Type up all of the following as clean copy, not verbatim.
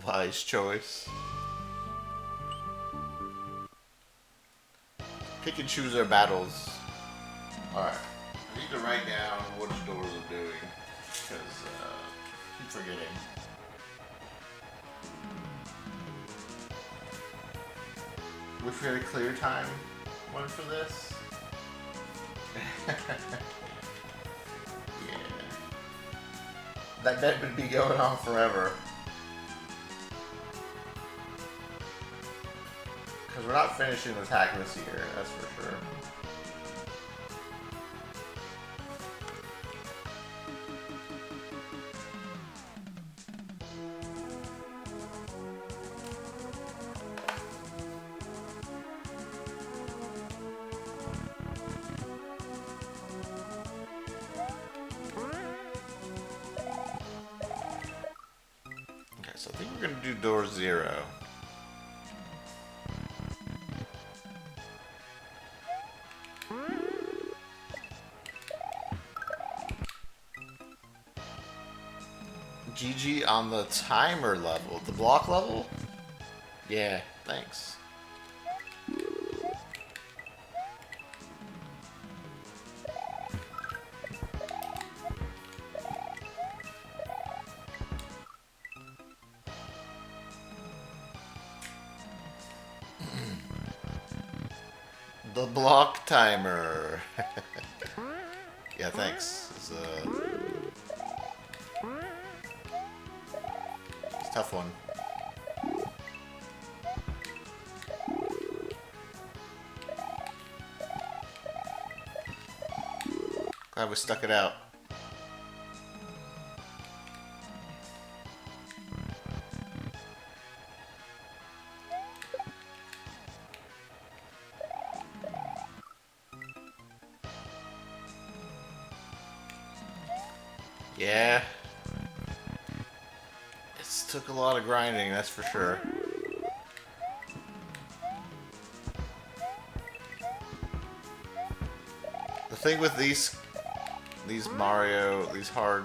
Wise choice. Pick and choose our battles. Alright. I need to write down which doors I'm doing. Because, I keep forgetting. Wish we had a clear time one for this. Yeah. That bet would be going on forever. Because we're not finishing this hack this year, that's for sure. Okay, so I think we're going to do door 0. GG on the timer level. The block level? Yeah, thanks. The block timer. Yeah, thanks. It's a tough one. Glad we stuck it out. Yeah. It's took a lot of grinding, that's for sure. The thing with these Mario, these hard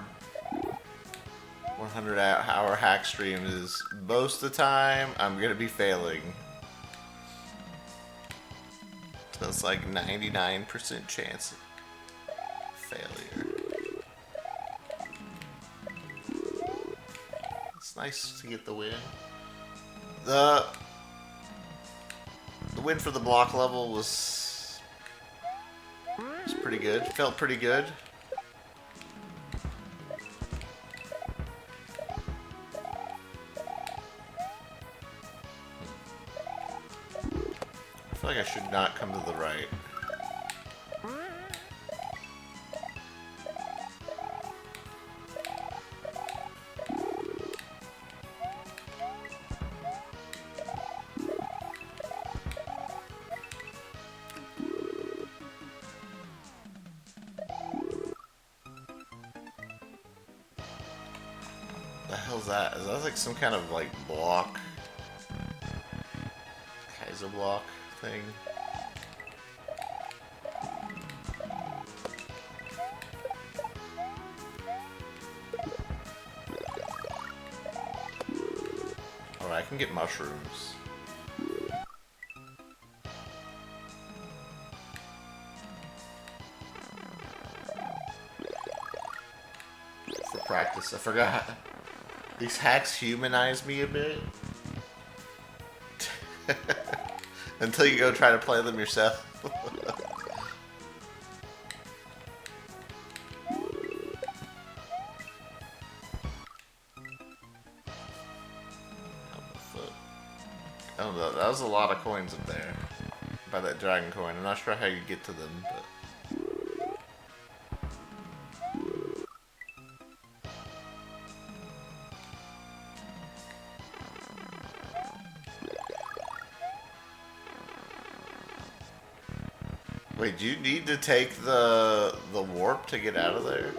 100-hour hack streams is most of the time I'm gonna be failing. So it's like 99% chance of failure. It's nice to get the win. The win for the block level was pretty good. Felt pretty good. I feel like I should not come to the right. The hell's that? Is that like some kind of like block? Kaiser block thing? Alright, I can get mushrooms. For practice, I forgot. These hacks humanize me a bit. Until you go try to play them yourself. I don't know, that was a lot of coins up there. By that dragon coin. I'm not sure how you get to them, but... Wait, do you need to take the warp to get out of there?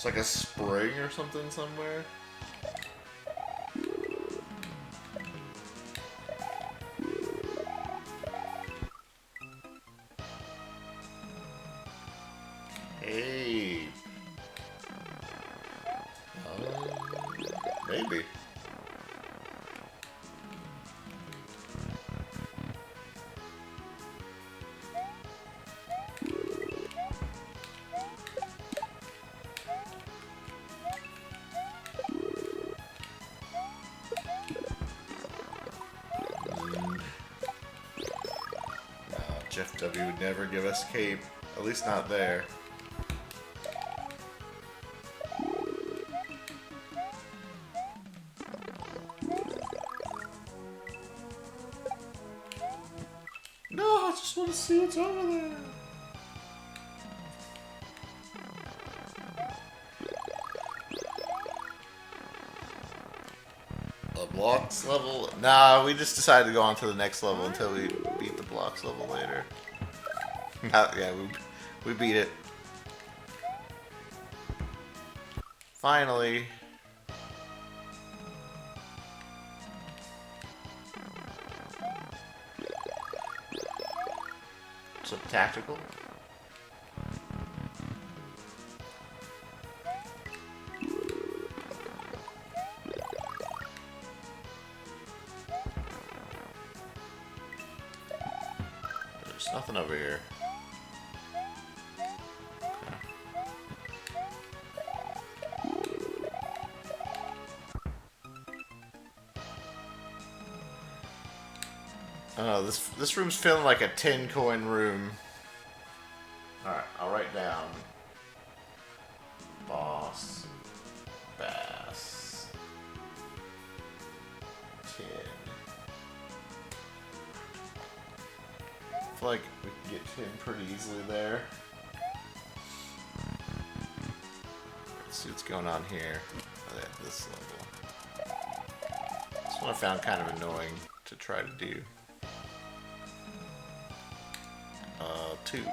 like a spring or something somewhere. Hey. Maybe. Jeff W. would never give us cape. At least not there. No, I just want to see what's over there. A blocks level? Nah, we just decided to go on to the next level until we beat the blocks level later. Yeah, we beat it. Finally. Some tactical. There's nothing over here. Oh, this room's feeling like a 10-coin room. Alright, I'll write down boss bass 10. I feel like we can get 10 pretty easily there. Let's see what's going on here at this level. This one I found kind of annoying to try to do. 2.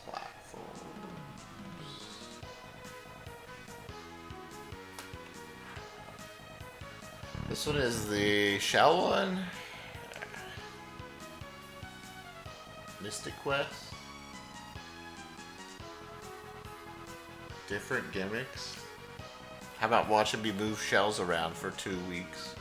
Platforms. This one is the shell one. Mystic Quest. Different gimmicks. How about watching me move shells around for 2 weeks?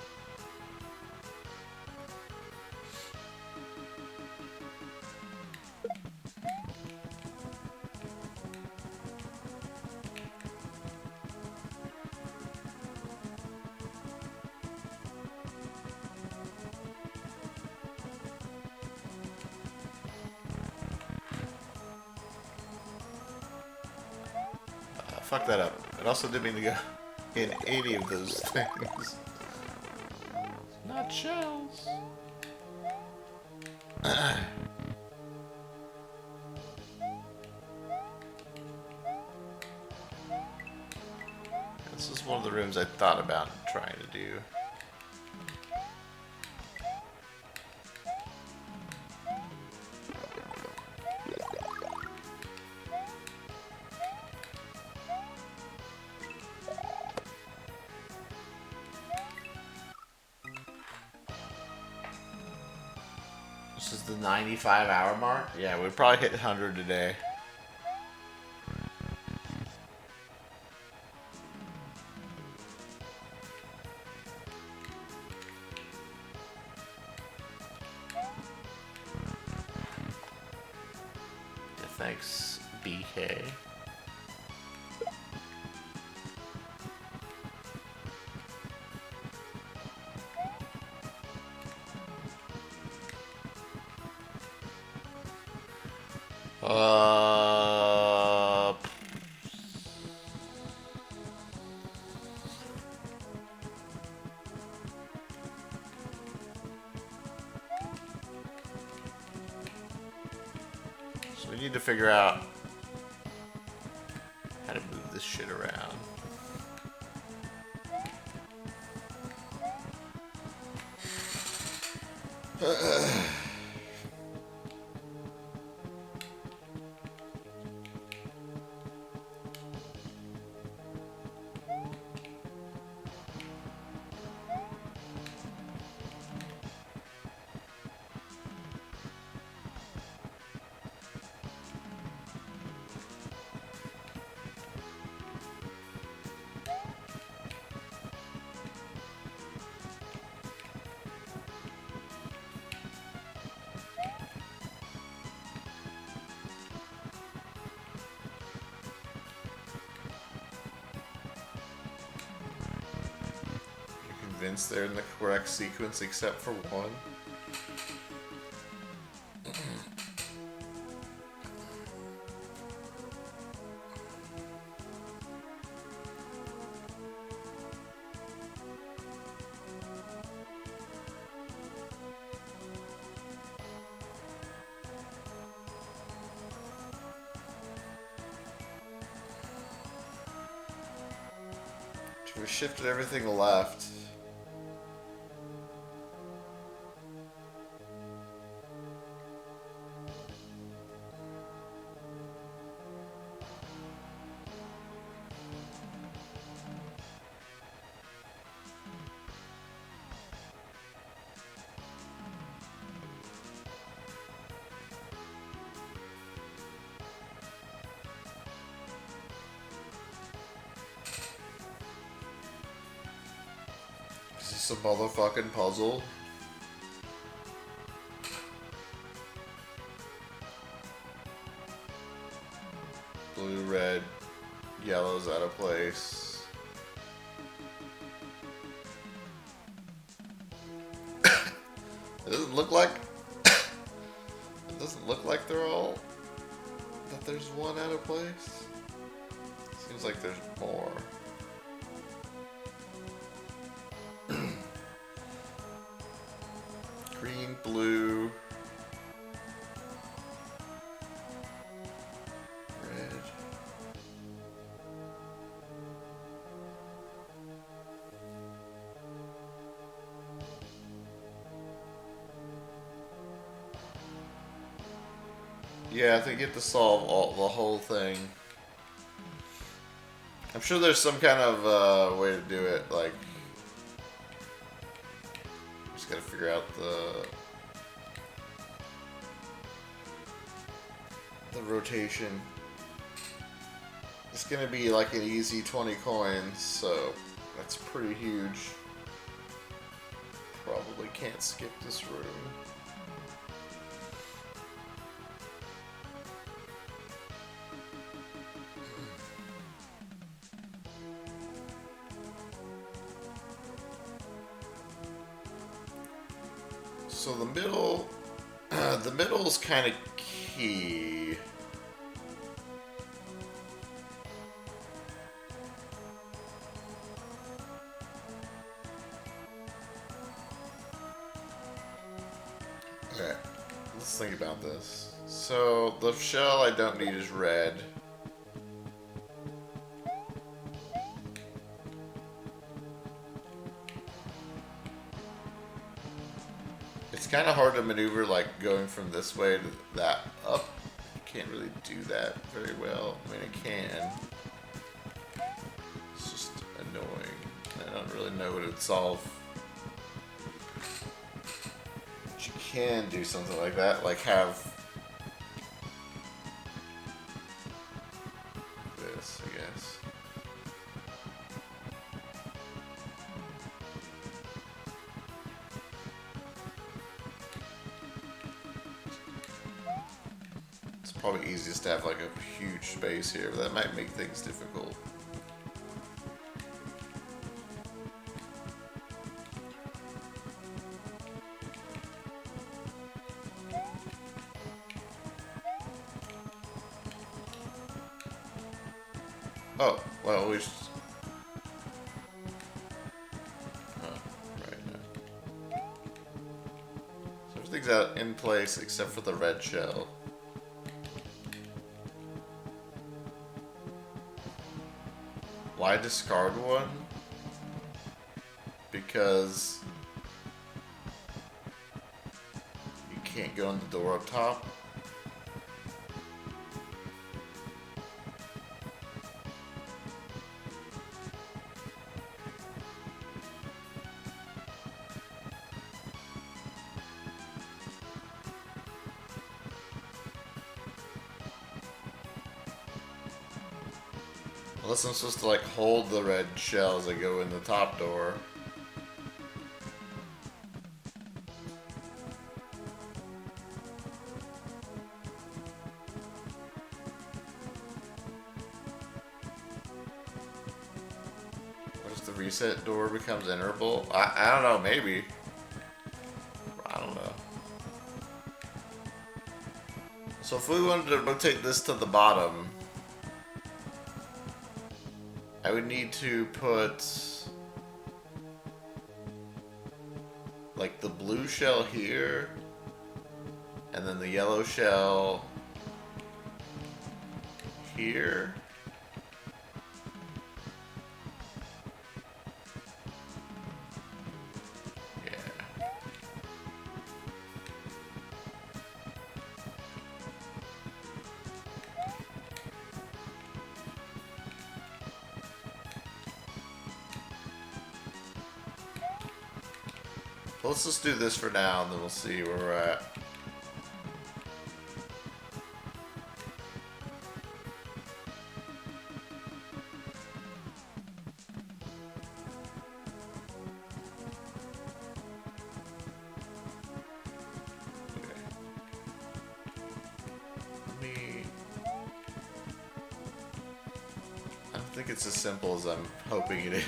Fuck that up. It also didn't mean to go in any of those things. Not shells. This is one of the rooms I thought about trying to do. This is the 95-hour mark? Yeah, we'd probably hit 100 today. Yeah, thanks, BK. So we need to figure out how to move this shit around. convinced they're in the correct sequence except for one. We shifted everything left. Is this a motherfucking puzzle? Blue, red, yellow's out of place. It doesn't look like they're all that there's one out of place. Seems like there's more. Green, blue, red. Yeah, I think you have to solve the whole thing. I'm sure there's some kind of way to do it, like just gotta figure out the rotation. It's gonna be like an easy 20 coins, so that's pretty huge. Probably can't skip this room. So the middle is kind of key. Okay, let's think about this. So the shell I don't need is red. It's kind of hard to maneuver, like going from this way to that up. You can't really do that very well. I mean, I can. It's just annoying. I don't really know what it would solve. But you can do something like that, like have this, I guess. Probably easiest to have like a huge space here, but that might make things difficult. Oh, well, we just... Oh, right now. So everything's out in place except for the red shell. Why discard one? Because you can't go in the door up top. Unless I'm supposed to like hold the red shell as I go in the top door. What is the reset door becomes enterable? I don't know, maybe. I don't know. So if we wanted to rotate this to the bottom, I would need to put like the blue shell here, and then the yellow shell here. Let's just do this for now, and then we'll see where we're at. I don't think it's as simple as I'm hoping it is.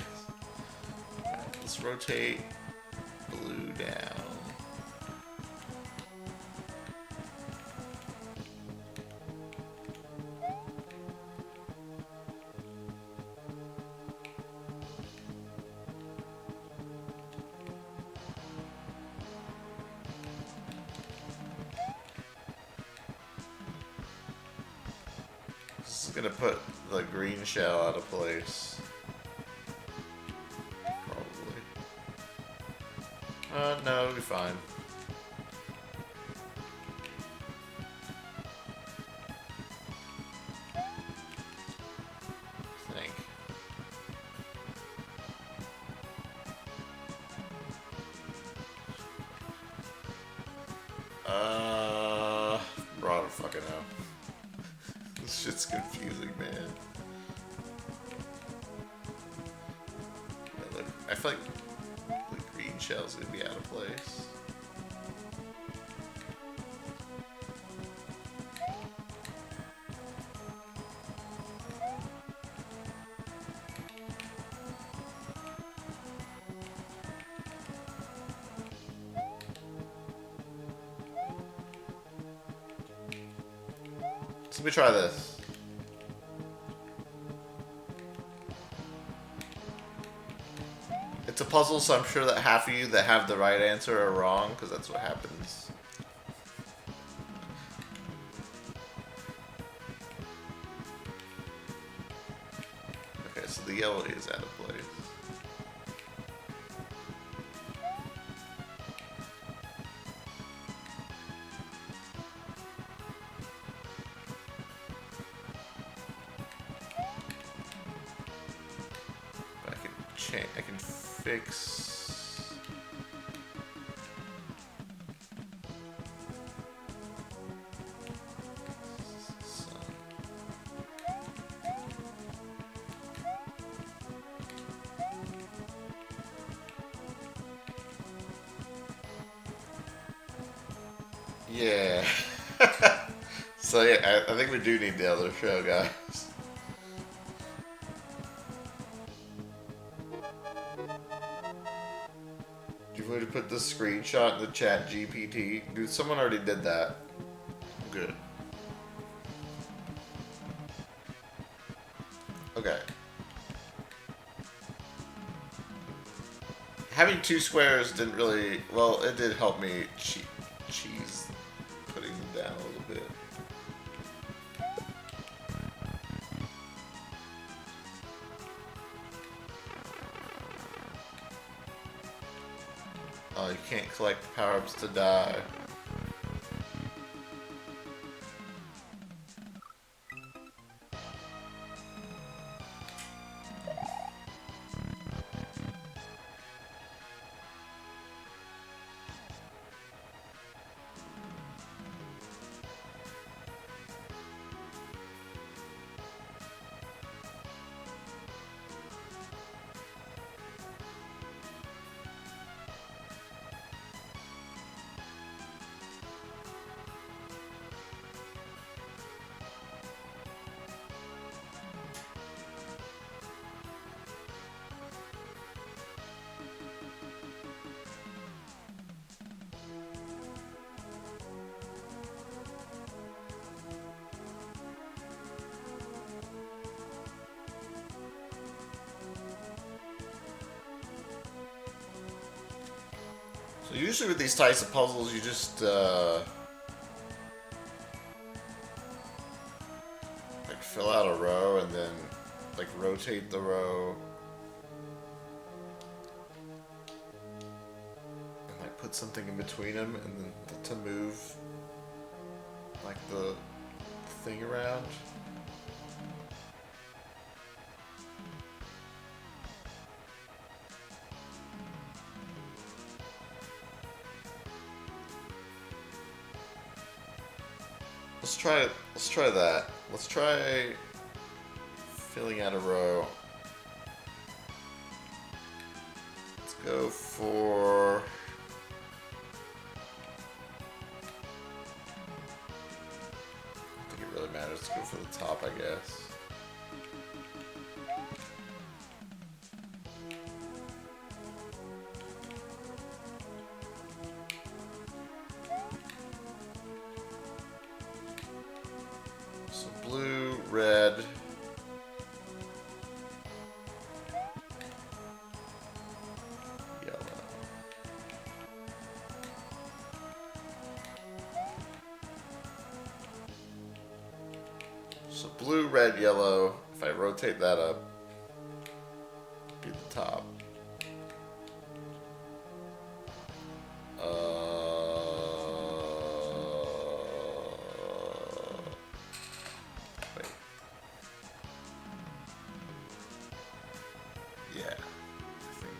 Let's rotate blue down. This is gonna put the green shell out of place. No, it'll be fine. I think. Bro, I don't fucking know. This shit's confusing, man. I feel like shell's gonna be out of place. So let me try this. It's a puzzle, so I'm sure that half of you that have the right answer are wrong, because that's what happens. Okay, so the yellow is out of place. But I can fix. Yeah. So yeah, I think we do need the other show, guys. Do you want to put this screenshot in the chat GPT? Dude, someone already did that. Good. Okay. Having two squares didn't really... Well, it did help me cheese putting them down a little bit. Oh, you can't collect power-ups to die. So usually with these types of puzzles, you just like fill out a row and then like rotate the row and like put something in between them and then to move like the thing around. Let's try that. Let's try filling out a row. Let's go for I think it really matters to go for the top, I guess. So blue, red, yellow. So blue, red, yellow. If I rotate that up, be the top. Wait. Yeah, I think.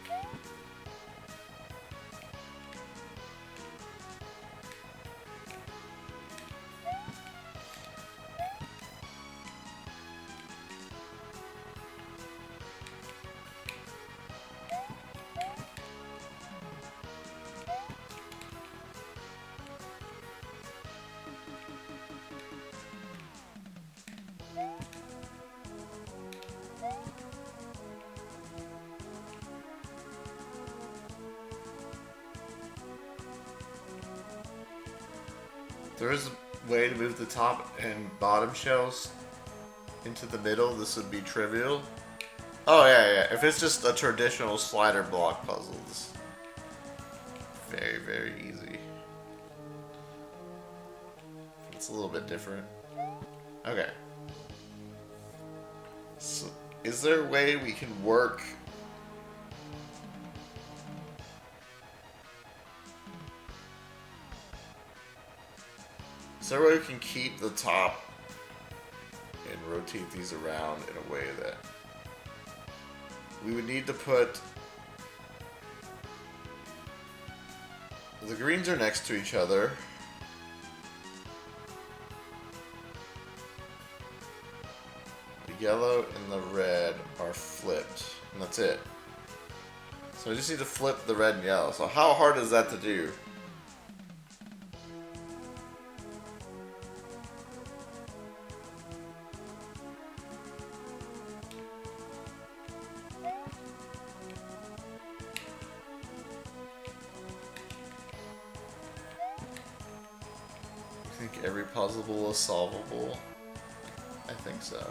There is a way to move the top and bottom shells into the middle. This would be trivial. Oh yeah. If it's just a traditional slider block puzzle, it's very, very easy. It's a little bit different. Okay. So, is there a way we can work? Is there a way we can keep the top and rotate these around in a way that we would need to put the greens are next to each other. The yellow and the red are flipped, and that's it. So I just need to flip the red and yellow. So how hard is that to do? I think every puzzle is solvable. I think so.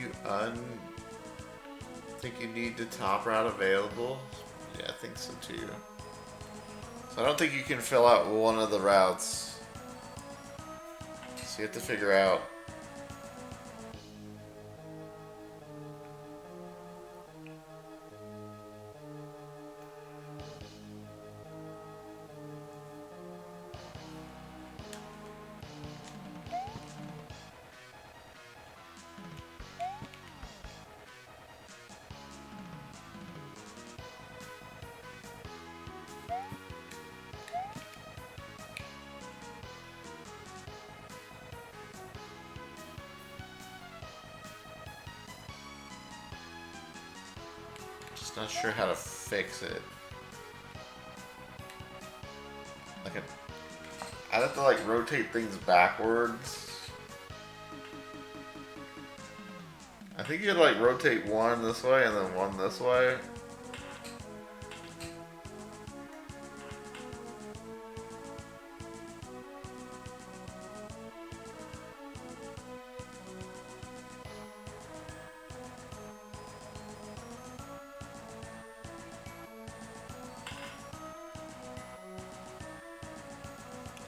you think you need the top route available? Yeah, I think so too. So I don't think you can fill out one of the routes. So you have to figure out. Just not sure how to fix it. Like I'd have to like rotate things backwards. I think you'd like rotate one this way and then one this way.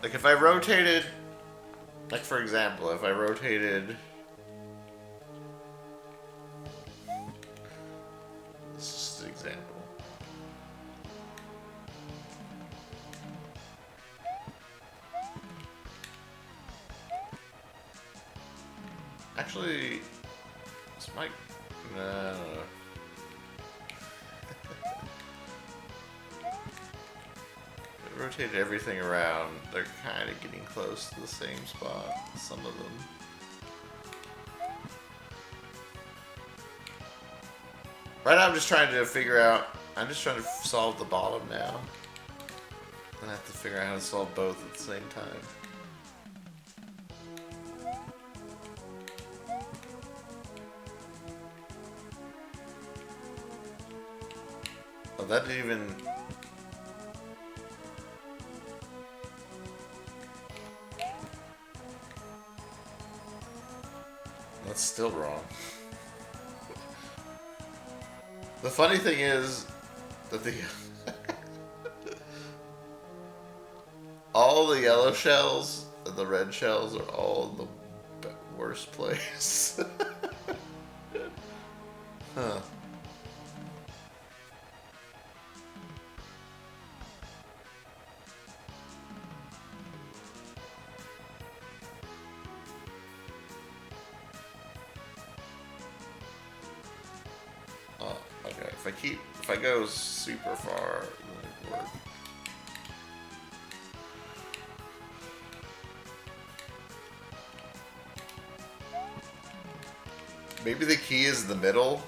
Like if I rotated, like for example, if I rotated, this is just an example. Actually, this might, no. Rotate everything around, they're kind of getting close to the same spot, some of them. Right now I'm just trying to figure out, I'm just trying to solve the bottom now. I have to figure out how to solve both at the same time. Oh, that didn't even... That's still wrong. The funny thing is that the all the yellow shells and the red shells are all in the worst place. Huh. Oh, okay. If I go super far, then it works. Maybe the key is the middle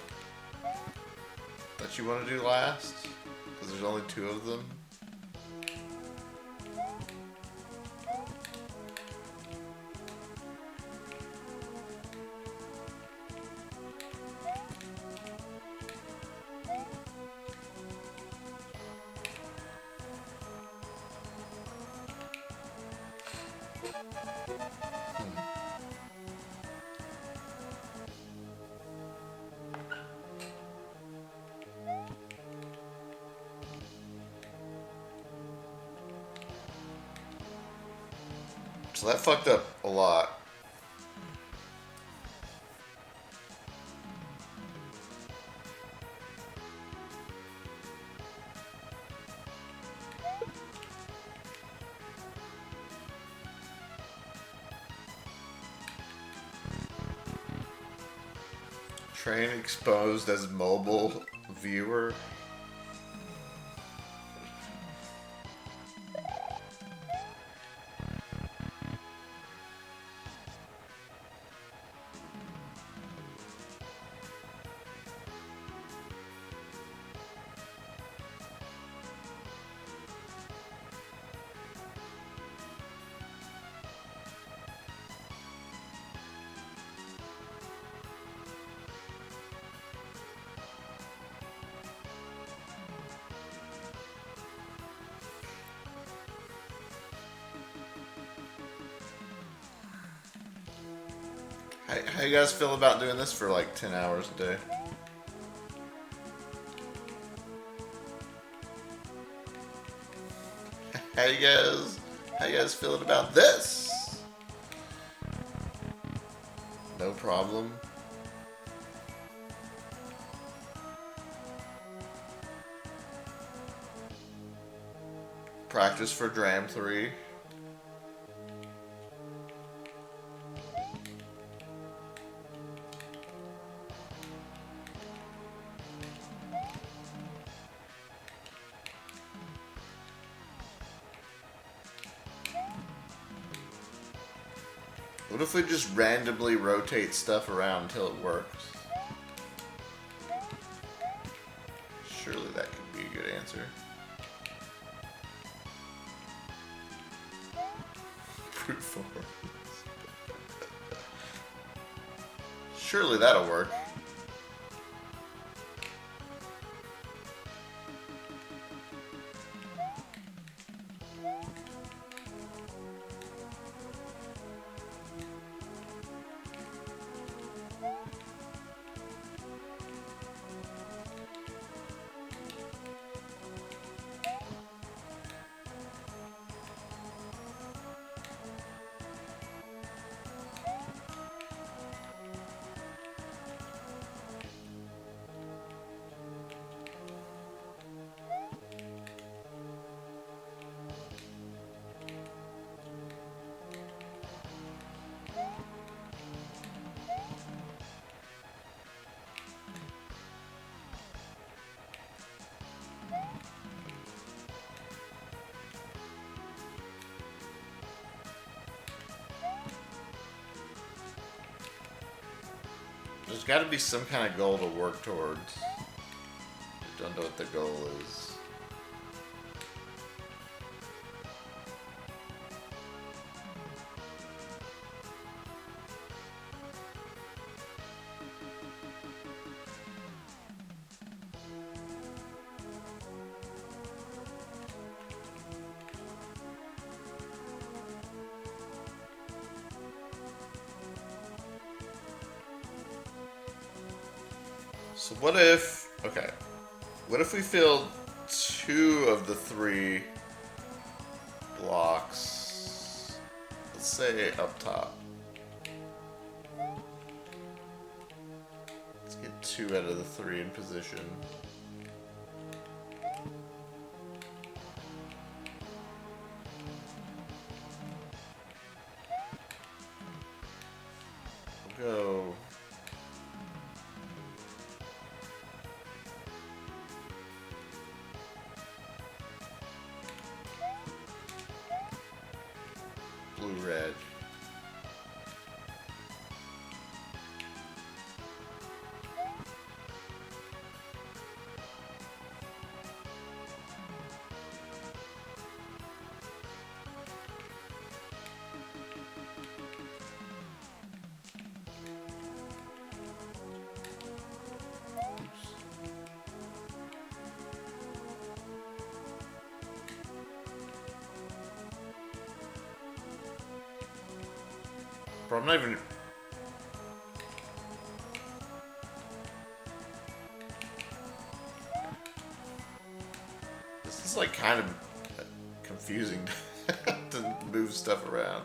that you want to do last, because there's only two of them. So that fucked up a lot. Train exposed as mobile viewer. How you guys feel about doing this for like 10 hours a day? How you guys feeling about this? No problem. Practice for Dram 3. What if we just randomly rotate stuff around until it works? Surely that could be a good answer. Brute force. Surely that'll work. There's got to be some kind of goal to work towards. I don't know what the goal is. So what if, okay, what if we filled 2 of the 3 blocks, let's say up top. Let's get 2 out of the 3 in position. We'll go blue-red. Bro, I'm not even... This is like kind of confusing to move stuff around.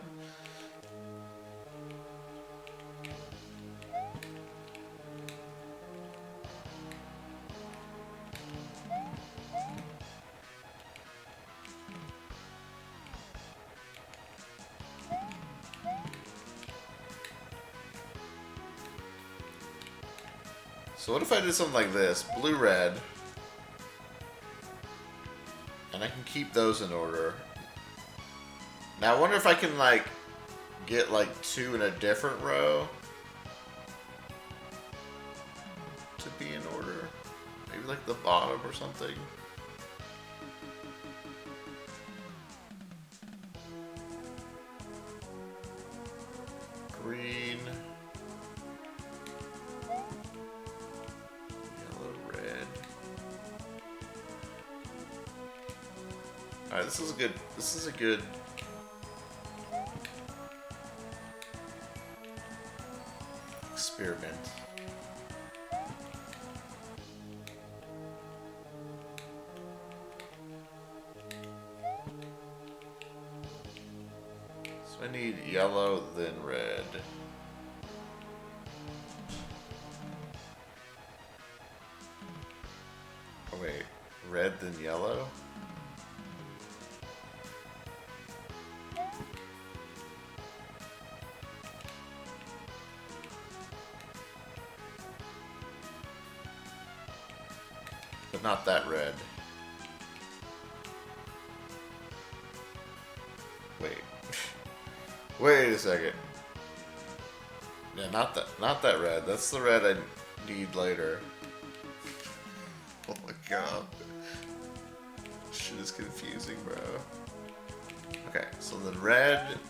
So what if I did something like this? Blue-red. And I can keep those in order. Now I wonder if I can like get like 2 in a different row to be in order. Maybe like the bottom or something. Green. Alright, this is a good experiment. So I need yellow, then red. Oh wait, red then yellow? But not that red. Wait. Wait a second. Yeah, not that red. That's the red I need later. Oh my god. Shit is confusing, bro. Okay, so then red,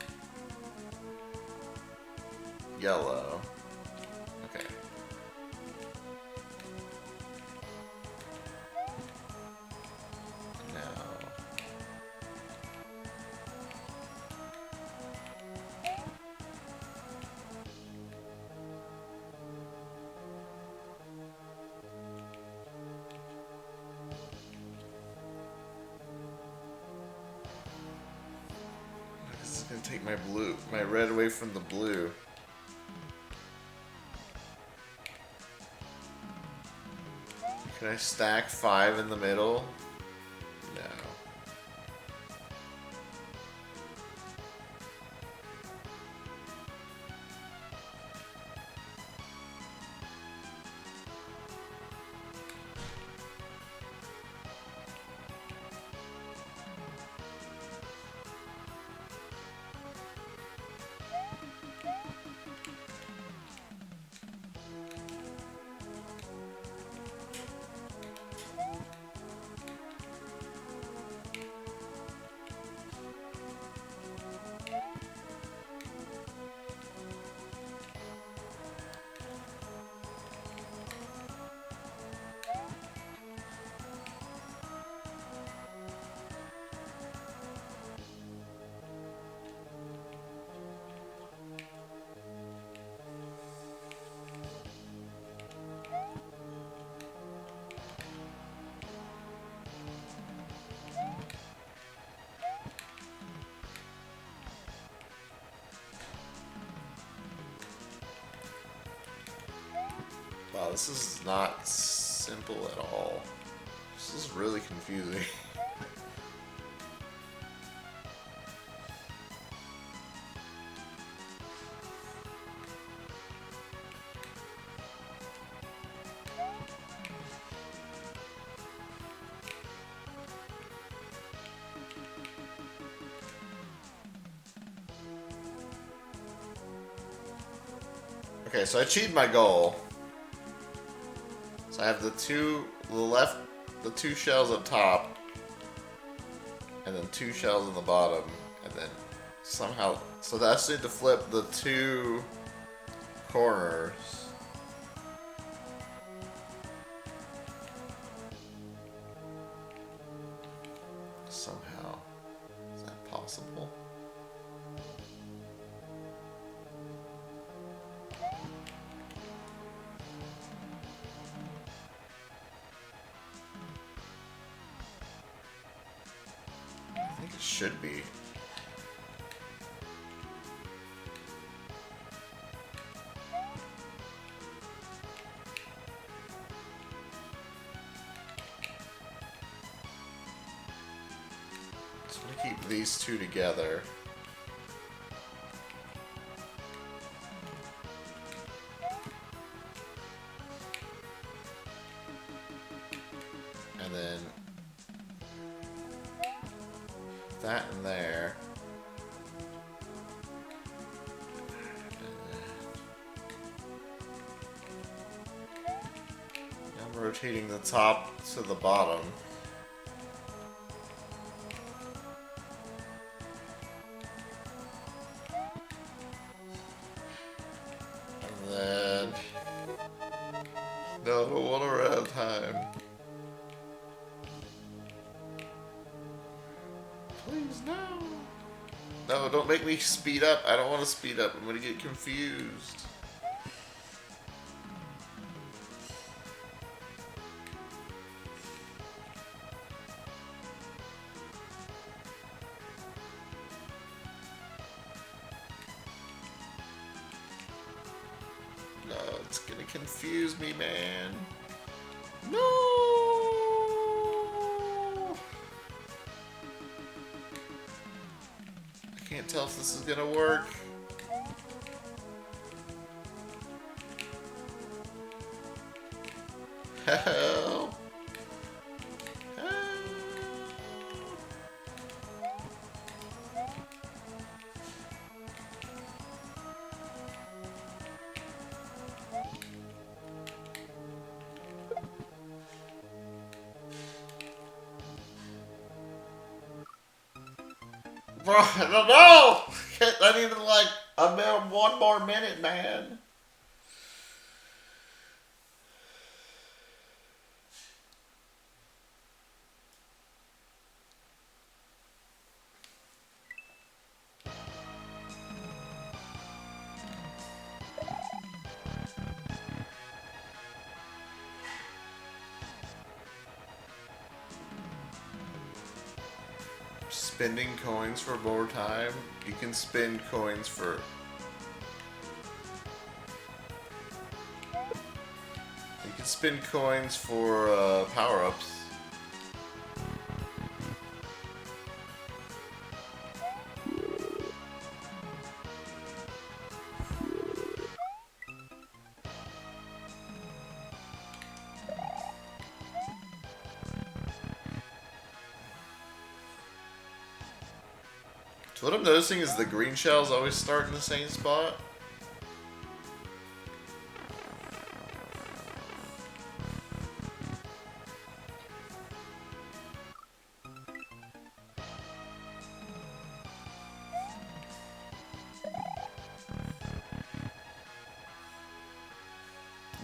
yellow. Okay. Now. This is gonna take my red away from the blue. Can I stack 5 in the middle? No. Wow, this is not simple at all. This is really confusing. Okay, so I achieved my goal. So I have the two shells up top, and then 2 shells on the bottom, and then somehow, so that's need to flip the 2 corners. Somehow. Is that possible? I think it should be. Just want to keep these 2 together. And then that in there. I'm rotating the top to the bottom. And then... No, I don't want to run out of time. Please, no. No, don't make me speed up. I don't want to speed up. I'm going to get confused. It's gonna confuse me, man. No! I can't tell if this is gonna work. Help! Bro, I don't know! I needed like one more minute, man. Spending coins for more time. You can spend coins for... You can spend coins for power-ups. So what I'm noticing is the green shells always start in the same spot.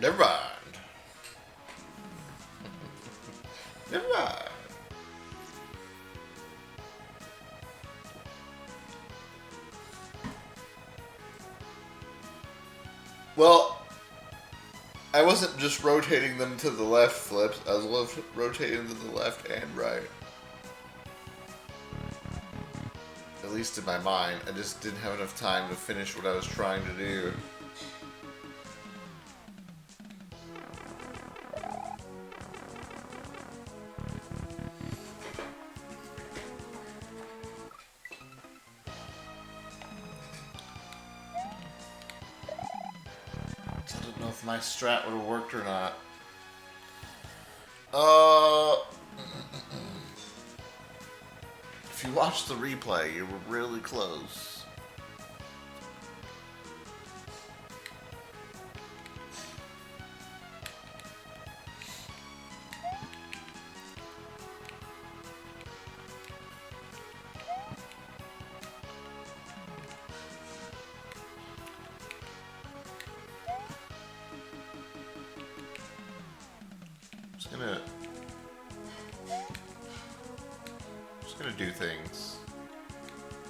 Never mind. Never mind. Well, I wasn't just rotating them to the left flips, I was rotating them to the left and right. At least in my mind, I just didn't have enough time to finish what I was trying to do. I don't know if my strat would have worked or not. If you watch the replay, you were really close. Just gonna do things.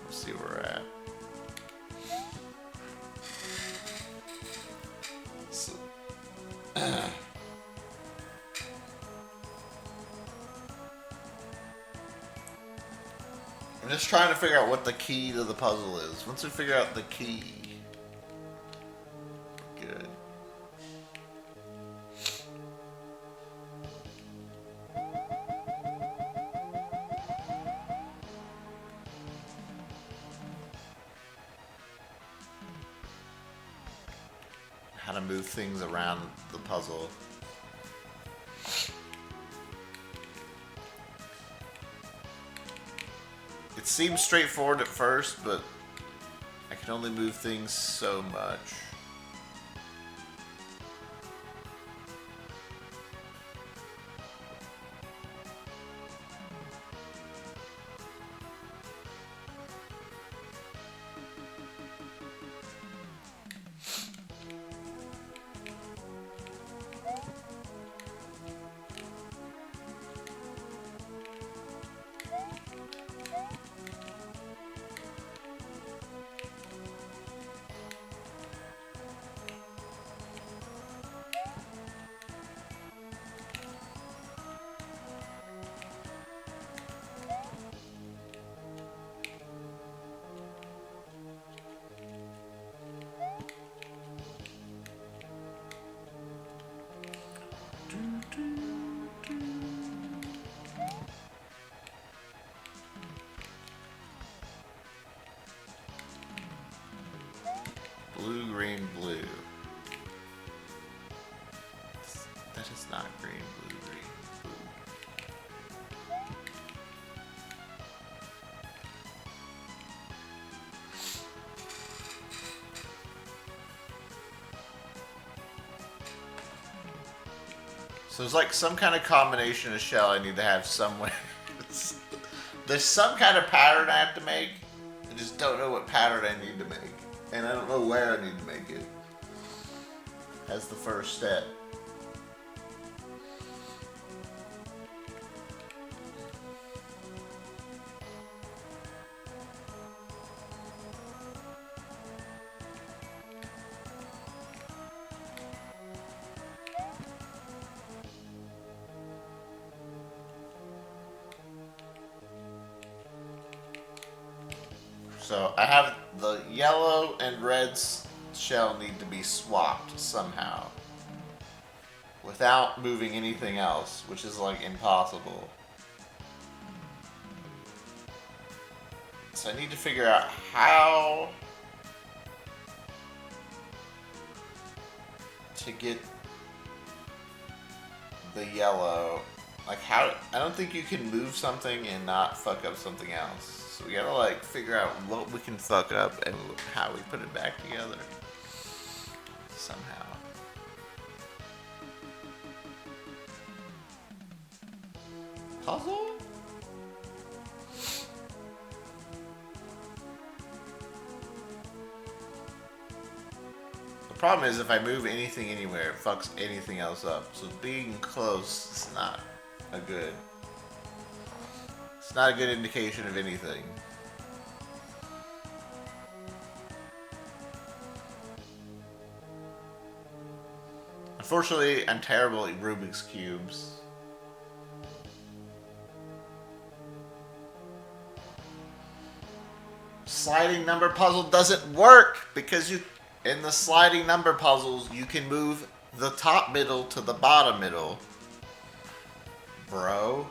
Let's see where we're at. So, I'm just trying to figure out what the key to the puzzle is. Once we figure out the key, good. How to move things around the puzzle. It seems straightforward at first, but I can only move things so much. So there's like some kind of combination of shell I need to have somewhere. There's some kind of pattern I have to make. I just don't know what pattern I need to make. And I don't know where I need to make it. That's the first step. So I have the yellow and red shell need to be swapped somehow. Without moving anything else, which is like impossible. So I need to figure out how to get the yellow. Like how, I don't think you can move something and not fuck up something else. So we gotta like figure out what we can fuck up and how we put it back together. Somehow. Puzzle? The problem is if I move anything anywhere, it fucks anything else up. So being close is not a good... It's not a good indication of anything. Unfortunately, I'm terrible at Rubik's Cubes. Sliding number puzzle doesn't work because you, in the sliding number puzzles, you can move the top middle to the bottom middle. Bro.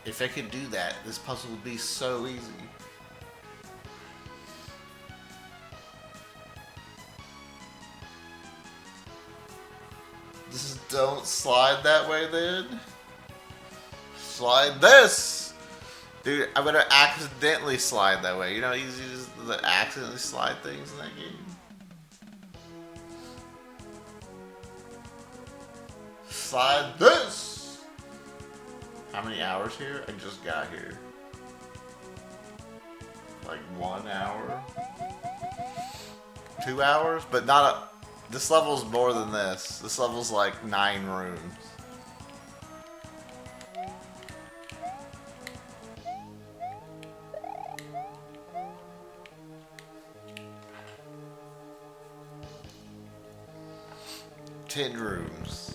If I could do that, this puzzle would be so easy. Just don't slide that way then. Slide this! Dude, I'm gonna accidentally slide that way. You know how easy it is to accidentally slide things in that game? Slide this! How many hours here? I just got here. Like 1 hour? 2 hours? But not a... This level's more than this. This level's like 9 rooms. Ten rooms.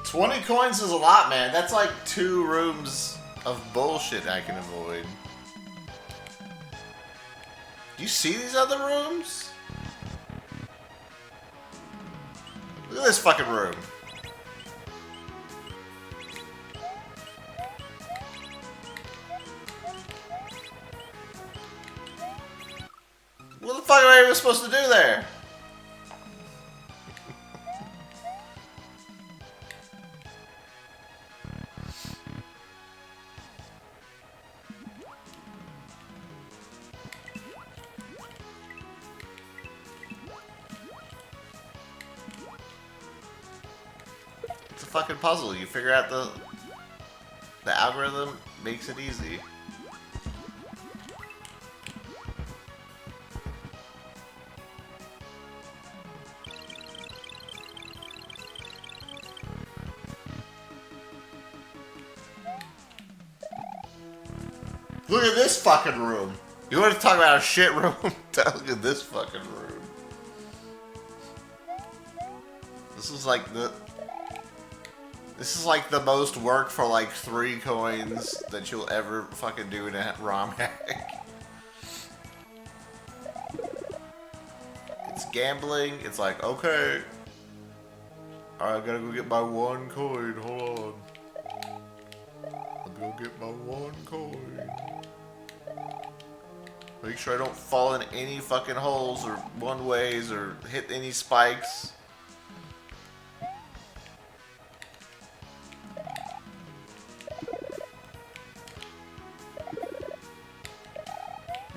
$20 coins is a lot, man. That's like 2 rooms of bullshit I can avoid. Do you see these other rooms? Look at this fucking room. What the fuck am I even supposed to do there? It's a fucking puzzle. You figure out the algorithm makes it easy. Look at this fucking room. You want to talk about a shit room? Look at this fucking room. This is like the... This is like the most work for like 3 coins that you'll ever fucking do in a ROM hack. It's gambling. It's like, okay. Alright, I gotta go get my 1 coin. Hold on. I'll go get my 1 coin. Make sure I don't fall in any fucking holes or one-ways or hit any spikes.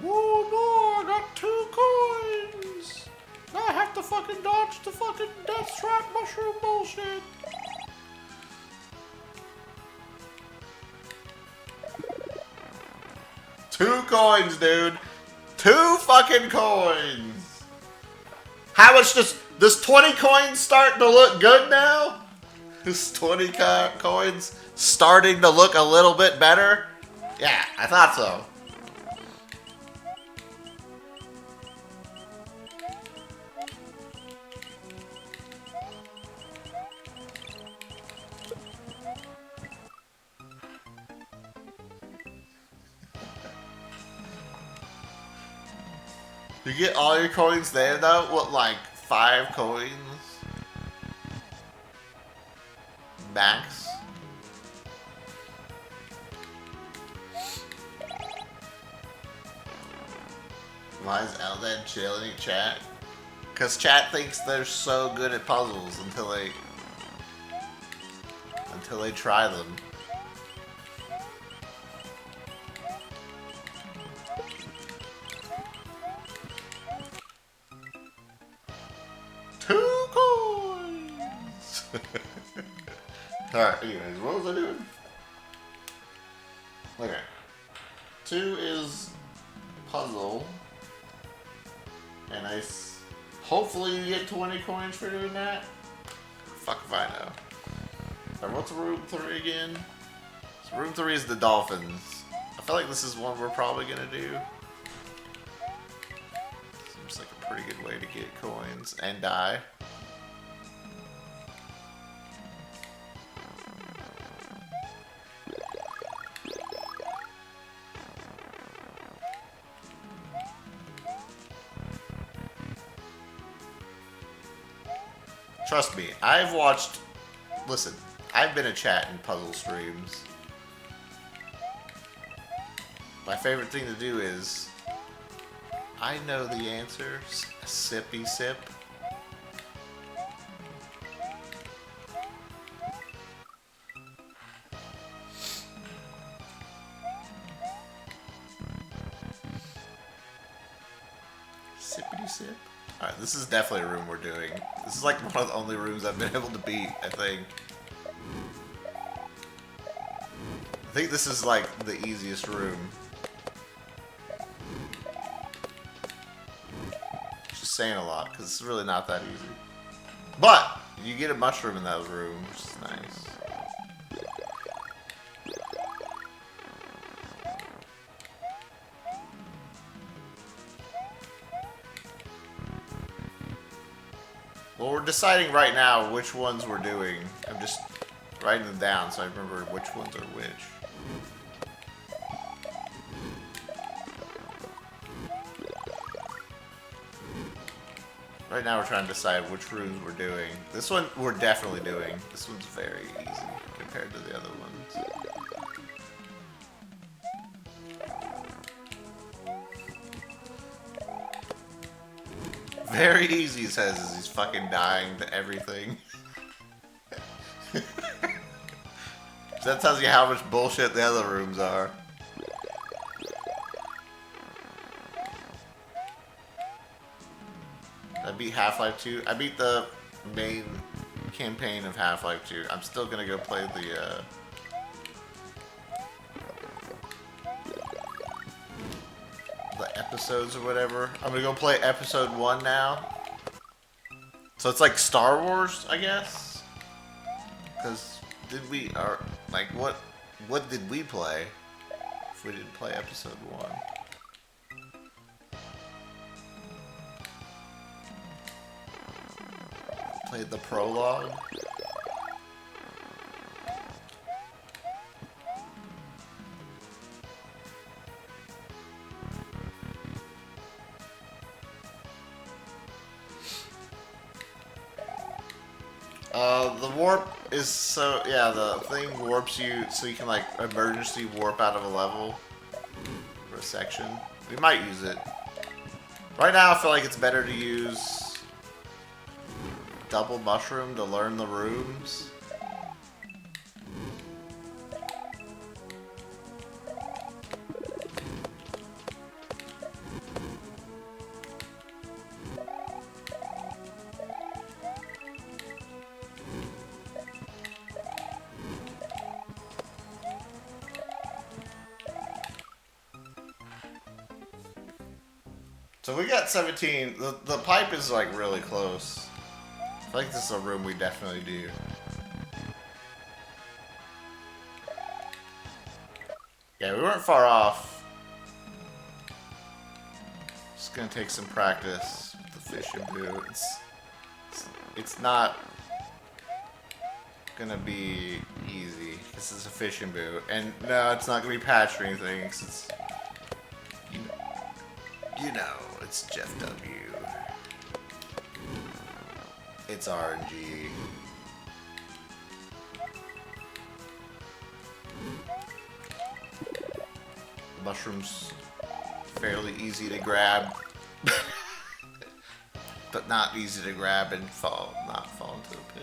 Whoa, no, I got 2 coins! Now I have to fucking dodge the fucking death trap mushroom bullshit. Two coins, dude. 2 fucking coins. How much does 20 coins starting to look good now? Is 20 coins starting to look a little bit better? Yeah, I thought so. You get all your coins there though? What, like 5 coins? Max? Why is Elden chilling in chat? Cause chat thinks they're so good at puzzles until they try them. Alright, anyways, what was I doing? Okay. 2 is puzzle. And hopefully you get 20 coins for doing that. Fuck if I know. Alright, what's room 3 again? So room 3 is the dolphins. I feel like this is one we're probably gonna do. Seems like a pretty good way to get coins and die. Trust me, listen, I've been a chat in puzzle streams. My favorite thing to do is, I know the answers, sippy sip. Sippity sip. Alright, this is definitely a room we're doing. This is like one of the only rooms I've been able to beat, I think. I think this is like the easiest room. Just saying a lot, because it's really not that easy. But, you get a mushroom in that room, which is nice. Well, we're deciding right now which ones we're doing. I'm just writing them down so I remember which ones are which. Right now we're trying to decide which rooms we're doing. This one we're definitely doing. This one's very easy compared to the other ones. Very easy, he says, as he's fucking dying to everything. That tells you how much bullshit the other rooms are. I beat Half-Life 2. I beat the main campaign of Half-Life 2. I'm still gonna go play the episodes or whatever. I'm gonna go play episode 1 now. So it's like Star Wars, I guess? Because what did we play if we didn't play episode 1? Played the prologue. The warp is so, yeah, the thing warps you so you can like emergency warp out of a level or a section. We might use it. Right now, I feel like it's better to use double mushroom to learn the rooms. So we got 17. The pipe is like really close. I feel like this is a room we definitely do. Yeah, we weren't far off. Just gonna take some practice with the fishing boot. It's not gonna be easy. This is a fishing boot, and no, it's not gonna be patched or anything. 'Cause it's, you know, it's Jeff W. It's RNG. The mushroom's fairly easy to grab, but not easy to grab and not fall into the pit.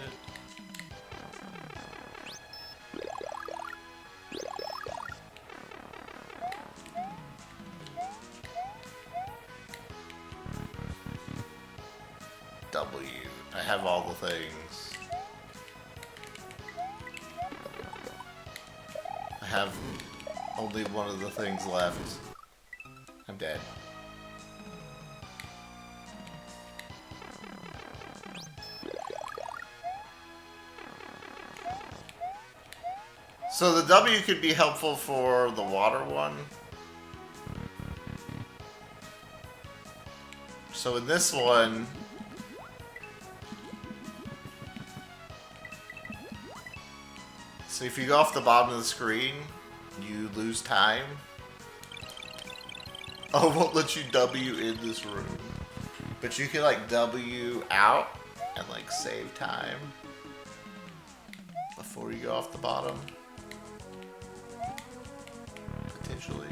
W. I have all the things. I have only one of the things left. I'm dead. So the W could be helpful for the water one. So in this one, so if you go off the bottom of the screen, you lose time. Oh, it won't let you W in this room. But you can like W out and like save time before you go off the bottom. Potentially.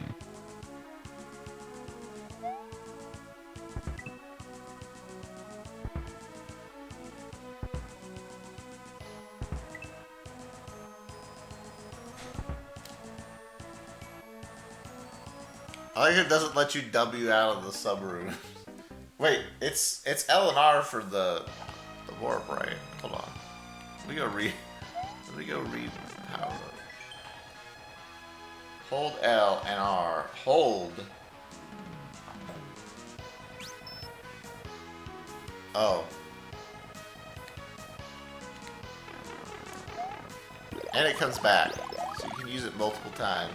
I think it doesn't let you W out of the subroom. Wait, it's L and R for the warp, right? Hold on. Let me go read power up. Hold L and R. Hold. Oh. And it comes back. So you can use it multiple times.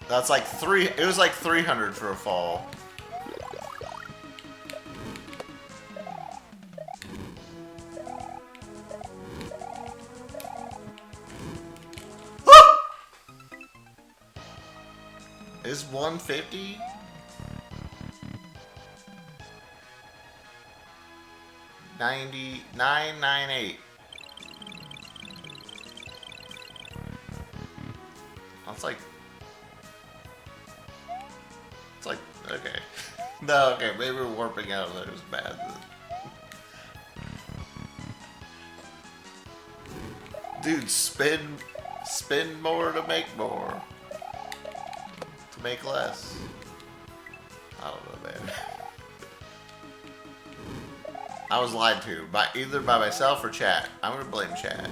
That's like it was like 300 for a fall. Is 150? $99.98. That's like. It's like, okay. No, okay, maybe we're warping out of there. It was bad. Dude, spend more to make more. To make less. I don't know, man. I was lied to either by myself or chat. I'm gonna blame chat.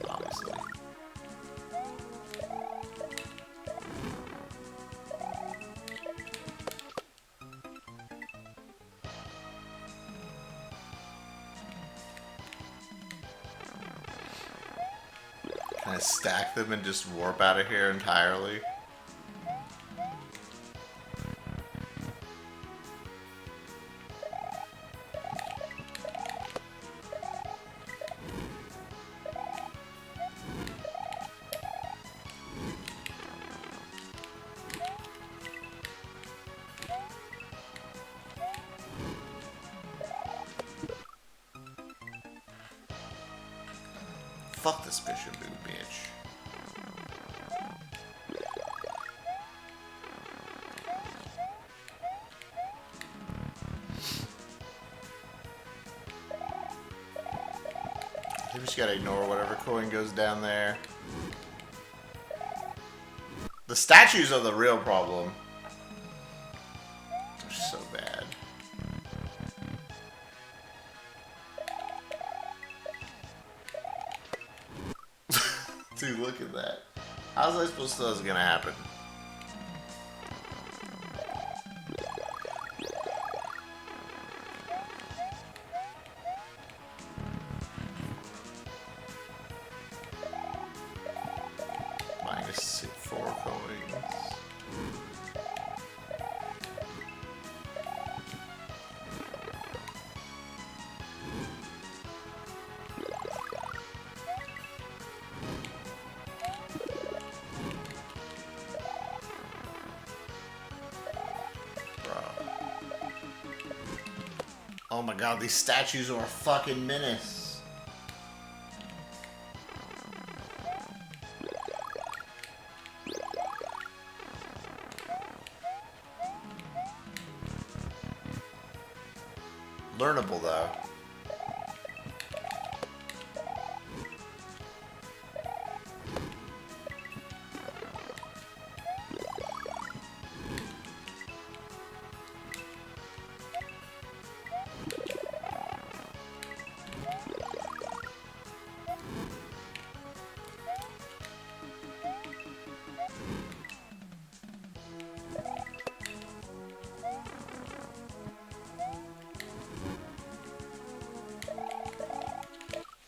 Obviously. Can I stack them and just warp out of here entirely? fuck this bishop, bitch. You just gotta ignore whatever coin goes down there. The statues are the real problem. They're so bad. Dude, look at that. How's I supposed to know it's gonna happen? Minus 4 coins. Oh my god, these statues are a fucking menace. Learnable though.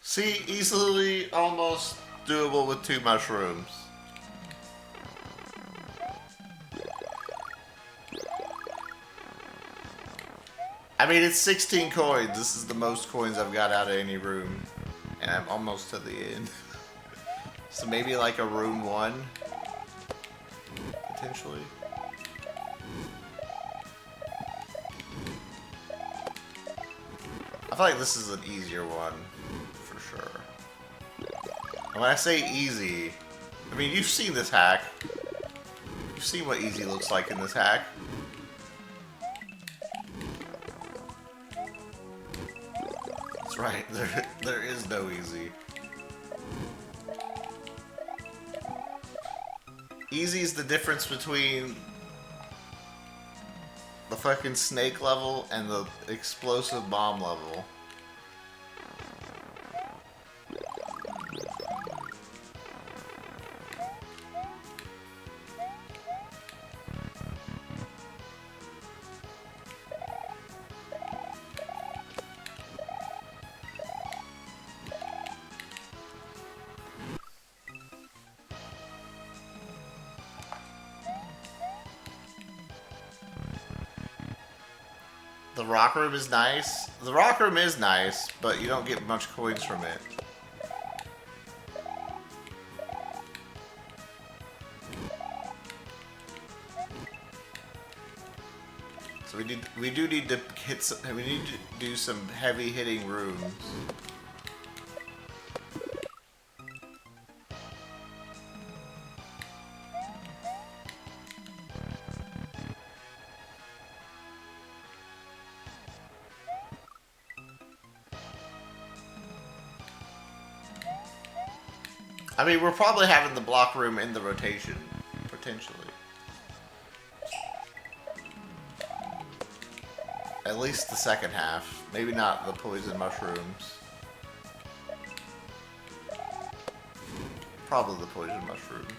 See, easily almost doable with 2 mushrooms. I mean, it's 16 coins. This is the most coins I've got out of any room. And I'm almost to the end. So maybe like a room 1. Potentially. I feel like this is an easier one. For sure. And when I say easy, I mean, you've seen this hack. You've seen what easy looks like in this hack. That's right, there is no easy. Easy is the difference between the fucking snake level and the explosive bomb level. The rock room is nice. The rock room is nice, but you don't get much coins from it. So we do need to hit some, we need to do some heavy hitting rooms. I mean, we're probably having the block room in the rotation, potentially. At least the second half. Maybe not the poison mushrooms. Probably the poison mushrooms.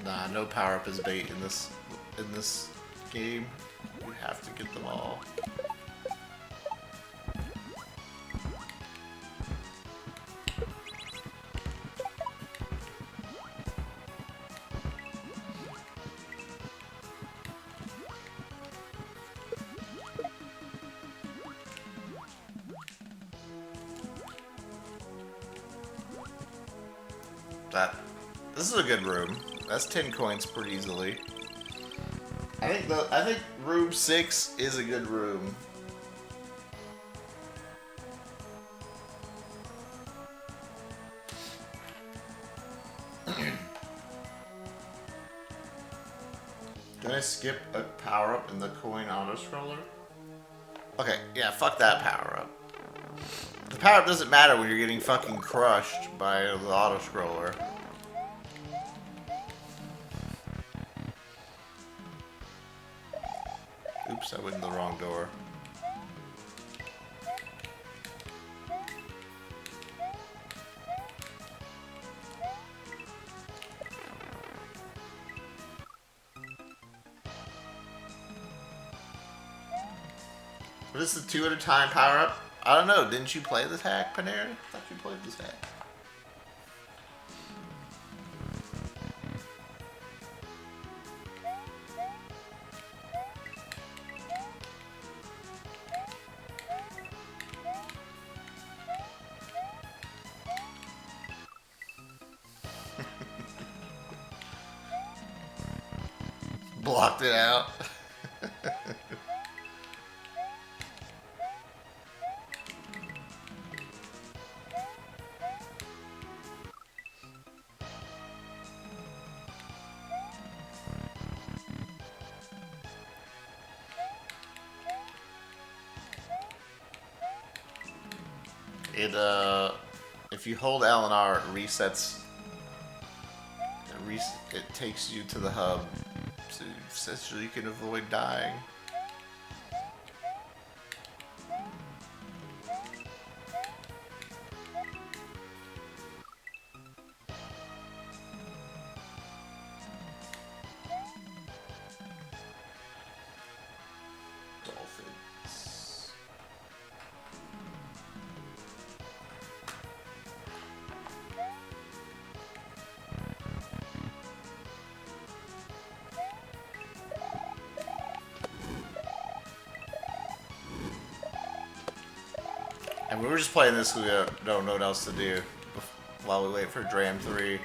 Nah, no power up is bait in this game. You have to get them all. This is a good room. That's 10 coins pretty easily. I think room 6 is a good room. Can I skip a power up in the coin auto scroller? Okay, yeah, fuck that power up. The power up doesn't matter when you're getting fucking crushed by the auto scroller. Oops, I went in the wrong door. What is the 2 at a time power up? I don't know. Didn't you play this hack, Panera? I thought you played this hack. Blocked it out. If you hold L and R, it resets. It takes you to the hub, so you can avoid dying. And we were just playing this because we don't know what else to do while we wait for Dram 3.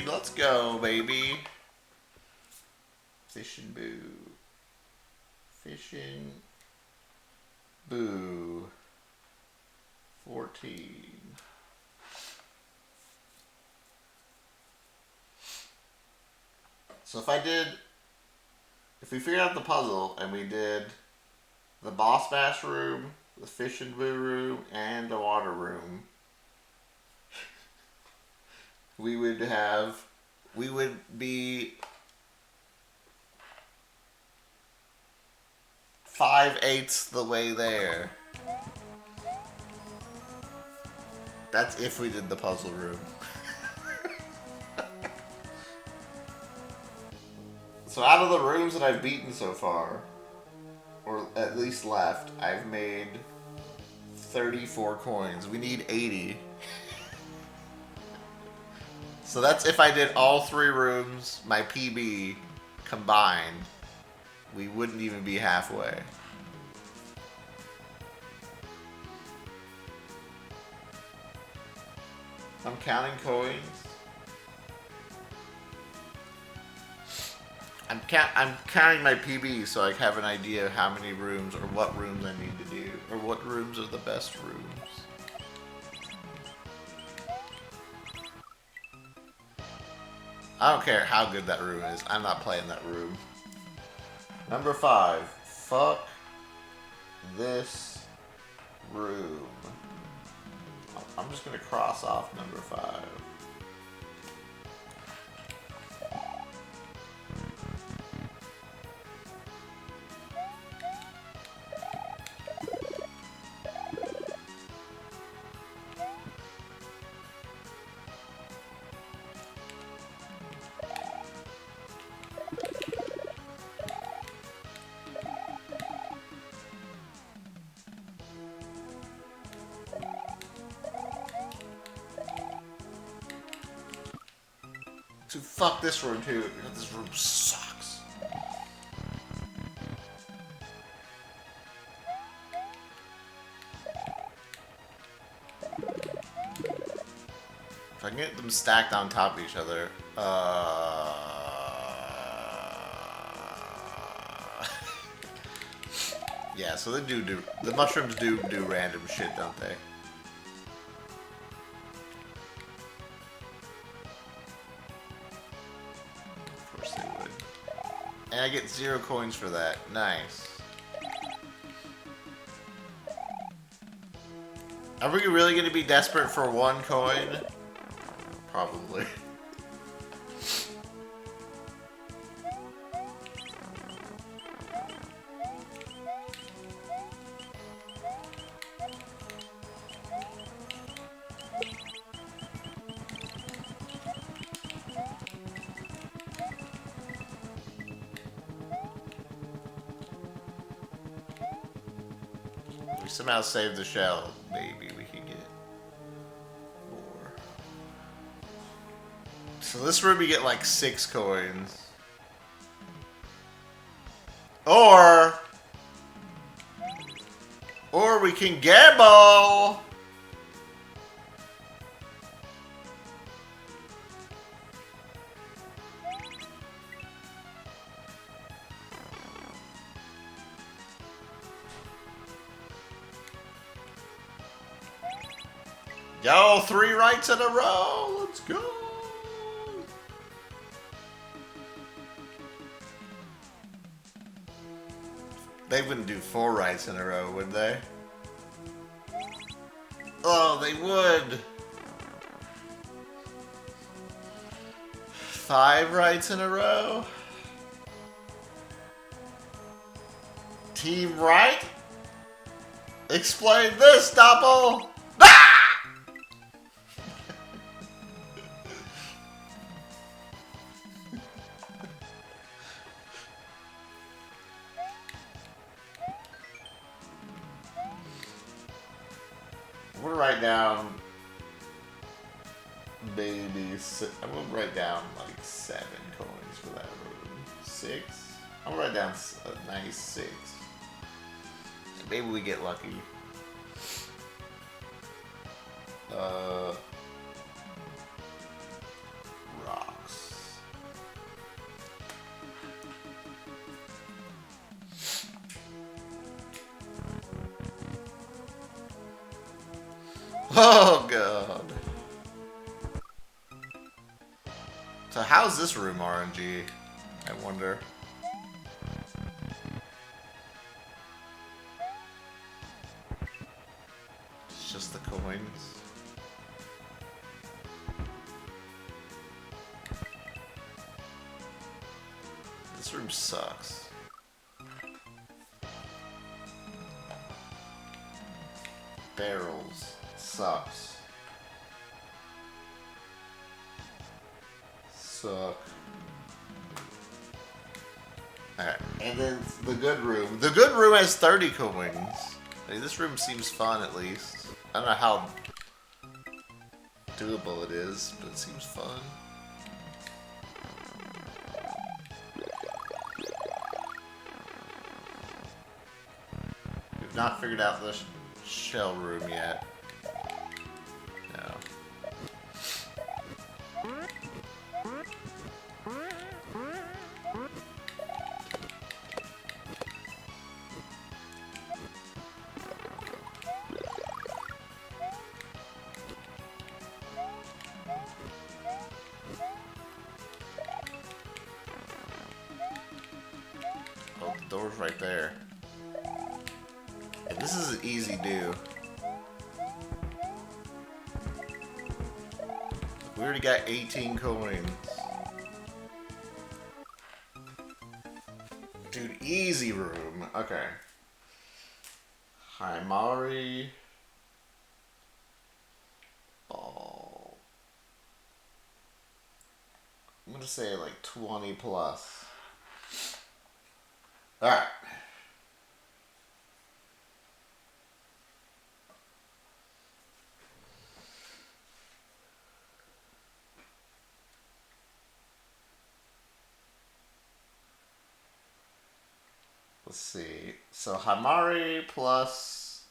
Let's go, baby. Fishing boo. Fishing boo. 14. So if we figured out the puzzle and we did the boss bash room, the fish and boo room, and the water room, we would be 5/8 the way there. That's if we did the puzzle room. So out of the rooms that I've beaten so far, or at least left, I've made 34 coins. We need 80. So that's if I did all 3 rooms, my PB combined, we wouldn't even be halfway. I'm counting coins. I'm counting my PB so I have an idea of how many rooms or what rooms I need to do, or what rooms are the best rooms. I don't care how good that room is. I'm not playing that room. Number 5. Fuck this room. I'm just gonna cross off number 5. So fuck this room too. This room sucks. If I can get them stacked on top of each other, yeah. So they do the mushrooms do random shit, don't they? And I get 0 coins for that. Nice. Are we really going to be desperate for 1 coin? Probably. We somehow saved the shell. Maybe we can get more. So this room you get like 6 coins. Or we can gamble. Yo, 3 rights in a row. Let's go. They wouldn't do 4 rights in a row, would they? Oh, they would. 5 rights in a row. Team right? Explain this, Doppel. I'm gonna write down maybe I'm gonna write down like 7 coins for that room. 6? I'm gonna write down a nice 6. Maybe we get lucky. Rocks. Oh god. So how's this room RNG? I wonder. It's just the coins. This room sucks. Barrels. Sucks. Suck. Alright, and then the good room. The good room has 30 coins. I mean, this room seems fun at least. I don't know how doable it is, but it seems fun. We've not figured out the shell room yet. No. Oh, the door's right there. And this is an easy do. We already got 18 coins. Dude, easy room. Okay. Himari. Ball. I'm gonna say like 20 plus. Alright. Let's see. So Himari plus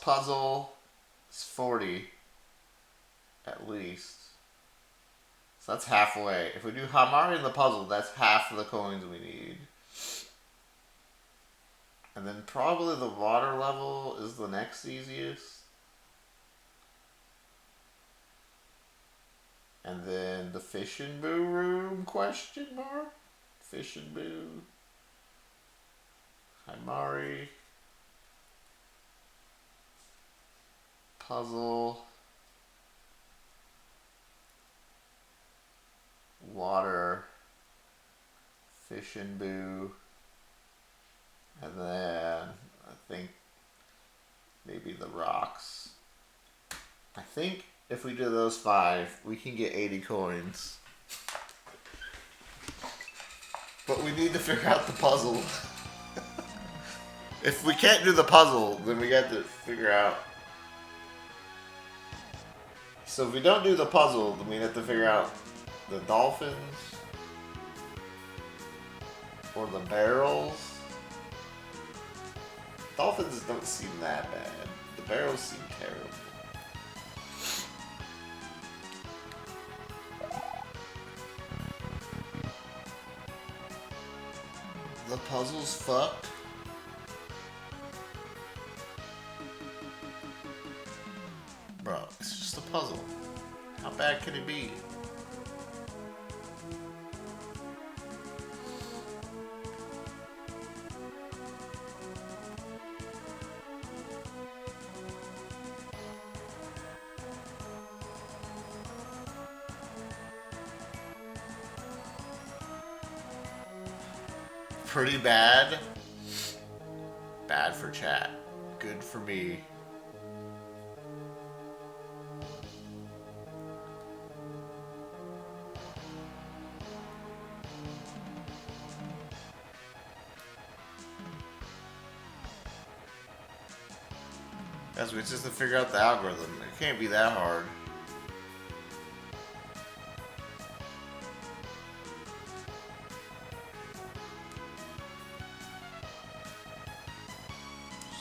puzzle is 40 at least. So that's halfway. If we do Himari and the puzzle, that's half of the coins we need. And then probably the water level is the next easiest. And then the Fish and Boo room, question mark? Fish and Boo. Himari. Puzzle. Water. Fish and Boo. And then I think maybe the rocks. I think if we do those 5, we can get 80 coins. But we need to figure out the puzzle. If we can't do the puzzle, then we got to figure out. So if we don't do the puzzle, then we have to figure out the dolphins or the barrels. Dolphins don't seem that bad. The barrels seem terrible. The puzzle's fucked. Bro, it's just a puzzle. How bad can it be? Pretty bad. Bad for chat. Good for me. Guys, we just have to figure out the algorithm. It can't be that hard.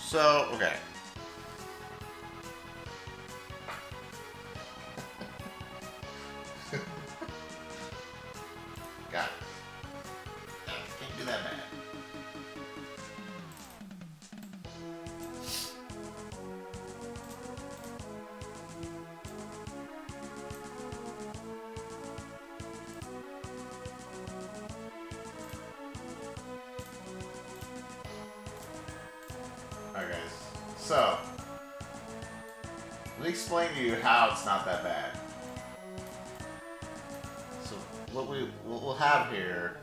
So, okay. Got it. Can't do that bad. Alright guys, so let me explain to you how it's not that bad. So what we'll have here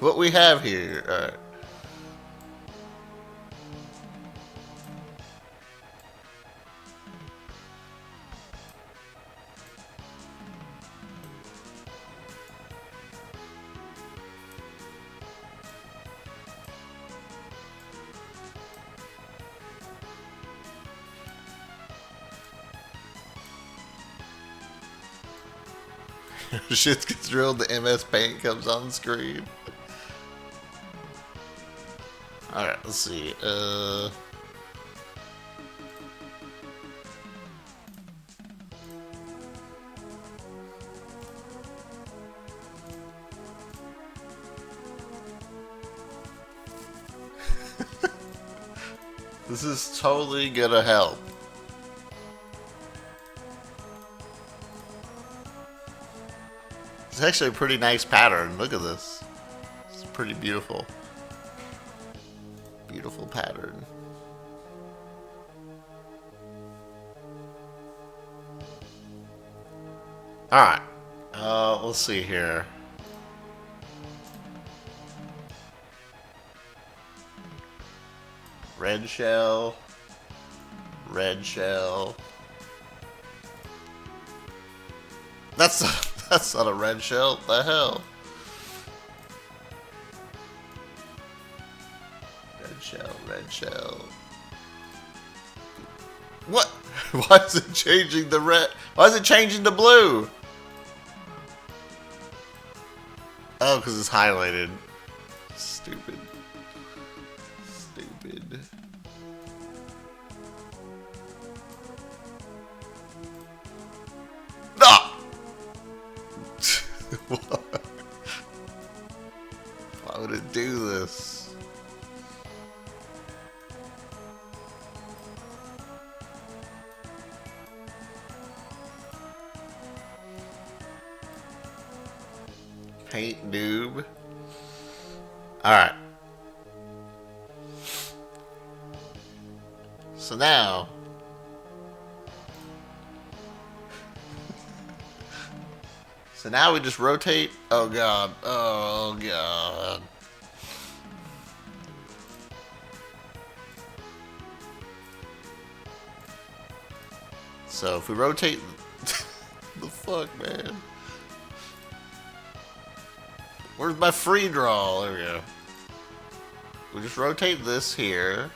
what we have here, shit gets drilled, the MS Paint comes on the screen. Alright, let's see. This is totally gonna help. It's actually a pretty nice pattern. Look at this. It's pretty beautiful. Beautiful. pattern. Alright. Let's see here. Red shell. Red shell. That's not a red shell. What the hell? Red shell, red shell. What? Why is it changing the red? Why is it changing to blue? Oh, because it's highlighted. Stupid. Stupid. Ah! Why would it do this? Paint noob. Alright. So now we just rotate. Oh god. Oh god. So if we rotate the fuck, man. Where's my free draw? There we go. We just rotate this here.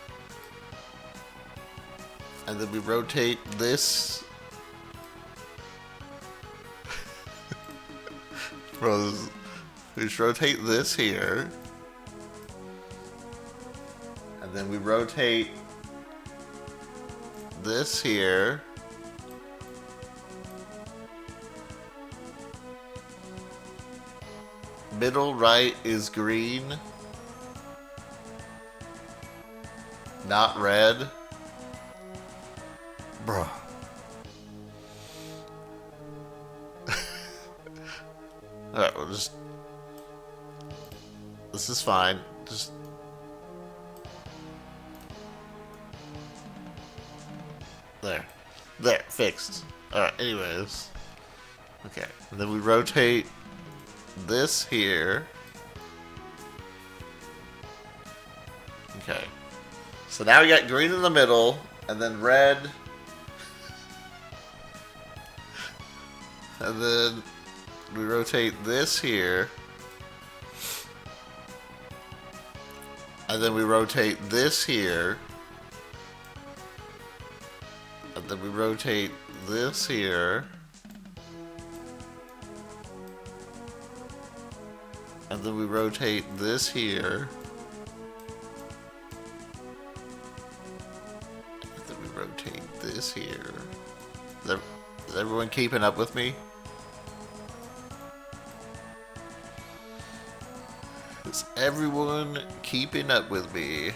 And then we rotate this. Bro, we just rotate this here. And then we rotate this here. Middle right is green. Not red. Bruh. Alright, we'll just... This is fine. Just... There. There. Fixed. Alright, anyways. Okay. And then we rotate this here. Okay. So now we got green in the middle, and then red. And then we rotate this here. And then we rotate this here. And then we rotate this here. And then we rotate this here. And then we rotate this here. Is everyone keeping up with me? Is everyone keeping up with me?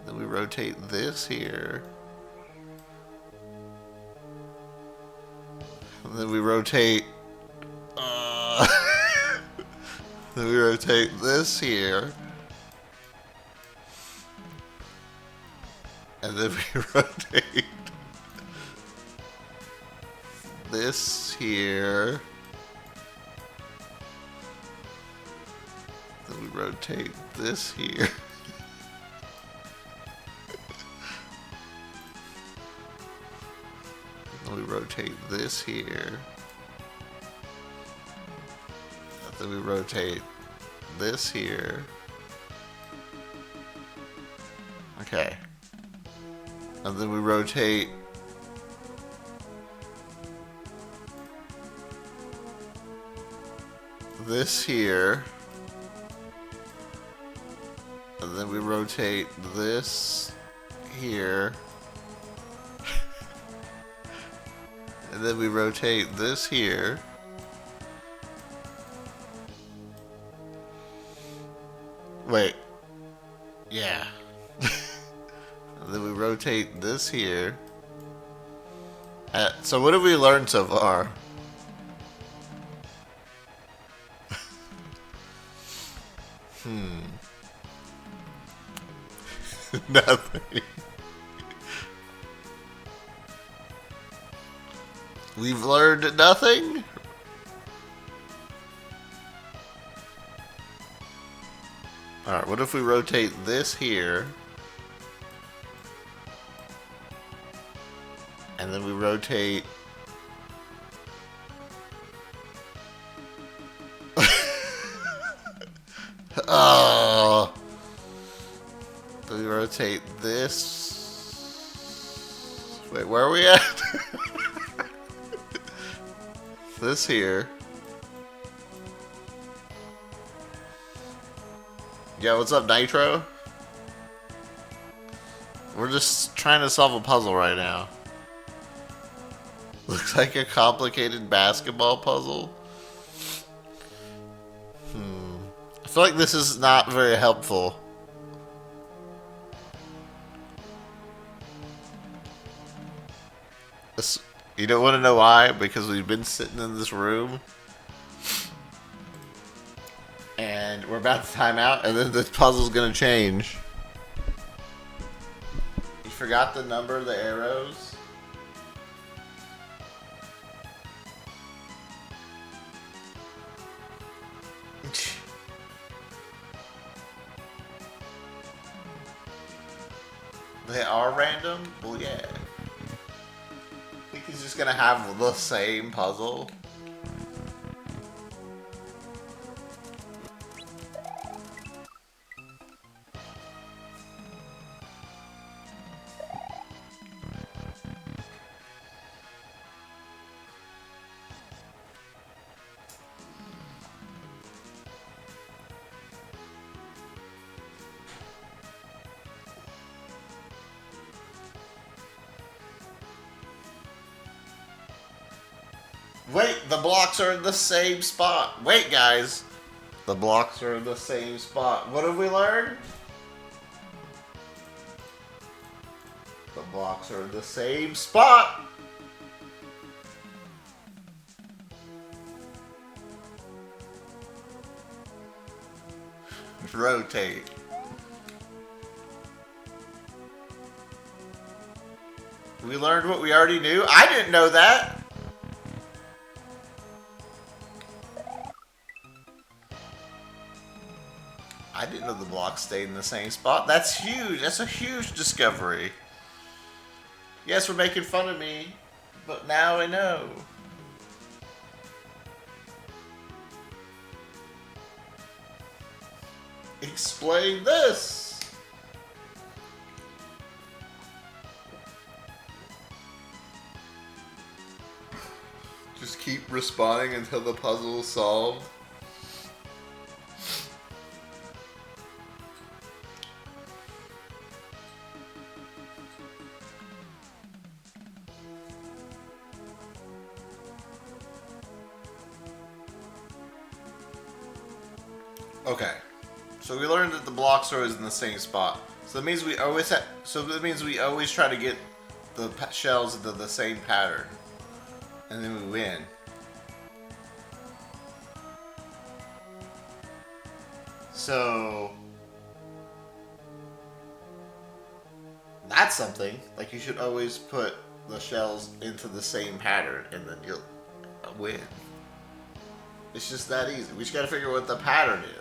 Then we rotate this here. And then we rotate... Then we rotate this here. And then we rotate this here. Then we rotate this here. Then we rotate this here. Then we rotate this here. Okay. And then we rotate this here. And then we rotate this here. And then we rotate this here. Wait. Yeah. And then we rotate this here. So what have we learned so far? Nothing. We've learned nothing? Alright, what if we rotate this here? And then we rotate... Oh! Then we rotate this... Wait, where are we at? This here. Yeah, what's up, Nitro? We're just trying to solve a puzzle right now. Looks like a complicated basketball puzzle. I feel like this is not very helpful. You don't want to know why? Because we've been sitting in this room and we're about to time out, and then the puzzle's gonna change. You forgot the number of the arrows? They are random? Well, yeah. I think he's just gonna have the same puzzle. Wait, the blocks are in the same spot. Wait, guys. The blocks are in the same spot. What have we learned? The blocks are in the same spot. Rotate. We learned what we already knew? I didn't know that. I didn't know the blocks stayed in the same spot. That's huge. That's a huge discovery. Yes, we're making fun of me, but now I know. Explain this. Just keep responding until the puzzle is solved. Okay, so we learned that the blocks are always in the same spot. So that means we always try to get the shells into the same pattern, and then we win. So that's something. Like, you should always put the shells into the same pattern, and then you'll win. It's just that easy. We just gotta figure out what the pattern is.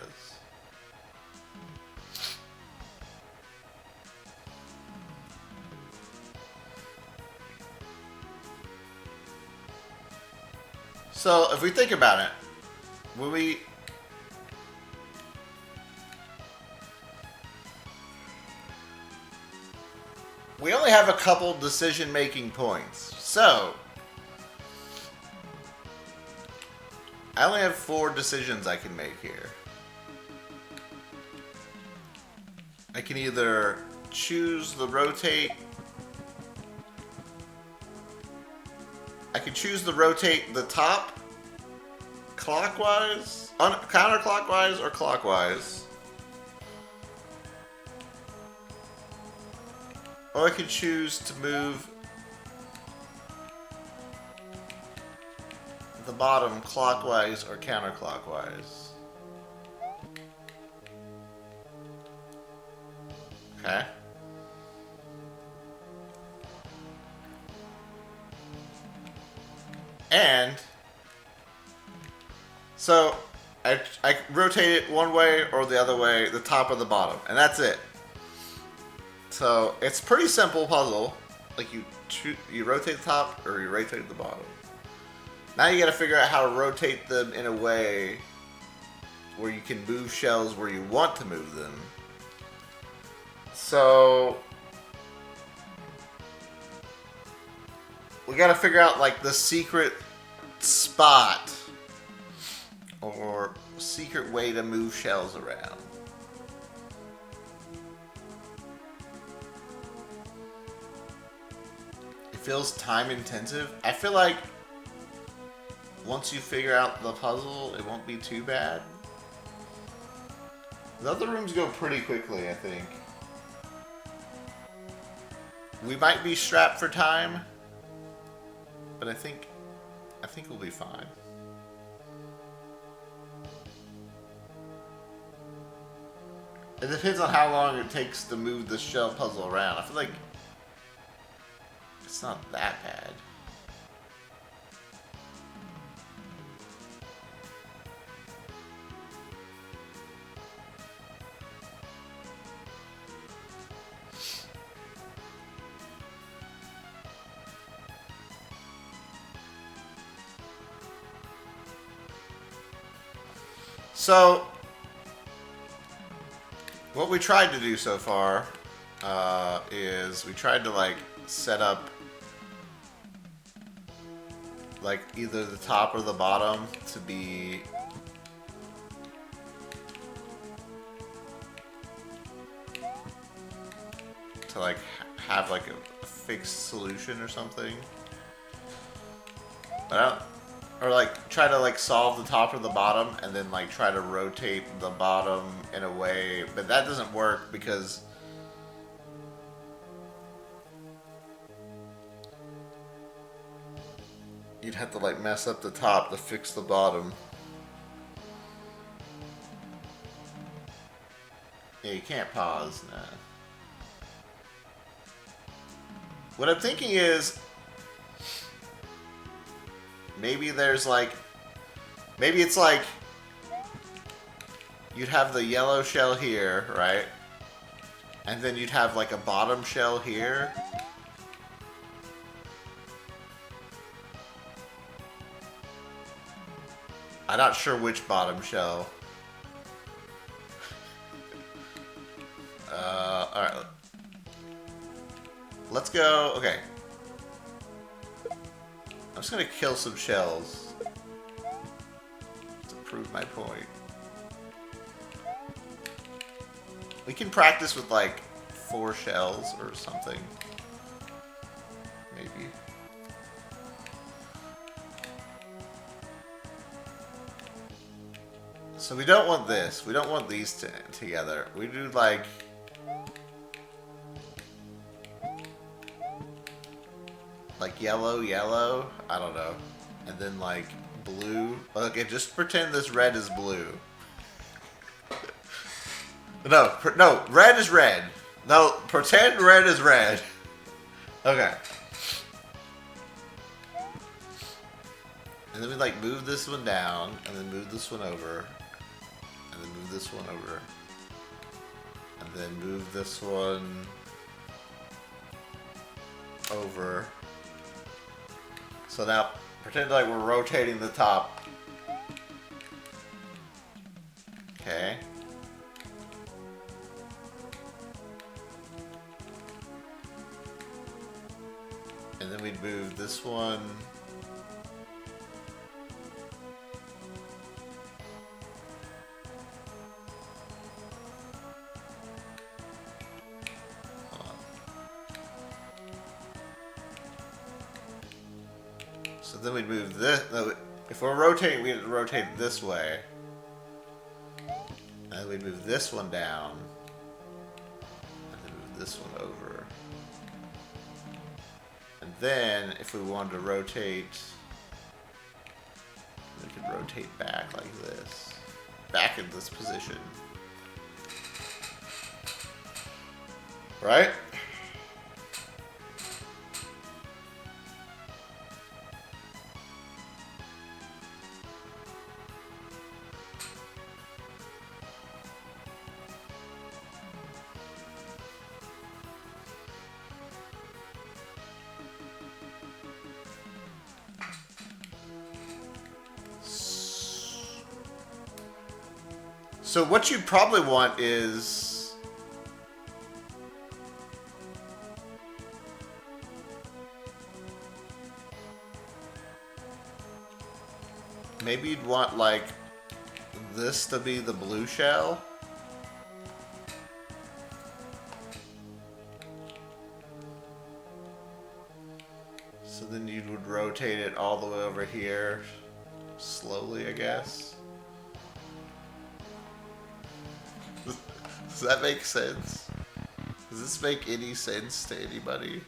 So, if we think about it, when we only have a couple decision-making points. So, I only have 4 decisions I can make here. I can either choose the rotate. I can choose to rotate the top clockwise, counterclockwise, or clockwise. Or I could choose to move the bottom clockwise or counterclockwise. Okay. And so I rotate it one way or the other way, the top or the bottom, and that's it. So it's pretty simple puzzle. Like you rotate the top or you rotate the bottom. Now you got to figure out how to rotate them in a way where you can move shells where you want to move them. So we got to figure out like the secret spot or secret way to move shells around. It feels time intensive. I feel like once you figure out the puzzle, it won't be too bad. The other rooms go pretty quickly, I think. We might be strapped for time, but I think we'll be fine. It depends on how long it takes to move the shell puzzle around. I feel like it's not that bad. So, what we tried to do so far is we tried to like set up like either the top or the bottom to be to like have like a fixed solution or something. But I don't, or like try to like solve the top or the bottom and then like try to rotate the bottom in a way, but that doesn't work because you'd have to like mess up the top to fix the bottom. Yeah, you can't pause, nah. What I'm thinking is maybe there's like, maybe it's like you'd have the yellow shell here, right? And then you'd have like a bottom shell here. I'm not sure which bottom shell. Alright. Let's go, okay. I'm just gonna kill some shells to prove my point. We can practice with like 4 shells or something. Maybe. So we don't want this. We don't want these together. We do like yellow, yellow, I don't know, and then like blue. Okay, just pretend this red is blue. No, red is red. No, pretend red is red. Okay. And then we like move this one down, and then move this one over, and then move this one over, and then move this one over. So now, pretend like we're rotating the top. Okay. And then we'd move this one. So then we'd move this. No, if we're rotating, we'd rotate this way. And we'd move this one down. And then move this one over. And then, if we wanted to rotate, we could rotate back like this. Back in this position. Right? So what you probably want is... maybe you'd want, like, this to be the blue shell. So then you would rotate it all the way over here, slowly, I guess. Does that make sense? Does this make any sense to anybody?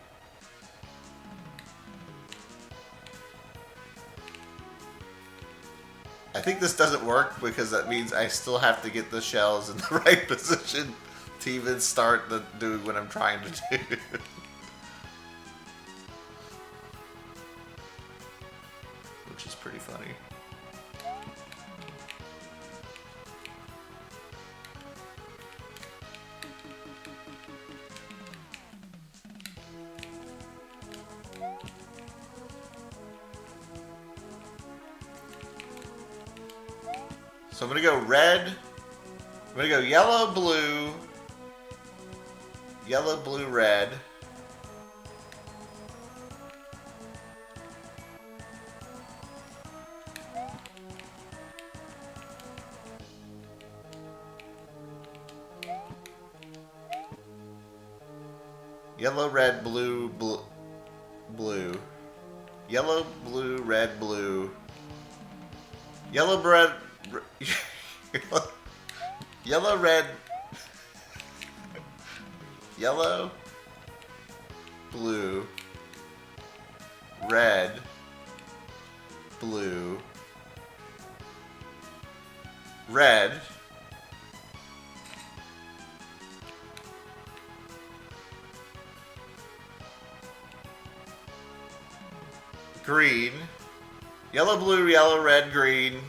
I think this doesn't work because that means I still have to get the shells in the right position to even start doing what I'm trying to do. Which is pretty funny. So I'm gonna go red. I'm gonna go yellow, blue, red. Yellow, red, blue, blue. Yellow, blue, red, blue. Yellow, red, yellow, red, yellow, blue, red, blue, red, green, yellow, blue, yellow, red, green,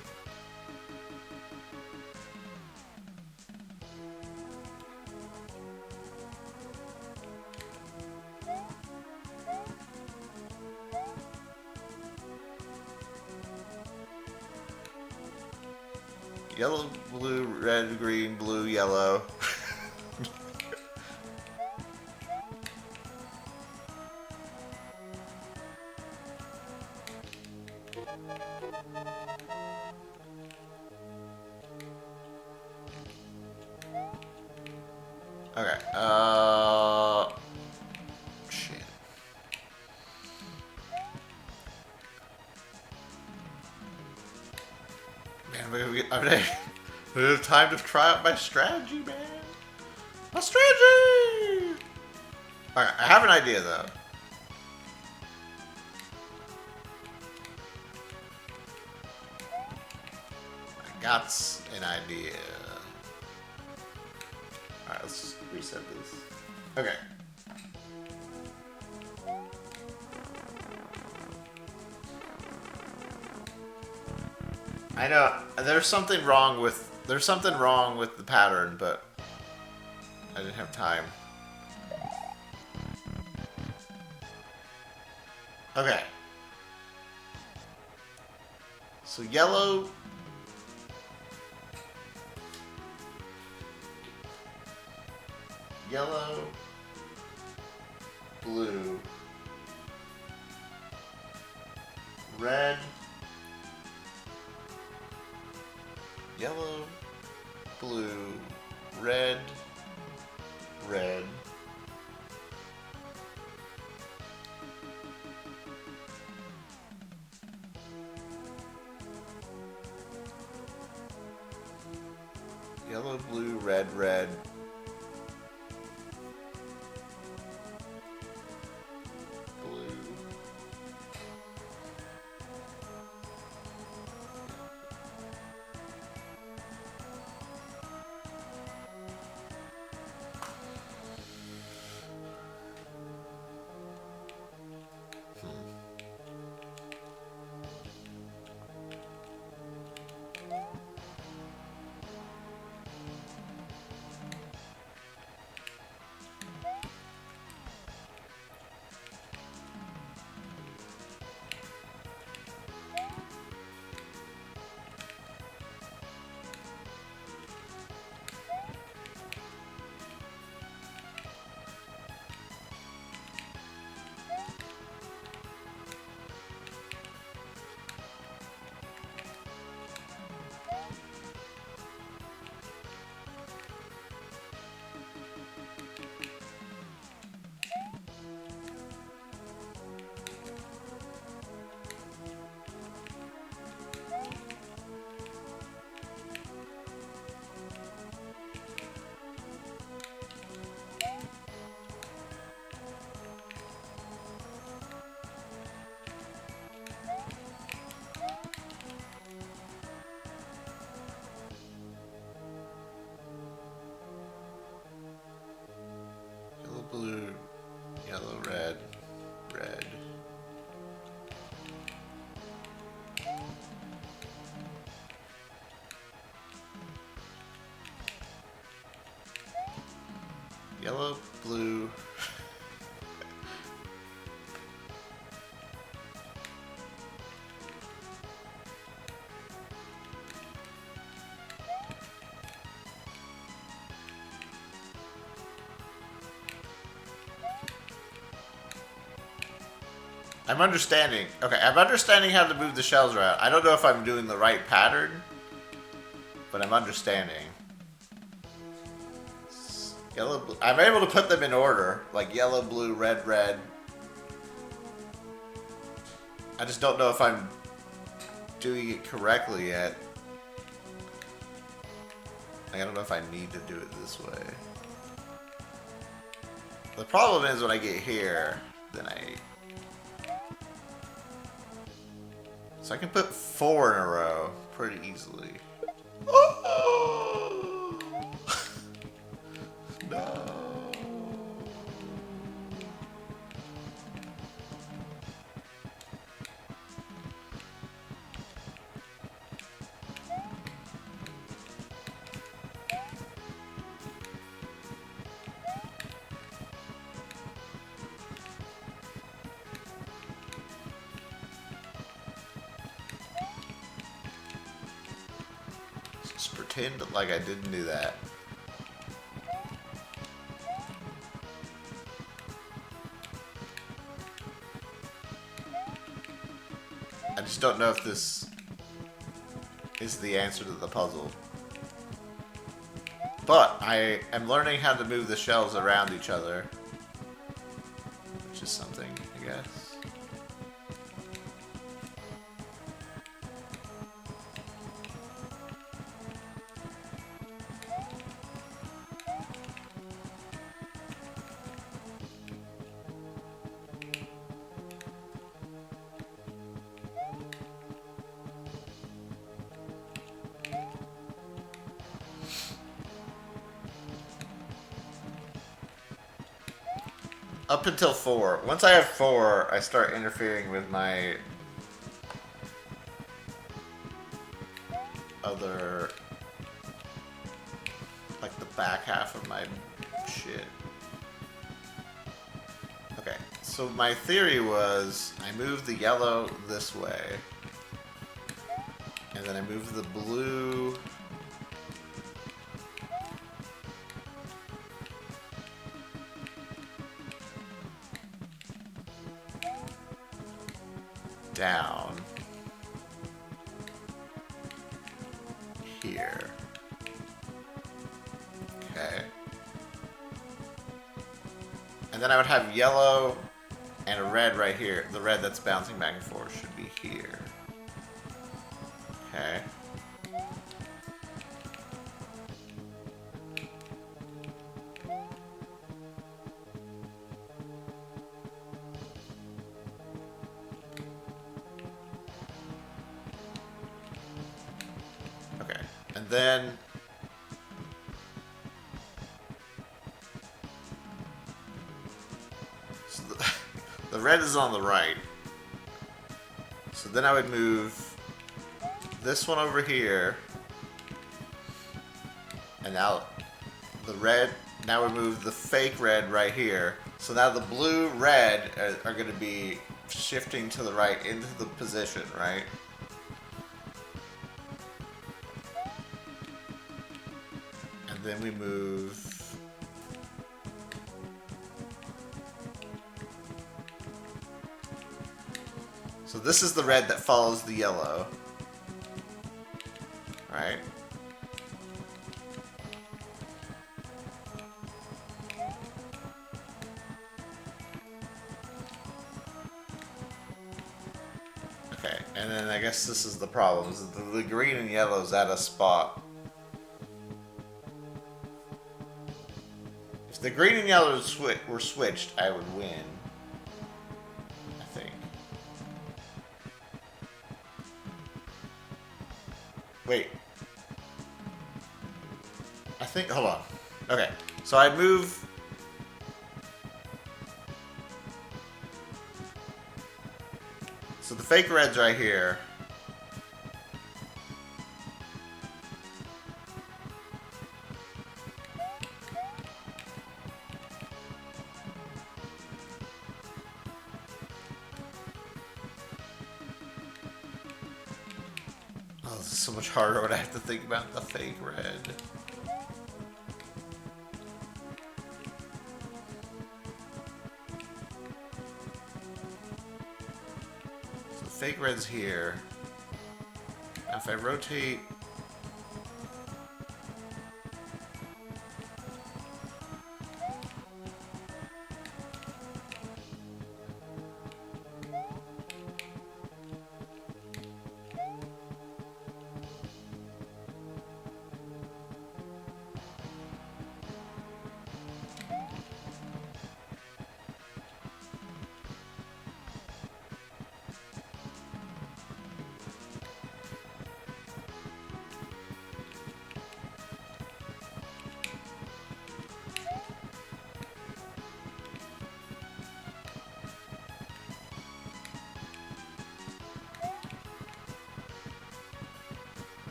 yellow, blue, red, green, blue, yellow. Okay, shit. Man, I have time to try out my strategy, man. My strategy! Alright, I have an idea, though. I got an idea. Alright, let's reset this. Okay. I know there's something wrong with the pattern, but I didn't have time. Okay. So yellow, blue, red, yellow, blue, red, red, yellow, blue, red, red, blue, Yellow, blue. I'm understanding. Okay, I'm understanding how to move the shells around. I don't know if I'm doing the right pattern, but I'm understanding. Yellow, blue. I'm able to put them in order, like yellow, blue, red, red. I just don't know if I'm doing it correctly yet. Like, I don't know if I need to do it this way. The problem is when I get here, then so I can put 4 in a row pretty easily. Oh! No. Just pretend like I didn't do that. I just don't know if this is the answer to the puzzle. But I am learning how to move the shells around each other, which is something, I guess. Up until 4. Once I have 4, I start interfering with my other, like the back half of my shit. Okay, so my theory was I move the yellow this way, and then I move the blue down here. Okay. And then I would have yellow and a red right here. The red that's bouncing back and forth should be here. Okay. Okay. And then so the red is on the right. So then I would move this one over here. And now the red, now we move the fake red right here. So now the blue, red are going to be shifting to the right into the position, right? And then we move so this is the red that follows the yellow, right? Okay, and then I guess this is the problem, is that the green and yellow is at a spot. If the green and yellow were switched, I would win. I think. Wait. I think, hold on. Okay, so I'd move so the fake red's right here. Oh, this is so much harder when I have to think about the fake red. So the fake red's here. Now if I rotate...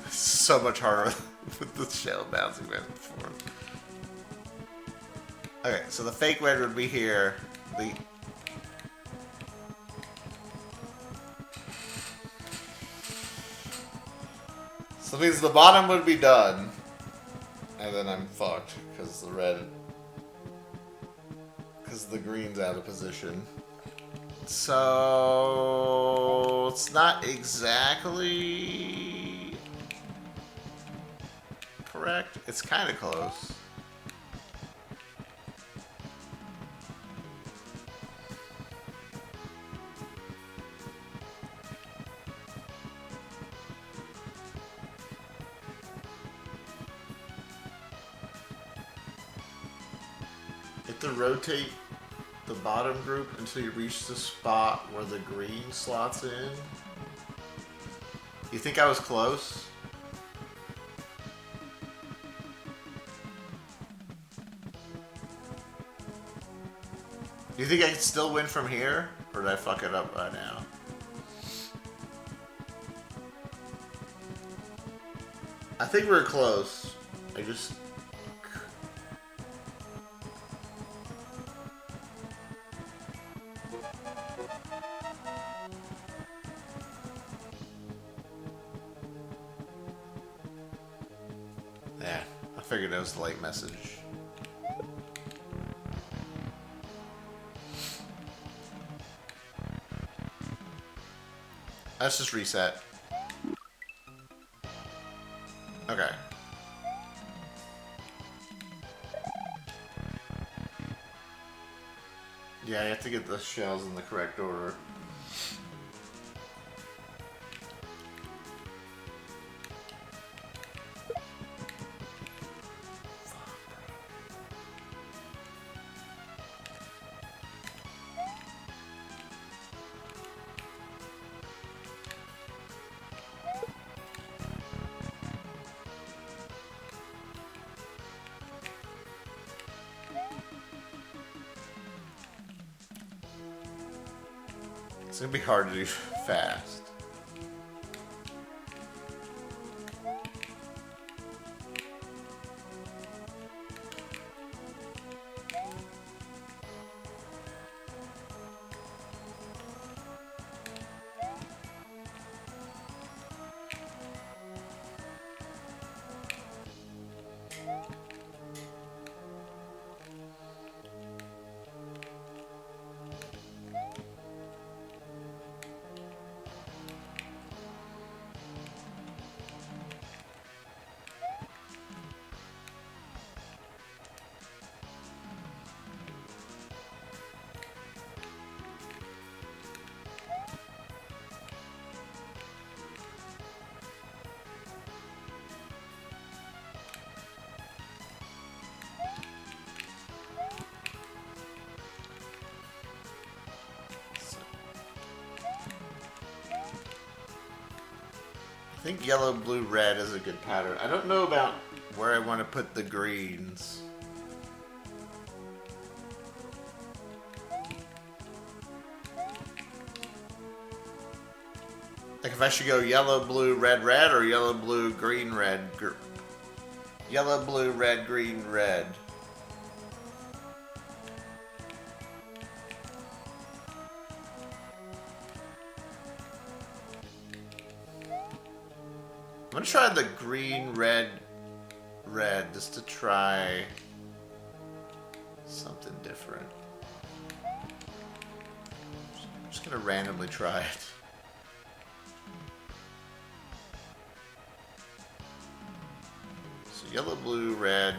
So much harder with the shell bouncing back and forth. Okay, so the fake red would be here. So it means the bottom would be done. And then I'm fucked because the red... because the green's out of position. So... it's not exactly... correct. It's kind of close. You have to rotate the bottom group until you reach the spot where the green slots in. You think I was close? Do you think I can still win from here? Or did I fuck it up right now? I think we're close. I just... yeah, I figured it was the late message. Let's just reset. Okay. Yeah, you have to get the shells in the correct order. It's gonna be hard to do fast. I think yellow, blue, red is a good pattern. I don't know about where I want to put the greens. Like if I should go yellow, blue, red, red, or yellow, blue, green, red, yellow, blue, red, green, red. I'm gonna try the green, red, red, just to try something different. I'm just gonna randomly try it. So yellow, blue, red.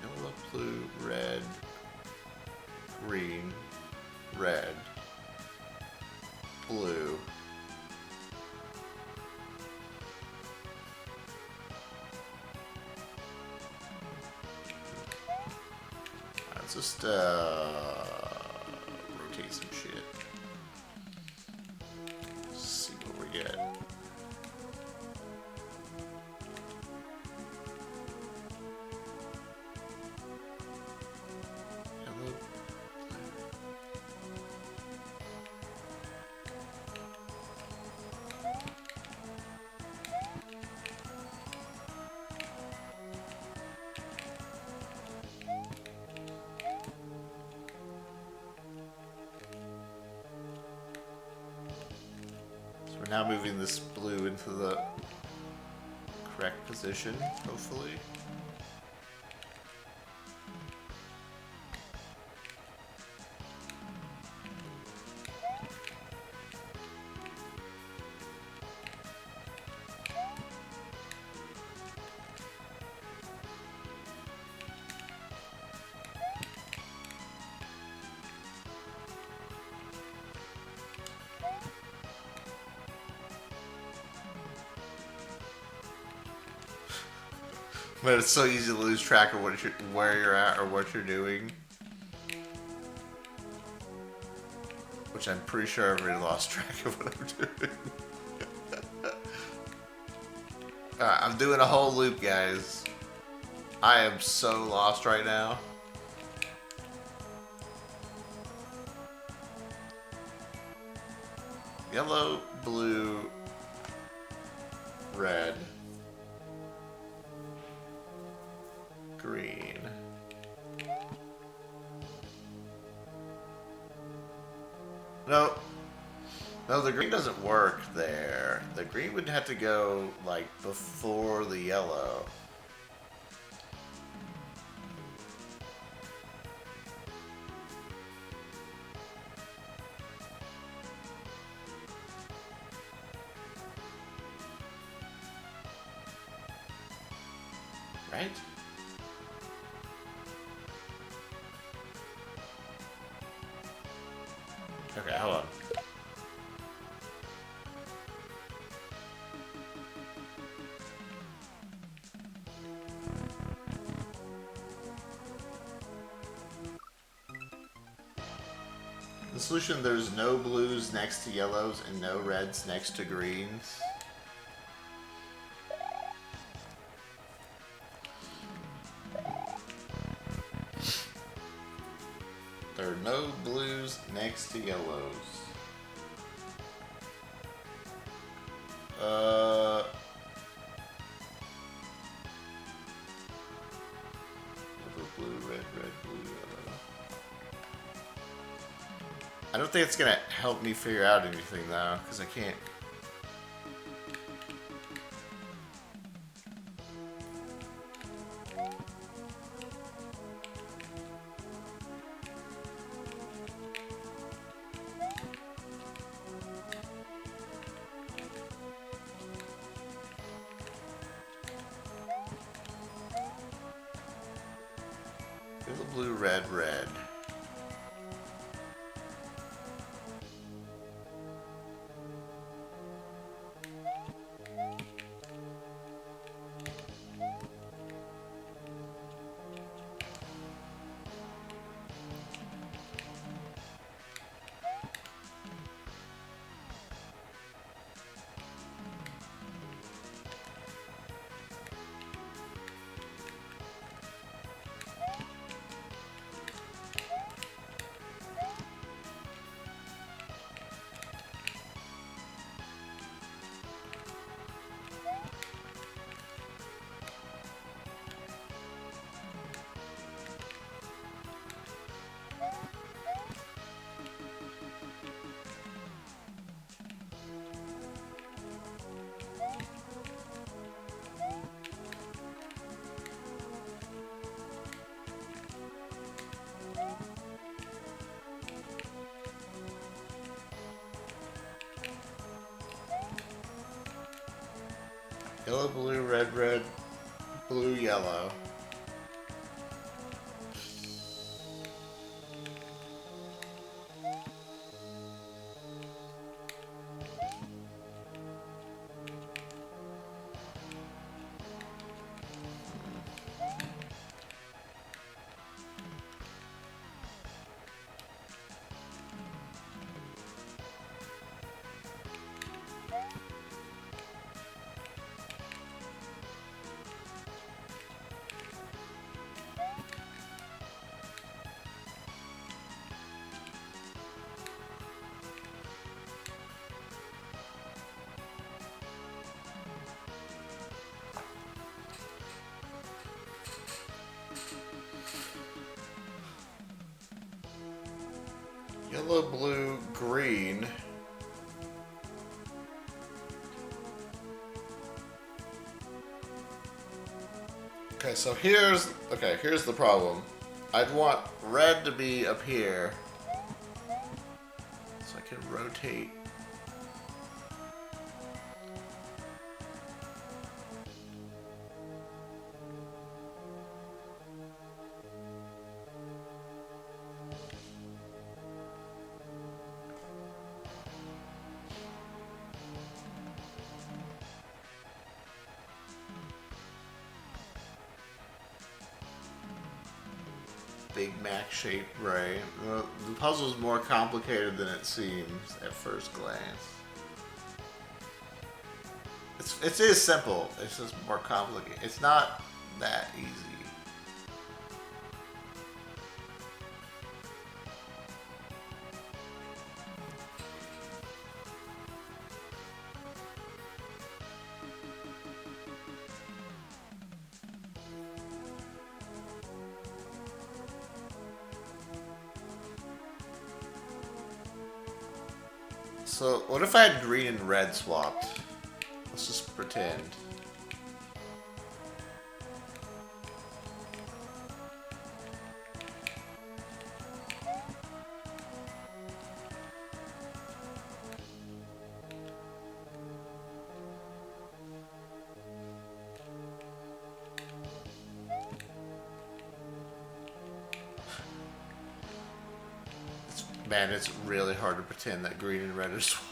Yellow, blue, red, green, red, blue. Let's just rotate some shit. See what we get. Hello. We're now moving this blue into the correct position, hopefully. But it's so easy to lose track of where you're at or what you're doing. Which I'm pretty sure I've already lost track of what I'm doing. Alright, I'm doing a whole loop, guys. I am so lost right now. Yellow, blue, red. Green. No. No, the green doesn't work there. The green would have to go, like, before the yellow. Right? Okay, hold on. The solution, there's no blues next to yellows and no reds next to greens. There are no blues next to yellows. Blue, red, blue, yellow. I don't think it's gonna help me figure out anything though, because I can't. Yellow, blue, red, red. Yellow, blue, red, red, blue, yellow. Yellow, blue, green. Okay, so here's the problem. I'd want red to be up here, so I can rotate. Big Mac shaped ray. Well, the puzzle is more complicated than it seems at first glance. It is simple. It's just more complicated. It's not that easy. So, what if I had green and red swapped? Let's just pretend. Man, it's really hard to pretend that green and red are swapped.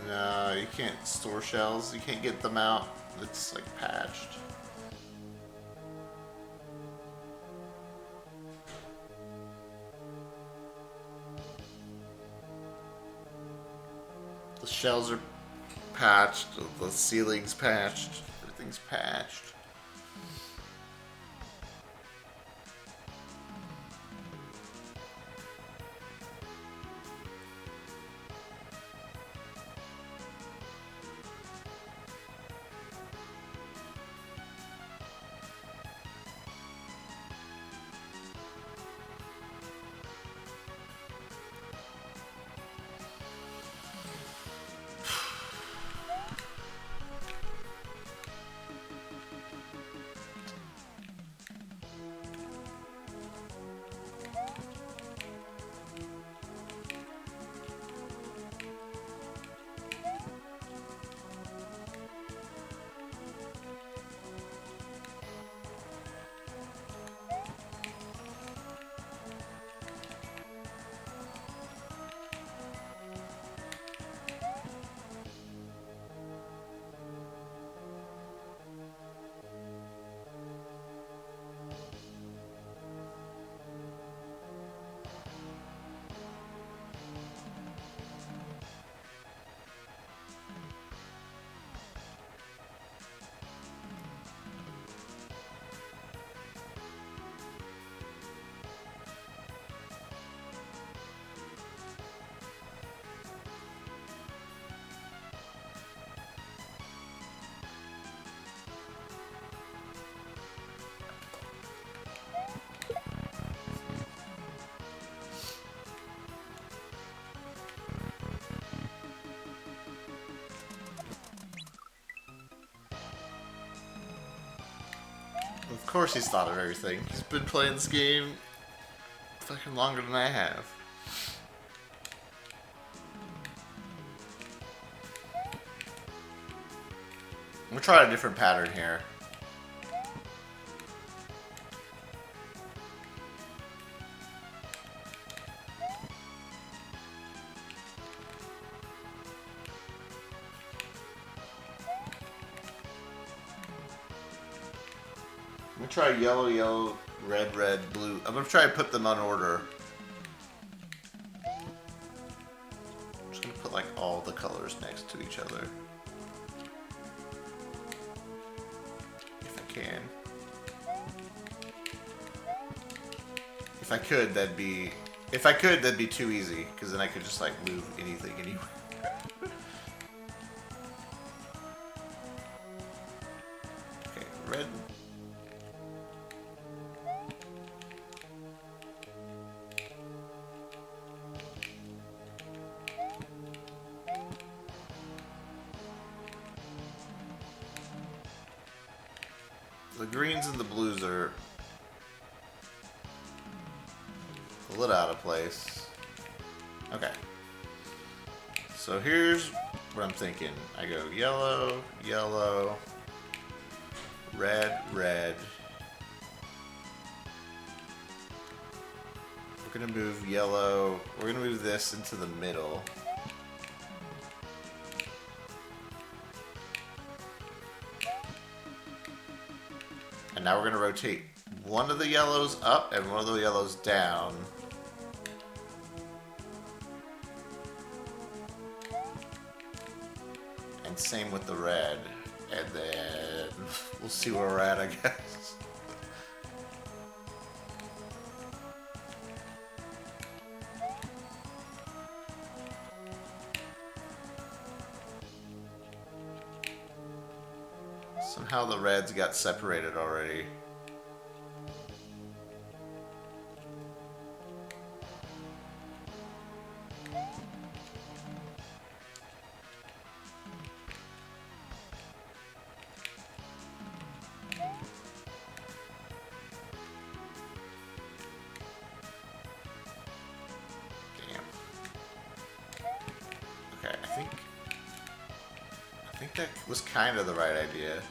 No, you can't store shells. You can't get them out. It's like patched. The shells are patched. The ceiling's patched. Everything's patched. course he's thought of everything. He's been playing this game fucking longer than I have. I'm gonna try a different pattern here. I'm gonna try yellow, yellow, red, red, blue. I'm gonna try to put them on order. I'm just gonna put like all the colors next to each other. If I can. If I could, that'd be... If I could, that'd be too easy, because then I could just like move anything anywhere. Okay, red. The greens and the blues are a little out of place. Okay. So here's what I'm thinking. I go yellow, yellow, red, red. We're gonna move yellow. We're gonna move this into the middle. And now we're going to rotate one of the yellows up and one of the yellows down. And same with the red. And then we'll see where we're at, I guess. Somehow the reds got separated already. Damn. Okay, I think that was kind of the right idea.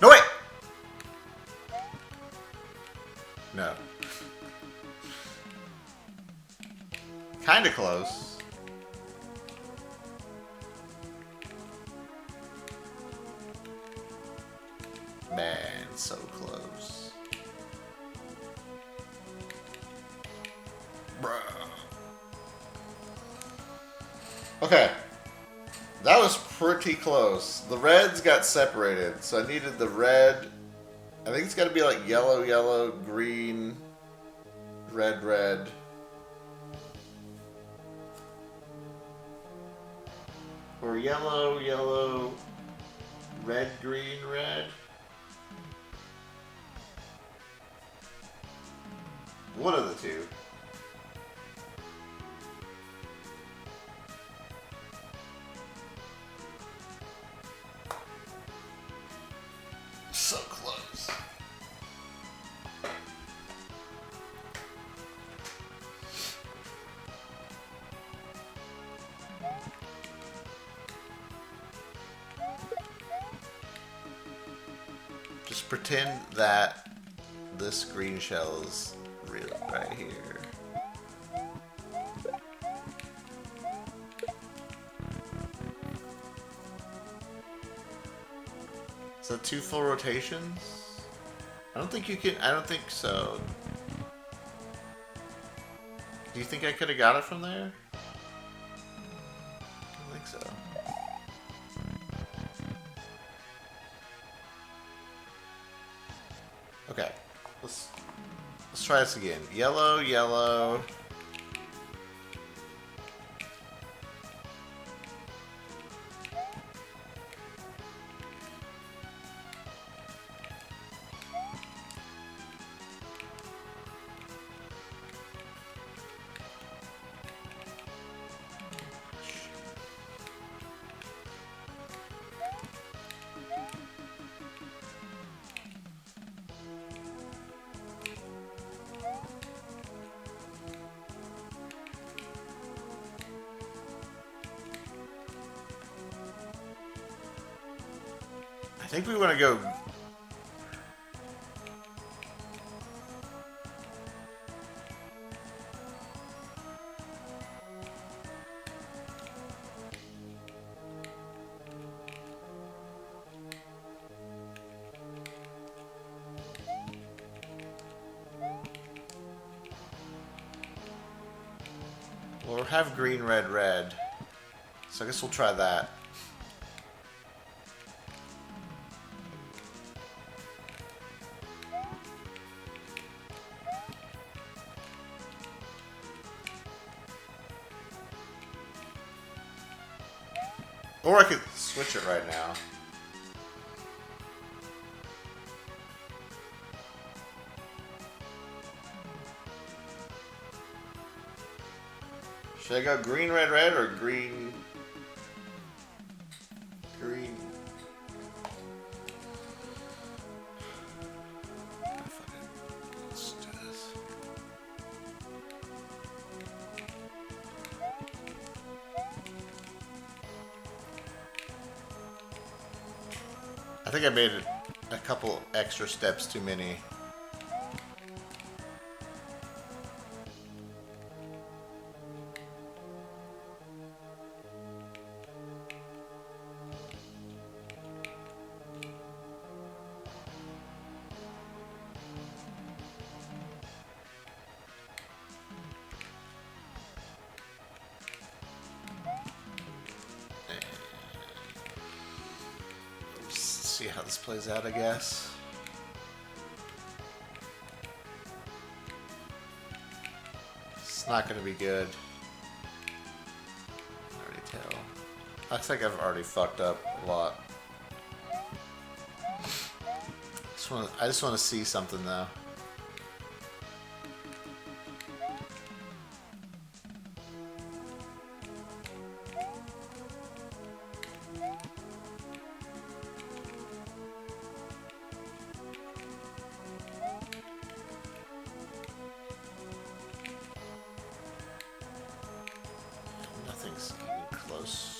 No, wait! No. Kinda close. Man, so close. Bruh. Okay. That was pretty close. The reds got separated, so I needed the red. I think it's got to be like yellow, yellow, green, red, red. Or yellow, yellow, red, green, red. One of the two. So close. Just pretend that this green shell is real right here. Is that 2 full rotations? I don't think you can. I don't think so. Do you think I could have got it from there? I don't think so. Okay, let's try this again. Yellow, yellow. think we want to go... We'll have green, red, red. So I guess we'll try that. Or I could switch it right now. Should I go green, red, red, or green, green? Let's do this. I think I made a couple extra steps too many. See how this plays out, I guess. It's not going to be good. I can already tell. I think I've already fucked up a lot. I just want to see something though. Nothing's even close.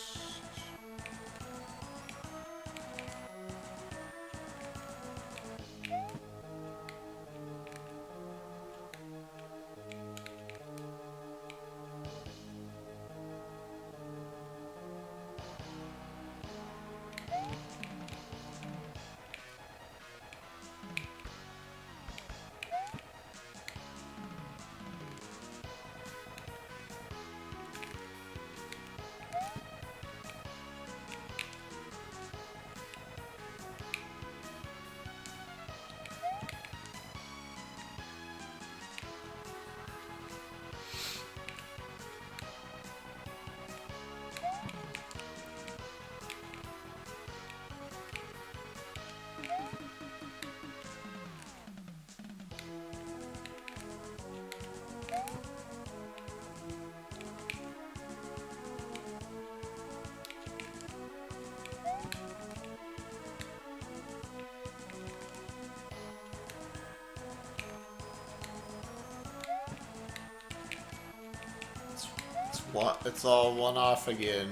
It's all one off again.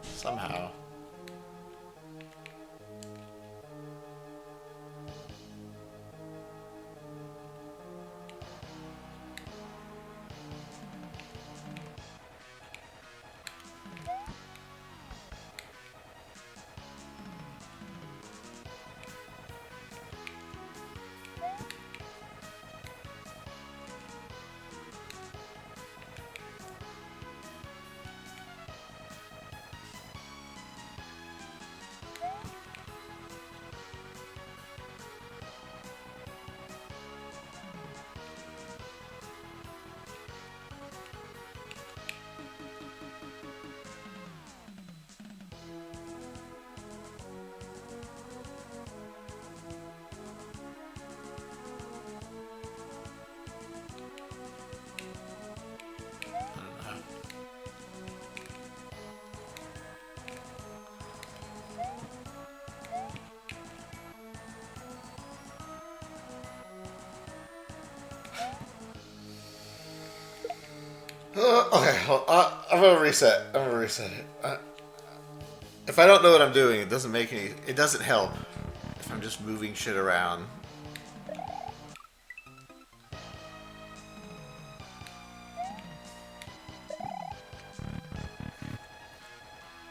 Somehow. Okay, I'm gonna reset. I'm gonna reset it. If I don't know what I'm doing, it doesn't make any. It doesn't help if I'm just moving shit around.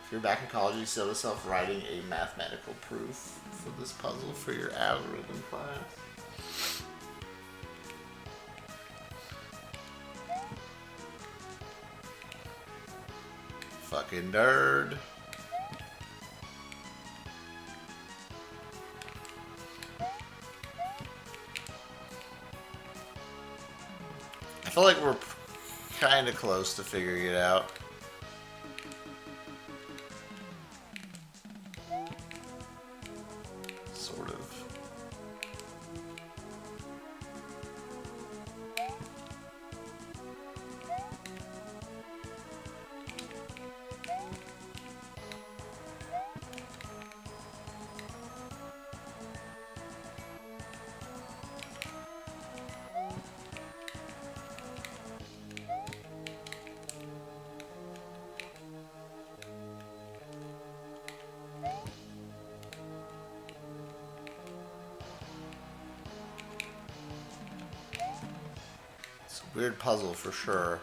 If you're back in college, you see yourself writing a mathematical proof for this puzzle for your algorithm class. Fucking nerd. I feel like we're kind of close to figuring it out. Sort of. Weird puzzle for sure.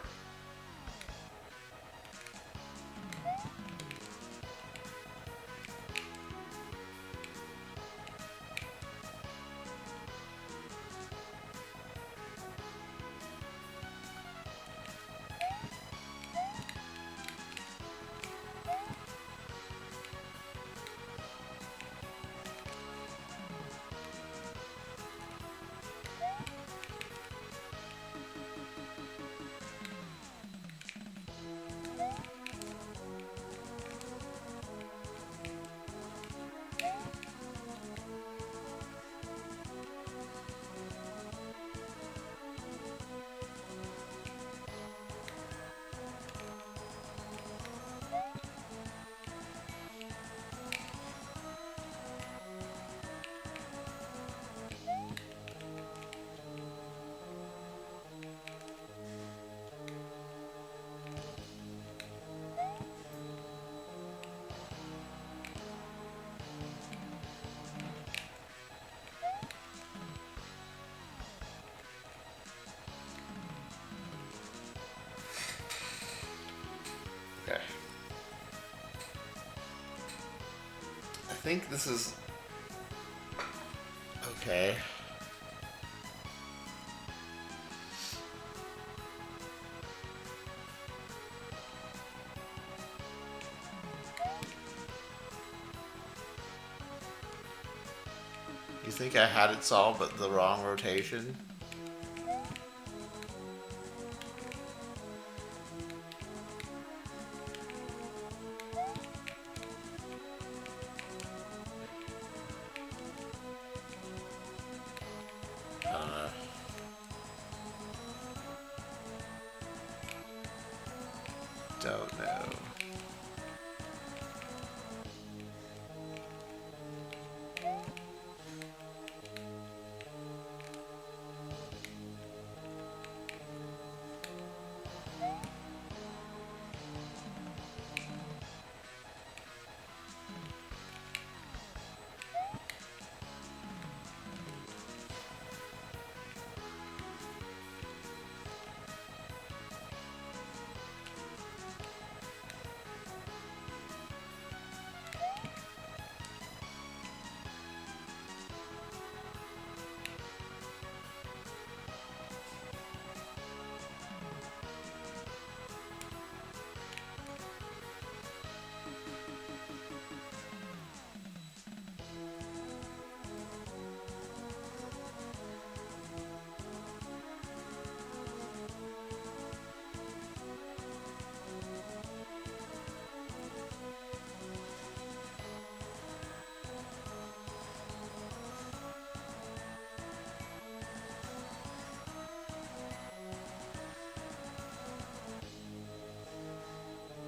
Okay. I think this is okay. You think I had it solved, but the wrong rotation? Don't know.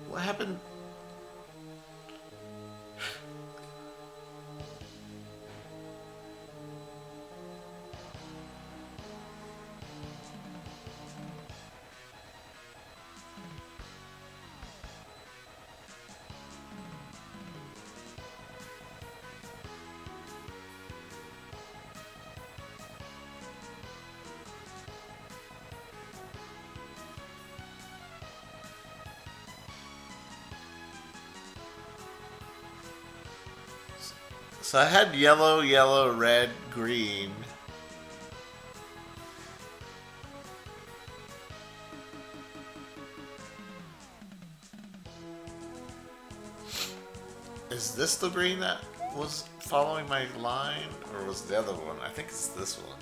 What happened? So I had yellow, yellow, red, green. Is this the green that was following my line? Or was the other one? I think it's this one.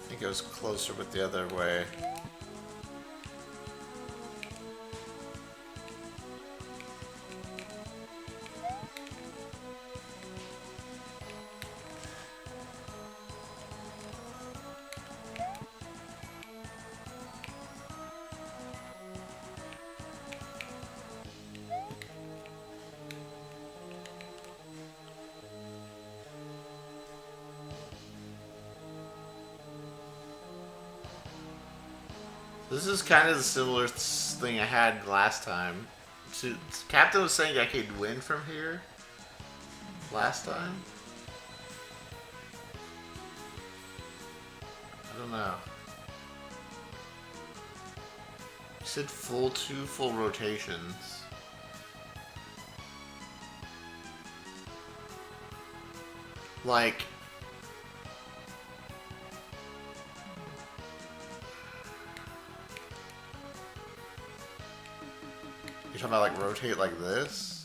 I think it was closer with the other way. This is kind of the similar thing I had last time. So, Captain was saying I could win from here last time. I don't know. He said two full rotations. Like, you're talking about like rotate like this?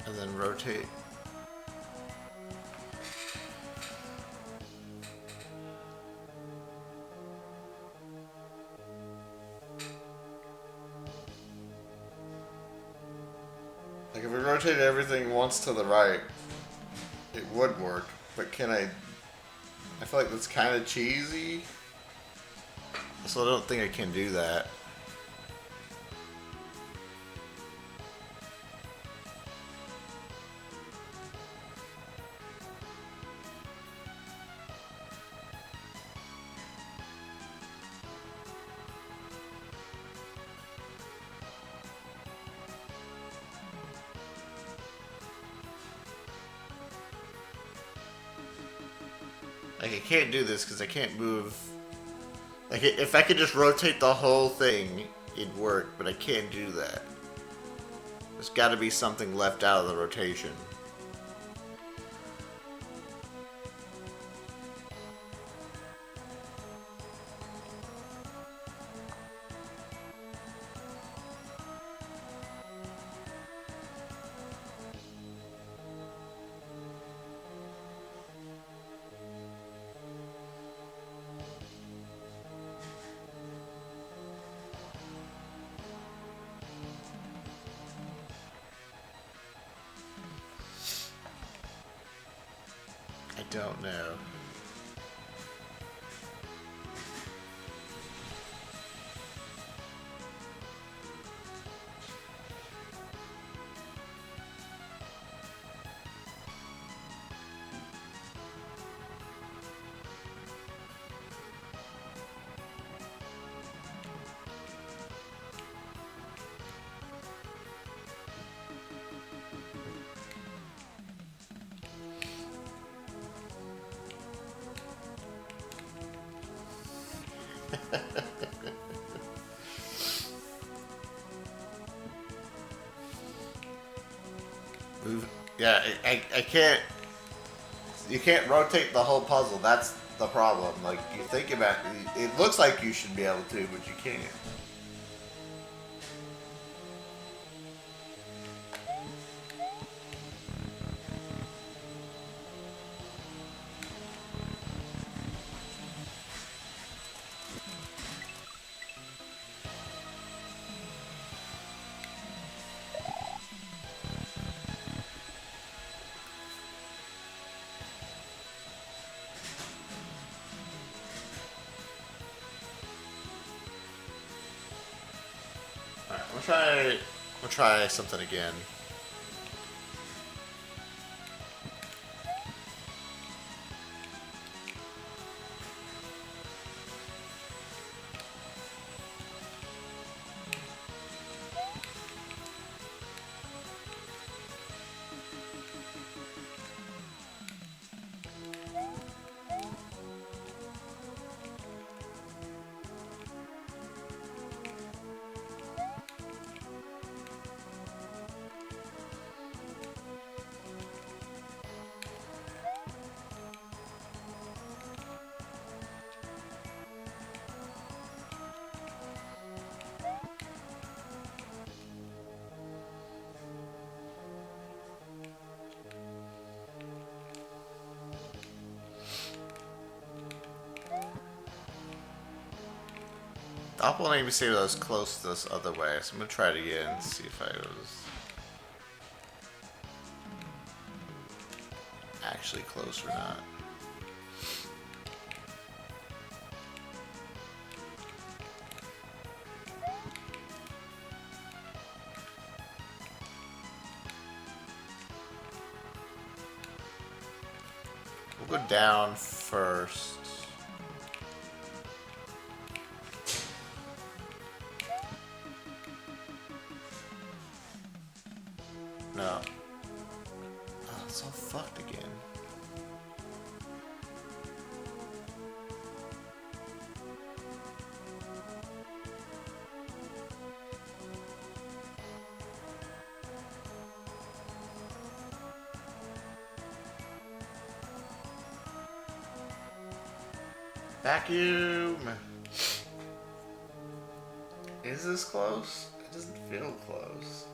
And then rotate. Like if we rotated everything once to the right, it would work. But can I feel like that's kind of cheesy. So I don't think I can do that. Like, I can't do this because I can't move. Like, if I could just rotate the whole thing, it'd work, but I can't do that. There's got to be something left out of the rotation. I don't know. Yeah, I can't. You can't rotate the whole puzzle. That's the problem. Like, you think about it, it looks like you should be able to, but you can't. Alright, we'll try something again. The apple didn't even say that I was close to this other way, so I'm gonna try it again and see if I was actually close or not. We'll go down first. No. Oh, it's all fucked again. Vacuum! Is this close? It doesn't feel close.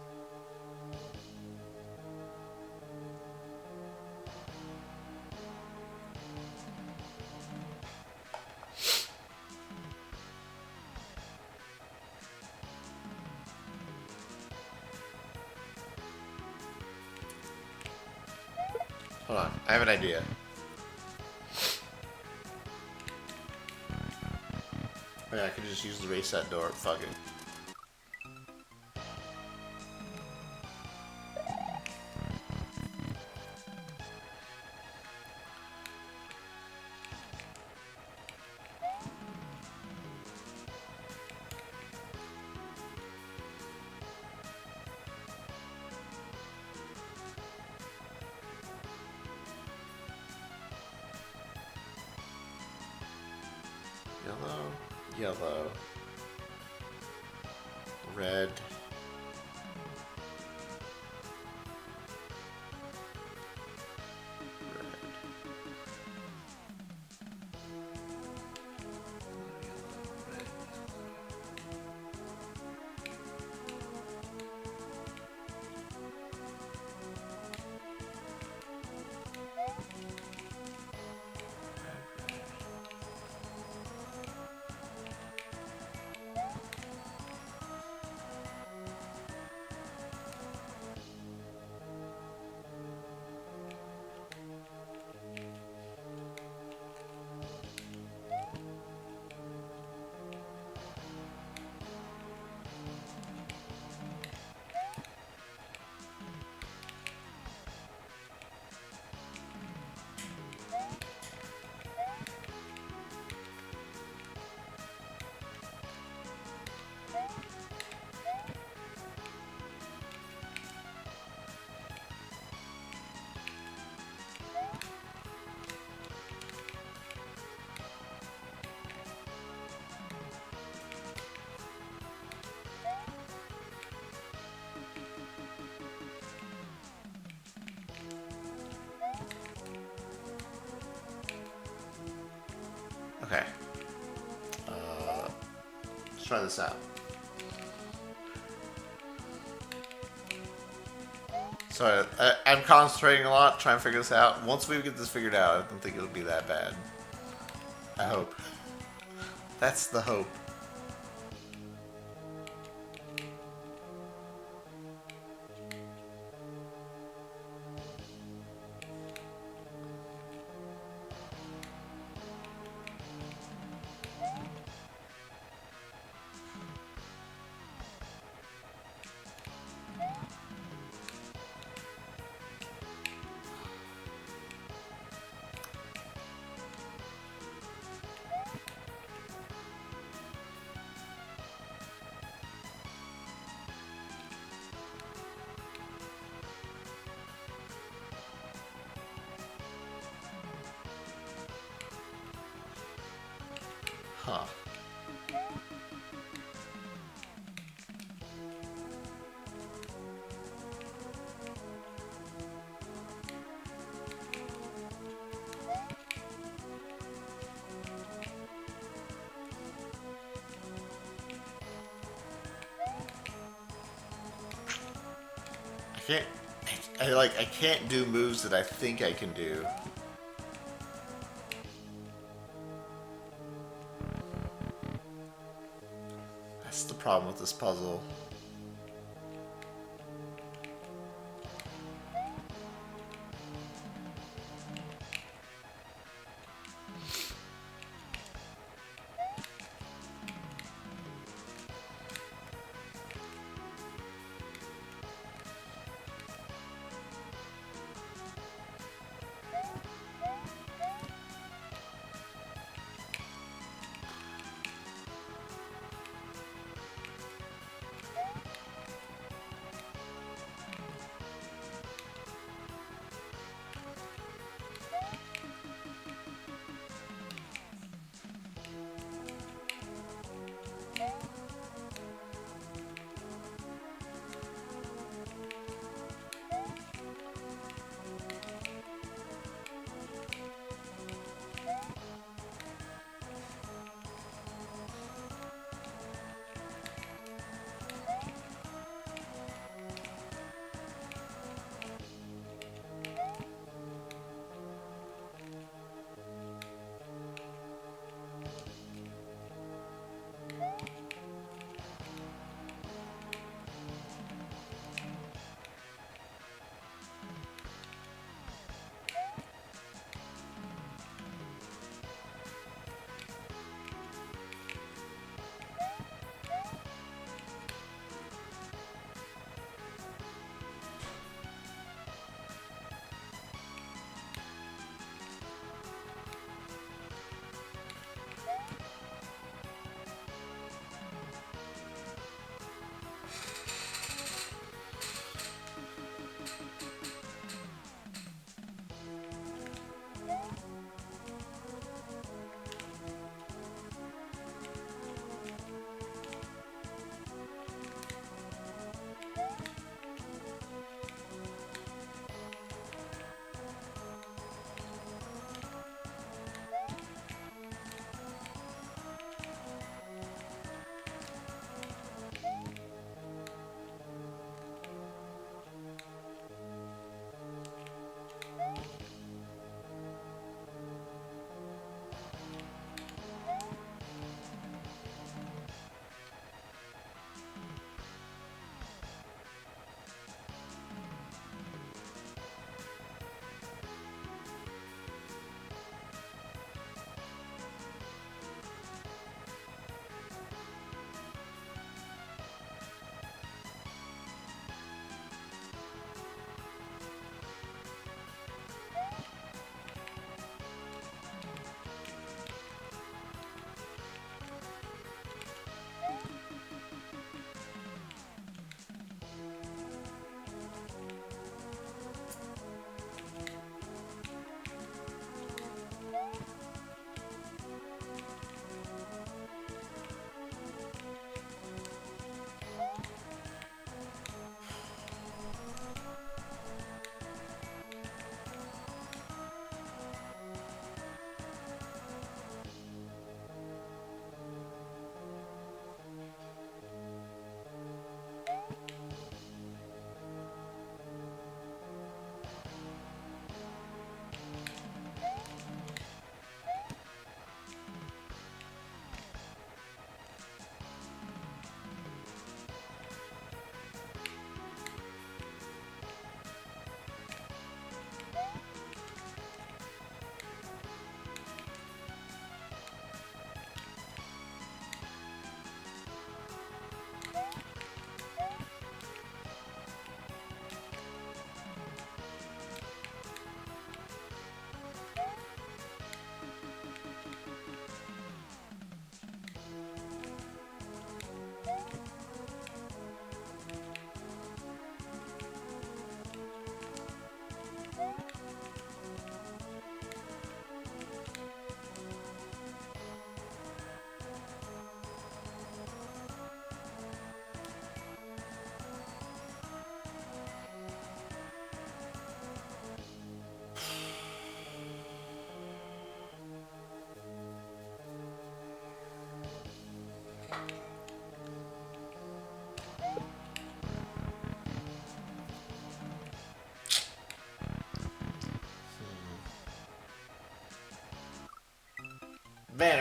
Hold on, I have an idea. Oh yeah, I could just use the reset door. Fuck it. Yellow, yellow, red. try this out. Sorry, I'm concentrating a lot, trying to figure this out. Once we get this figured out, I don't think it'll be that bad. I hope. That's the hope. Huh. I can't do moves that I think I can do. That's the problem with this puzzle.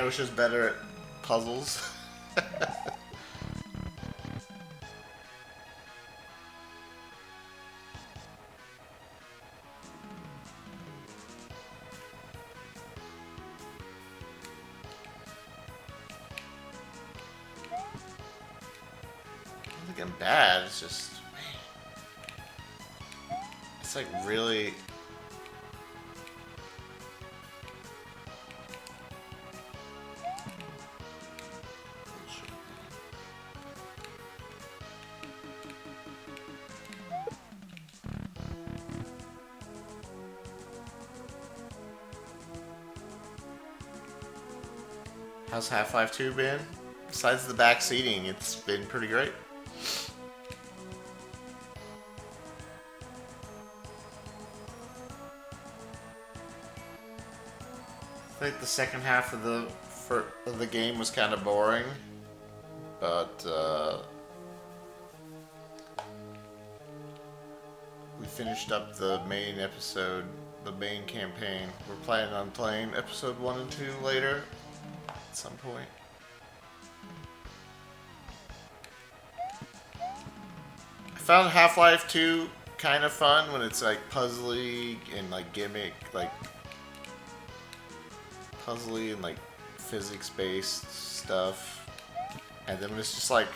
OSHA's better at puzzles. Looking bad, it's just, man. It's like really. How's Half-Life 2 been? Besides the back seating, it's been pretty great. I think the second half of the game was kind of boring, but we finished up the main episode, the main campaign. We're planning on playing episode 1 and 2 later at some point. I found Half-Life 2 kind of fun when it's like puzzly and like gimmick, like puzzly and like physics-based stuff, and then it's just like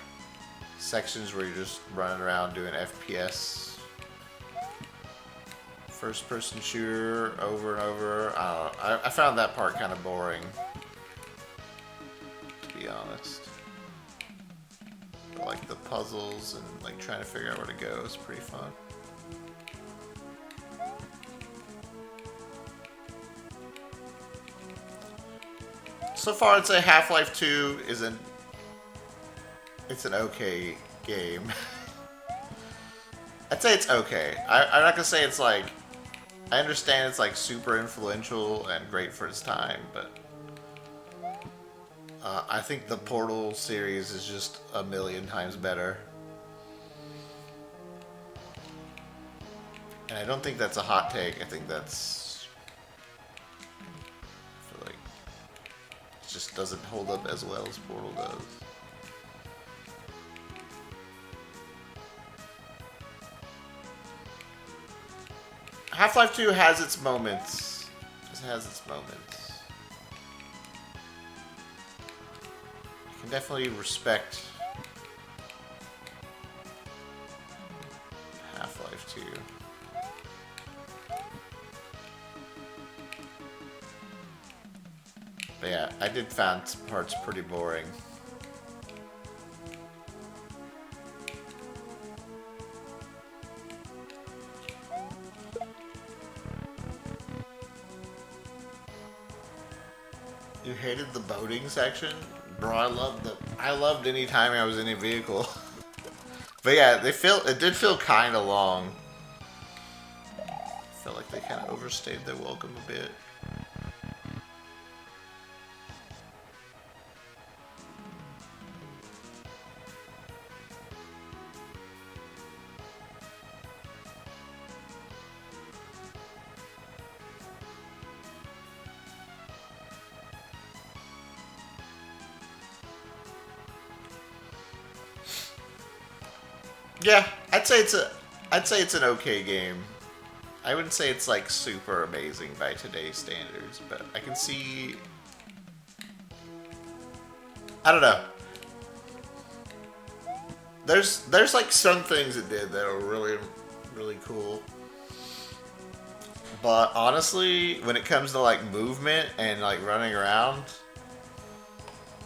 sections where you're just running around doing FPS, first-person shooter over and over. I don't know. I found that part kind of boring, to be honest. But like the puzzles and like trying to figure out where to go is pretty fun. So far, I'd say Half-Life 2 it's an okay game. I'd say it's okay. I'm not gonna say it's like, I understand it's like super influential and great for its time, but I think the Portal series is just a million times better. And I don't think that's a hot take. I think that's, I feel like it just doesn't hold up as well as Portal does. Half-Life 2 has its moments. It has its moments. You can definitely respect Half-Life 2. But yeah, I did find some parts pretty boring. You hated the boating section? Bro, I loved any time I was in a vehicle. But yeah, it did feel kinda long. Felt like they kinda overstayed their welcome a bit. Yeah, I'd say it's an okay game. I wouldn't say it's like super amazing by today's standards, but I can see, I don't know. There's like some things it did that are really, really cool. But honestly, when it comes to like movement and like running around,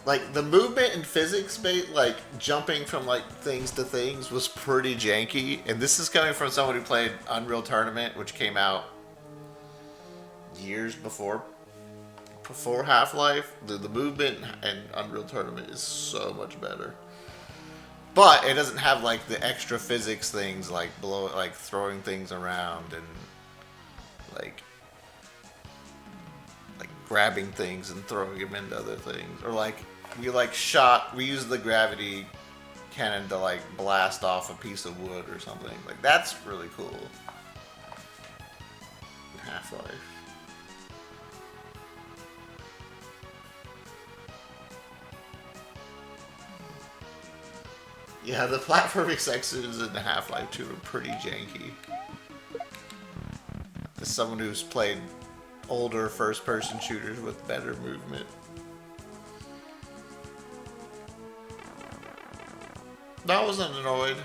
like the movement and physics, like jumping from like things to things was pretty janky. And this is coming from someone who played Unreal Tournament, which came out years before Half-Life. The movement in Unreal Tournament is so much better. But it doesn't have like the extra physics things like throwing things around and like grabbing things and throwing them into other things, or like we used the gravity cannon to like blast off a piece of wood or something. Like that's really cool. Half-Life. Yeah, the platforming sections in Half-Life 2 are pretty janky. As someone who's played older first-person shooters with better movement. No, I wasn't annoyed.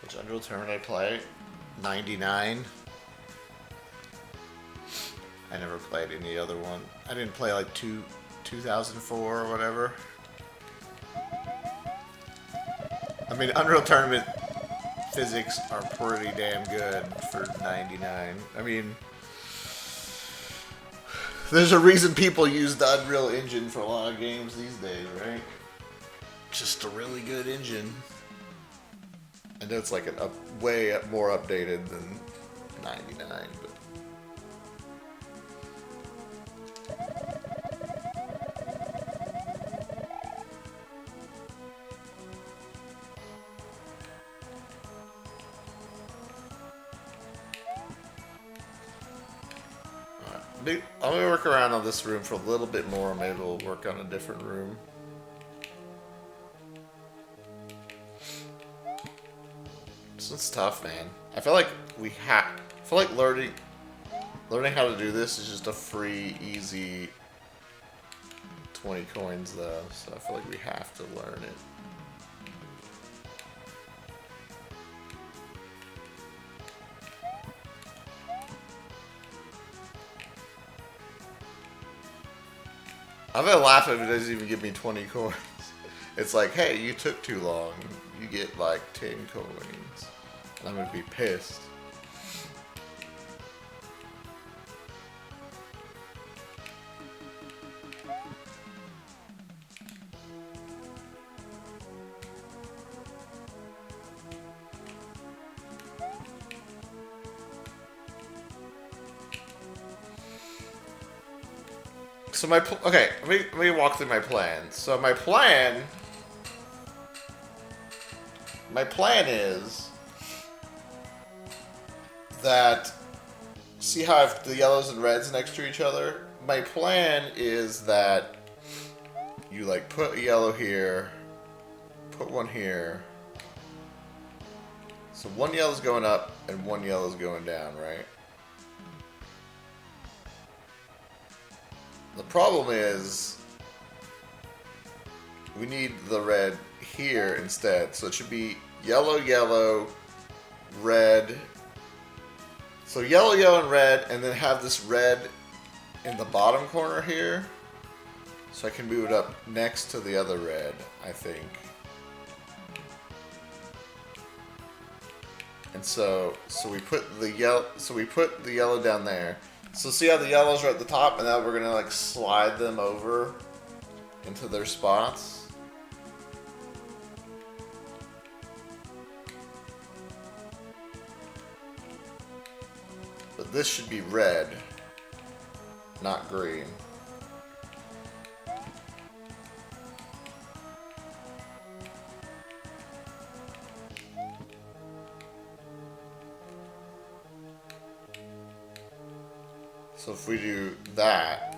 Which Unreal Tournament I play? 99. I never played any other one. I didn't play like 2004 or whatever. I mean, Unreal Tournament physics are pretty damn good for 99. I mean, there's a reason people use the Unreal Engine for a lot of games these days, right? Just a really good engine. I know it's like a way more updated than 99, but... I'm gonna work around on this room for a little bit more. Maybe we'll work on a different room. This one's tough, man. I feel like I feel like learning how to do this is just a free, easy 20 coins, though. So I feel like we have to learn it. I'm gonna laugh if it doesn't even give me 20 coins. It's like, hey, you took too long. You get like 10 coins. And I'm gonna be pissed. So okay, let me walk through my plan. So my plan is that, see how I have the yellows and reds next to each other? My plan is that you like put a yellow here, put one here. So one yellow's going up and one yellow's going down, right? The problem is we need the red here instead. So it should be yellow, yellow, red. So yellow, yellow, and red, and then have this red in the bottom corner here. So I can move it up next to the other red, I think. And so we put the yellow down there. So see how the yellows are at the top, and now we're gonna like slide them over into their spots. But this should be red, not green. So if we do that,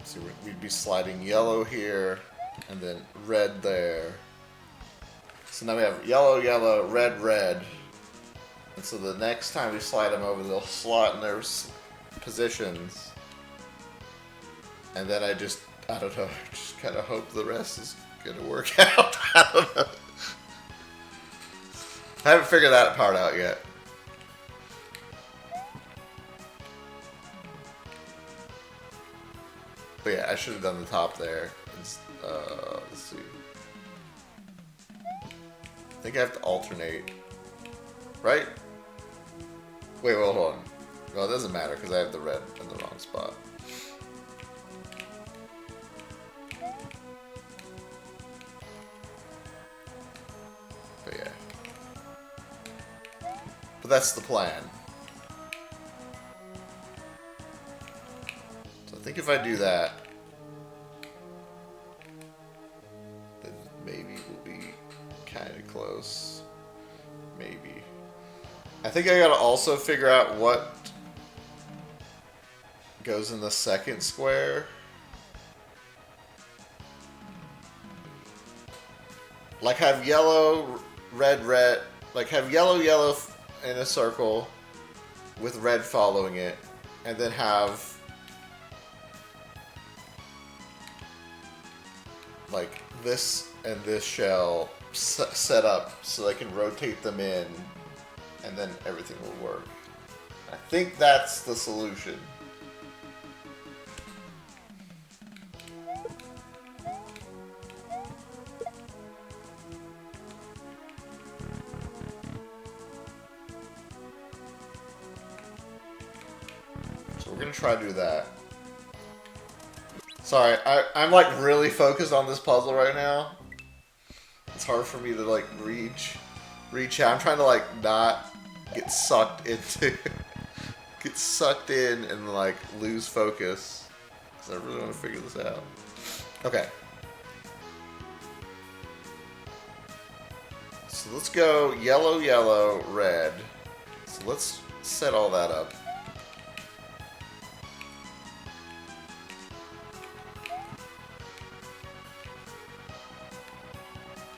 see, we'd be sliding yellow here and then red there. So now we have yellow, yellow, red, red. And so the next time we slide them over, they'll slot in their positions. And then I don't know, just kind of hope the rest is going to work out. I don't know. I haven't figured that part out yet. But yeah, I should have done the top there. Let's see. I think I have to alternate. Right? Wait, well, hold on. No, it doesn't matter because I have the red in the wrong spot. But yeah. But that's the plan. So I think if I do that, maybe will be kind of close. Maybe. I think I gotta also figure out what goes in the second square. Like have yellow, red, red. Like have yellow, yellow in a circle with red following it. And then have like this and this shell set up so I can rotate them in and then everything will work. I think that's the solution. So we're gonna try to do that. Sorry, I'm like really focused on this puzzle right now. It's hard for me to like reach out. I'm trying to like not get sucked into, get sucked in and like lose focus. Because I really want to figure this out. Okay. So let's go yellow, yellow, red. So let's set all that up.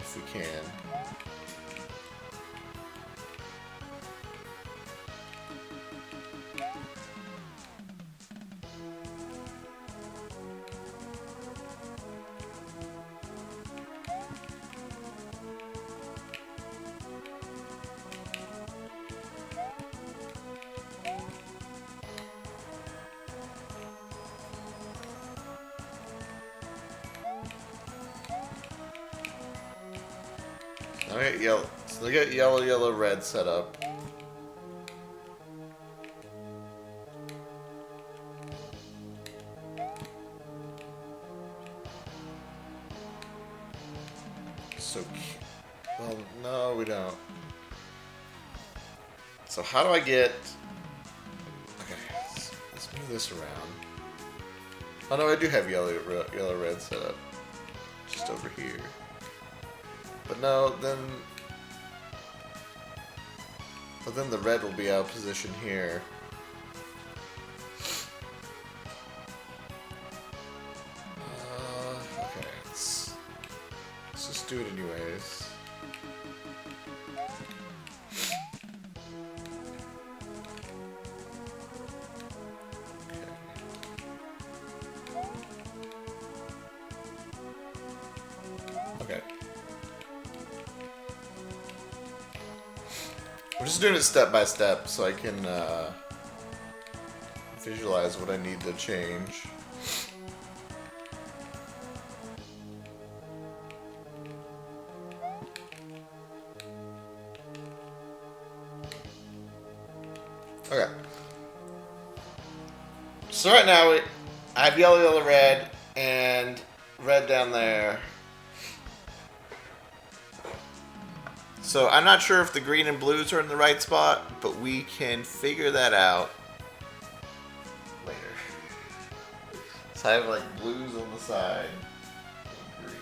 If we can. Okay, yellow. So they got yellow, yellow, red set up. So, well, no, we don't. So how do I get? Okay, let's move this around. Oh no, I do have yellow, red set up, just over here. But no, then the red will be out of position here. Okay, let's just do it anyways. Okay. I'm just doing it step by step so I can visualize what I need to change. Okay. So right now I have yellow, yellow, red, and red down there. So I'm not sure if the green and blues are in the right spot, but we can figure that out later. So I have like blues on the side and green.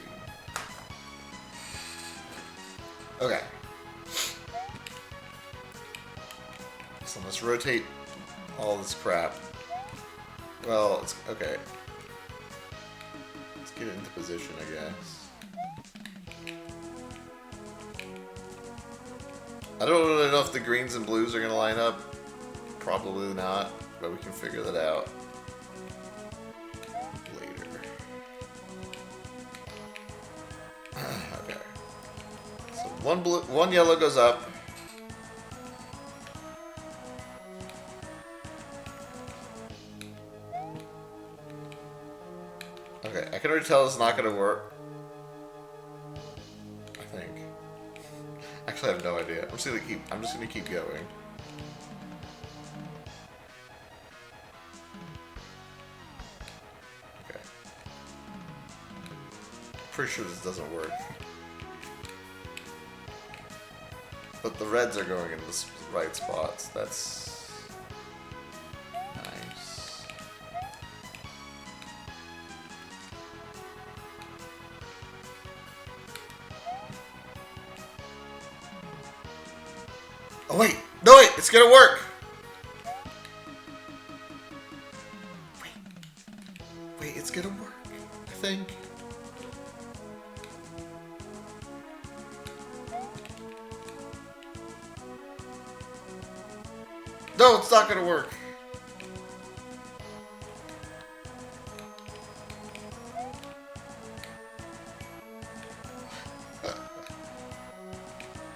Okay. So let's rotate all this crap. Well, it's okay. Let's get it into position, I guess. I don't really know if the greens and blues are going to line up. Probably not, but we can figure that out later. Okay. So one yellow goes up. Okay, I can already tell it's not going to work. I think. Actually, I have no idea. I'm just gonna keep going. Okay. Pretty sure this doesn't work. But the reds are going in the right spots. That's nice. Oh wait, no wait, it's gonna work. Wait, it's gonna work. I think. No, it's not gonna work.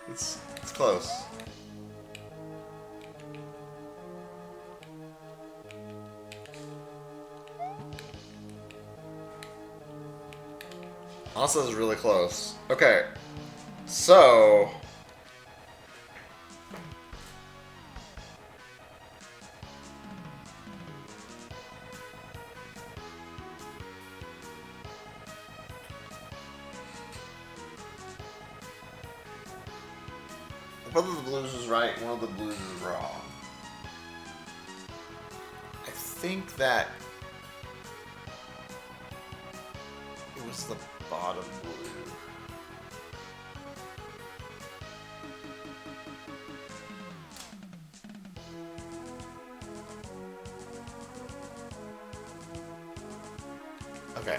It's close. Also, is really close. Okay, so one of the blues is right, one of the blues is wrong. I think that it was the bottom blue. Okay.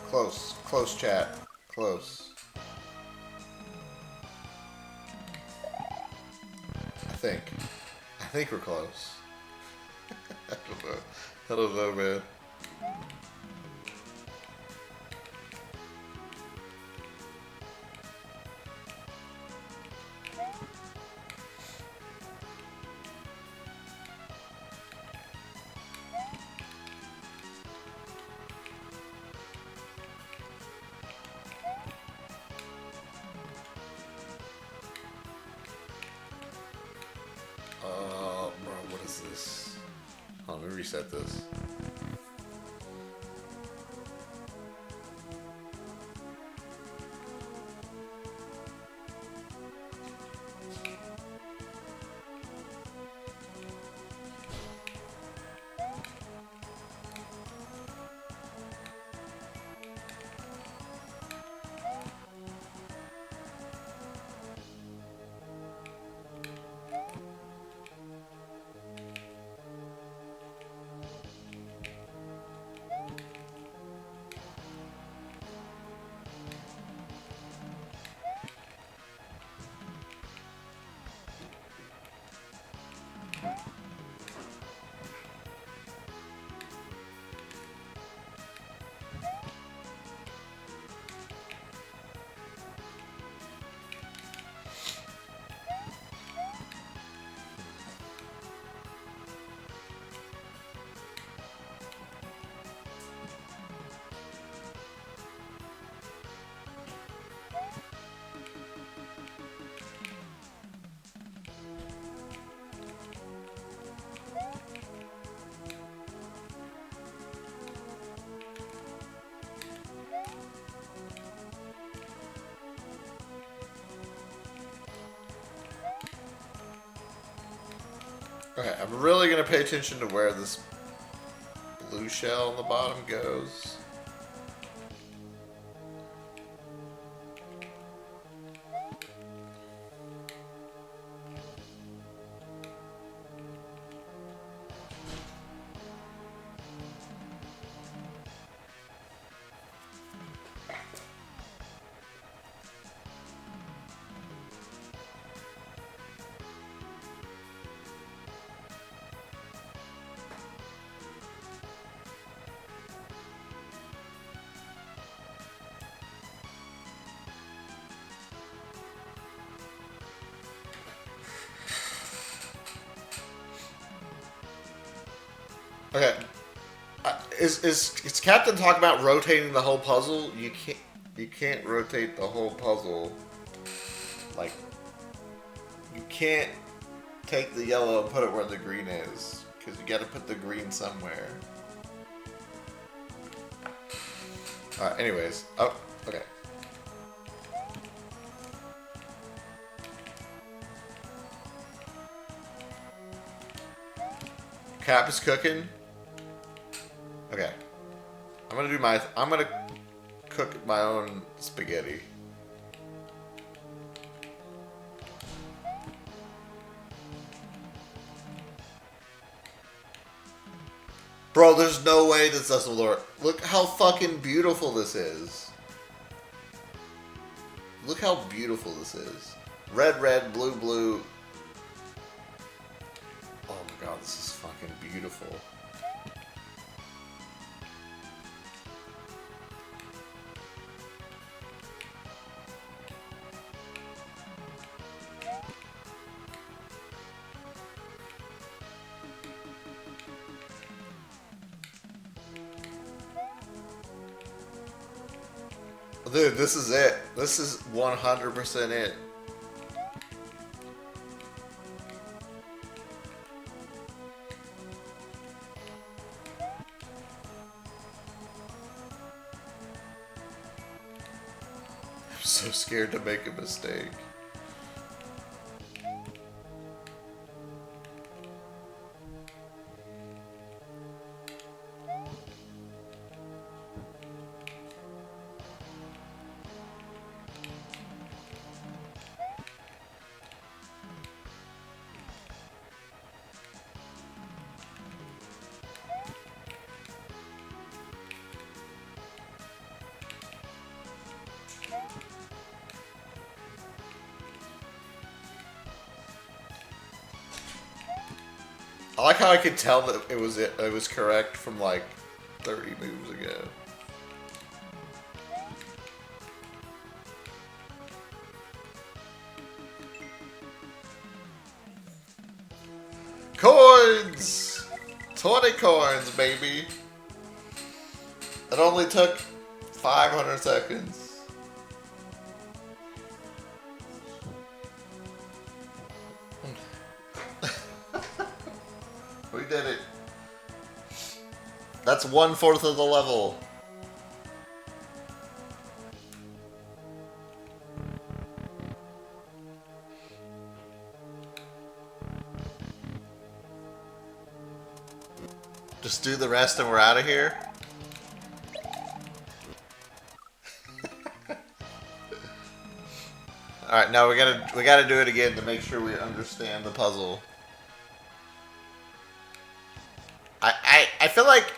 Close. Close, chat. Close. I think we're close. I don't know. I don't know, man. Bro, what is this? Hold on, let me reset this. Okay, I'm really gonna pay attention to where this blue shell on the bottom goes. Okay. Is Captain talking about rotating the whole puzzle? You can't rotate the whole puzzle. Like, you can't take the yellow and put it where the green is, because you got to put the green somewhere. All right. Anyways, oh, okay. Cap is cooking. Okay. I'm gonna cook my own spaghetti. Bro, there's no way this doesn't work. Look how fucking beautiful this is. Look how beautiful this is. Red, red, blue, blue. Oh my god, this is fucking beautiful. Dude, this is it. This is 100% it. I'm so scared to make a mistake. I like how I could tell that it was correct from like 30 moves ago. Coins! 20 coins, baby! It only took 500 seconds. We did it. That's 1/4 of the level. Just do the rest and we're out of here. All right, now we gotta do it again to make sure we understand the puzzle. I feel like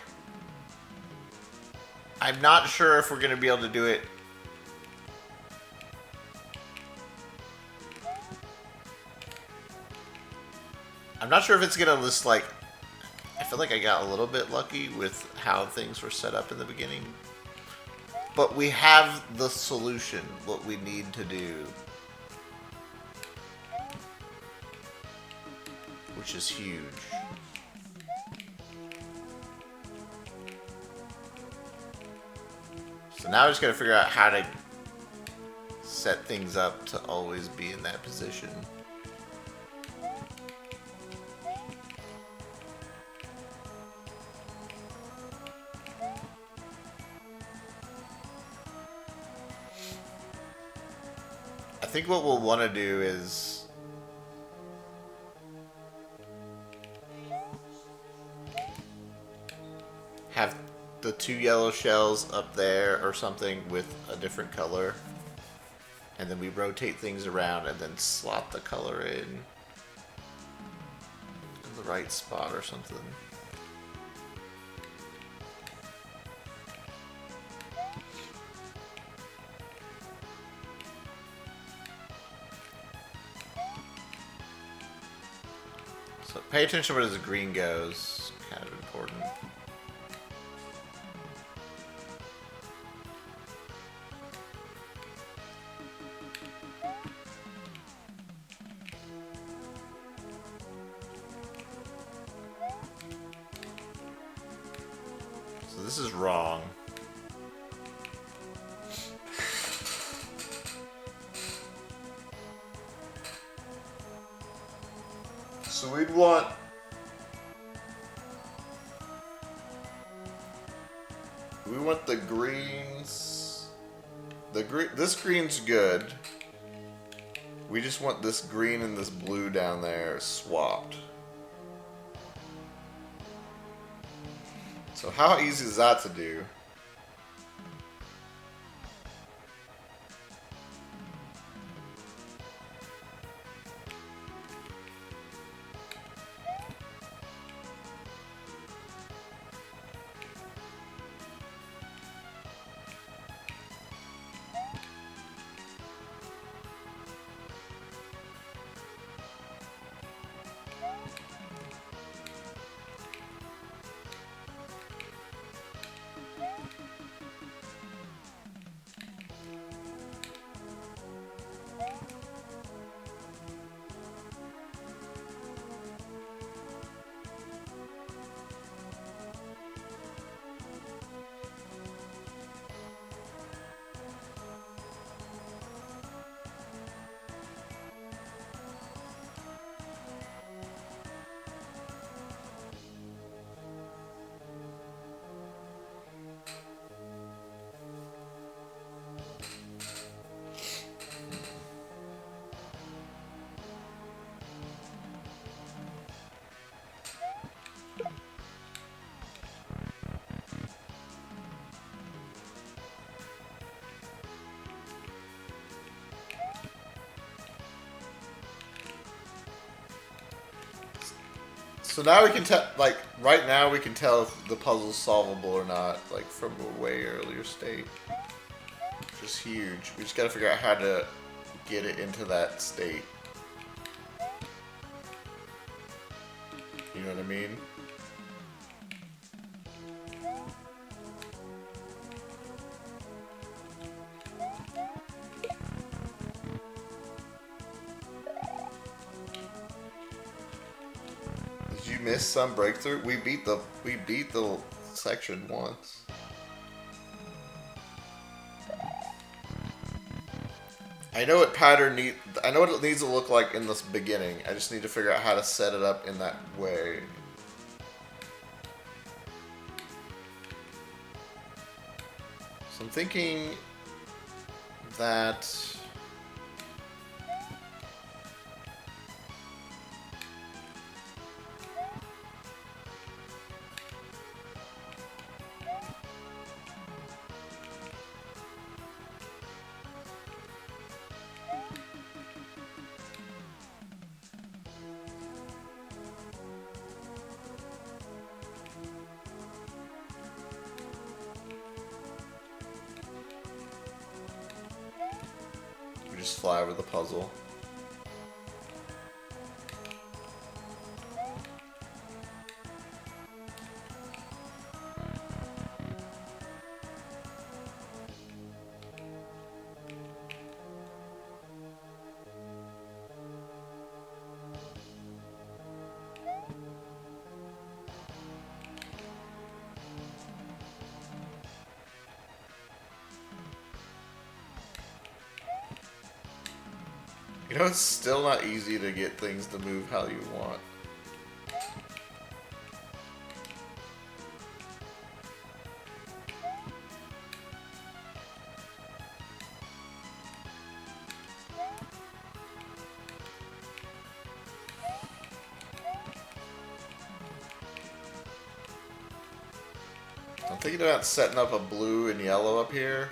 I'm not sure if we're gonna be able to do it. I'm not sure if it's gonna list like. I feel like I got a little bit lucky with how things were set up in the beginning, but we have the solution. What we need to do, which is huge. So now I just gotta figure out how to set things up to always be in that position. I think what we'll want to do is have the 2 yellow shells up there or something with a different color, and then we rotate things around and then slot the color in the right spot or something. So pay attention where the green goes, kind of important. So this is wrong. So we'd want the greens. This green's good. We just want this green and this blue down there swapped. So how easy is that to do? So now we can tell, like, right now we can tell if the puzzle's solvable or not, like, from a way earlier state. Which is huge. We just gotta figure out how to get it into that state. You know what I mean? Did you miss some breakthrough? We beat the section once. I know what I know what it needs to look like in this beginning. I just need to figure out how to set it up in that way. So I'm thinking that we just fly over the puzzle. You know, it's still not easy to get things to move how you want. I'm thinking about setting up a blue and yellow up here.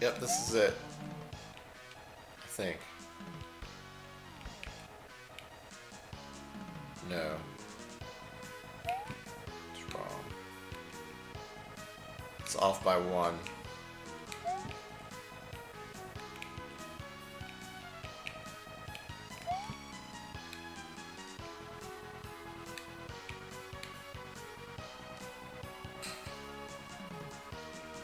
Yep, this is it. I think. No. It's wrong. It's off by 1.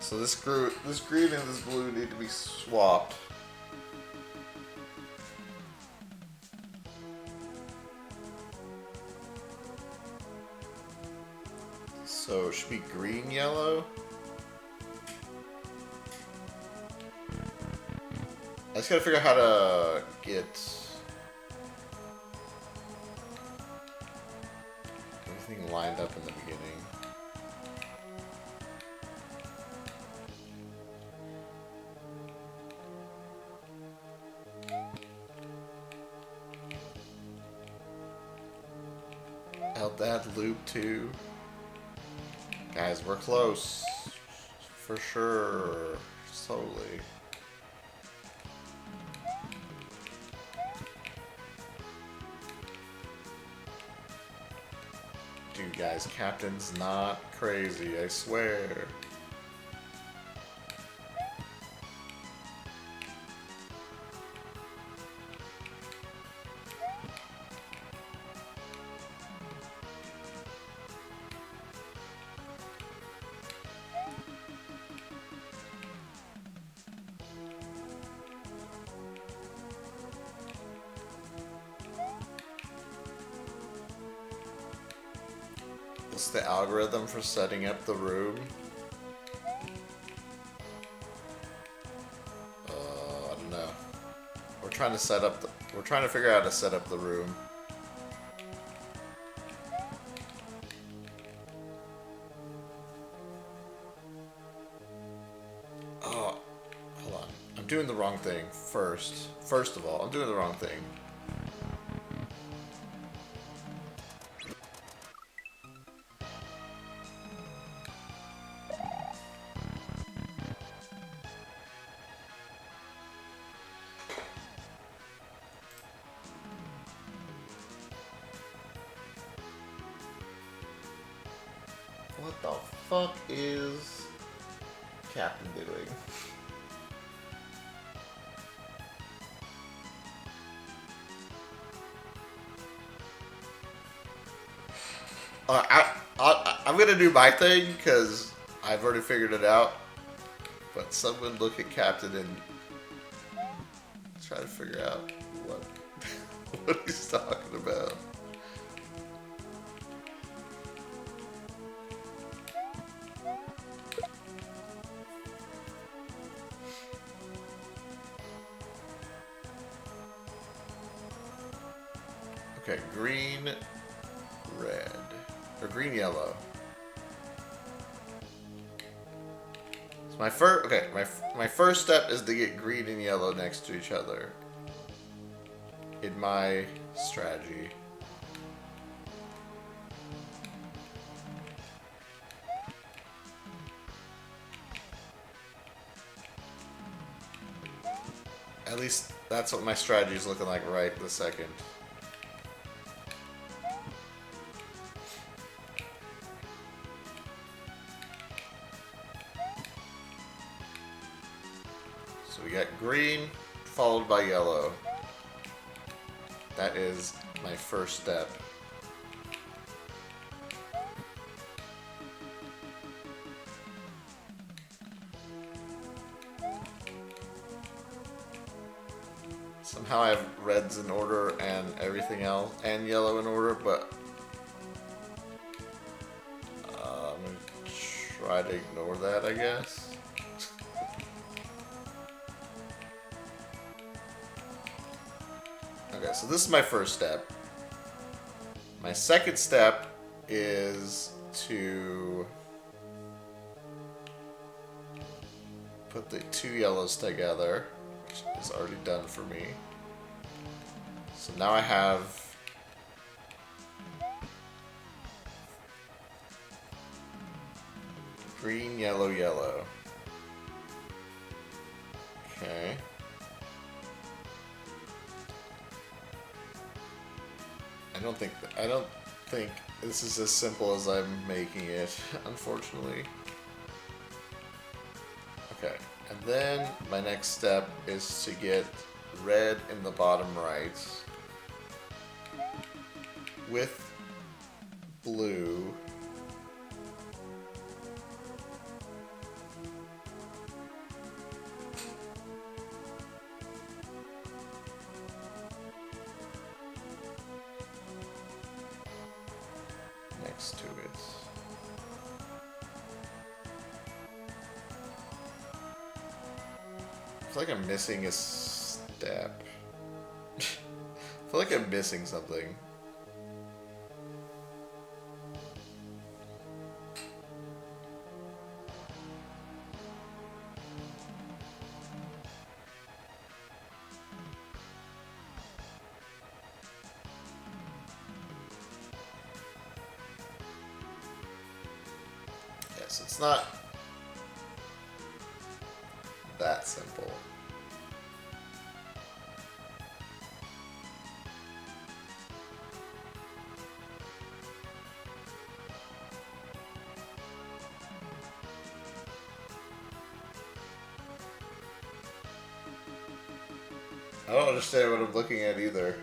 So this green and this blue need to be swapped. So it should be green, yellow. I just gotta figure out how to get everything lined up in the beginning. Held that loop too. Guys, we're close. For sure. Slowly. Dude, guys, Captain's not crazy, I swear. What's the algorithm for setting up the room? I don't trying to set up we're trying to figure out how to set up the room. Oh, hold on. I'm doing the wrong thing first. First of all, I'm doing the wrong thing. What the fuck is Captain doing? I'm gonna do my thing because I've already figured it out. But someone look at Captain and try to figure out what what he's talking about. Okay, green, red, or green, yellow. So my first, okay, my first step is to get green and yellow next to each other. In my strategy. At least that's what my strategy is looking like right this second. So we got green followed by yellow. That is my first step. Somehow I have reds in order and everything else, and yellow in order, but I'm going to try to ignore that, I guess. Okay, so this is my first step. My second step is to put the two yellows together, which is already done for me. So now I have green, yellow, yellow. Okay. I don't think this is as simple as I'm making it, unfortunately. Okay, and then my next step is to get red in the bottom right with blue. Next to it. I feel like I'm missing a step. I feel like I'm missing something. Yes, it's not that simple. I don't understand what I'm looking at either.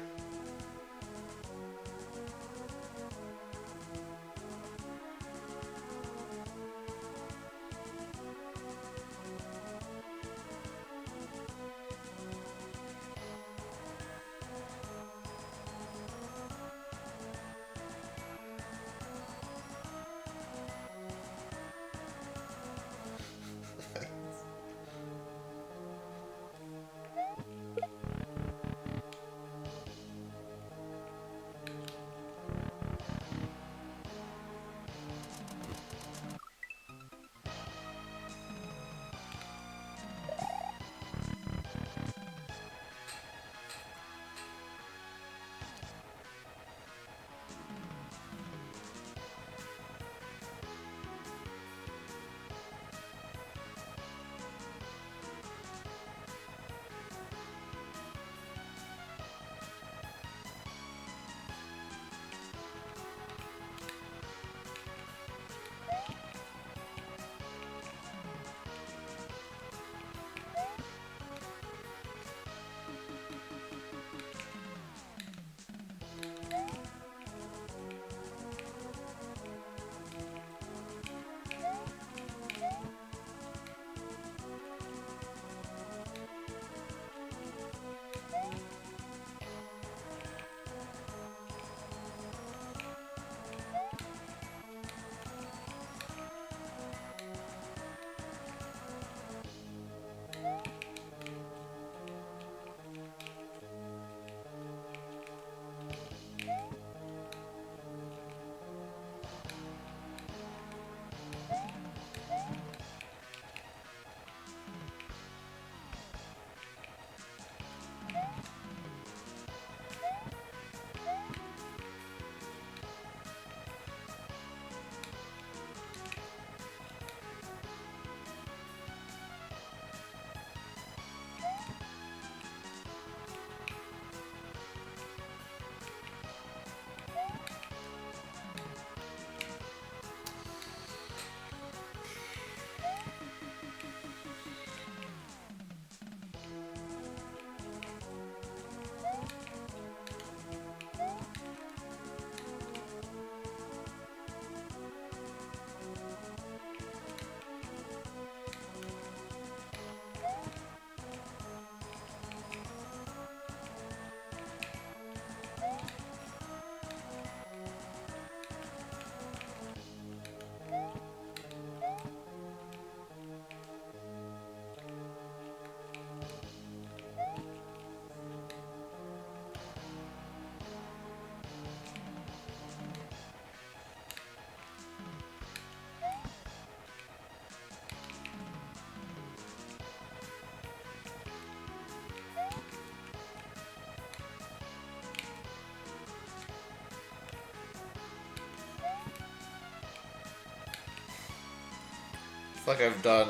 feel like I've done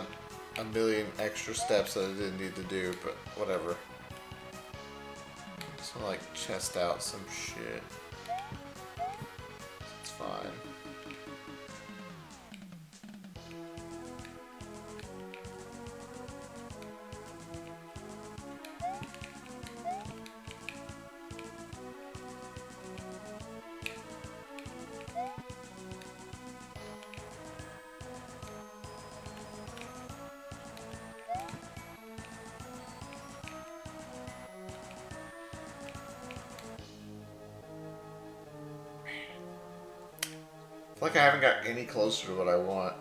a million extra steps that I didn't need to do, but whatever. Just wanna like chest out some shit. It's fine. I feel like I haven't got any closer to what I want.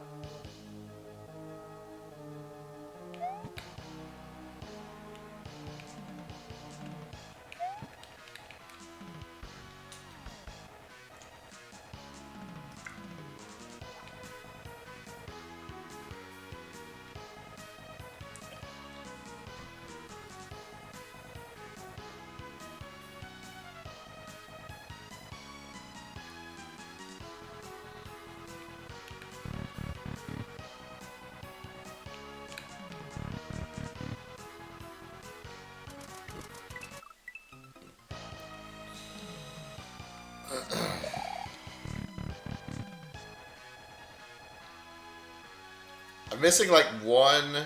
I'm missing like one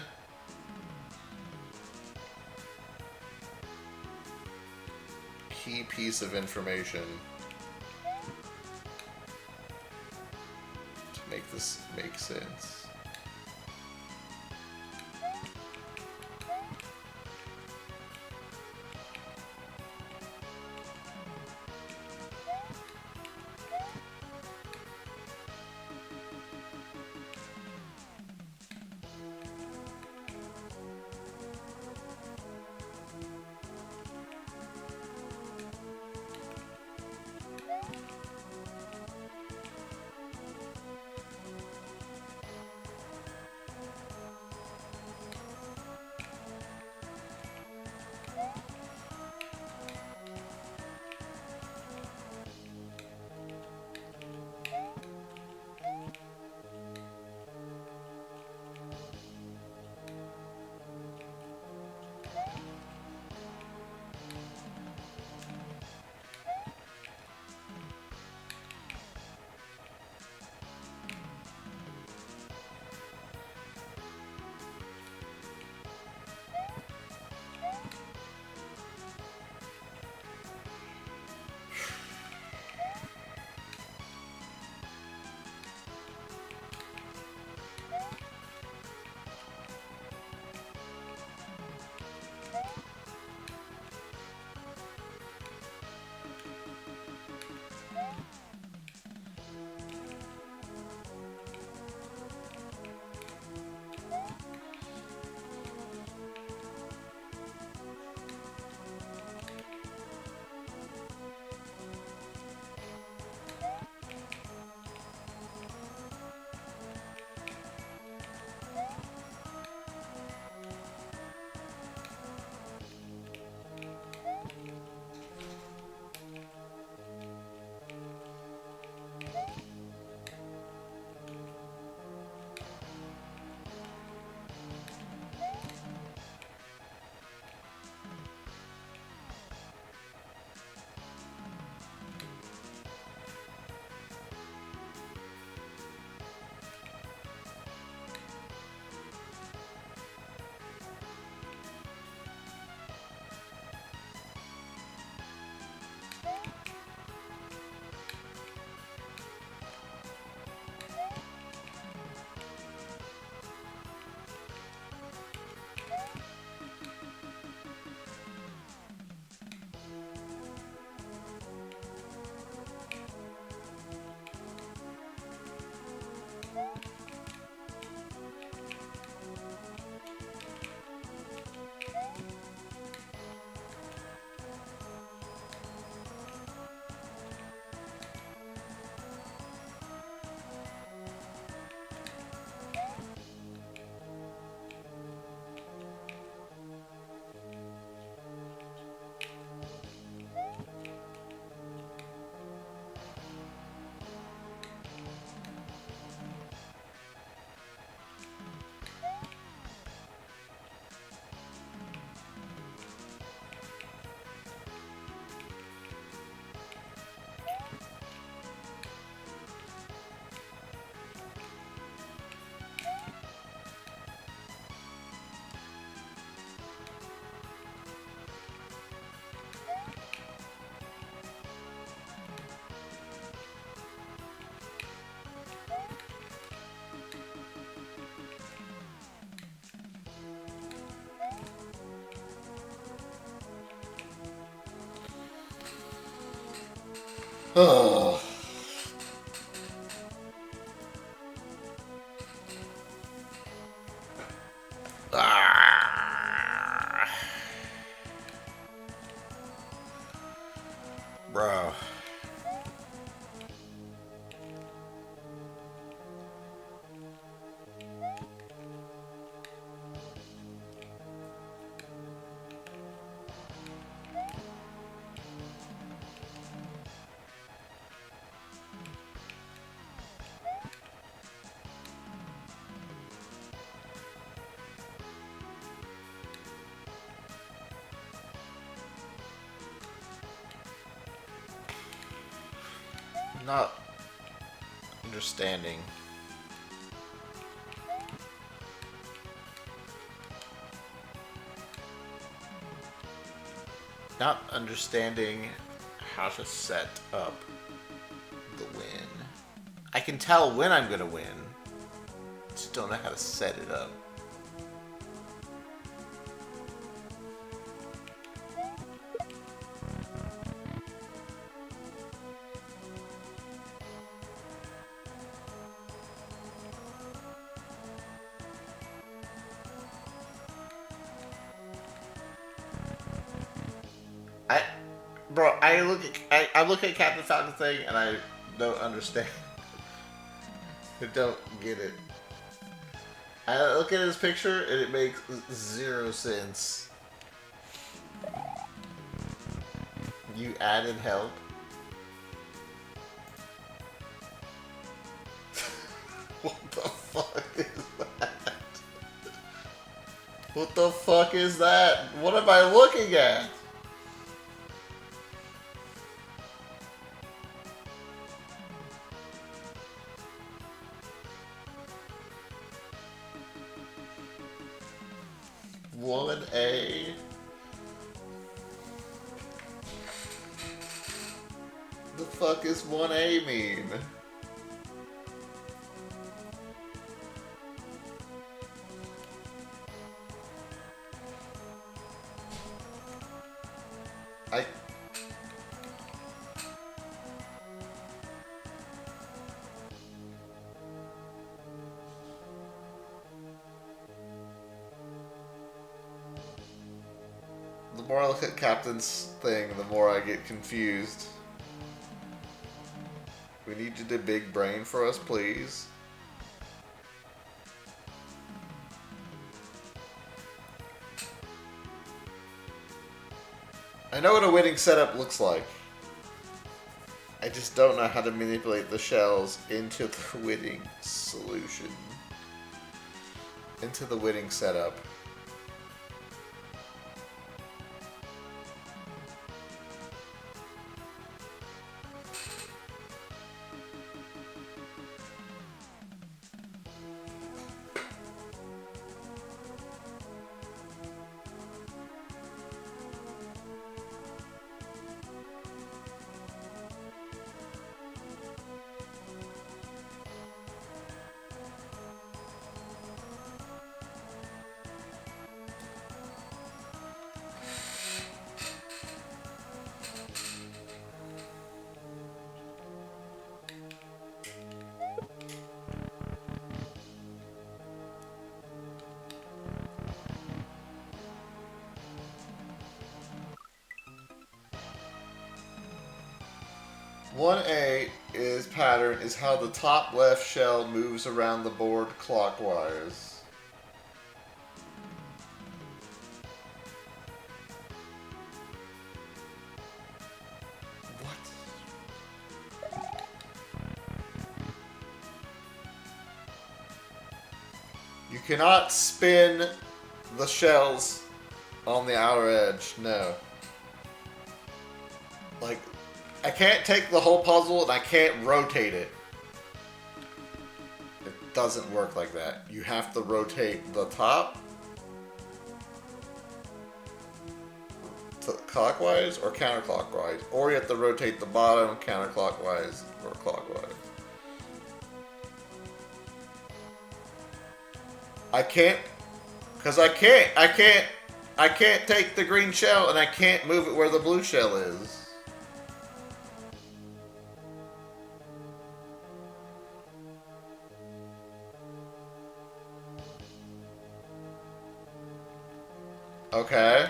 key piece of information to make this make sense. Oh. Ah. Bro. Not understanding. Not understanding how to set up the win. I can tell when I'm gonna win. Just don't know how to set it up. Bro, I look at Captain Falcon thing and I don't understand. I don't get it. I look at his picture and it makes 0 sense. You added help. What the fuck is that? What the fuck is that? What am I looking at? Woman A. The fuck is 1A mean? The more I look at Captain's thing, the more I get confused. We need you to big brain for us, please. I know what a winning setup looks like. I just don't know how to manipulate the shells into the winning solution. Into the winning setup. One A is pattern is how the top left shell moves around the board clockwise. What? You cannot spin the shells on the outer edge, no. Like, I can't take the whole puzzle and I can't rotate it. It doesn't work like that. You have to rotate the top to clockwise or counterclockwise, or you have to rotate the bottom counterclockwise or clockwise. I can't, because I can't take the green shell and I can't move it where the blue shell is. Okay.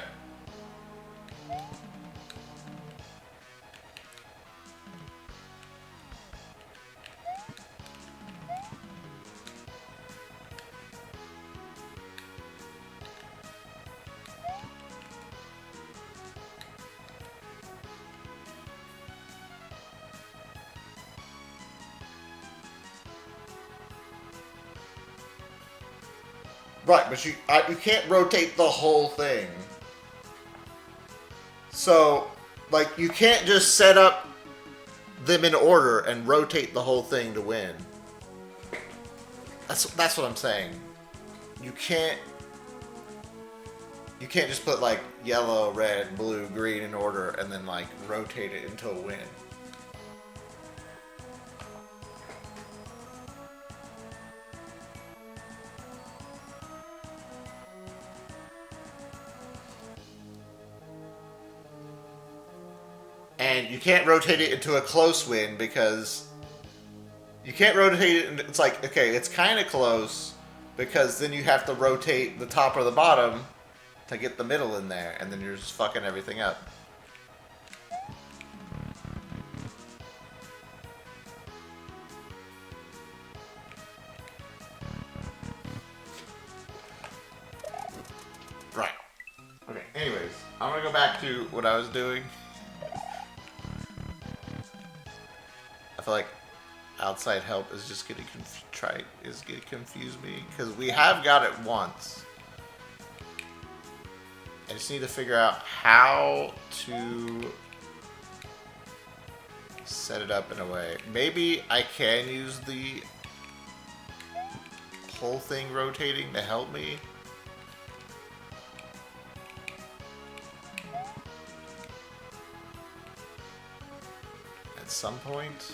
Right, but you can't rotate the whole thing. So, like, you can't just set up them in order and rotate the whole thing to win. That's what I'm saying. You can't just put like yellow, red, blue, green in order and then like rotate it into a win. And you can't rotate it into a close win because you can't rotate it. It's like, okay, it's kind of close because then you have to rotate the top or the bottom to get the middle in there, and then you're just fucking everything up. Right. Okay, anyways, I'm gonna go back to what I was doing. I feel like outside help is just gonna confuse me because we have got it once. I just need to figure out how to set it up in a way. Maybe I can use the whole thing rotating to help me. At some point.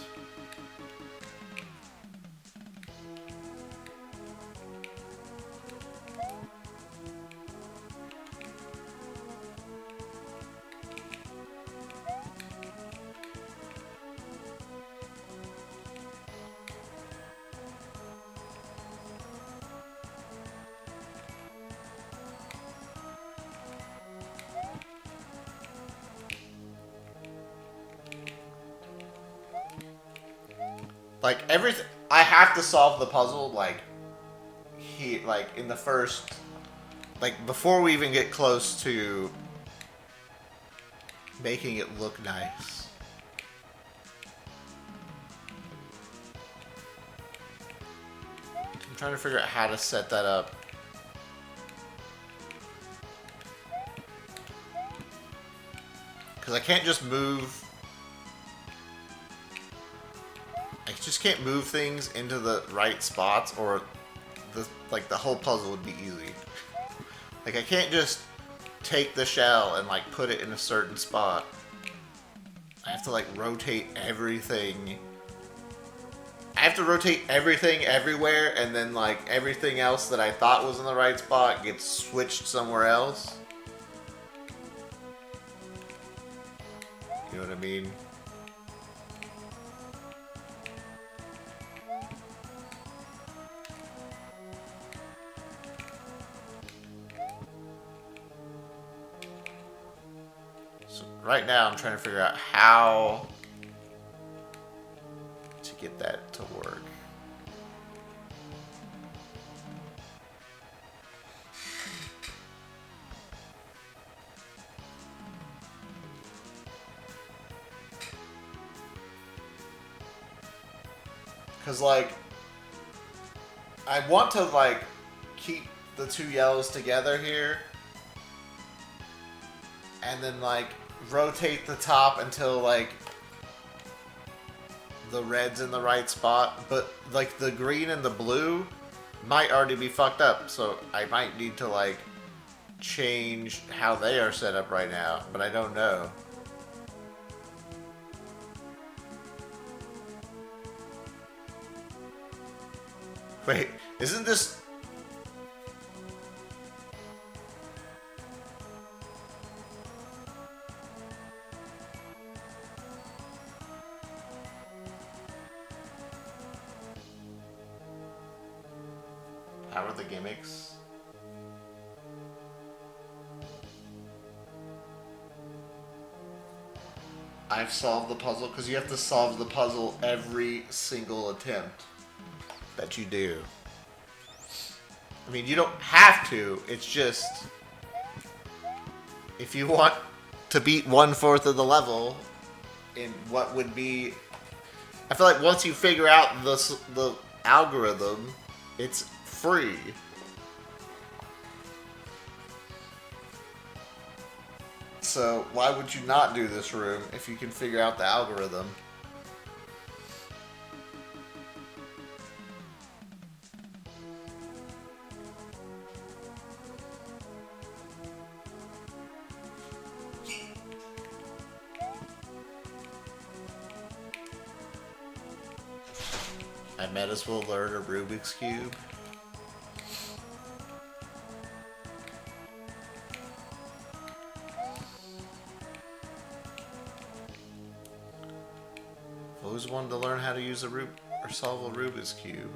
Like everything, I have to solve the puzzle like in the first, like before we even get close to making it look nice. I'm trying to figure out how to set that up. Because I can't just move. I just can't move things into the right spots, or the whole puzzle would be easy. Like I can't just take the shell and like put it in a certain spot. I have to like rotate everything. I have to rotate everything everywhere, and then like everything else that I thought was in the right spot gets switched somewhere else. You know what I mean? Right now, I'm trying to figure out how to get that to work. Because, like, I want to, like, keep the two yellows together here. And then, like, rotate the top until like the red's in the right spot, but like the green and the blue might already be fucked up, so I might need to like change how they are set up right now, but I don't know. Wait, isn't this... How are the gimmicks? I've solved the puzzle, because you have to solve the puzzle every single attempt that you do. I mean, you don't have to, it's just, if you want to beat 1/4 of the level in what would be, I feel like once you figure out the algorithm, it's free. So why would you not do this room if you can figure out the algorithm? I might as well learn a Rubik's Cube. I've always wanted to learn how to use or solve a Rubik's Cube.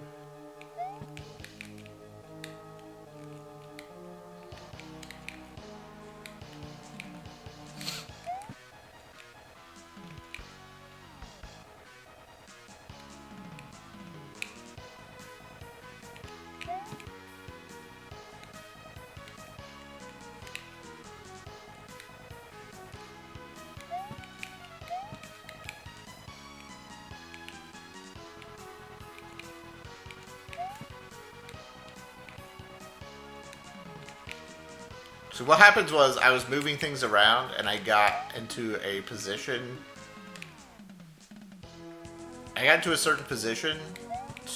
So what happens was I was moving things around and I got into a position. I got into a certain position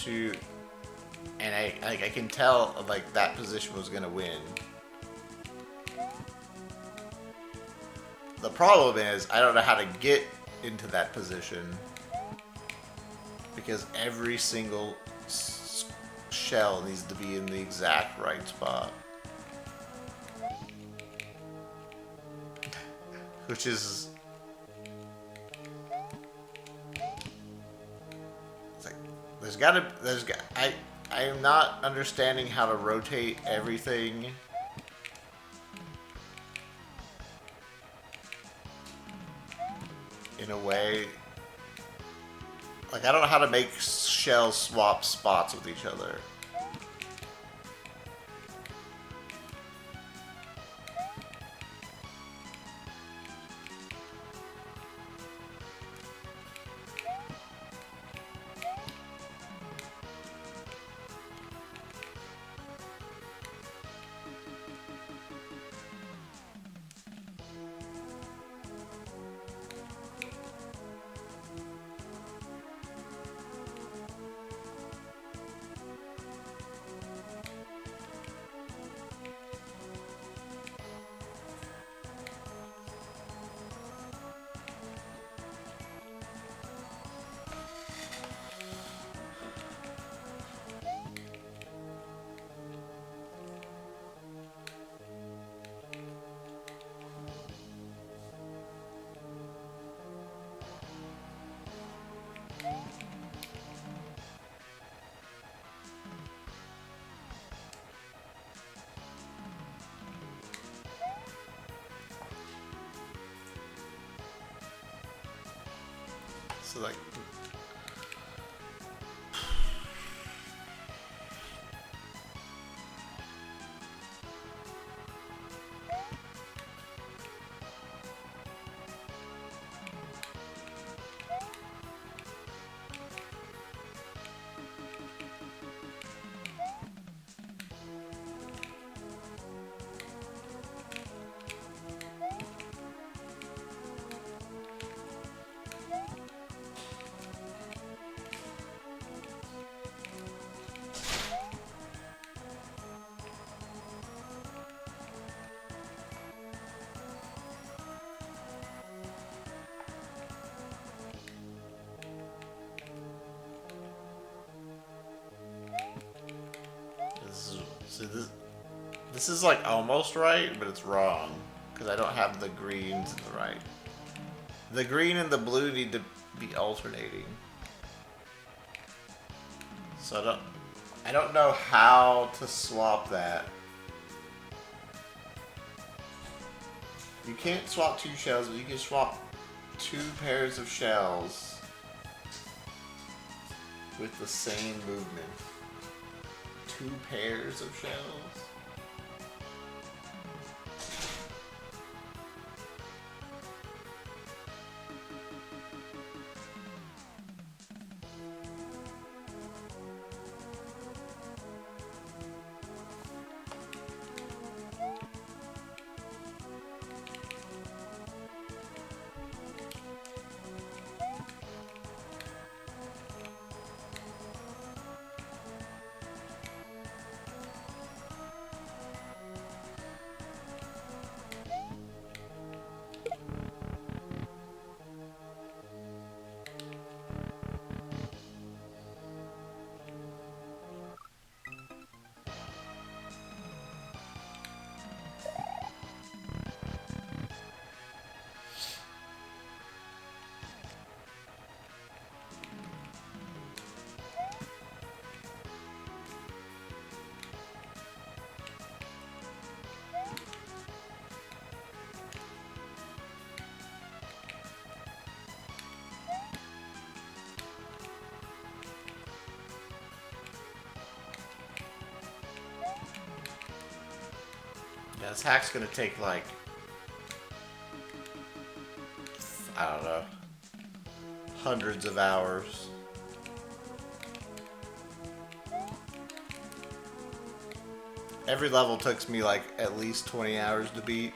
and I can tell like that position was gonna win. The problem is I don't know how to get into that position because every single shell needs to be in the exact right spot. Which is, it's like, I am not understanding how to rotate everything in a way, like I don't know how to make shells swap spots with each other. So like, this is like almost right, but it's wrong because I don't have the greens in the right. The green and the blue need to be alternating. So I don't know how to swap that. You can't swap two shells, but you can swap 2 pairs of shells with the same movement. 2 pairs of shells? Yeah, this hack's gonna take like, I don't know, hundreds of hours. Every level took me like at least 20 hours to beat.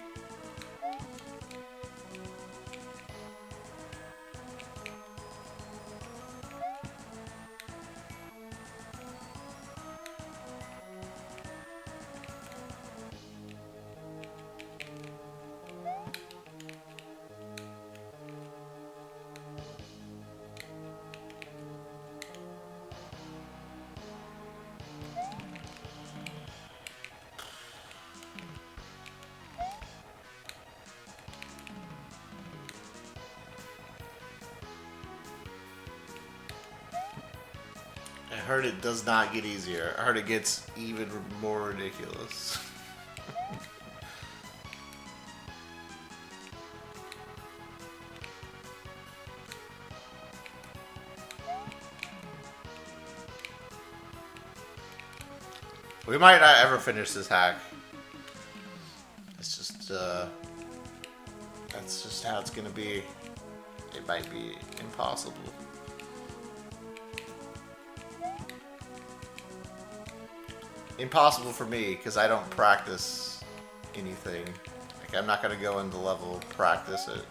I heard it does not get easier. I heard it gets even more ridiculous. We might not ever finish this hack. It's just, that's just how it's gonna be. It might be impossible. Impossible for me, because I don't practice anything. Like, I'm not gonna go into level, practice it,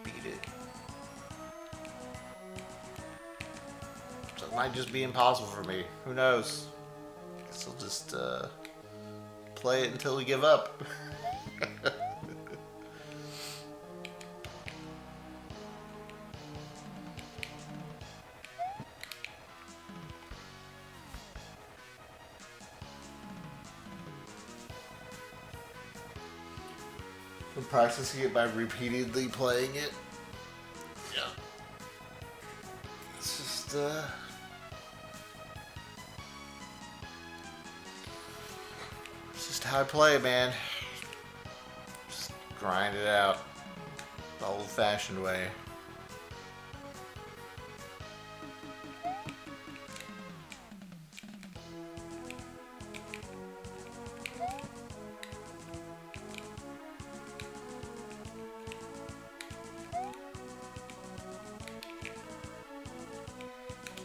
beat it. So it might just be impossible for me. Who knows? Guess I'll just, play it until we give up. I'm practicing it by repeatedly playing it. Yeah. It's just, it's just how I play, man. Just grind it out the old-fashioned way.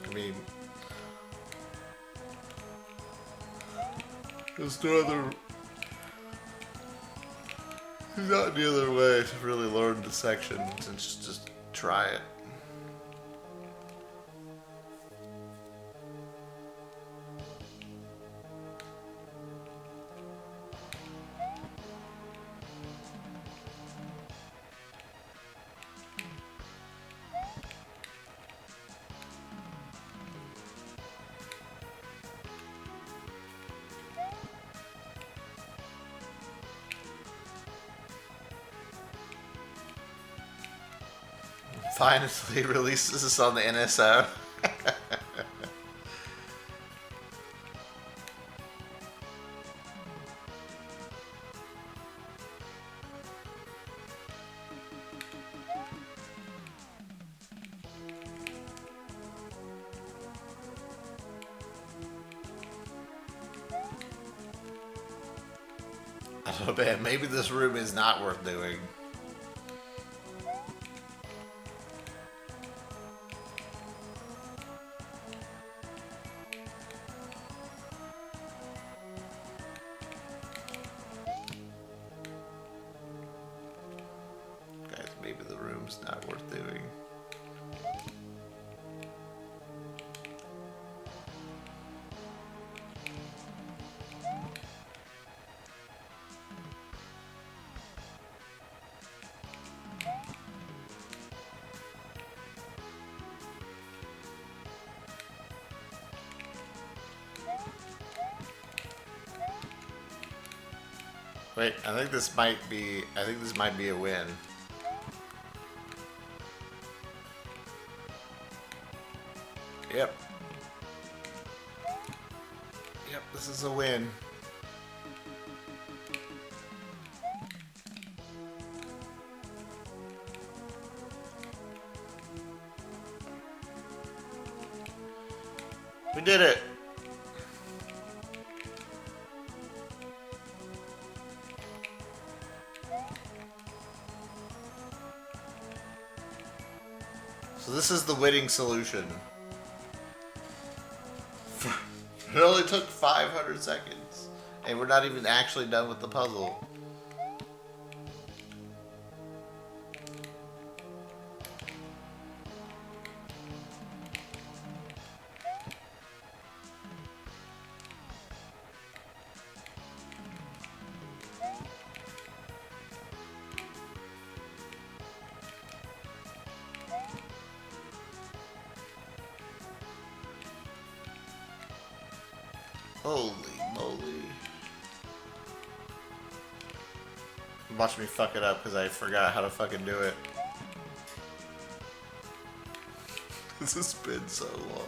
I mean, there's no other, not any other way to really learn the section than just try it. Finally releases this on the NSO. I don't know, man. Maybe this room is not worth doing. Guys, maybe the room's not worth doing. Wait, I think this might be a win. Yep. Yep, this is a win. We did it. So this is the winning solution. It only took 500 seconds. And we're not even actually done with the puzzle. Holy moly. Watch me fuck it up because I forgot how to fucking do it. This has been so long.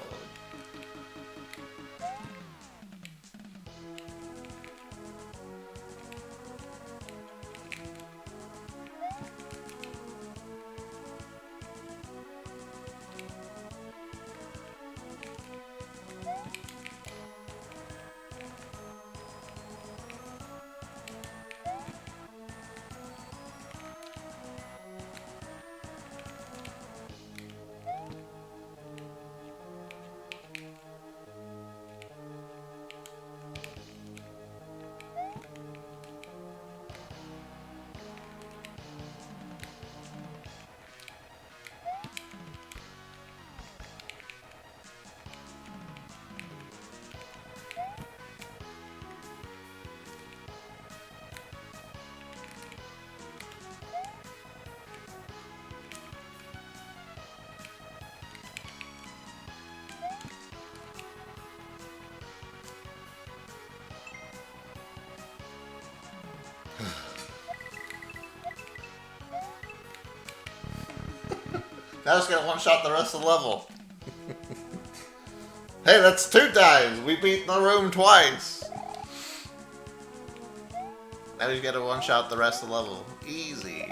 Now it's gonna one-shot the rest of the level. Hey, that's 2 times! We beat the room twice! Now he's gotta one-shot the rest of the level. Easy.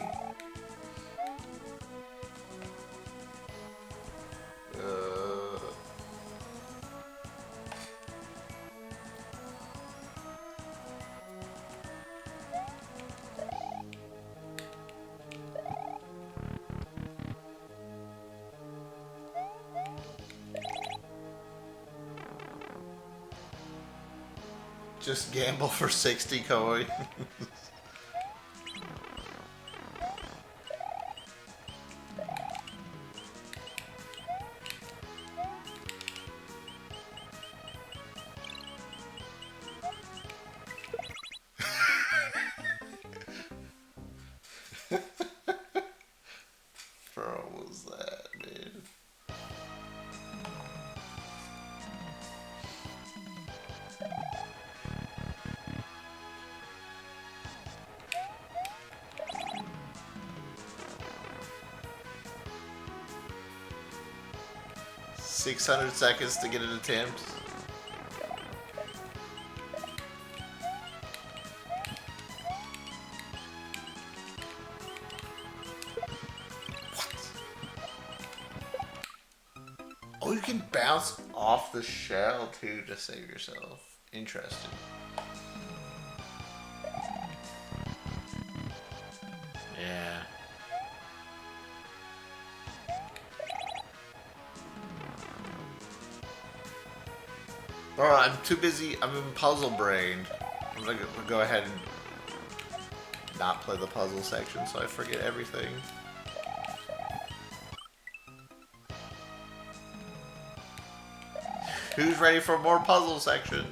Just gamble for 60 coin. Bro, what was that, man? $600 seconds to get an attempt. Oh, you can bounce off the shell too to save yourself. Interesting. Alright, I'm too busy. I'm in puzzle brain. I'm gonna go ahead and not play the puzzle section so I forget everything. Who's ready for more puzzle section?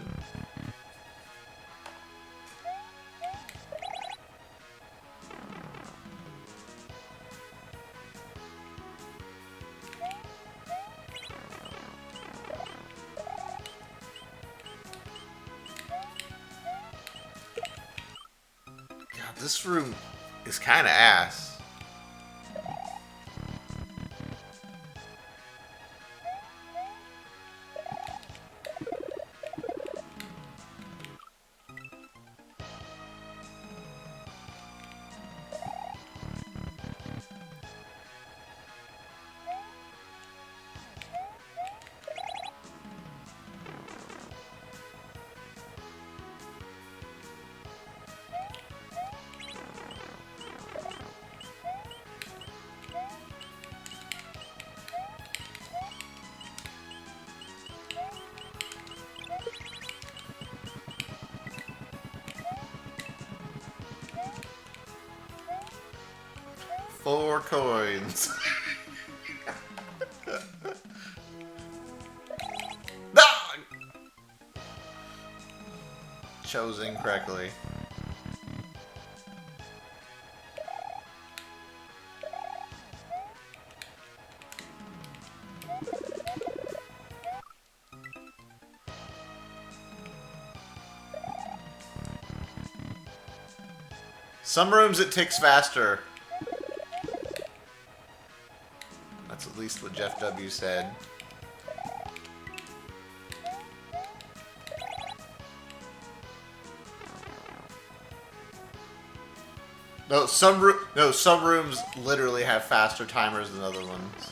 God, this room is kind of ass. Four coins. No! Chose incorrectly. Some rooms it ticks faster. That's at least what Jeff W. said. No, some rooms literally have faster timers than other ones.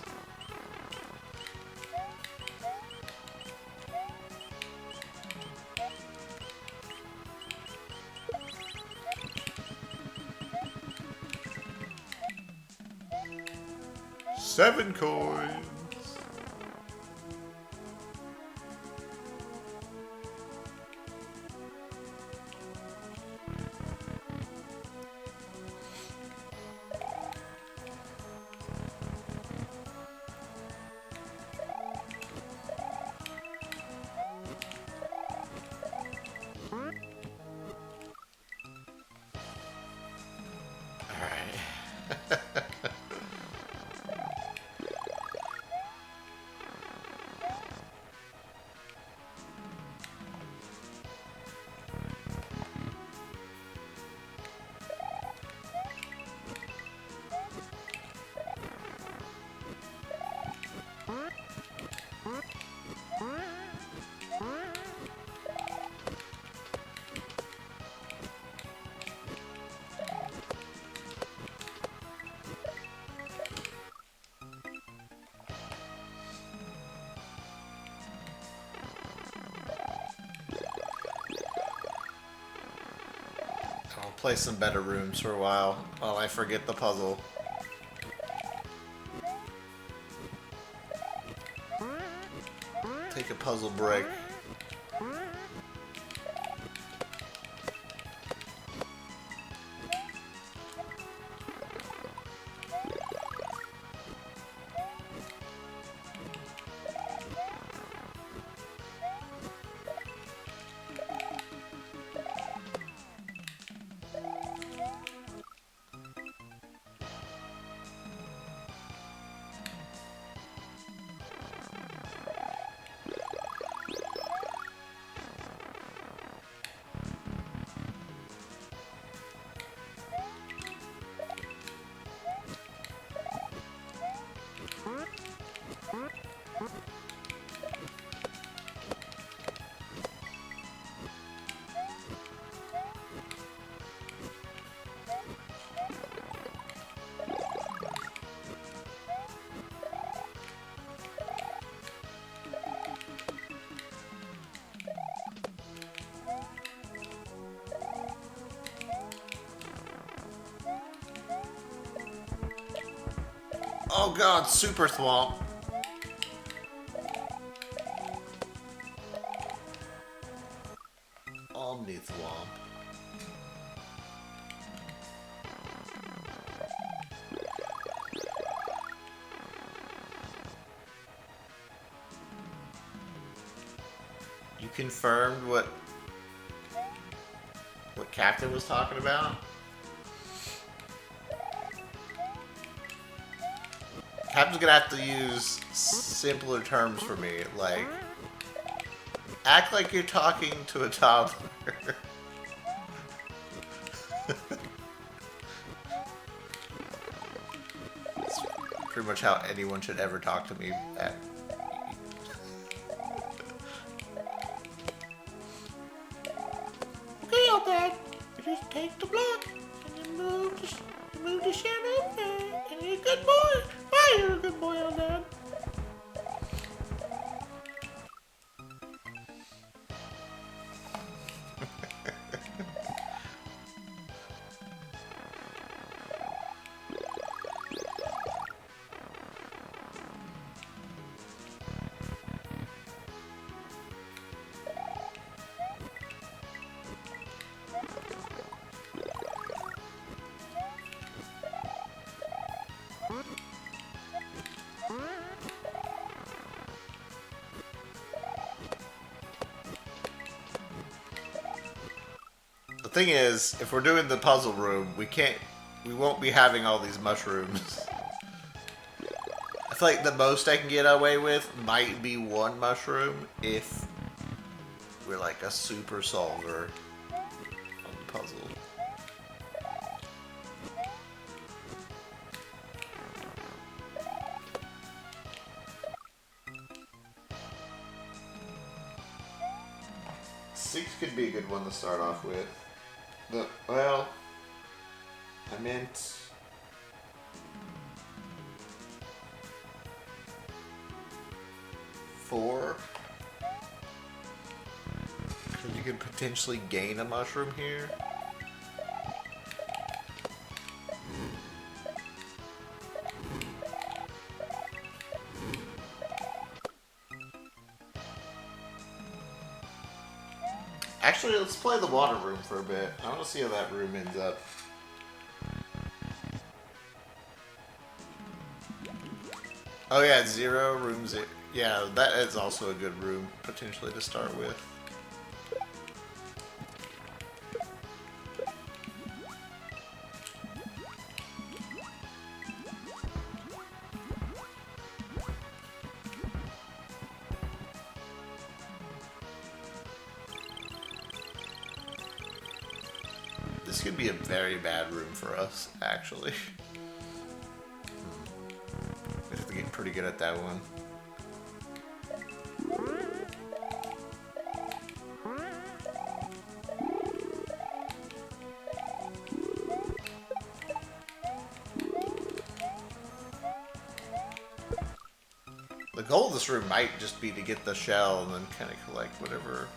Seven coins. I'll play some better rooms for a while while I forget the puzzle. Take a puzzle break. Oh god, super thwomp. confirmed what Captain was talking about? Captain's gonna have to use simpler terms for me, like act like you're talking to a toddler. That's pretty much how anyone should ever talk to me. Okay, old Dad, you just take the block and you move the shadow and you're a good boy. Why you're a good boy, old Dad? The thing is, if we're doing the puzzle room, we won't be having all these mushrooms. I feel like the most I can get away with might be one mushroom if we're like a super solver on the puzzle. Six could be a good one to start off with. Well, I meant 4. Because you could potentially gain a mushroom here. Actually, let's play the water room for a bit. I want to see how that room ends up. Oh yeah, 0, room 0. Yeah, that is also a good room, potentially, to start with. This could be a very bad room for us, actually. We have to get pretty good at that one. The goal of this room might just be to get the shell and then kind of collect whatever.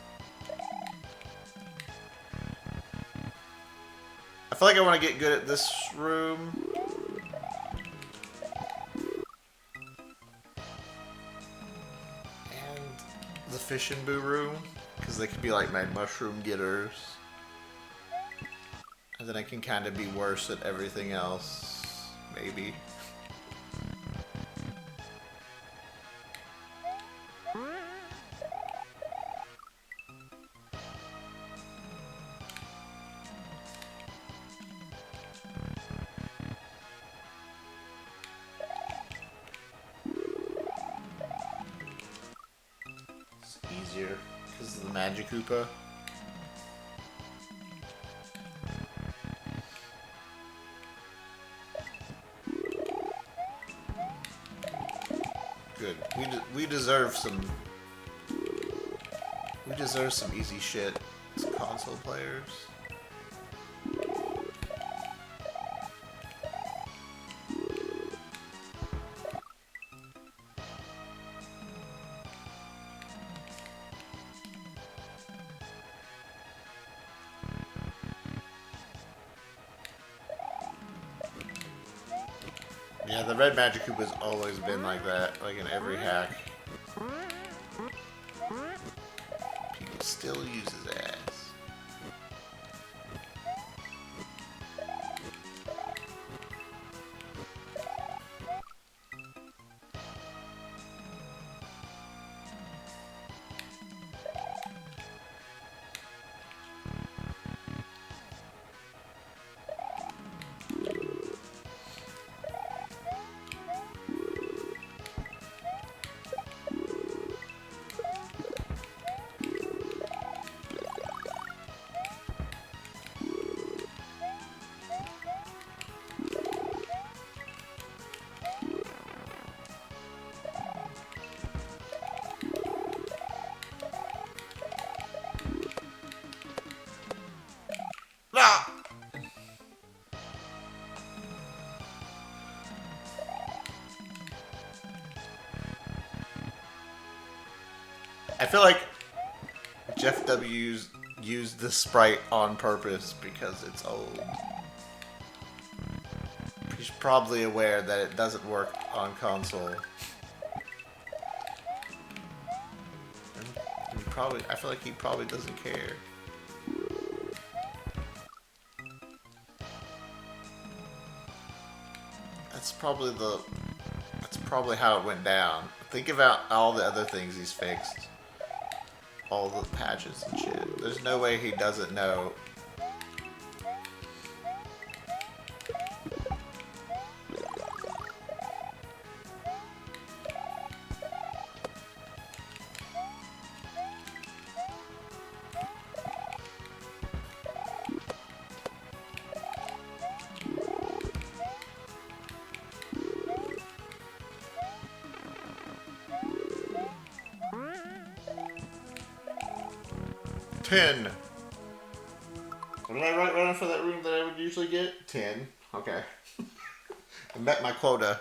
I feel like I want to get good at this room. And the Fish and Boo room, because they could be like my mushroom getters. And then I can kind of be worse at everything else, maybe. Easier because of the Magic Koopa. Good. We deserve some. We deserve some easy shit as console players. Yeah, the red Magic Koopa's always been like that, like in every hack. People still use his ass. I feel like Jeff W. used this sprite on purpose because it's old. He's probably aware that it doesn't work on console. I feel like he probably doesn't care. That's probably how it went down. Think about all the other things he's fixed. All the patches and shit. There's no way he doesn't know. $10. What did I write right for that room that I would usually get? 10. Okay. I met my quota.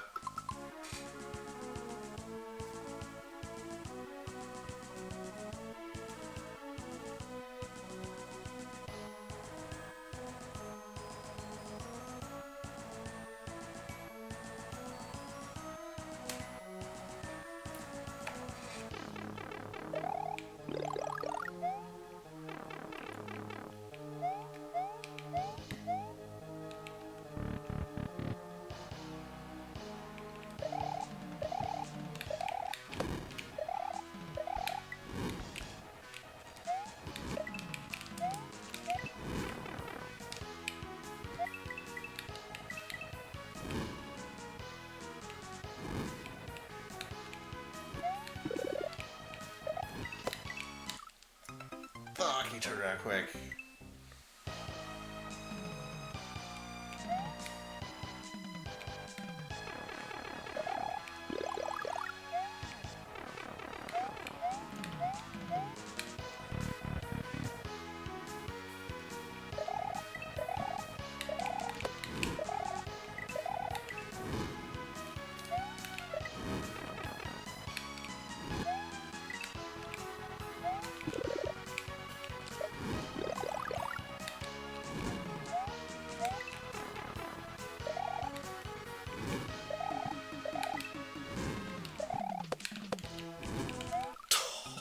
Fuck, he turned around quick.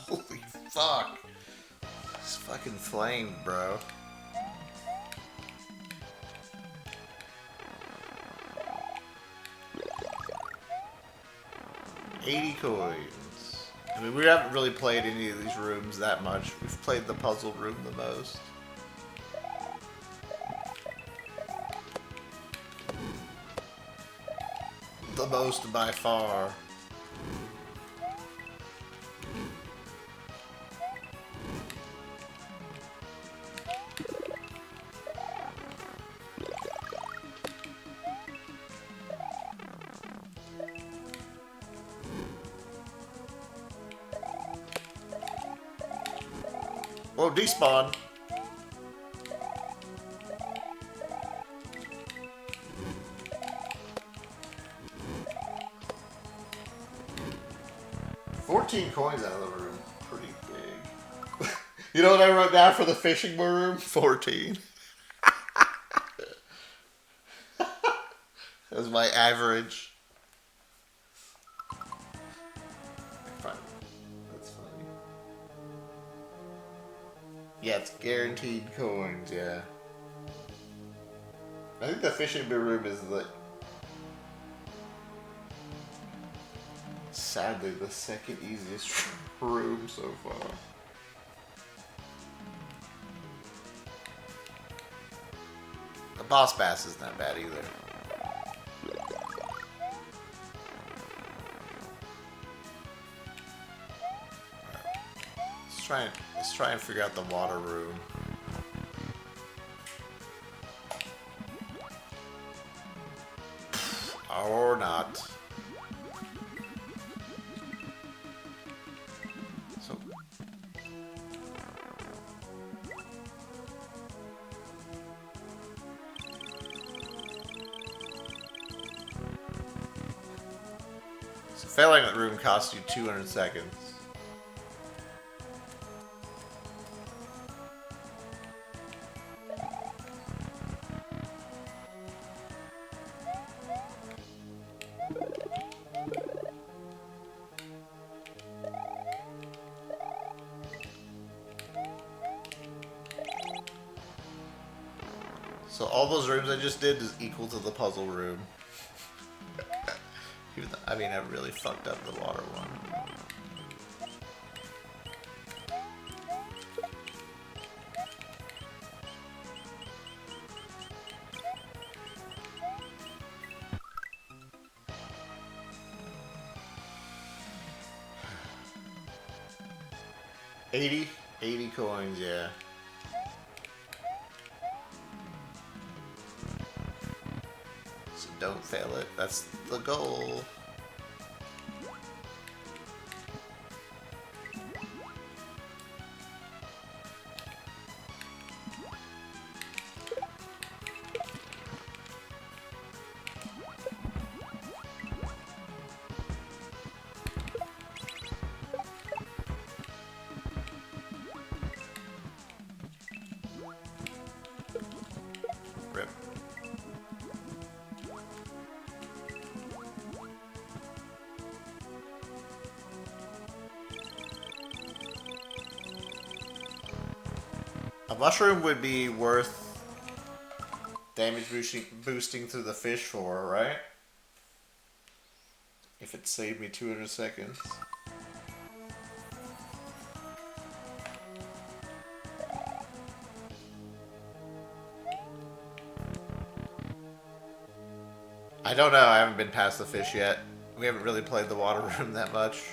Holy fuck. It's fucking flamed, bro. $80 coins. I mean, we haven't really played any of these rooms that much. We've played the puzzle room the most. The most by far. Whoa, despawn. $14 coins out of the room. Pretty big. You know what I wrote down for the fishing room? 14. That was my average. That's funny. Yeah, it's guaranteed coins, yeah. I think the fishing room is the... sadly, the second easiest room so far. The boss bass isn't that bad either. Let's try and figure out the water room. Or not. So failing that room costs you 200 seconds. So all those rooms I just did is equal to the puzzle room. Even though, I mean, I really fucked up the water one. $80 coins, yeah. So don't fail it. That's the goal. Rip. A mushroom would be worth damage boosting through the fish for, right? If it saved me 200 seconds. I don't know, I haven't been past the fish yet. We haven't really played the water room that much.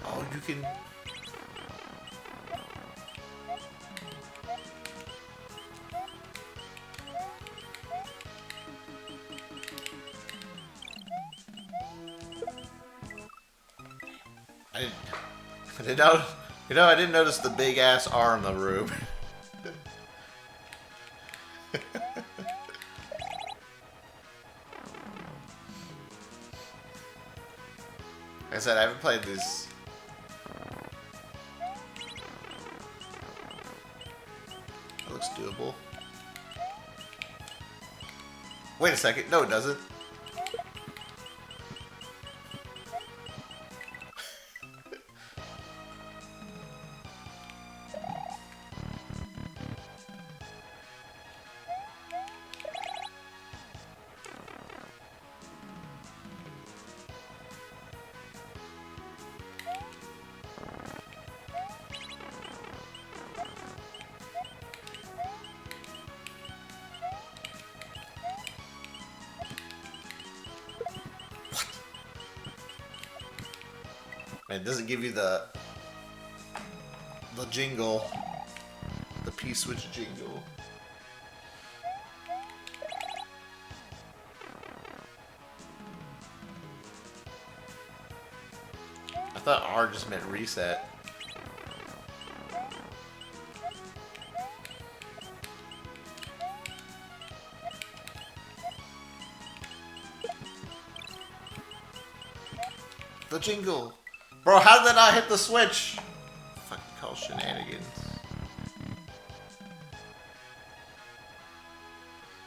Oh, you can... I didn't know, I didn't notice the big ass R in the room. Like I said, I haven't played this. That looks doable. Wait a second. No, it doesn't. It doesn't give you the jingle, the P-switch jingle. I thought R just meant reset. The jingle. Bro, how did that not hit the switch? Fucking call shenanigans.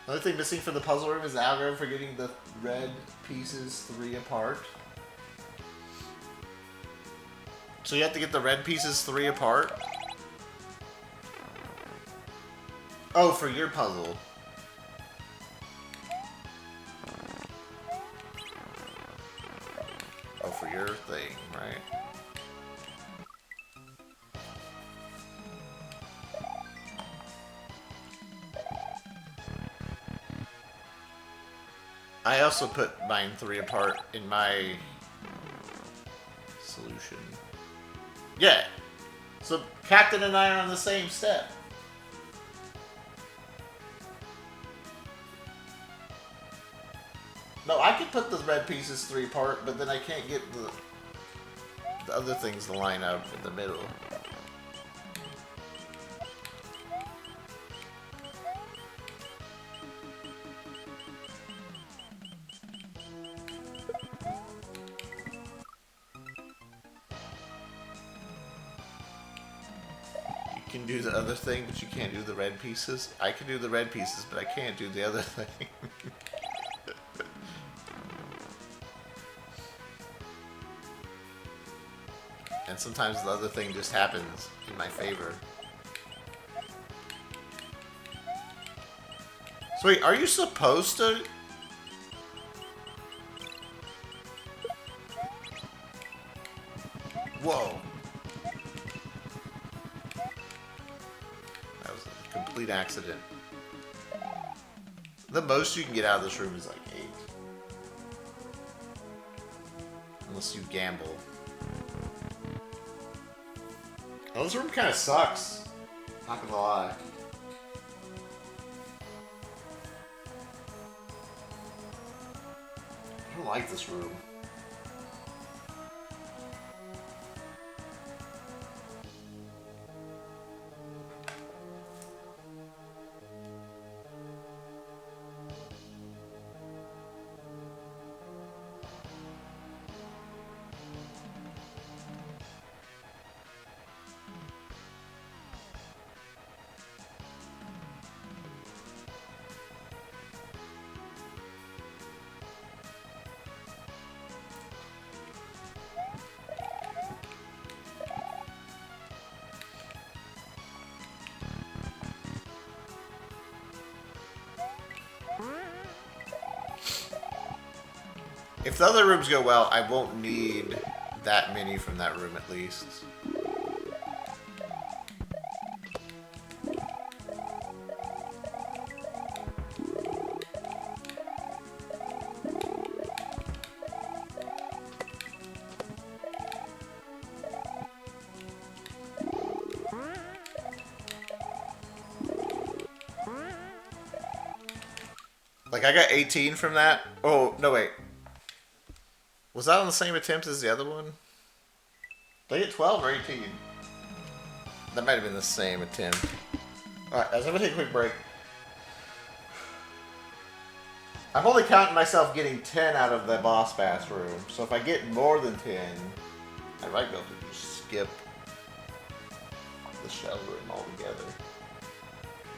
Another thing missing from the puzzle room is the algorithm for getting the red pieces 3 apart. So you have to get the red pieces 3 apart? Oh, for your puzzle. Oh, for your thing, right? I also put mine 3 apart in my solution. Yeah. So Captain and I are on the same step. No, I can put the red pieces 3 apart, but then I can't get the other things to line up in the middle. can do the other thing, but you can't do the red pieces. I can do the red pieces, but I can't do the other thing. And sometimes the other thing just happens in my favor. So wait, are you supposed to... Whoa. That was a complete accident. The most you can get out of this room is like 8. Unless you gamble. Oh, this room kind of sucks. Not gonna lie. I don't like this room. If the other rooms go well, I won't need that many from that room at least. Like, I got 18 from that. Oh, no, wait. Was that on the same attempt as the other one? Did I get 12 or 18? That might have been the same attempt. Alright, guys, I'm gonna take a quick break. I'm only counting myself getting 10 out of the boss bass room. So if I get more than 10, I might be able to just skip the shell room altogether.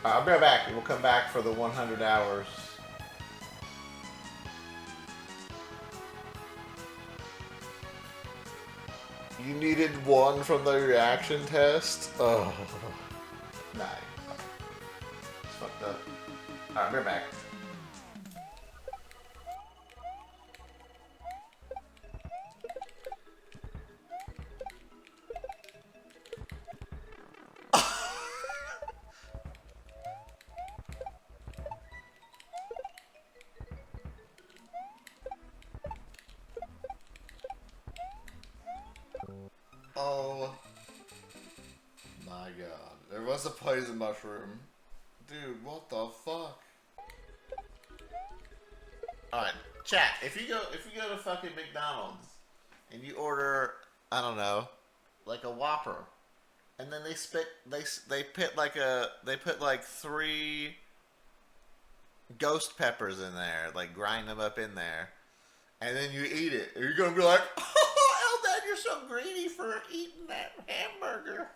I'll be right back, and we'll come back for the 100 hours. You needed 1 from the reaction test? Oh. Nice. It's fucked up. Alright, we're back. Oh my god. There was a poison mushroom. Dude, what the fuck? Alright, chat, if you go to fucking McDonald's and you order, I don't know, like a Whopper, and then they put like 3 ghost peppers in there, like grind them up in there, and then you eat it, and you're gonna be like, oh, Eldad, you're so greedy for eating that hamburger.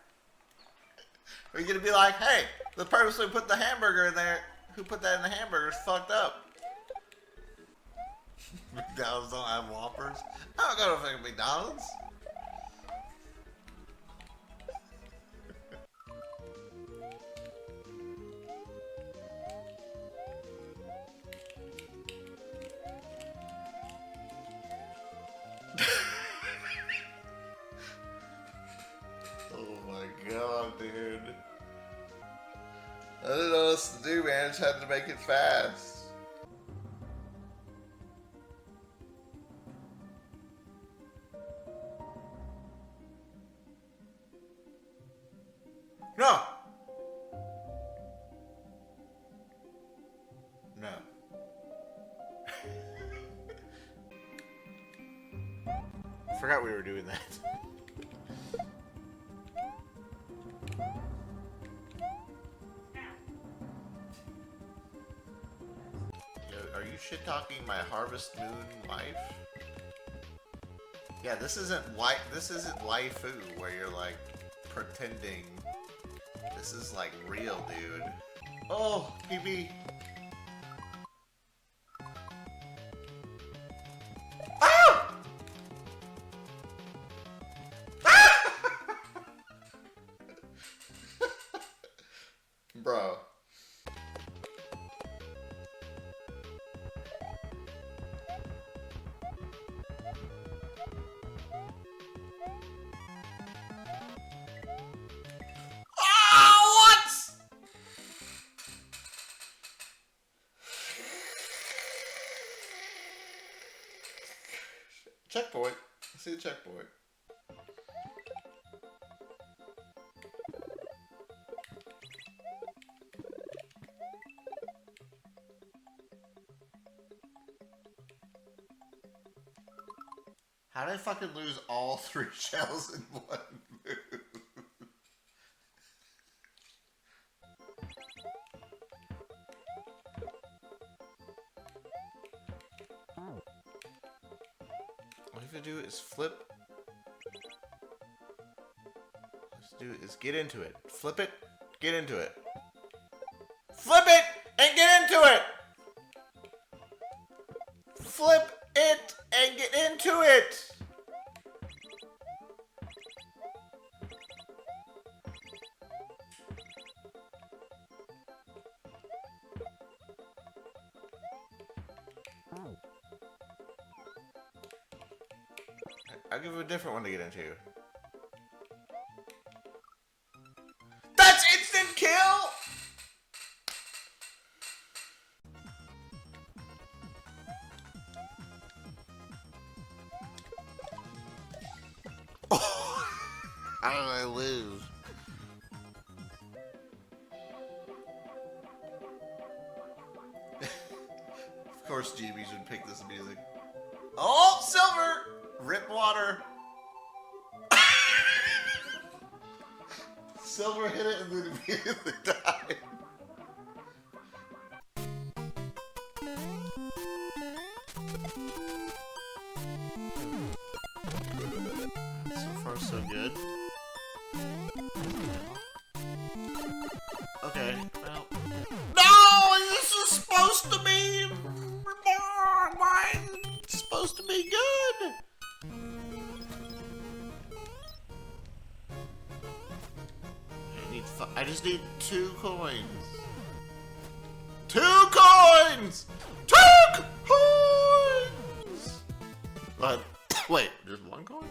Or you're gonna be like, hey, the person who put the hamburger in there, who put that in the hamburger is fucked up. McDonald's don't have Whoppers? I don't go to fucking McDonald's. Oh my god, dude. I didn't know what else to do, man. I just had to make it fast. No! No. I forgot we were doing that. Are you shit-talking my Harvest Moon life? Yeah, this isn't waifu where you're like pretending This is like real, dude. Oh, PB. Ah! Bro. Checkpoint. I see the checkpoint. How did I fucking lose all 3 shells in one move? All you have to do is flip. All you have to do is get into it. Flip it, get into it. Flip it and get into it! Flip it and get into it! I'll give you a different one to get into. That's instant kill! Oh, how did I lose? Of course GBs would pick this music. Oh, silver! Rip water. Silver hit it and then immediately died. So far, so good. Okay, well. No! This is supposed to be. Why? It's supposed to be good! I just need 2 coins. 2 coins! 2 coins! But, wait, there's 1 coin?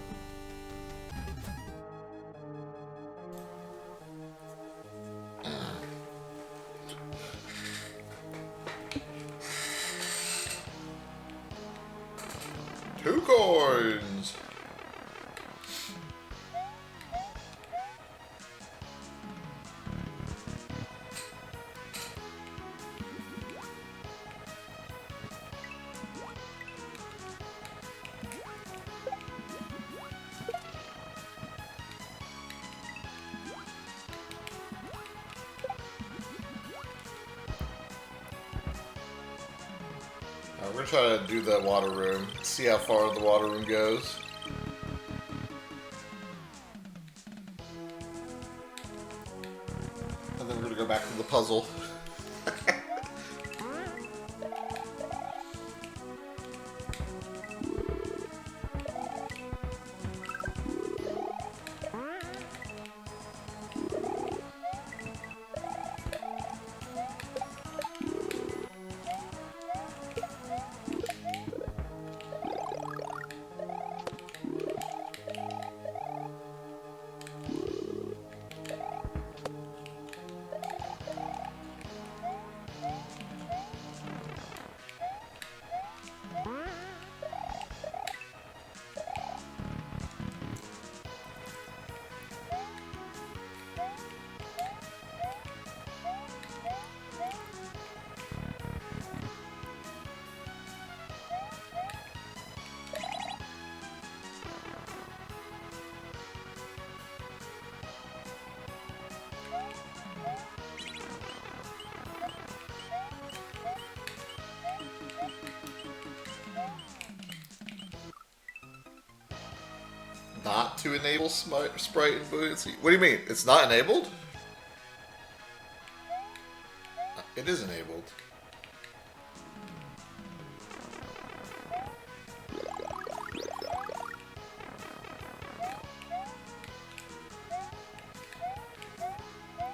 Two coins! We're gonna try to do that water room, see how far the water room goes. And then we're gonna go back to the puzzle. Not to enable sprite and buoyancy. What do you mean? It's not enabled? It is enabled.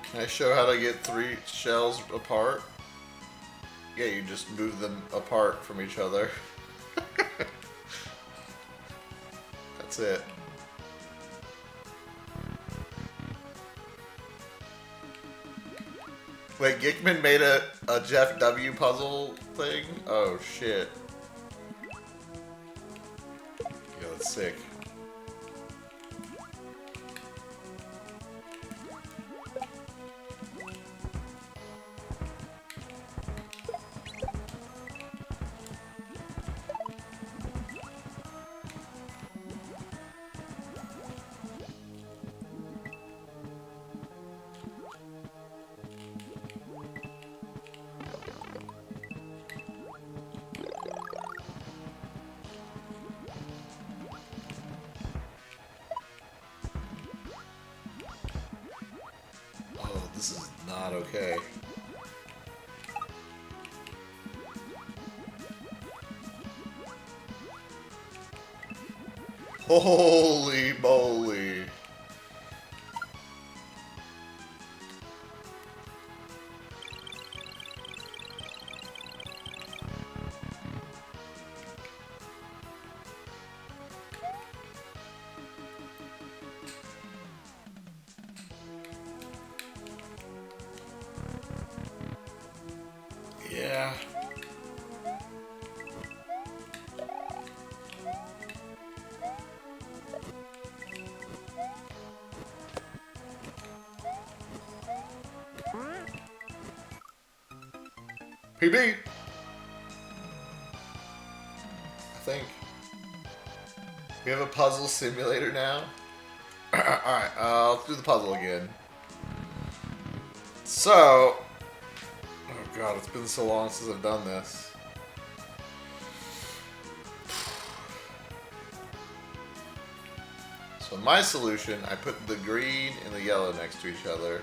Can I show how to get 3 shells apart? Yeah, you just move them apart from each other. That's it. Wait, Gickman made a Jeff W. puzzle thing? Oh, shit. Yeah, that's sick. Oh, this is not okay. Holy moly. Yeah. PB! I think. We have a puzzle simulator now. Alright, let's do the puzzle again. So... Oh god, it's been so long since I've done this. So in my solution, I put the green and the yellow next to each other.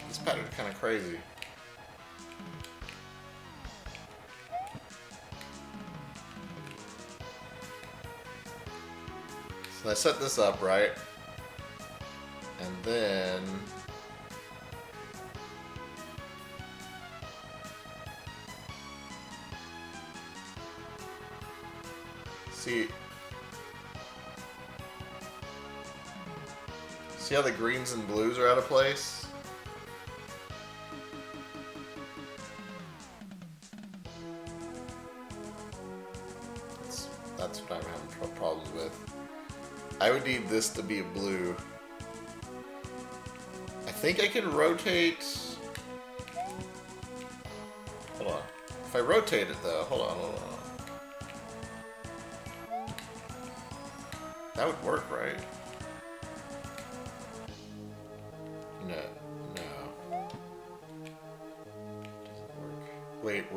This pattern is kind of crazy. So I set this up, right? And then... See how the greens and blues are out of place? That's what I'm having problems with. I would need this to be a blue. I think I can rotate... Hold on. If I rotate it though, hold on. That would work, right? No. Doesn't work. Wait.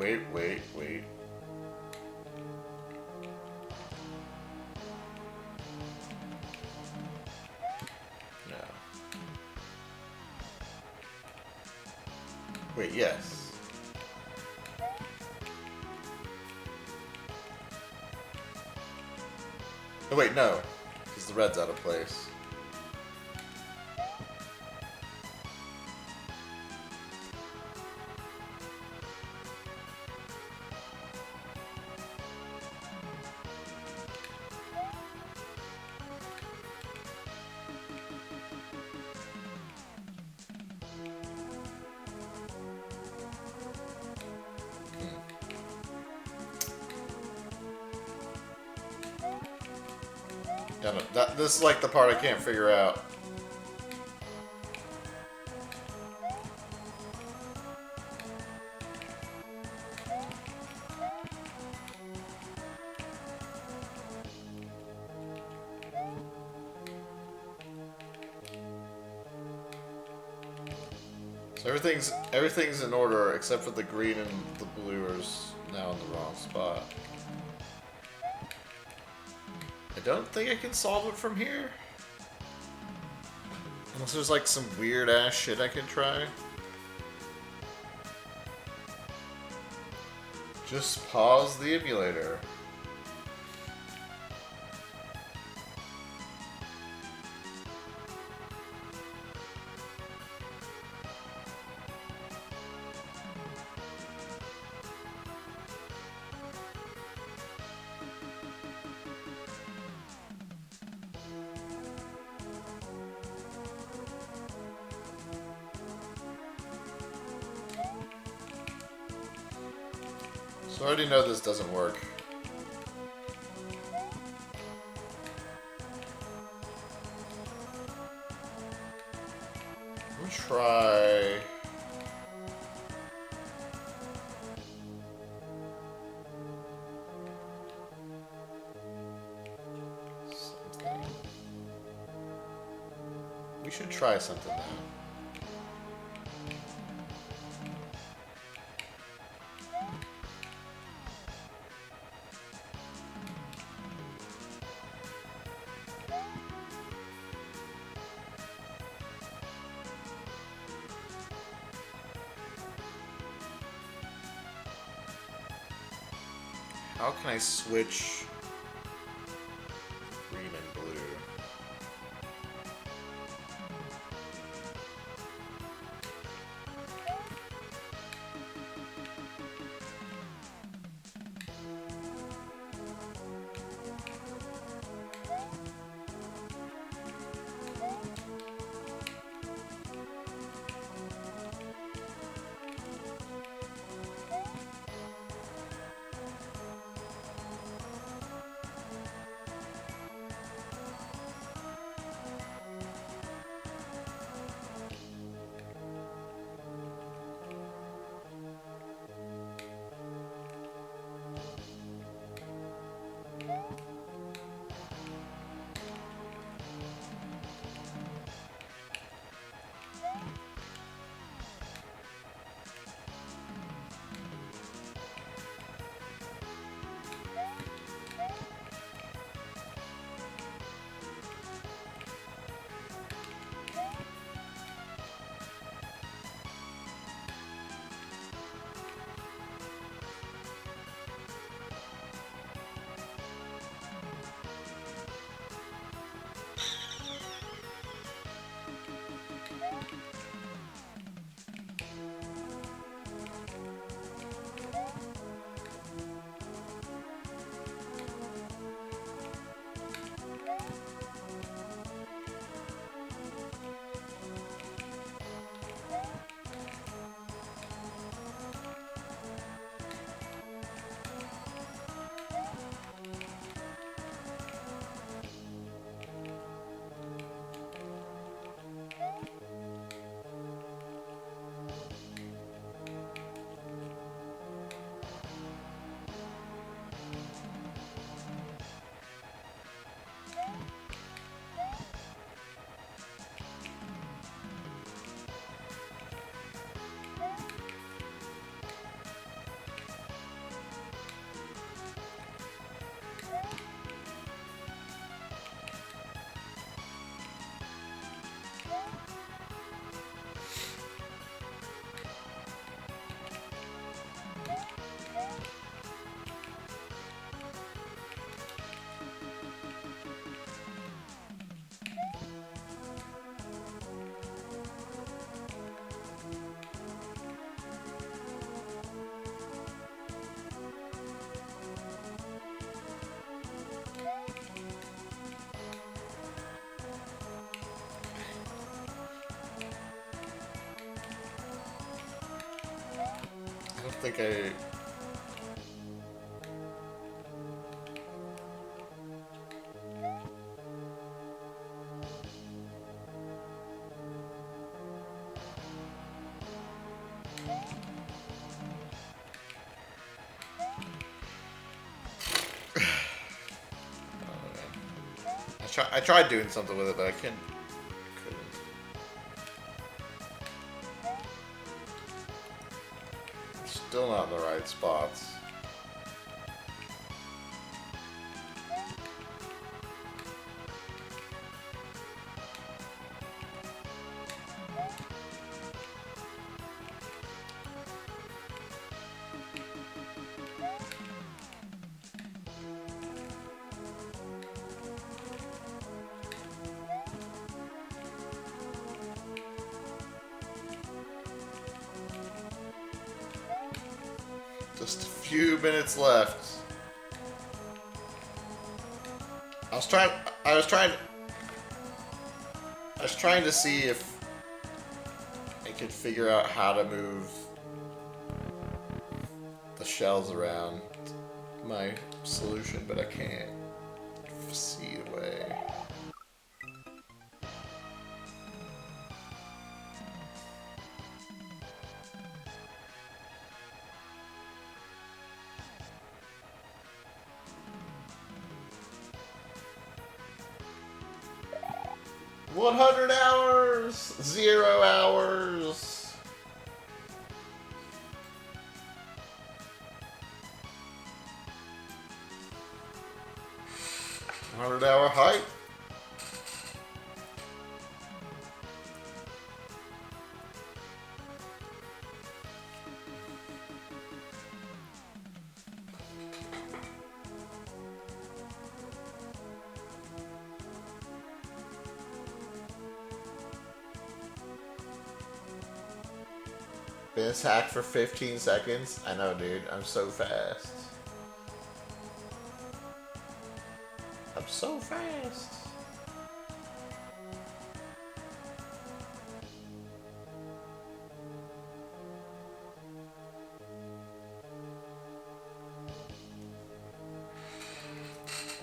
No. Wait, yes. Oh, wait, no. Because the red's out of place. Yeah, no, this is like the part I can't figure out. So everything's in order except for the green and the blue are now in the wrong spot. I don't think I can solve it from here. Unless there's like some weird ass shit I can try. Just pause the emulator. So I already know this doesn't work. I'm gonna try... something. We should try something now. How can I switch green and blue? I don't think I... I tried doing something with it, but I couldn't. Still not in the right spots. Just a few minutes left. I was trying to see if I could figure out how to move the shells around my solution, but I can't see a way. $100! 0 hours! 100-hour hype? Been hacked for 15 seconds? I know, dude. I'm so fast. I'm so fast.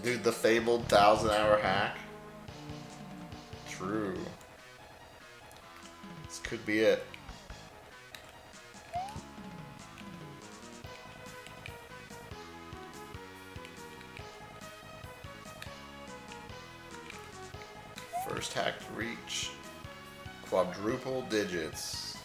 Dude, the fabled 1,000-hour hack? True. This could be it. First hack to reach quadruple digits.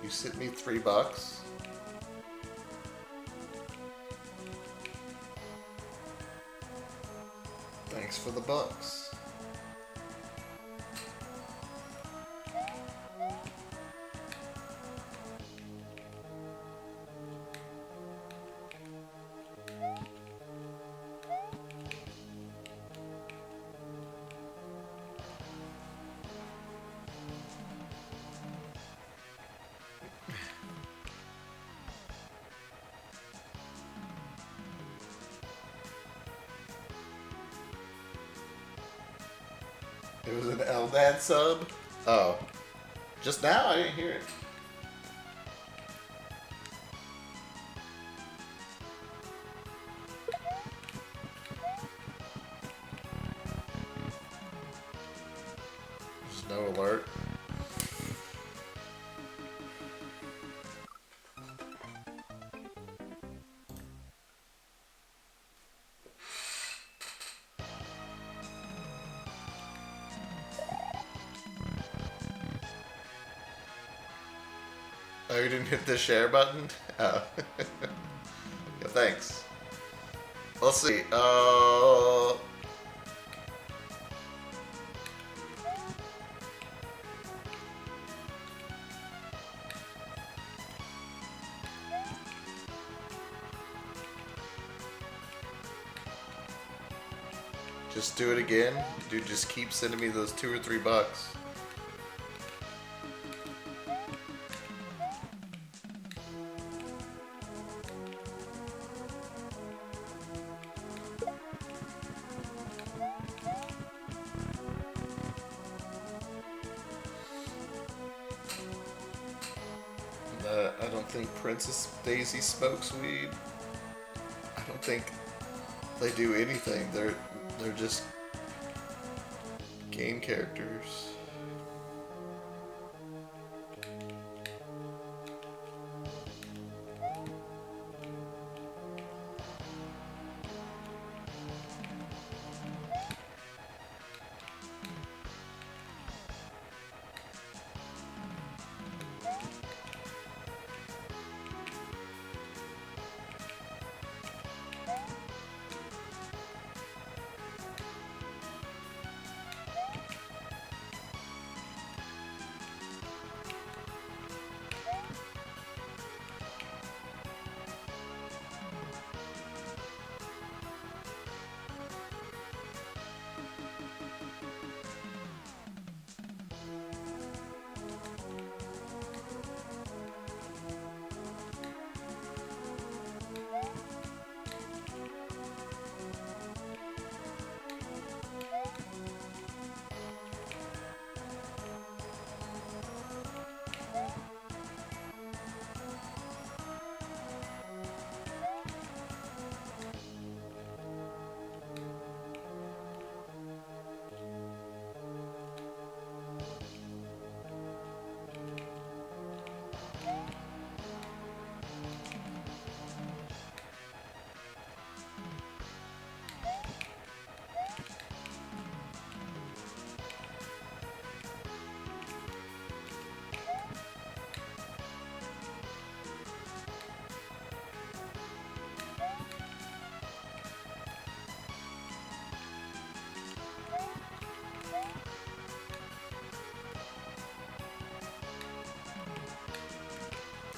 You sent me $3? Thanks for the bucks. It was an Eldad sub? Oh. Just now? I didn't hear it. There's no alert. Oh, you didn't hit the share button? Oh. Yeah, thanks. Let's see. Just do it again. Dude, just keep sending me those $2 or $3. I don't think Princess Daisy smokes weed. I don't think they do anything. They're just game characters.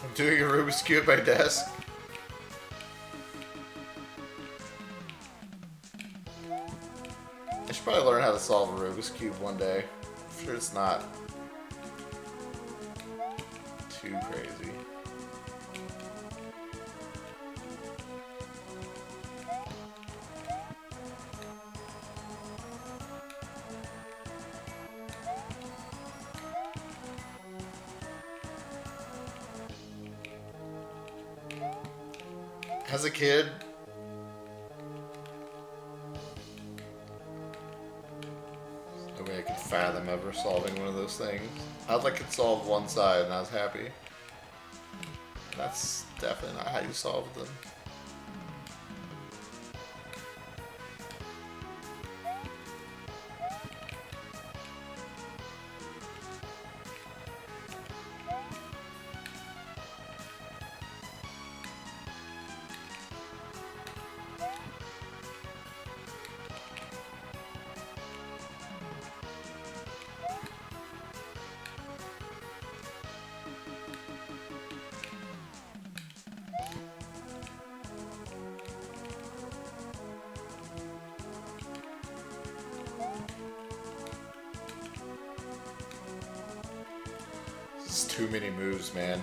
I'm doing a Rubik's Cube at my desk. I should probably learn how to solve a Rubik's Cube one day. I'm sure it's not too crazy. As a kid, there's no way I could fathom ever solving one of those things. I was like, could solve one side and I was happy. That's definitely not how you solve them. This is too many moves, man.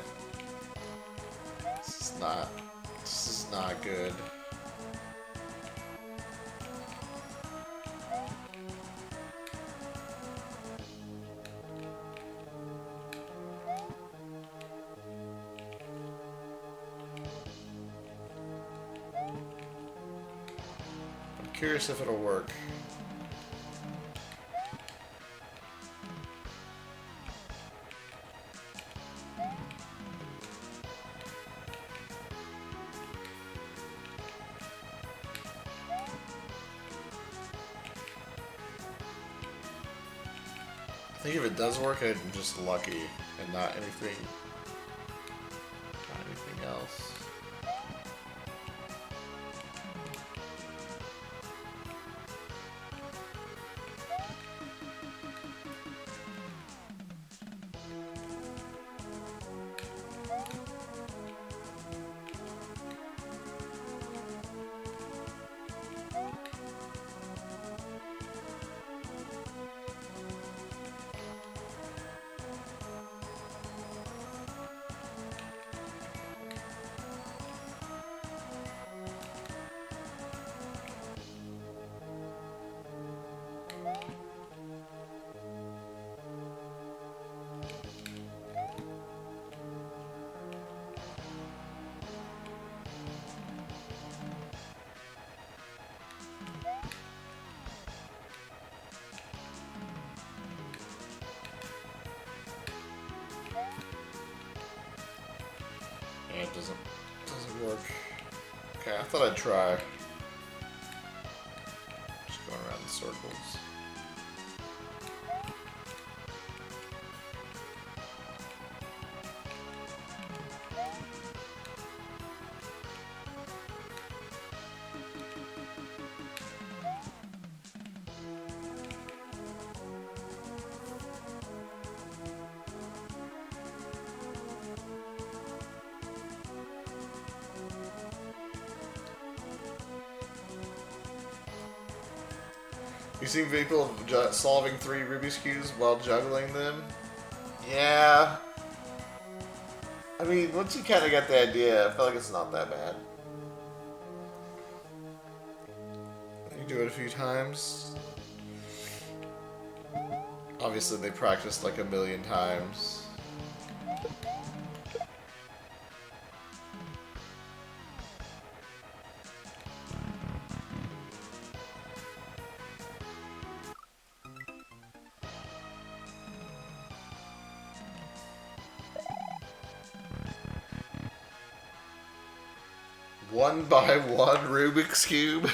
This is not good. I'm curious if it'll work. I think if it does work, I'm just lucky and not anything else. it doesn't work. Okay, I thought I'd try. Just going around in circles. You seen people solving 3 Rubik's Cubes while juggling them? Yeah. I mean, once you kind of get the idea, I feel like it's not that bad. You do it a few times. Obviously, they practiced like a million times. One by one Rubik's Cube.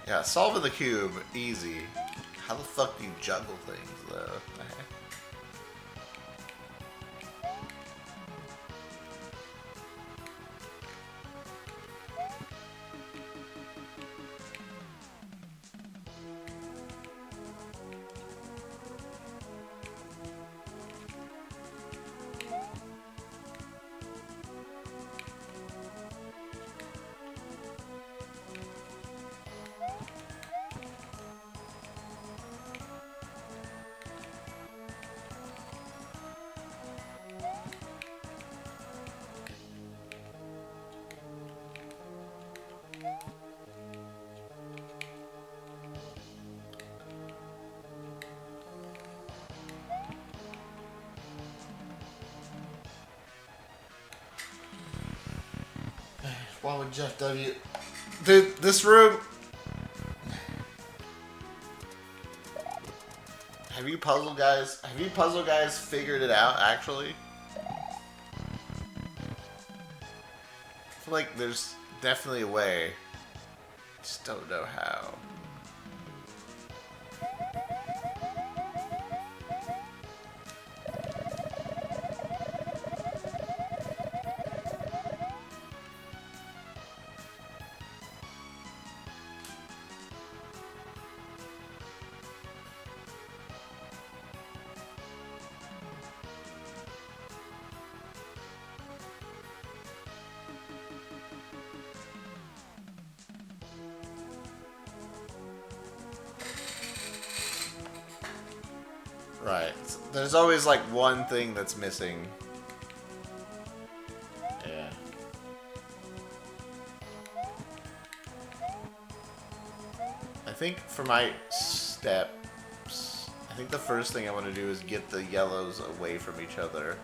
Yeah, solving the cube, easy. How the fuck do you juggle things, though? Why would Jeff W... Dude, this room... Have you puzzle guys figured it out, actually? I feel like there's definitely a way. Just don't know how. Right. There's always like one thing that's missing. Yeah. I think for my steps, I think the first thing I want to do is get the yellows away from each other.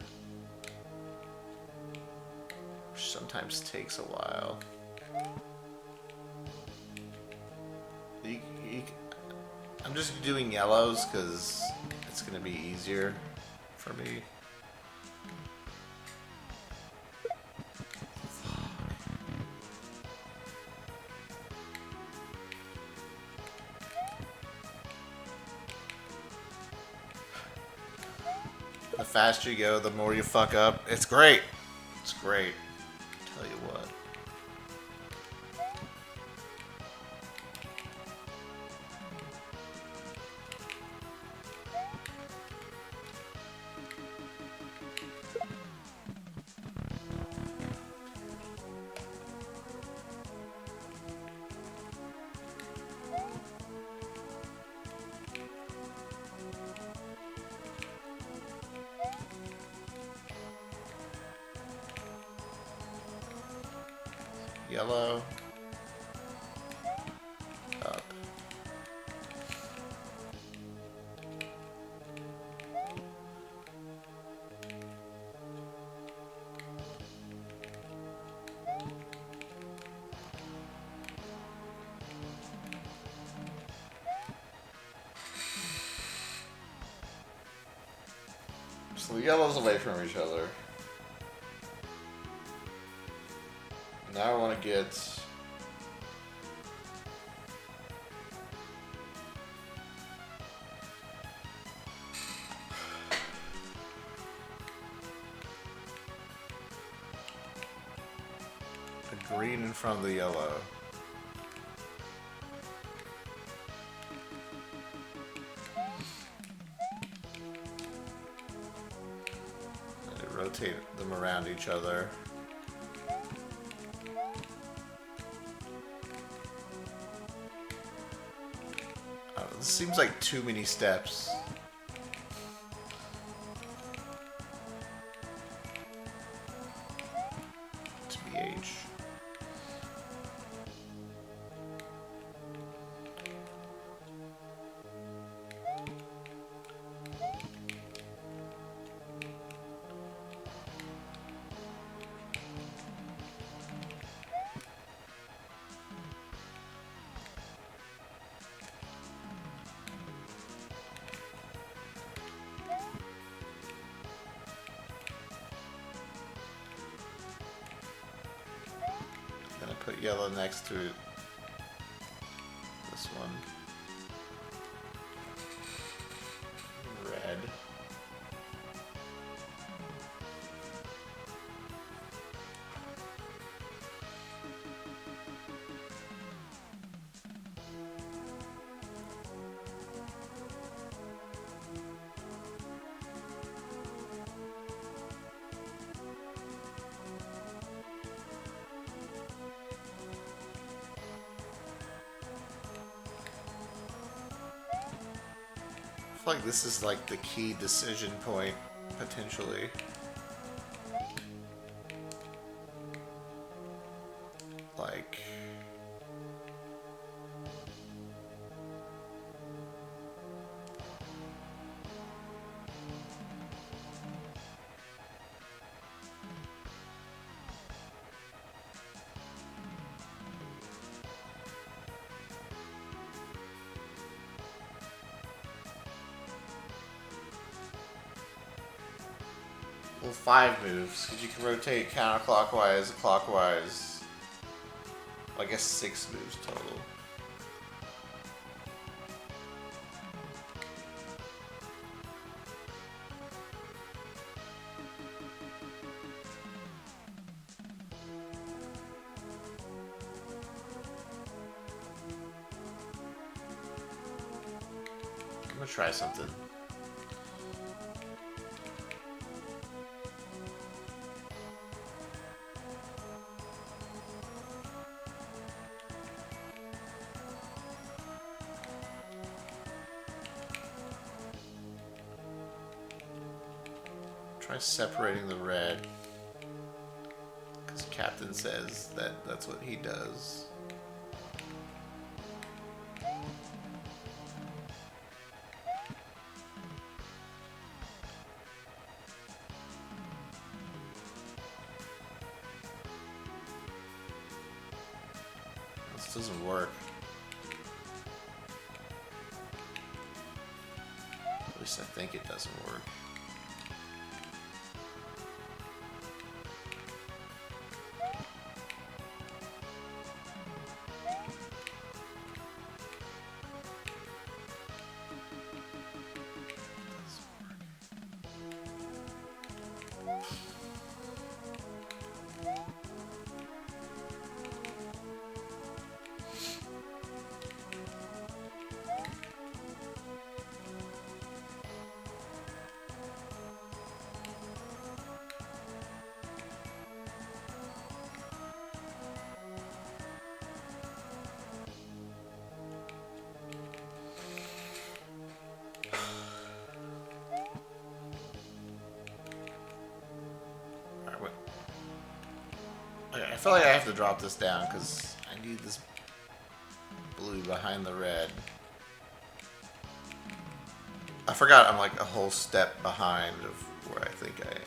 Which sometimes takes a while. I'm just doing yellows because it's going to be easier for me. The faster you go, the more you fuck up. It's great. It's great. Tell you what. Yellow. Up. So the yellow's away from each other. Now I want to get... a green in front of the yellow. And rotate them around each other. This seems like too many steps. To BH. Put yellow next to this one. Red. I feel like this is like the key decision point, potentially. Like... Well, 5 moves, because you can rotate counterclockwise, clockwise. Well, I guess 6 moves total. I'm gonna try something. Try separating the red, because Captain says that that's what he does. This doesn't work. At least I think it doesn't work. I feel like I have to drop this down because I need this blue behind the red. I forgot I'm like a whole step behind of where I think I am.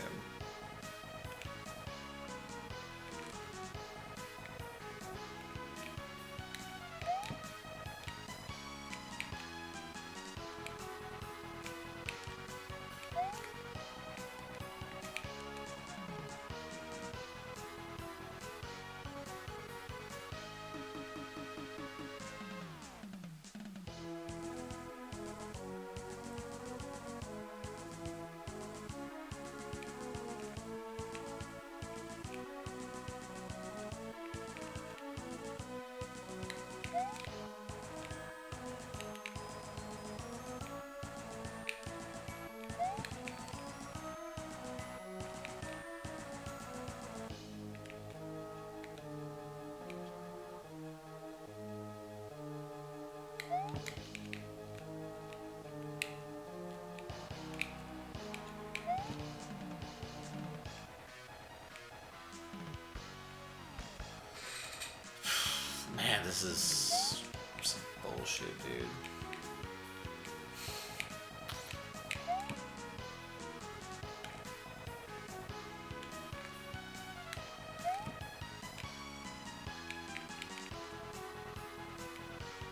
this is some bullshit, dude.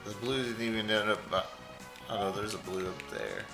The blue didn't even end up... oh no, there's a blue up there.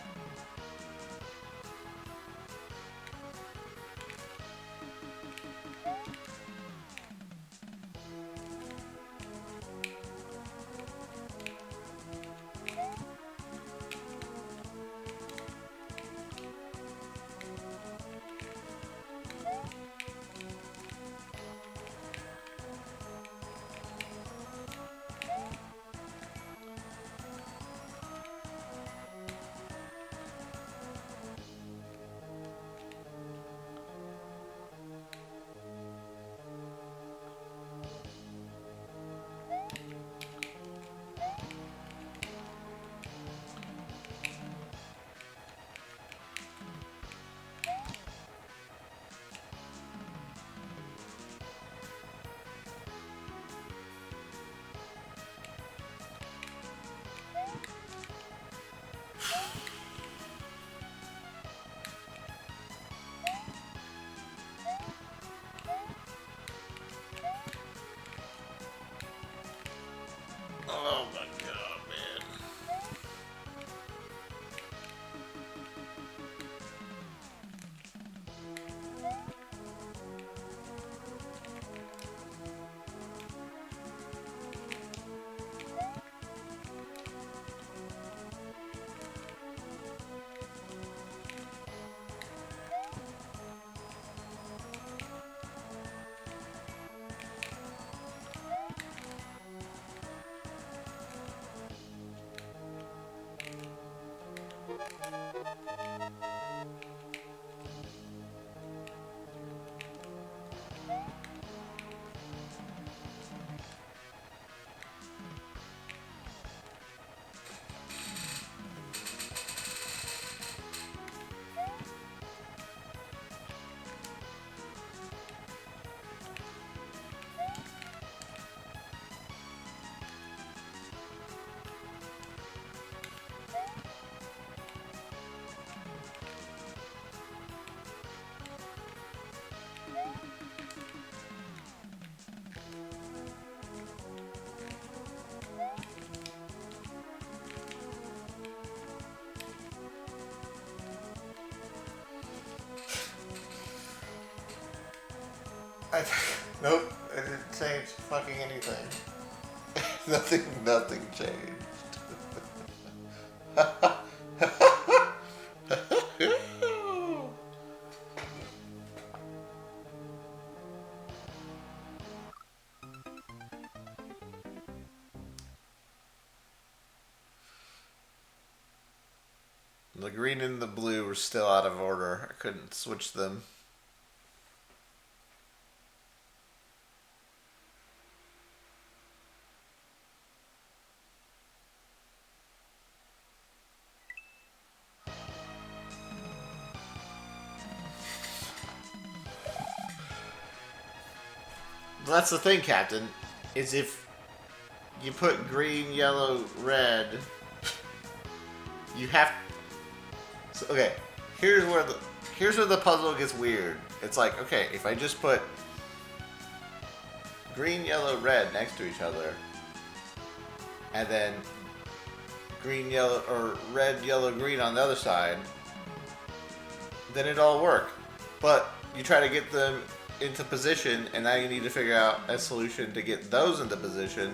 Oh my god, man. Nope, I didn't change fucking anything. Nothing changed. The green and the blue were still out of order. I couldn't switch them. That's the thing, Captain, is if you put green, yellow, red, you have... So, okay, here's where the puzzle gets weird. It's like, okay, if I just put green, yellow, red next to each other, and then green, yellow, or red, yellow, green on the other side, then it'd all work. But you try to get them into position, and now you need to figure out a solution to get those into position.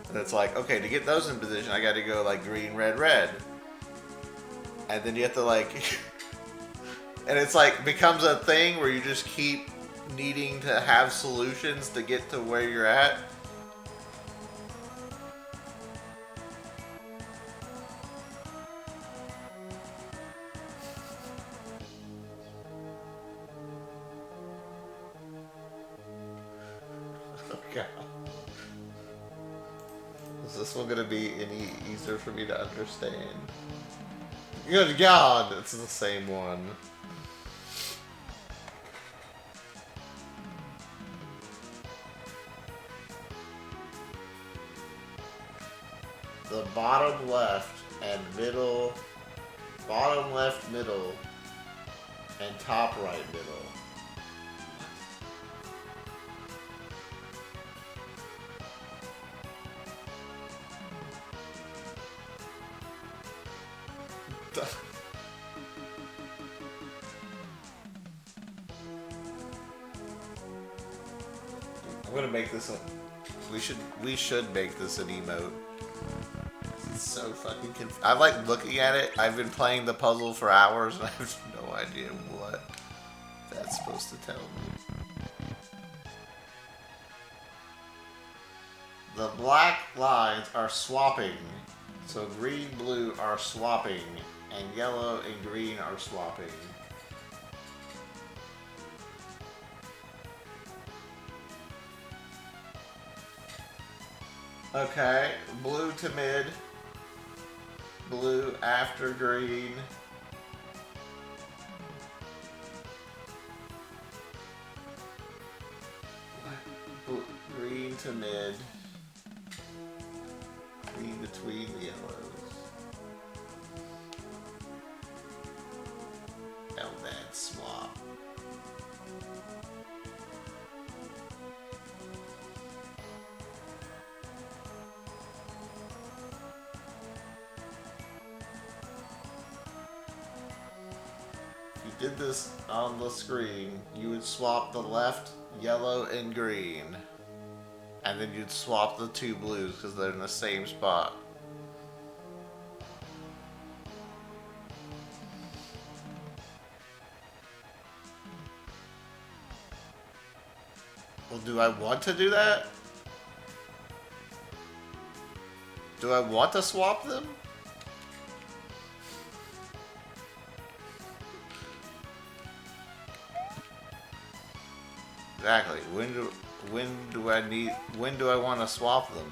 And it's like, okay, to get those in position, I got to go like green, red, red. And then you have to like... and it's like, becomes a thing where you just keep needing to have solutions to get to where you're at. God. Is this one gonna be any easier for me to understand? Good God, it's the same one. the bottom left and middle, bottom left middle, and top right middle. I'm gonna make this a. We should make this an emote. It's so fucking I like looking at it. I've been playing the puzzle for hours and I have no idea what that's supposed to tell me. The black lines are swapping. So green, blue are swapping, and yellow and green are swapping. Okay, blue to mid, blue after green. Green to mid, green between the yellows. L that swap. Did this on the screen, you would swap the left yellow and green, and then you'd swap the two blues because they're in the same spot. Well, do I want to do that? Do I want to swap them? Exactly. When do I want to swap them?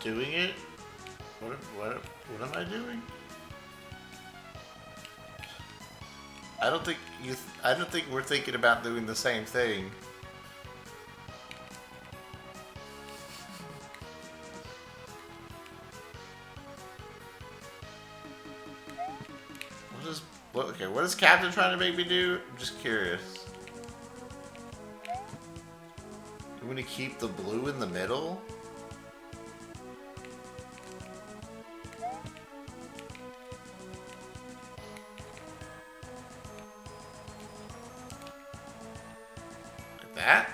Doing it? What am I doing? I don't think we're thinking about doing the same thing. What is Captain trying to make me do? I'm just curious. You want to keep the blue in the middle? that?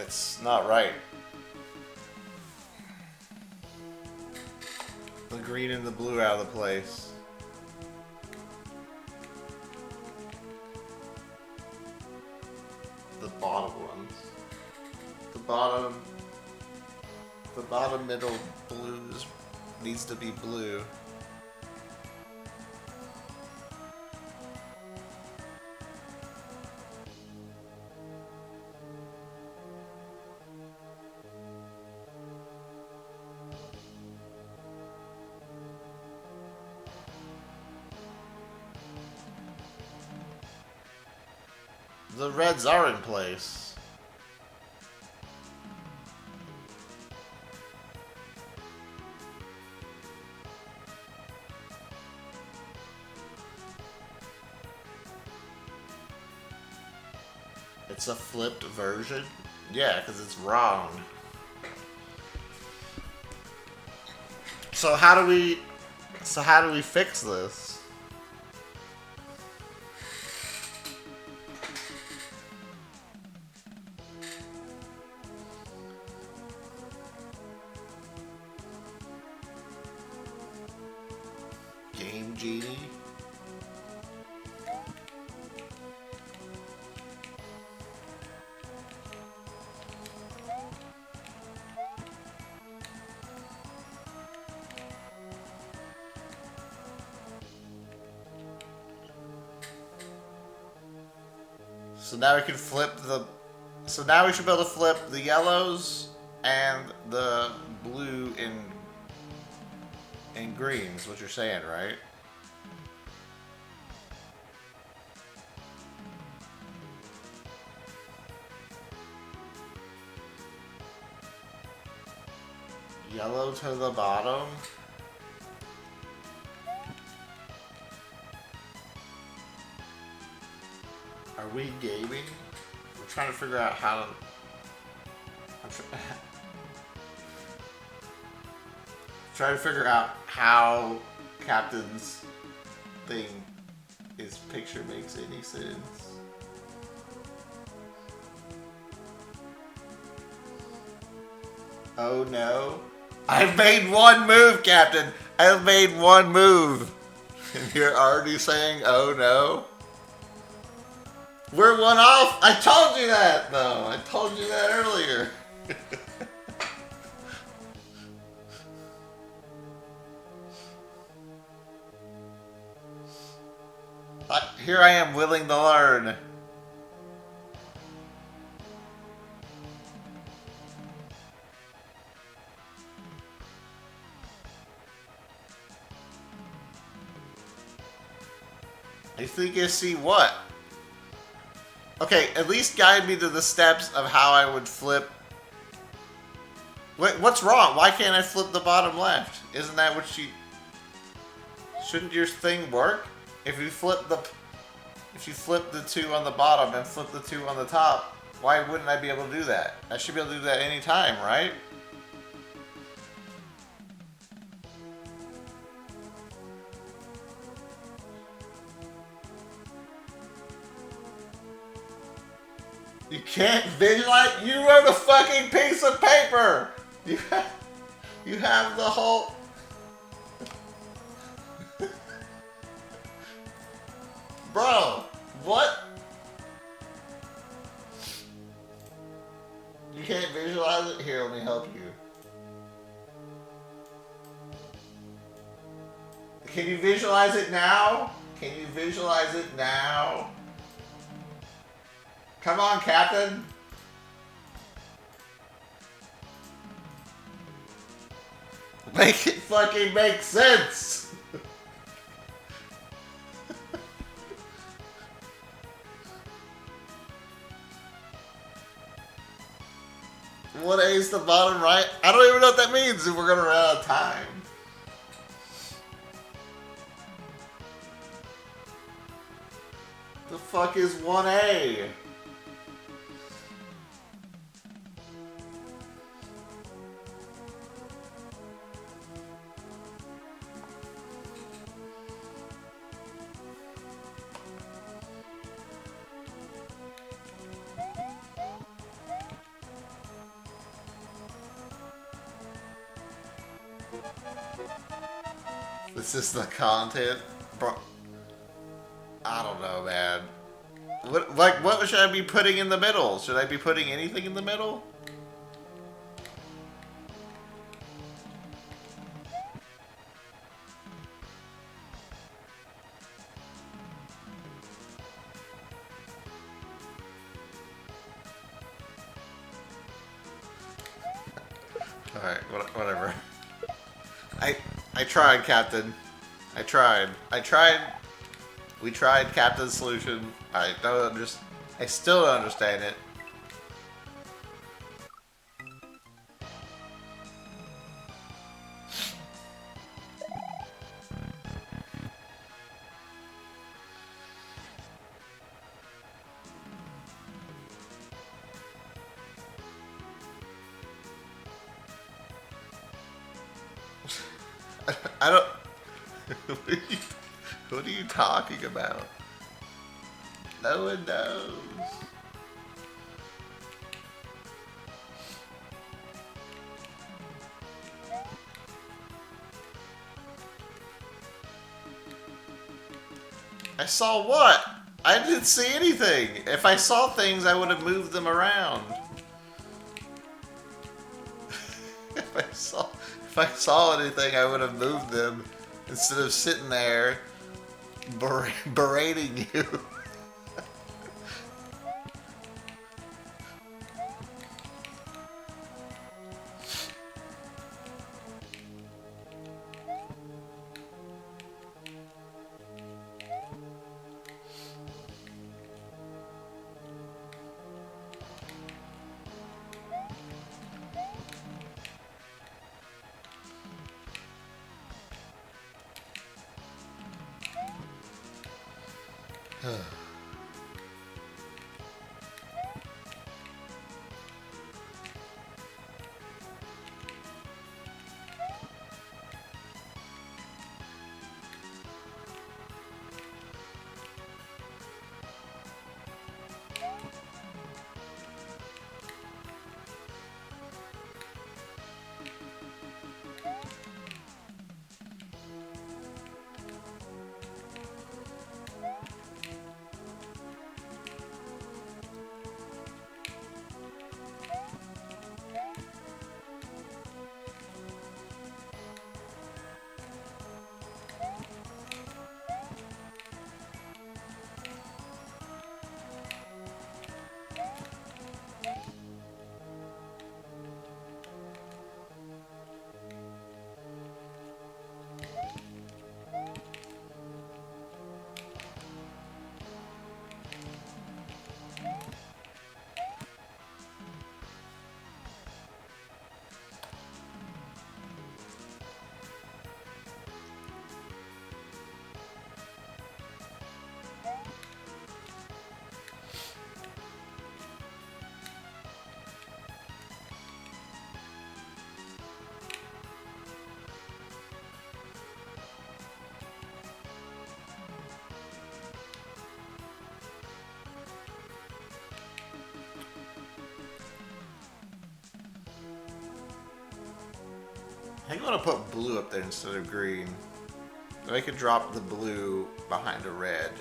It's not right. The green and the blue out of the place. The bottom ones. The bottom middle blues needs to be blue. The reds are in place. It's a flipped version? Yeah, because it's wrong. So how do we fix this? Game Genie? So now we can flip the... So now we should be able to flip the yellows and the blue in greens, what you're saying, right? Yellow to the bottom. Are we gaming? We're trying to figure out how to... trying to figure out how Captain's thing, his picture makes any sense. Oh no. I've made one move, Captain! I've made one move! And you're already saying, oh no? We're one off! I told you that, though! I told you that earlier! Here I am, willing to learn. I think I see what? Okay, at least guide me to the steps of how I would flip. Wait, what's wrong? Why can't I flip the bottom left? Isn't that what she... Shouldn't your thing work? If you flip the two on the bottom and flip the two on the top, why wouldn't I be able to do that? I should be able to do that anytime, right? You can't visualize. You wrote a fucking piece of paper. You have the whole. Bro, what? You can't visualize it? Here, let me help you. Can you visualize it now? Can you visualize it now? Come on, Captain. Make it fucking make sense. What A's the bottom right? I don't even know what that means if we're gonna run out of time. The fuck is 1A? This is the content, bro. I don't know, man. What should I be putting in the middle? Should I be putting anything in the middle? All right, whatever. I tried, Captain. I tried. We tried Captain's solution. I still don't understand it. I don't. What are you talking about? No one knows. I saw what? I didn't see anything. If I saw things, I would have moved them around. If I saw anything, I would have moved them instead of sitting there berating you. I think I want to put blue up there instead of green. Then I could drop the blue behind a red.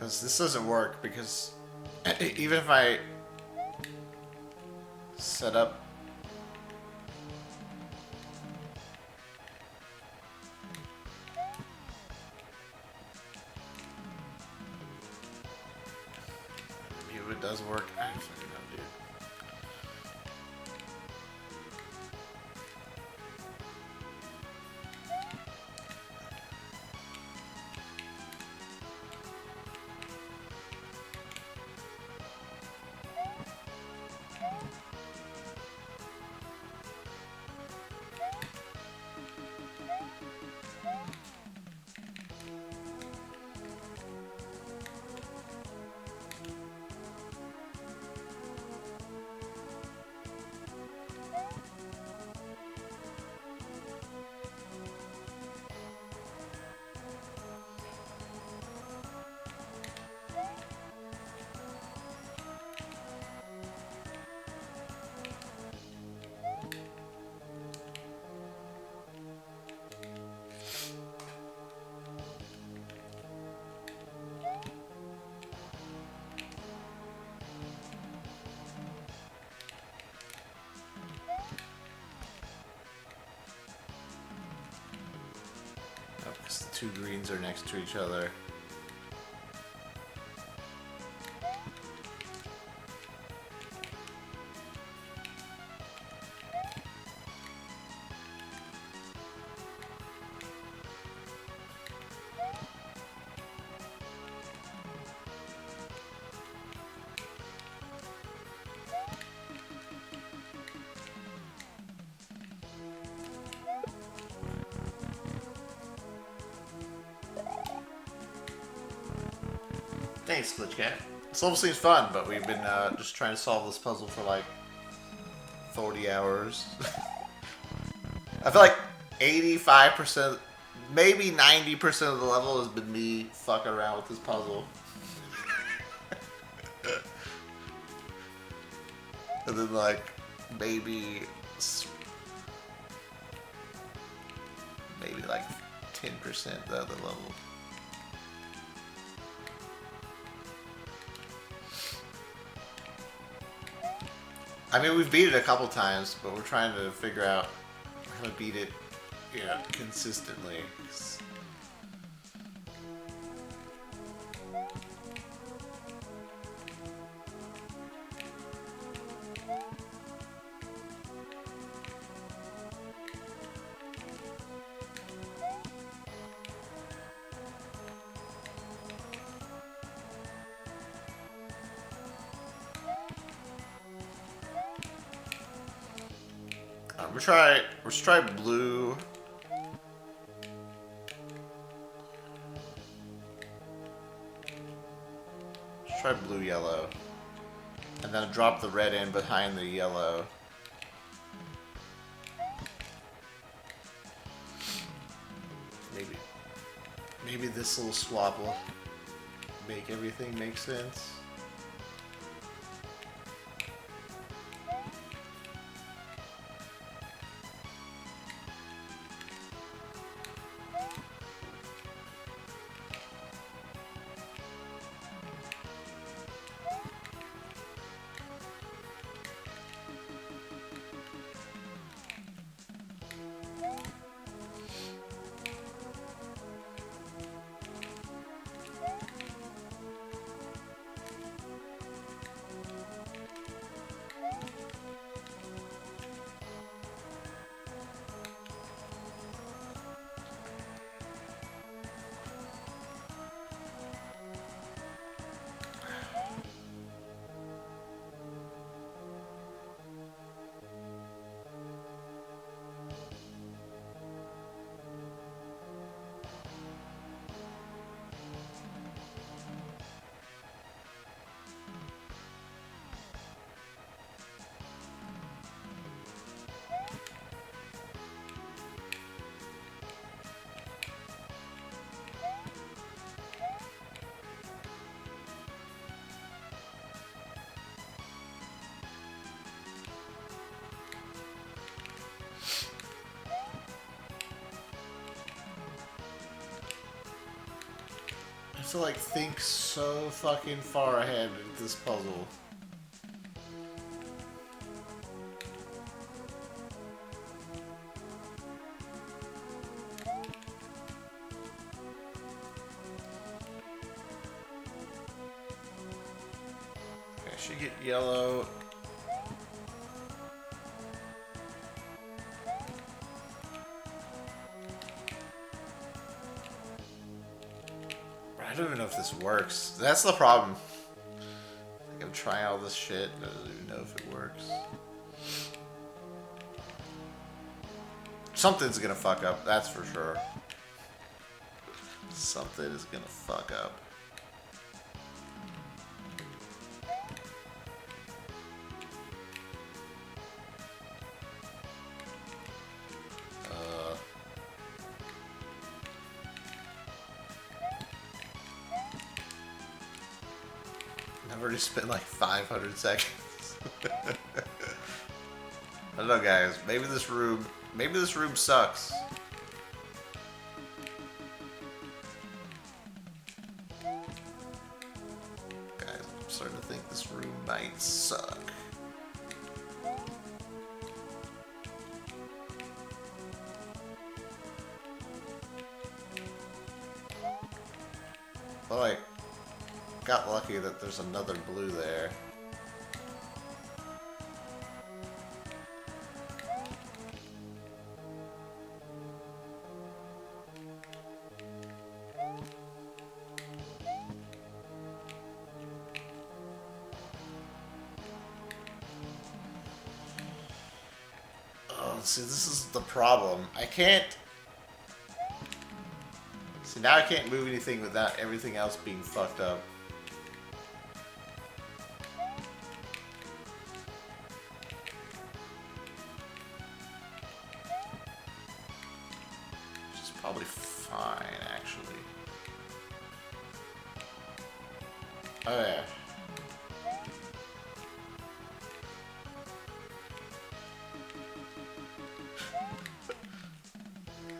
Because this doesn't work, because even if I set up... Maybe it does work. I don't fucking know, dude. Because the two greens are next to each other. Thanks, Glitch Cat. This level seems fun, but we've been just trying to solve this puzzle for like 40 hours. I feel like 85%, maybe 90% of the level has been me fucking around with this puzzle. And then like maybe like 10% the other level. I mean, we've beat it a couple times, but we're trying to figure out how to beat it, you know, consistently. Let's try blue. Let's try blue, yellow. And then drop the red in behind the yellow. Maybe this little swap will make everything make sense. to like think so fucking far ahead with this puzzle. I should get yellow. I don't even know if this works. That's the problem. Like I'm trying all this shit, and I don't even know if it works. Something's gonna fuck up, that's for sure. Something is gonna fuck up. I've already spent like 500 seconds. I don't know, guys. Maybe this room sucks. Guys, I'm starting to think this room might suck. Oh, I got lucky that there's another blue there. Oh, see, this is the problem. I can't... See, now I can't move anything without everything else being fucked up. Which is probably fine, actually. Oh, yeah.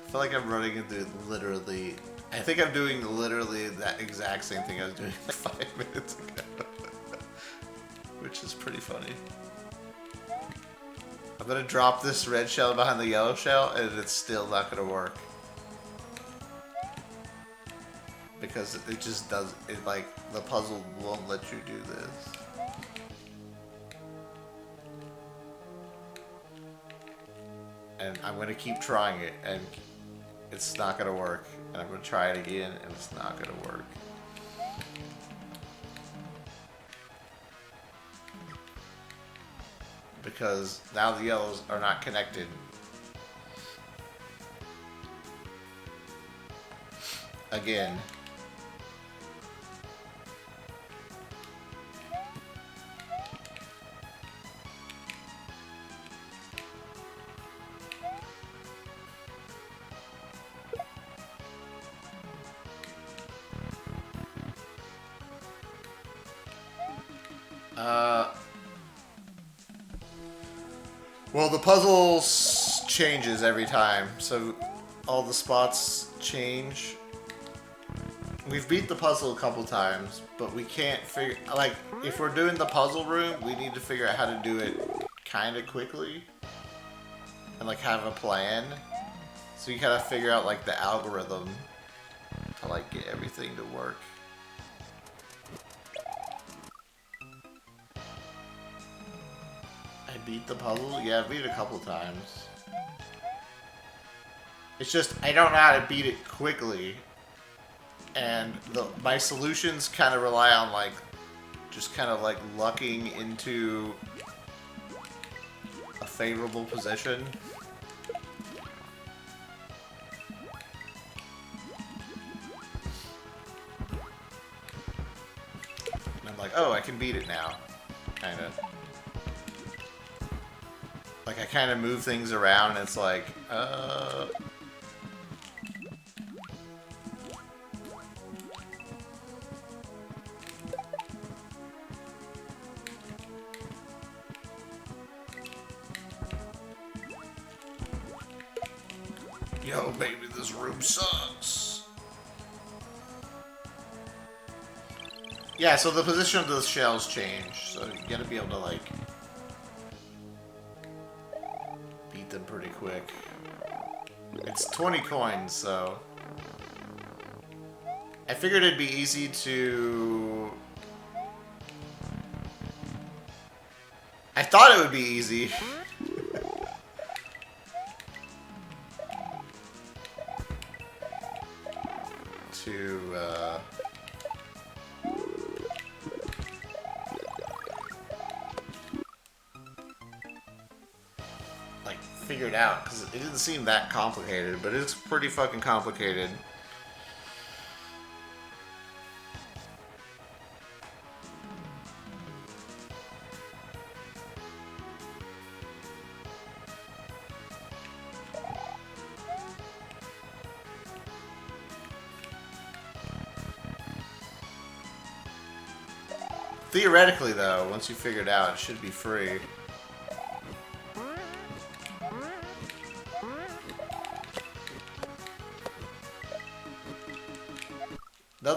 I feel like I'm running into literally... I think I'm doing literally that exact same thing I was doing like 5 minutes ago. Which is pretty funny. I'm gonna drop this red shell behind the yellow shell and it's still not gonna work. Because it just does, it like, the puzzle won't let you do this. And I'm gonna keep trying it and it's not gonna work. And I'm gonna try it again and it's not gonna work. Because now the yellows are not connected. Again. Well, the puzzle changes every time, so all the spots change. We've beat the puzzle a couple times, but we can't figure... Like, if we're doing the puzzle room, we need to figure out how to do it kind of quickly. And, like, have a plan. So you gotta figure out, like, the algorithm to, like, get everything to work. I beat the puzzle? Yeah, I beat it a couple times. It's just, I don't know how to beat it quickly. And my solutions kind of rely on, like, just kind of, like, lucking into a favorable position. And I'm like, oh, I can beat it now. Kind of. Like, I kind of move things around, and it's like, Yo, baby, this room sucks. Yeah, so the position of the shells change, so you gotta be able to, like, beat them pretty quick. It's 20 coins, so... I figured it'd be easy to... I thought it would be easy. to, like, figure it out, because it didn't seem that complicated, but it's pretty fucking complicated. Theoretically, though, once you figure it out, it should be free. The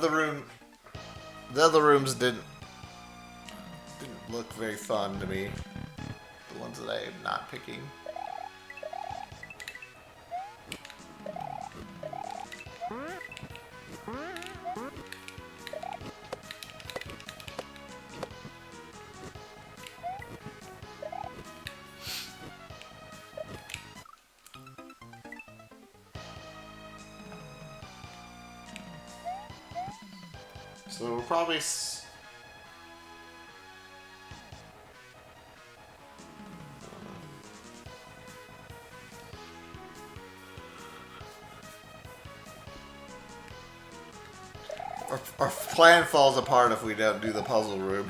other rooms didn't look very fun to me. The ones that I am not picking. So we'll probably... Our plan falls apart if we don't do the puzzle room.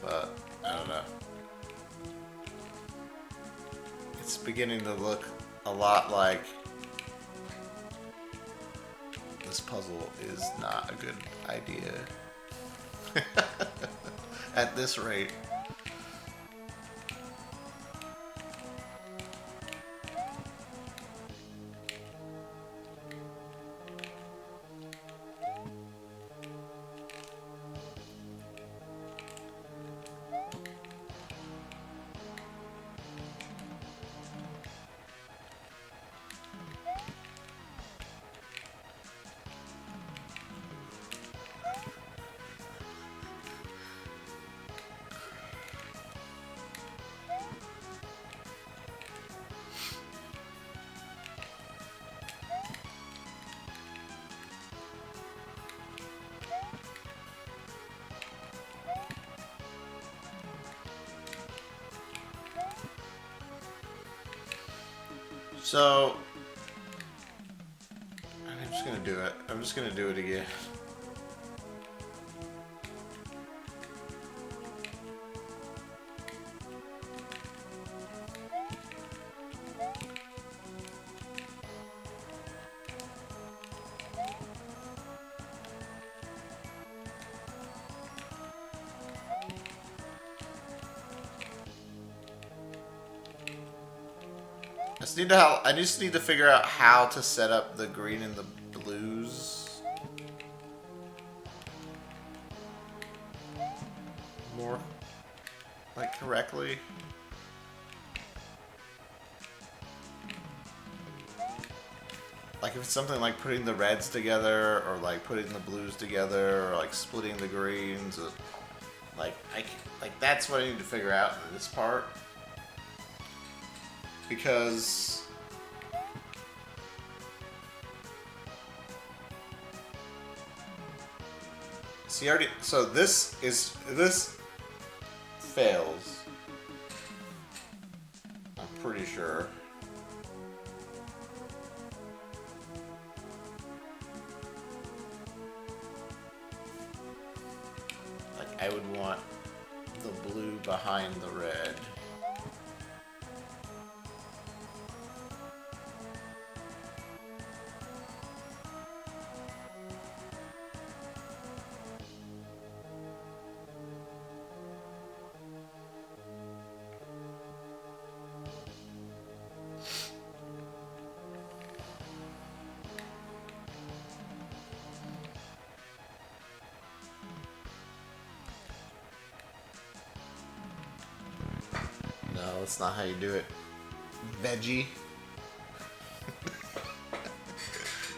But, I don't know. It's beginning to look a lot like this puzzle is not a good idea. At this rate. So, I'm just gonna do it. I'm just gonna do it again. I just need to figure out how to set up the green and the blues more, like, correctly. Like, if it's something like putting the reds together, or like putting the blues together, or like splitting the greens, or, like, that's what I need to figure out in this part. Because see, already, so this fails. I'm pretty sure. Like, I would want the blue behind the red. No, that's not how you do it. Veggie.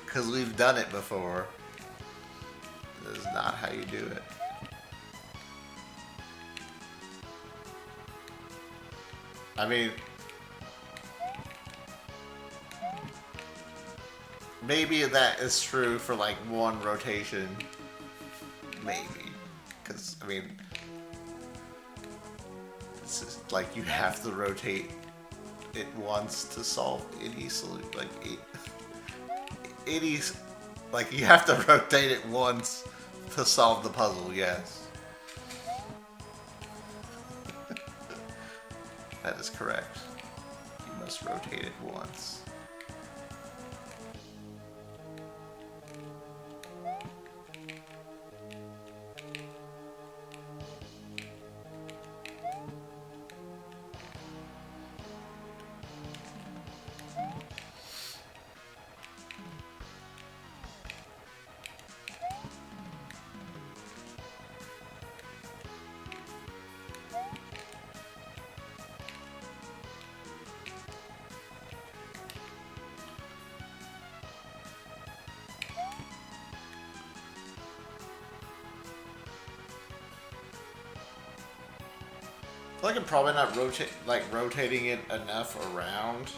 Because we've done it before. That is not how you do it. I mean, maybe that is true for like one rotation. Maybe. Because, I mean, it's just like you have to rotate it once to solve any solution. Like, any. Like, you have to rotate it once to solve the puzzle, yes. That is correct. You must rotate it once. I feel like I'm probably not rotating it enough around.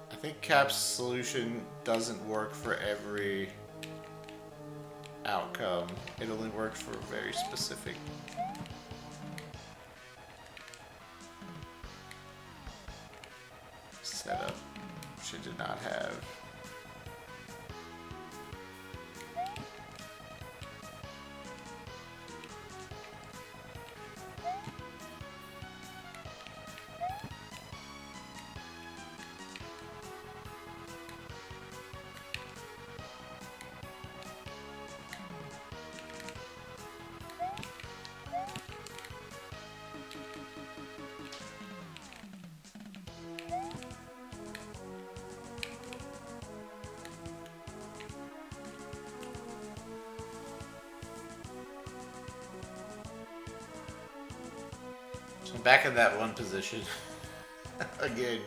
I think Cap's solution doesn't work for every outcome. It only works for a very specific setup, which it did not have. So I'm back in that one position. Again.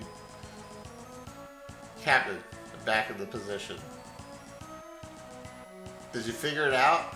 Captain, back in the position. Did you figure it out?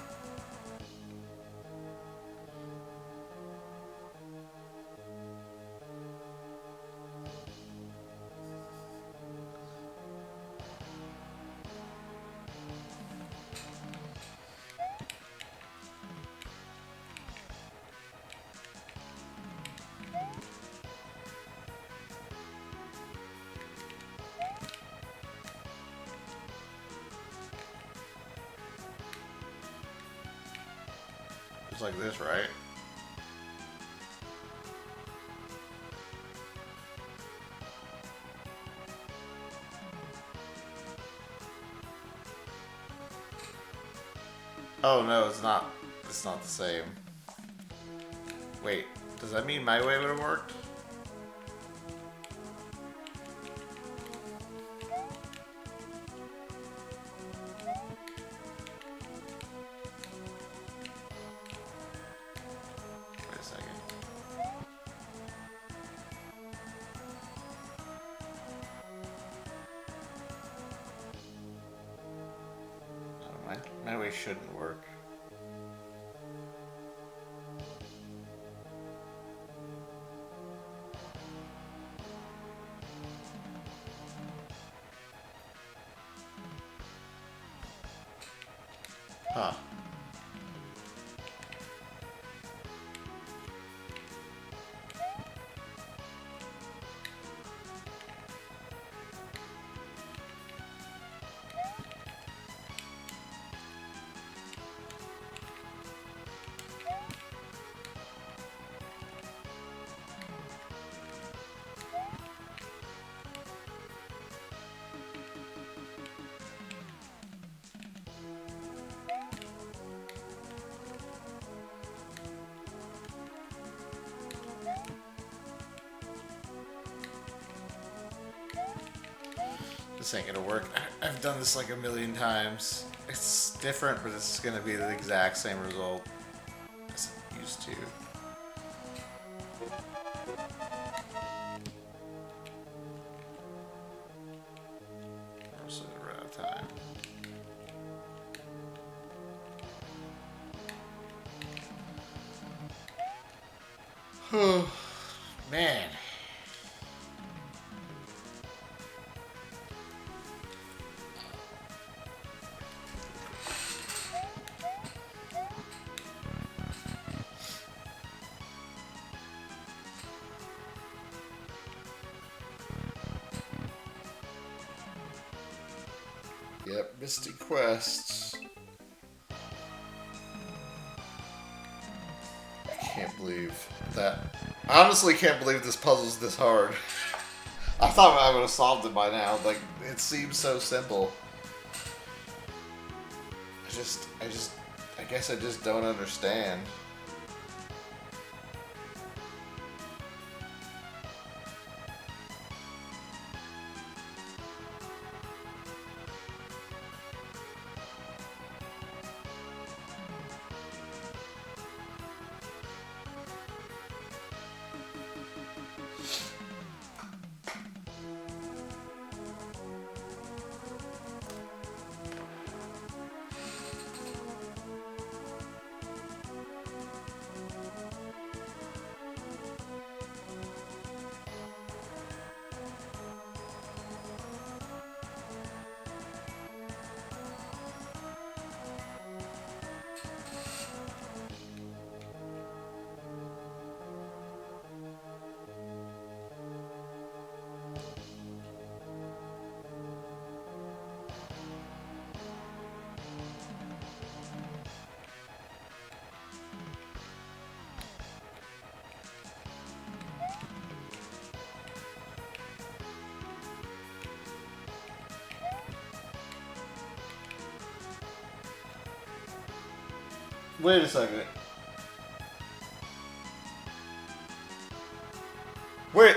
Just like this, right? Oh no, it's not. It's not the same. Wait, does that mean my way would have worked? Wait a second. Oh, my way shouldn't work. Huh. This ain't gonna work. I've done this like a million times. It's different, but it's gonna be the exact same result as I'm used to. I'm also gonna run out of time. Man. Yep, Misty Quests. I can't believe that. I honestly can't believe this puzzle's this hard. I thought I would have solved it by now. Like, it seems so simple. I guess I just don't understand. Wait a second. Wait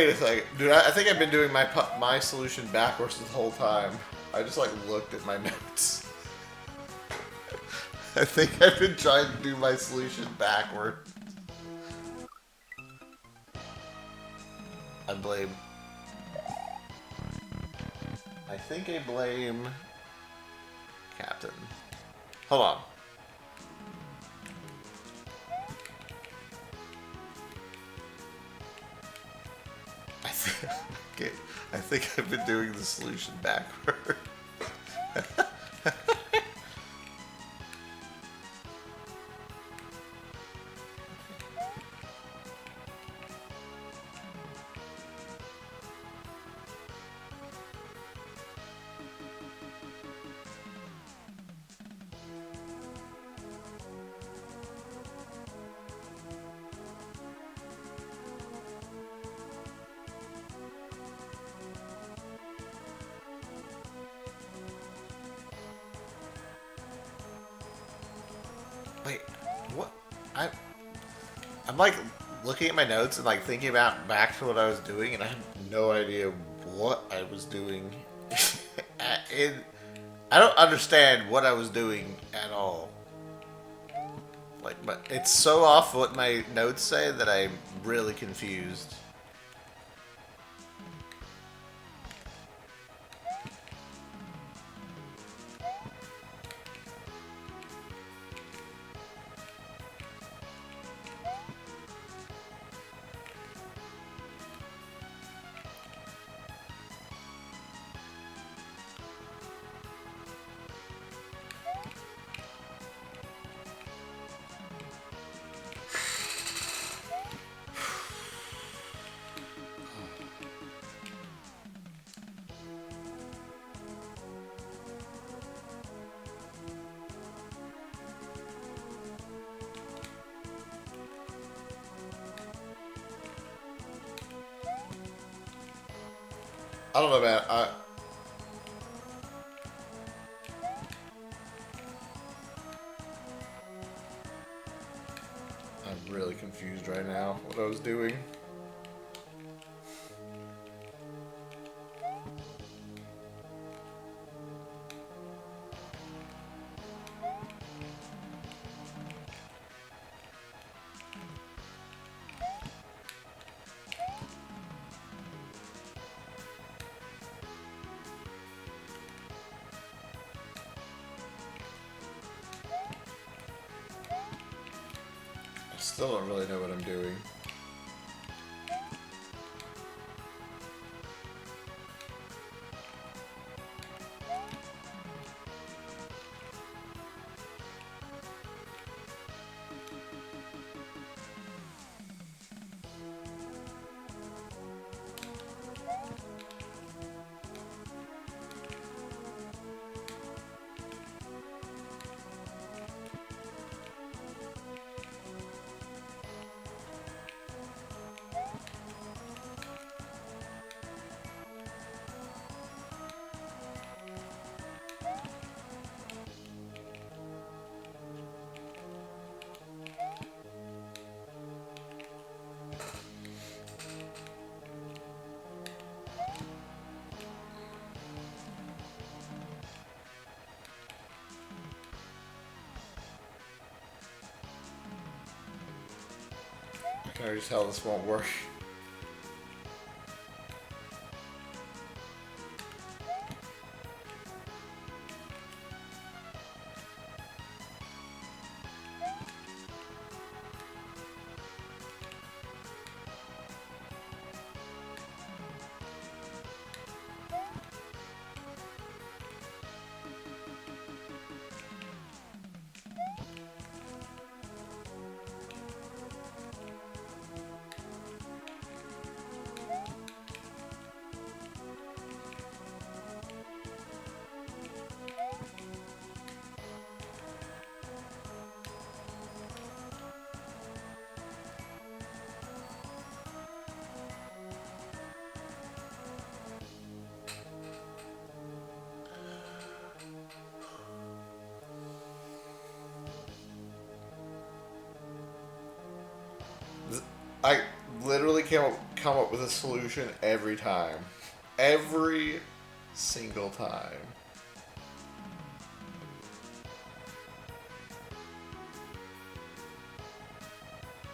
a second. Dude, I think I've been doing my solution backwards the whole time. I just like looked at my notes. I think I've been trying to do my solution backward. I think I blame Captain. Hold on. I think I've been doing the solution backward. Wait, what? I I'm like looking at my notes and like thinking about back to what I was doing, and I have no idea what I was doing. it, I don't understand what I was doing at all. Like, but it's so off what my notes say that I'm really confused. I don't know, man. I'm really confused right now. What I was doing. I still don't really know what I'm doing. I can already tell this won't work. I literally come up with a solution every time. Every single time.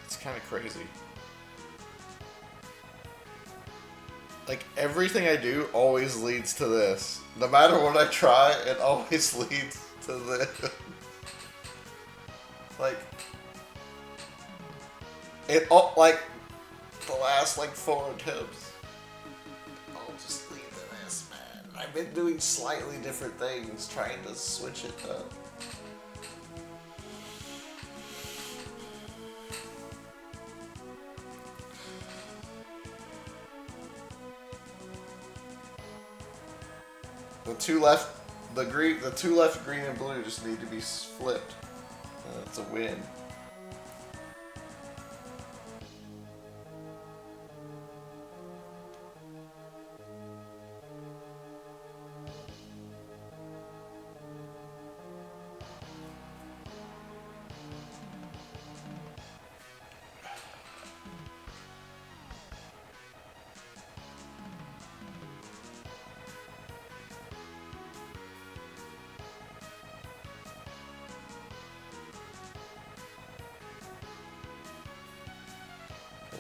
It's kind of crazy. Like, everything I do always leads to this. No matter what I try, it always leads to this. Like, it all, like, the last, like, 4 attempts, I'll just lead to this, man. I've been doing slightly different things, trying to switch it up. The two left, green and blue, just need to be flipped. And it's a win.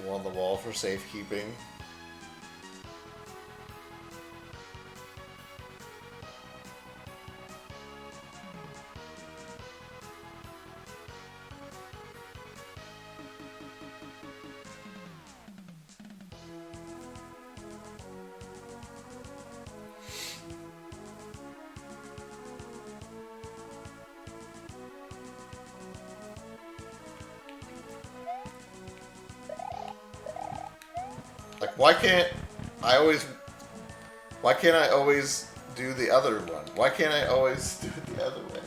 One on the wall for safekeeping. Like, why can't I always do the other one? Why can't I always do it the other way?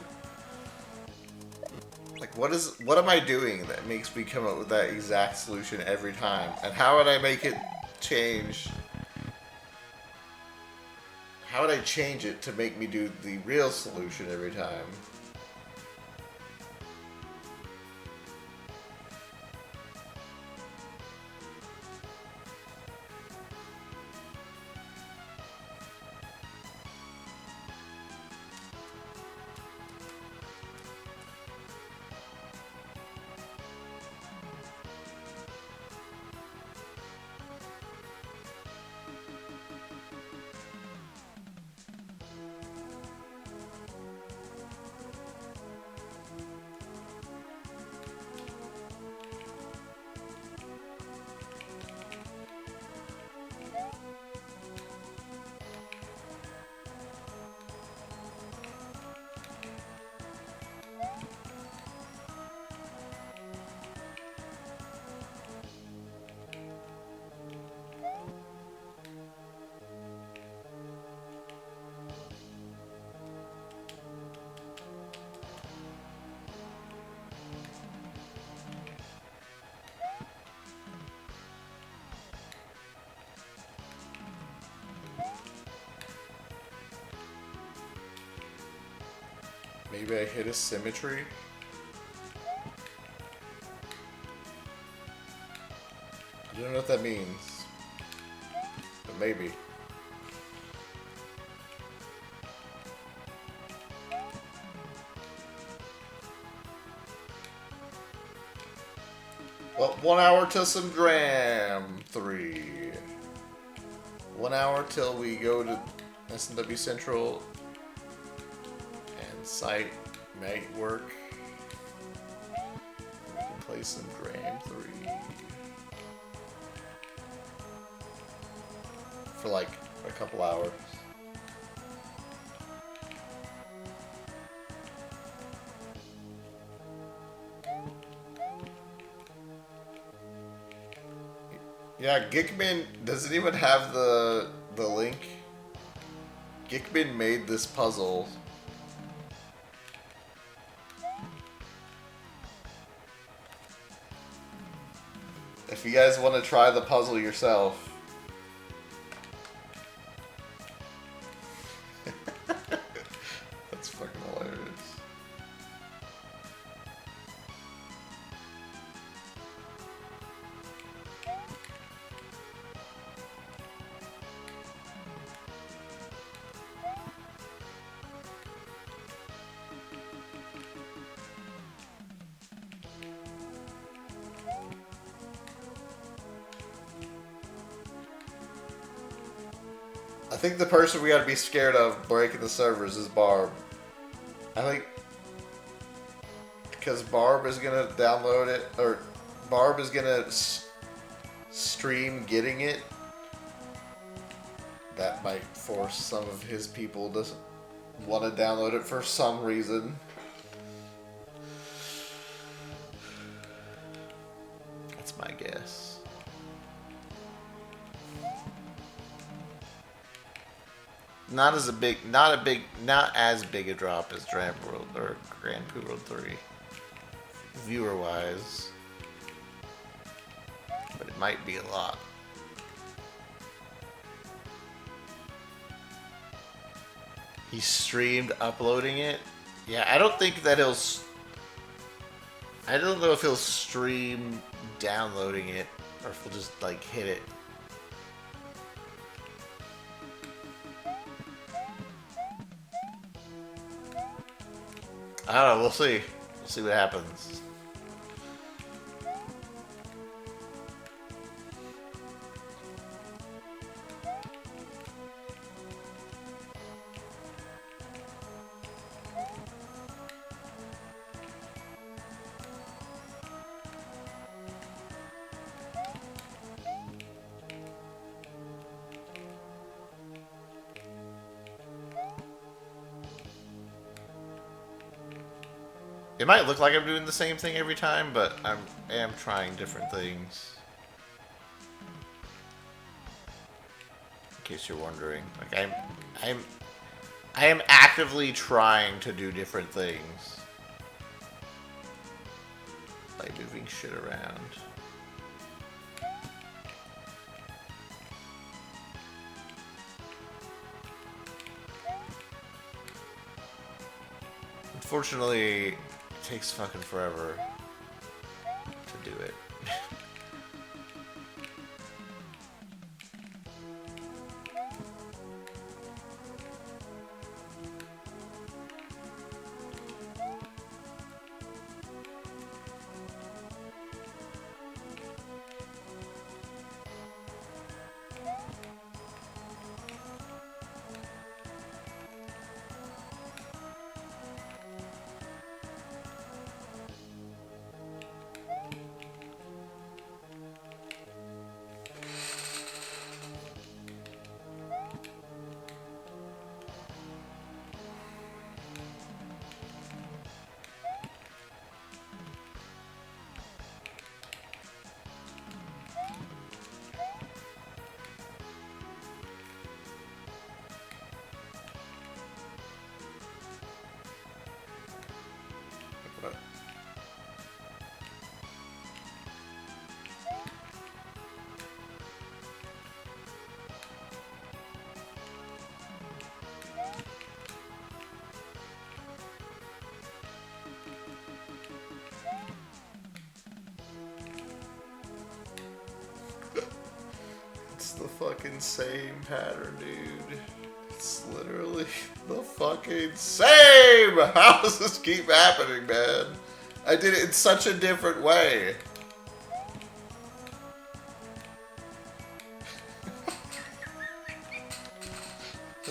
Like, what am I doing that makes me come up with that exact solution every time? And how would I make it change? How would I change it to make me do the real solution every time? Maybe I hit a symmetry? I don't know what that means. But maybe. Well, 1 hour till some Dram 3. 1 hour till we go to S&W Central. Site might work. We can play some Dram 3 for like a couple hours. Yeah, Gickman, does it even have the link? Gickman made this puzzle. If you guys want to try the puzzle yourself. That's fucking hilarious. I think the person we gotta be scared of breaking the servers is Barb. I think because Barb is gonna download it, or Barb is gonna stream getting it. That might force some of his people to want to download it for some reason. That's my guess. Not as big a drop as Grand World or Grand Poo World 3, viewer wise, but it might be a lot. He streamed uploading it. Yeah, I don't think that he'll. I don't know if he'll stream downloading it or if he'll just like hit it. I don't know, we'll see. We'll see what happens. It might look like I'm doing the same thing every time, but I am trying different things. In case you're wondering, like I am actively trying to do different things. Like moving shit around. Unfortunately, it takes fucking forever to do it. It's the fucking same pattern, dude. It's literally the fucking same! How does this keep happening, man? I did it in such a different way.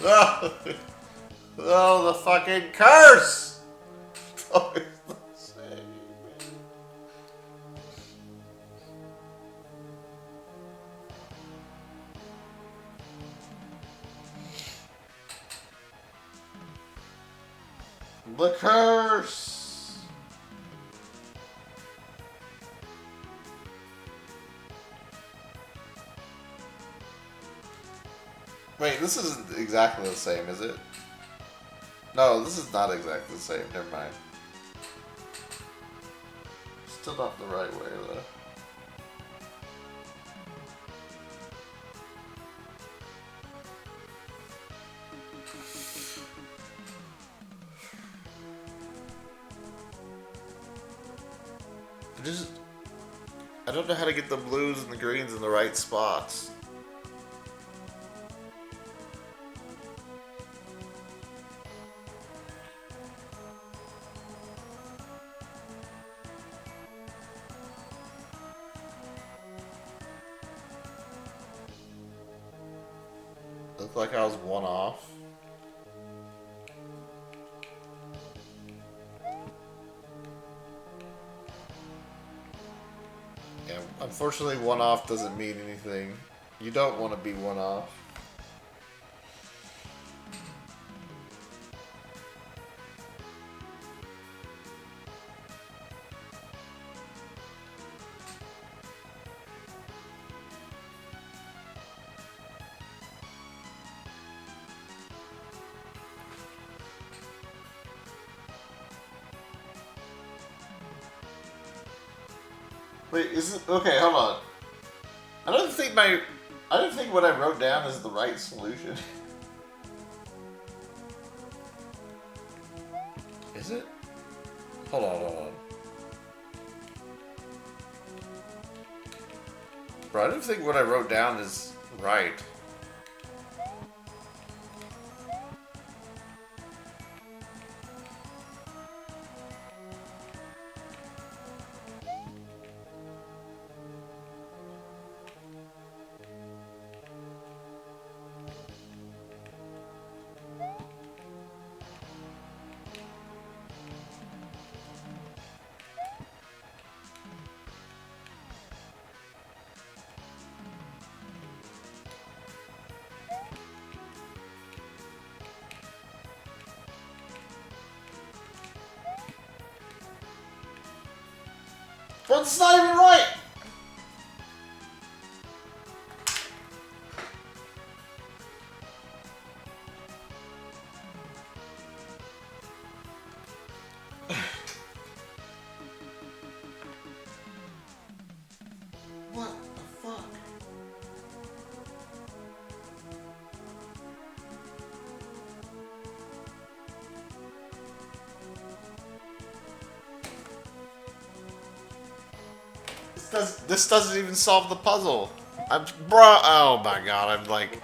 No! Oh, the fucking curse! Oh, it's the same. The curse! Wait, this isn't exactly the same, is it? No, this is not exactly the same. Never mind. Still not the right way, though. I don't know how to get the blues and the greens in the right spots. Looked like I was one off. Yeah, unfortunately, one off doesn't mean anything. You don't want to be one off. Wait, is it okay? Hold on. I don't think what I wrote down is the right solution. Is it? Hold on. Bro, I don't think what I wrote down is right. Bro, it's not even right! What the fuck? This doesn't even solve the puzzle. Oh my god, I'm like,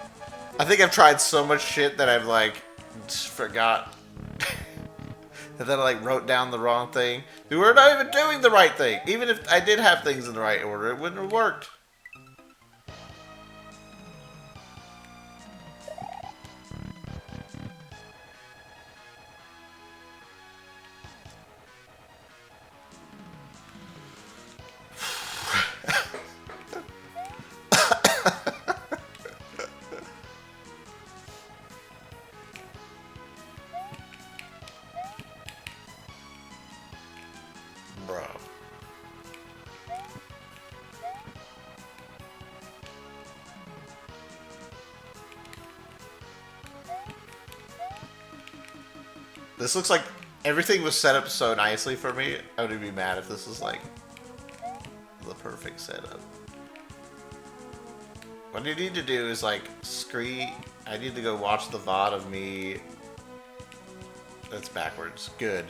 I think I've tried so much shit that I've like just forgot. And then I like wrote down the wrong thing. We were not even doing the right thing. Even if I did have things in the right order, it wouldn't have worked. Bro. This looks like everything was set up so nicely for me. I would be mad if this was like the perfect setup. What I need to do is like I need to go watch the VOD of me. That's backwards. Good.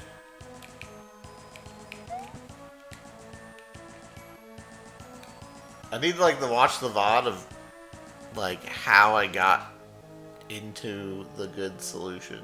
I need to like watch the VOD of like how I got into the good solution.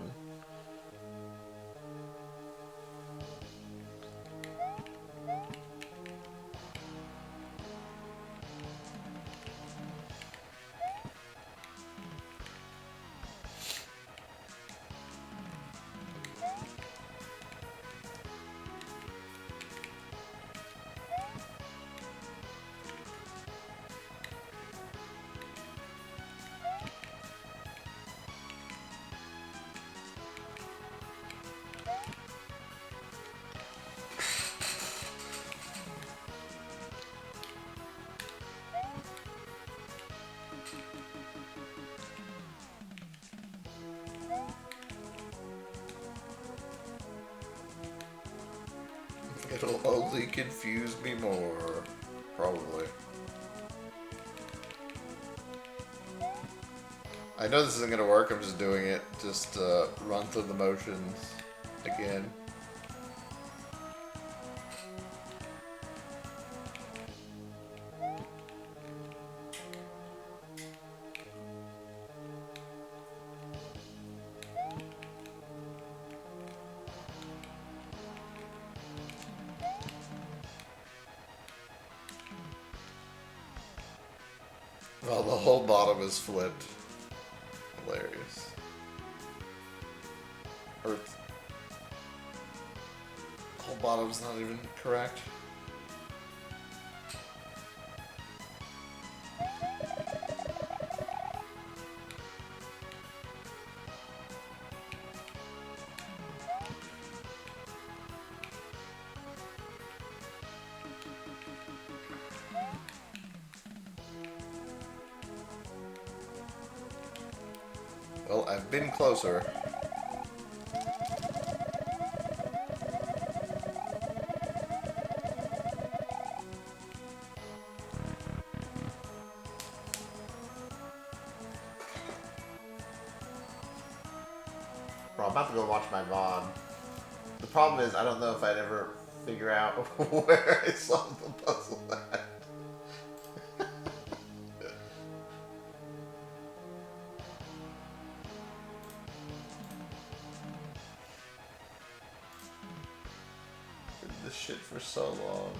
It'll only confuse me more. Probably. I know this isn't gonna work, I'm just doing it. Just run through the motions again. Well, the whole bottom is flipped. Hilarious. Or the whole bottom's not even correct. Well, I've been closer. Bro, I'm about to go watch my VOD. The problem is, I don't know if I'd ever figure out where I solved the puzzle at. This shit for so long.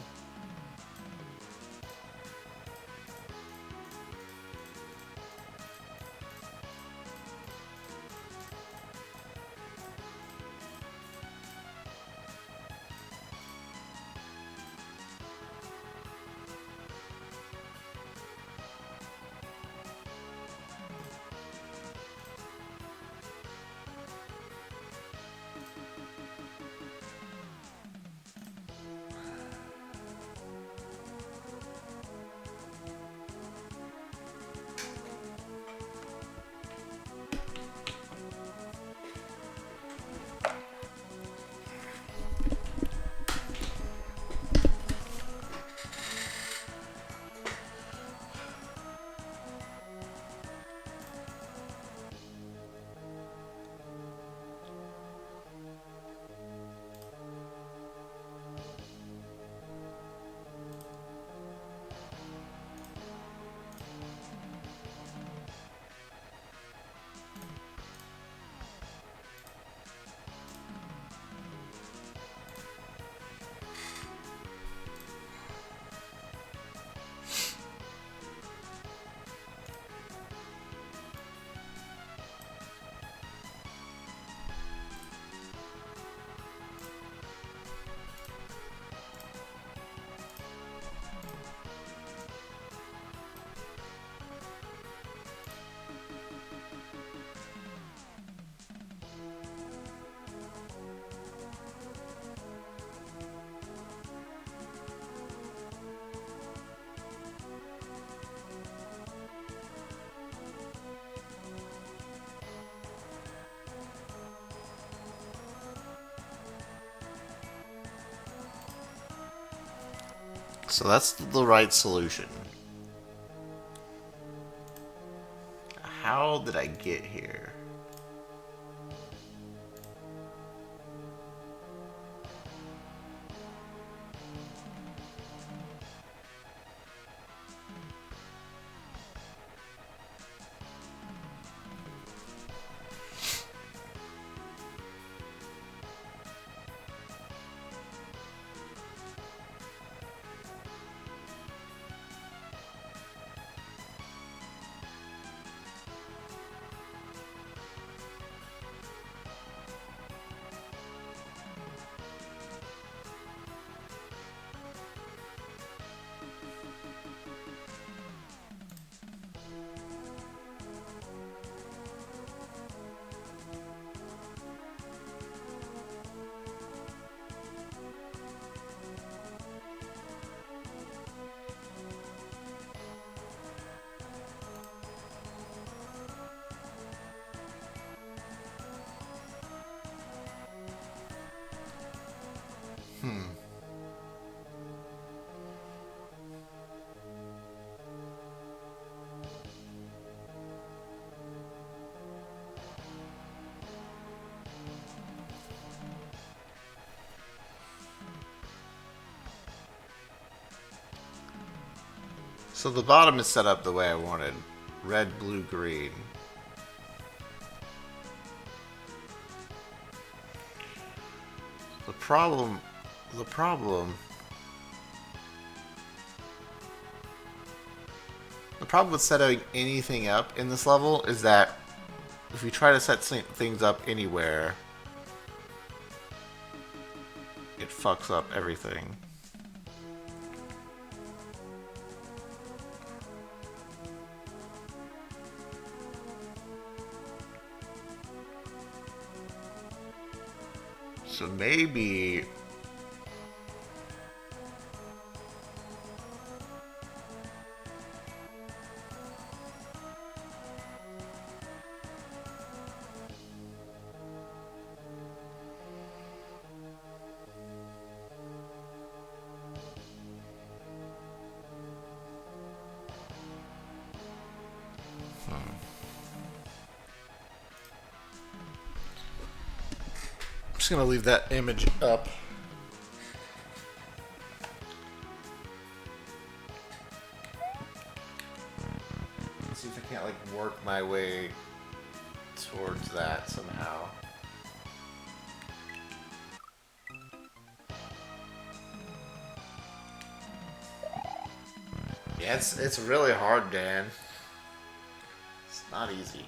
So that's the right solution. How did I get here? So the bottom is set up the way I wanted. Red, blue, green. The problem with setting anything up in this level is that if you try to set things up anywhere, it fucks up everything. So maybe I'm just gonna leave that image up. Let's see if I can't like work my way towards that somehow. Yeah, it's really hard, Dan. It's not easy.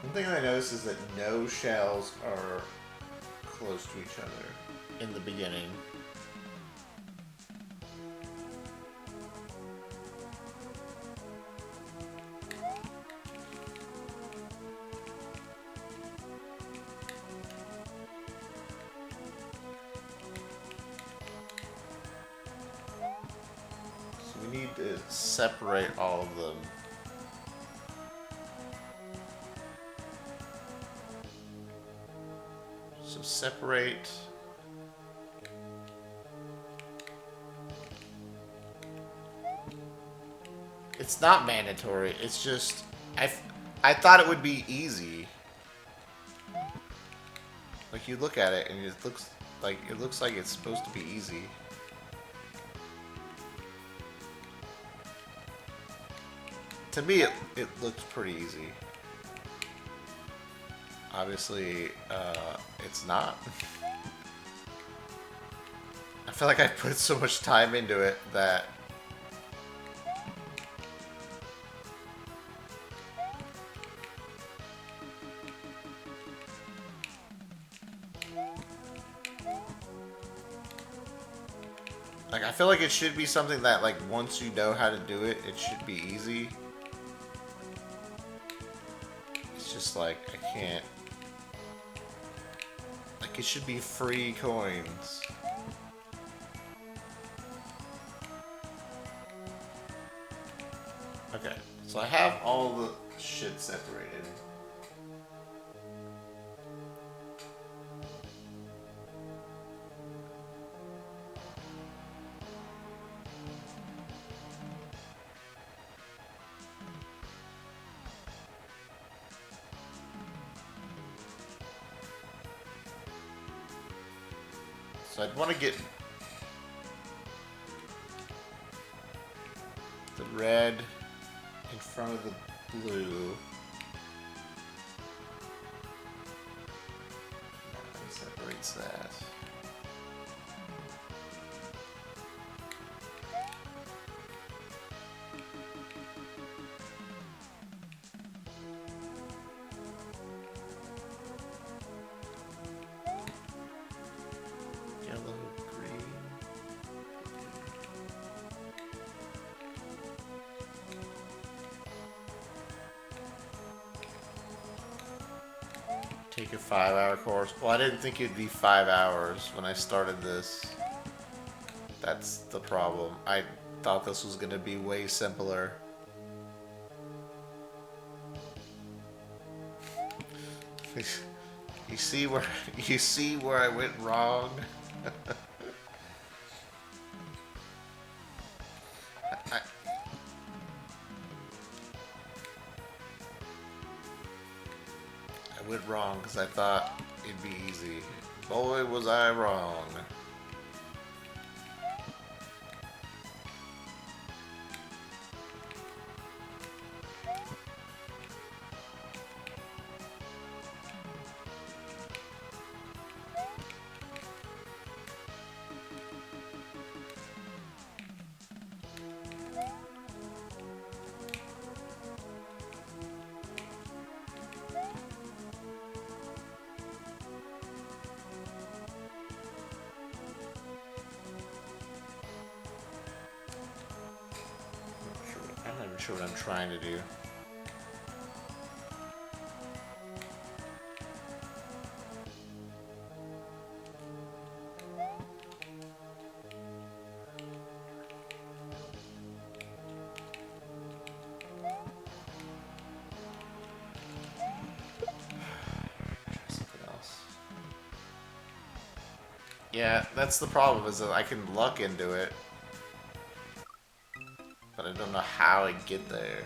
One thing I noticed is that no shells are close to each other in the beginning. So we need to separate all of them. So separate. It's not mandatory. It's just I thought it would be easy. Like you look at it and it looks like it's supposed to be easy. To me, it looks pretty easy. Obviously, it's not. I feel like I put so much time into it that like I feel like it should be something that like once you know how to do it, it should be easy. It's just like I can't. It should be free coins. Okay, so I have all the shit separated. So I'd want to get the red in front of the blue. That separates that. Yellow, green. Take a 5-hour course. Well, I didn't think it'd be 5 hours when I started this. That's the problem. I thought this was gonna be way simpler. You see where I went wrong? I went wrong because I thought it'd be easy. Boy, was I wrong. I'm not even sure what I'm trying to do. Try something else. Yeah, that's the problem, is that I can luck into it, but I don't know how I get there.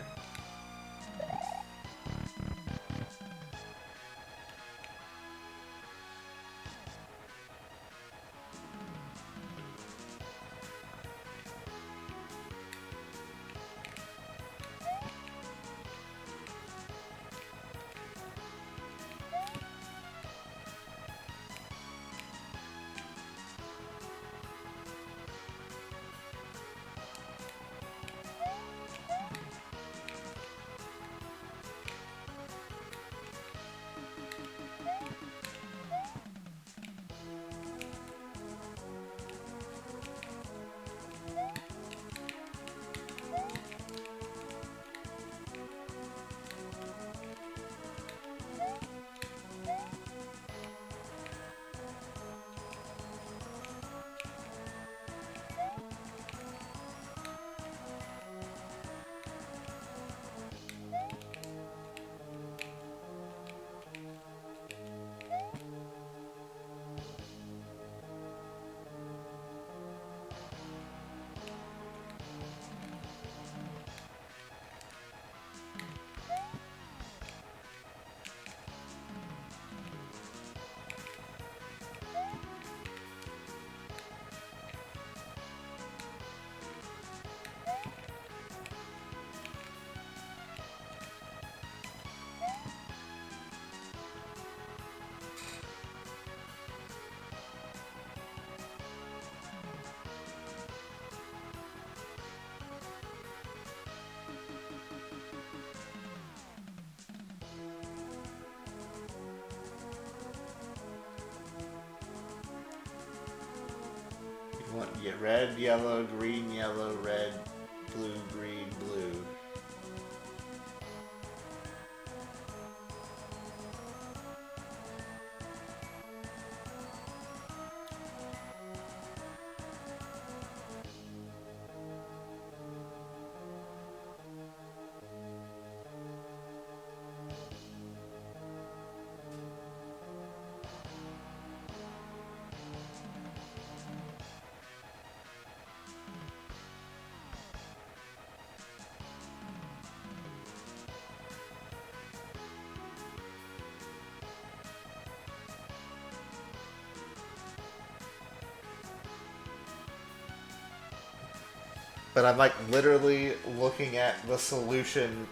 You get red, yellow, green, yellow, red, blue, green, blue. But I'm like literally looking at the solution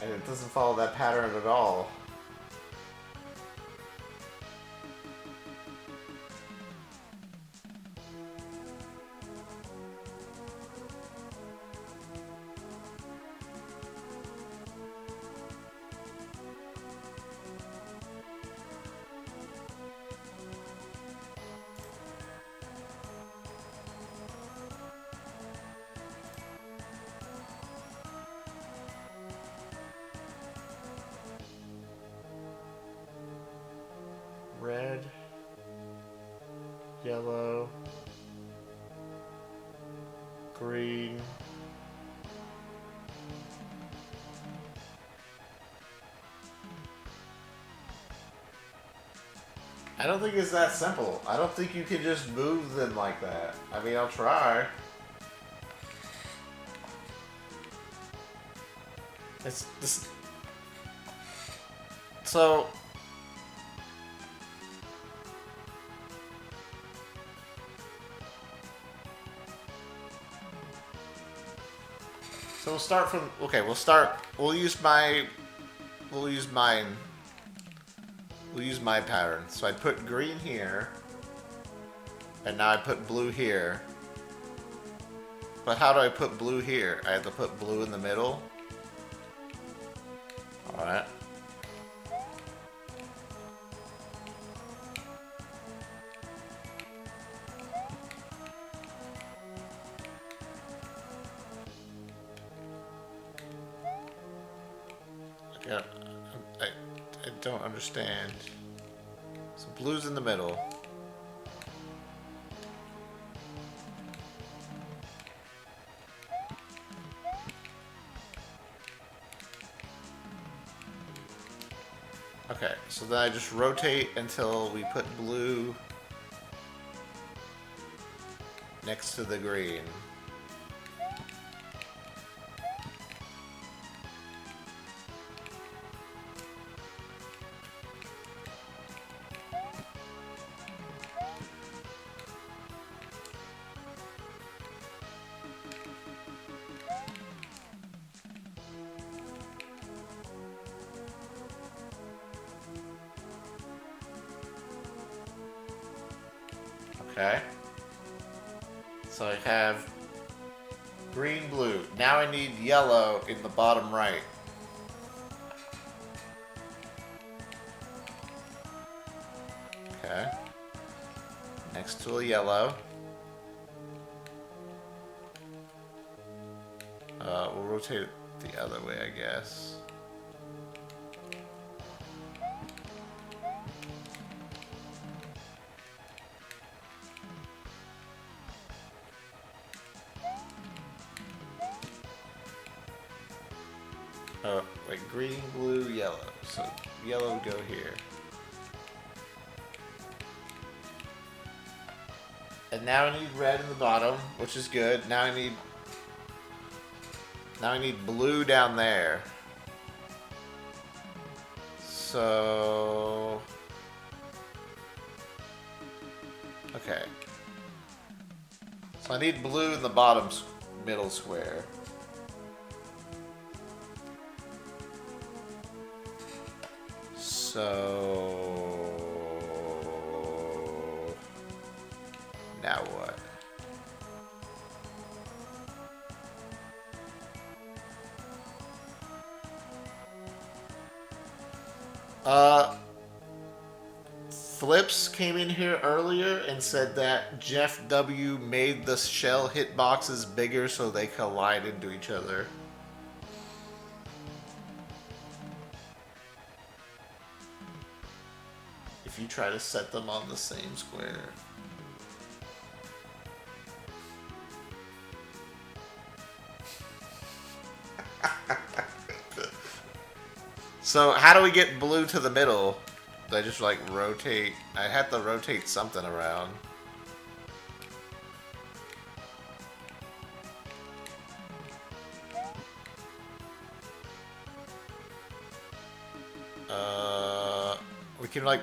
and it doesn't follow that pattern at all. Red, yellow, green. I don't think it's that simple. I don't think you can just move them like that. I mean, I'll try. It's this. So. So we'll start from. Okay, we'll start. We'll use my. We'll use mine. We'll use my pattern. So I put green here. And now I put blue here. But how do I put blue here? I have to put blue in the middle. Alright. Yeah, I don't understand. So blue's in the middle. Okay, so then I just rotate until we put blue next to the green. Okay. So I have green, blue. Now I need yellow in the bottom right. Okay. Next to a yellow. We'll rotate it the other way, I guess. Oh, wait, green, blue, yellow. So yellow would go here. And now I need red in the bottom, which is good. Now I need blue down there. So okay. So I need blue in the bottom middle square. So now what? Flips came in here earlier and said that Jeff W made the shell hitboxes bigger so they collide into each other. If you try to set them on the same square. So how do we get blue to the middle? Do I just like rotate? I have to rotate something around. We can like...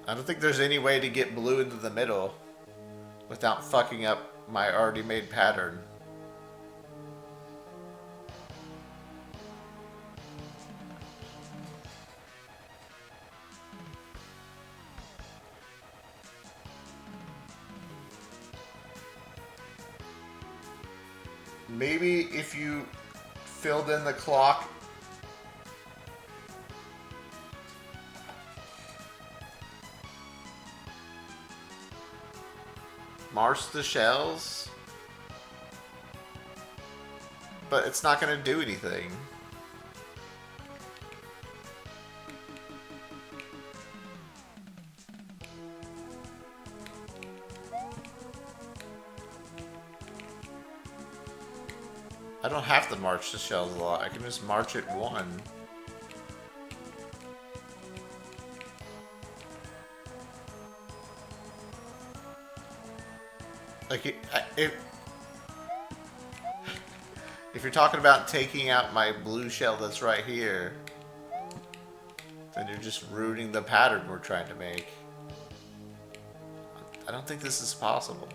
I don't think there's any way to get blue into the middle without fucking up my already made pattern. Maybe if you filled in the clock. March the shells? But it's not going to do anything. I don't have to march the shells a lot. I can just march it one. Like, if you're talking about taking out my blue shell that's right here, then you're just ruining the pattern we're trying to make. I don't think this is possible.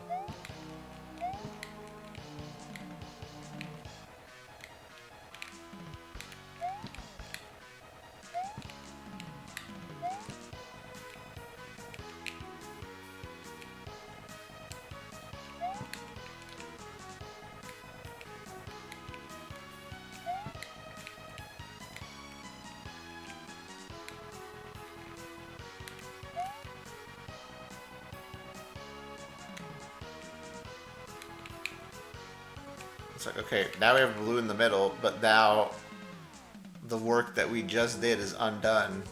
It's like, okay, now we have blue in the middle, but now the work that we just did is undone.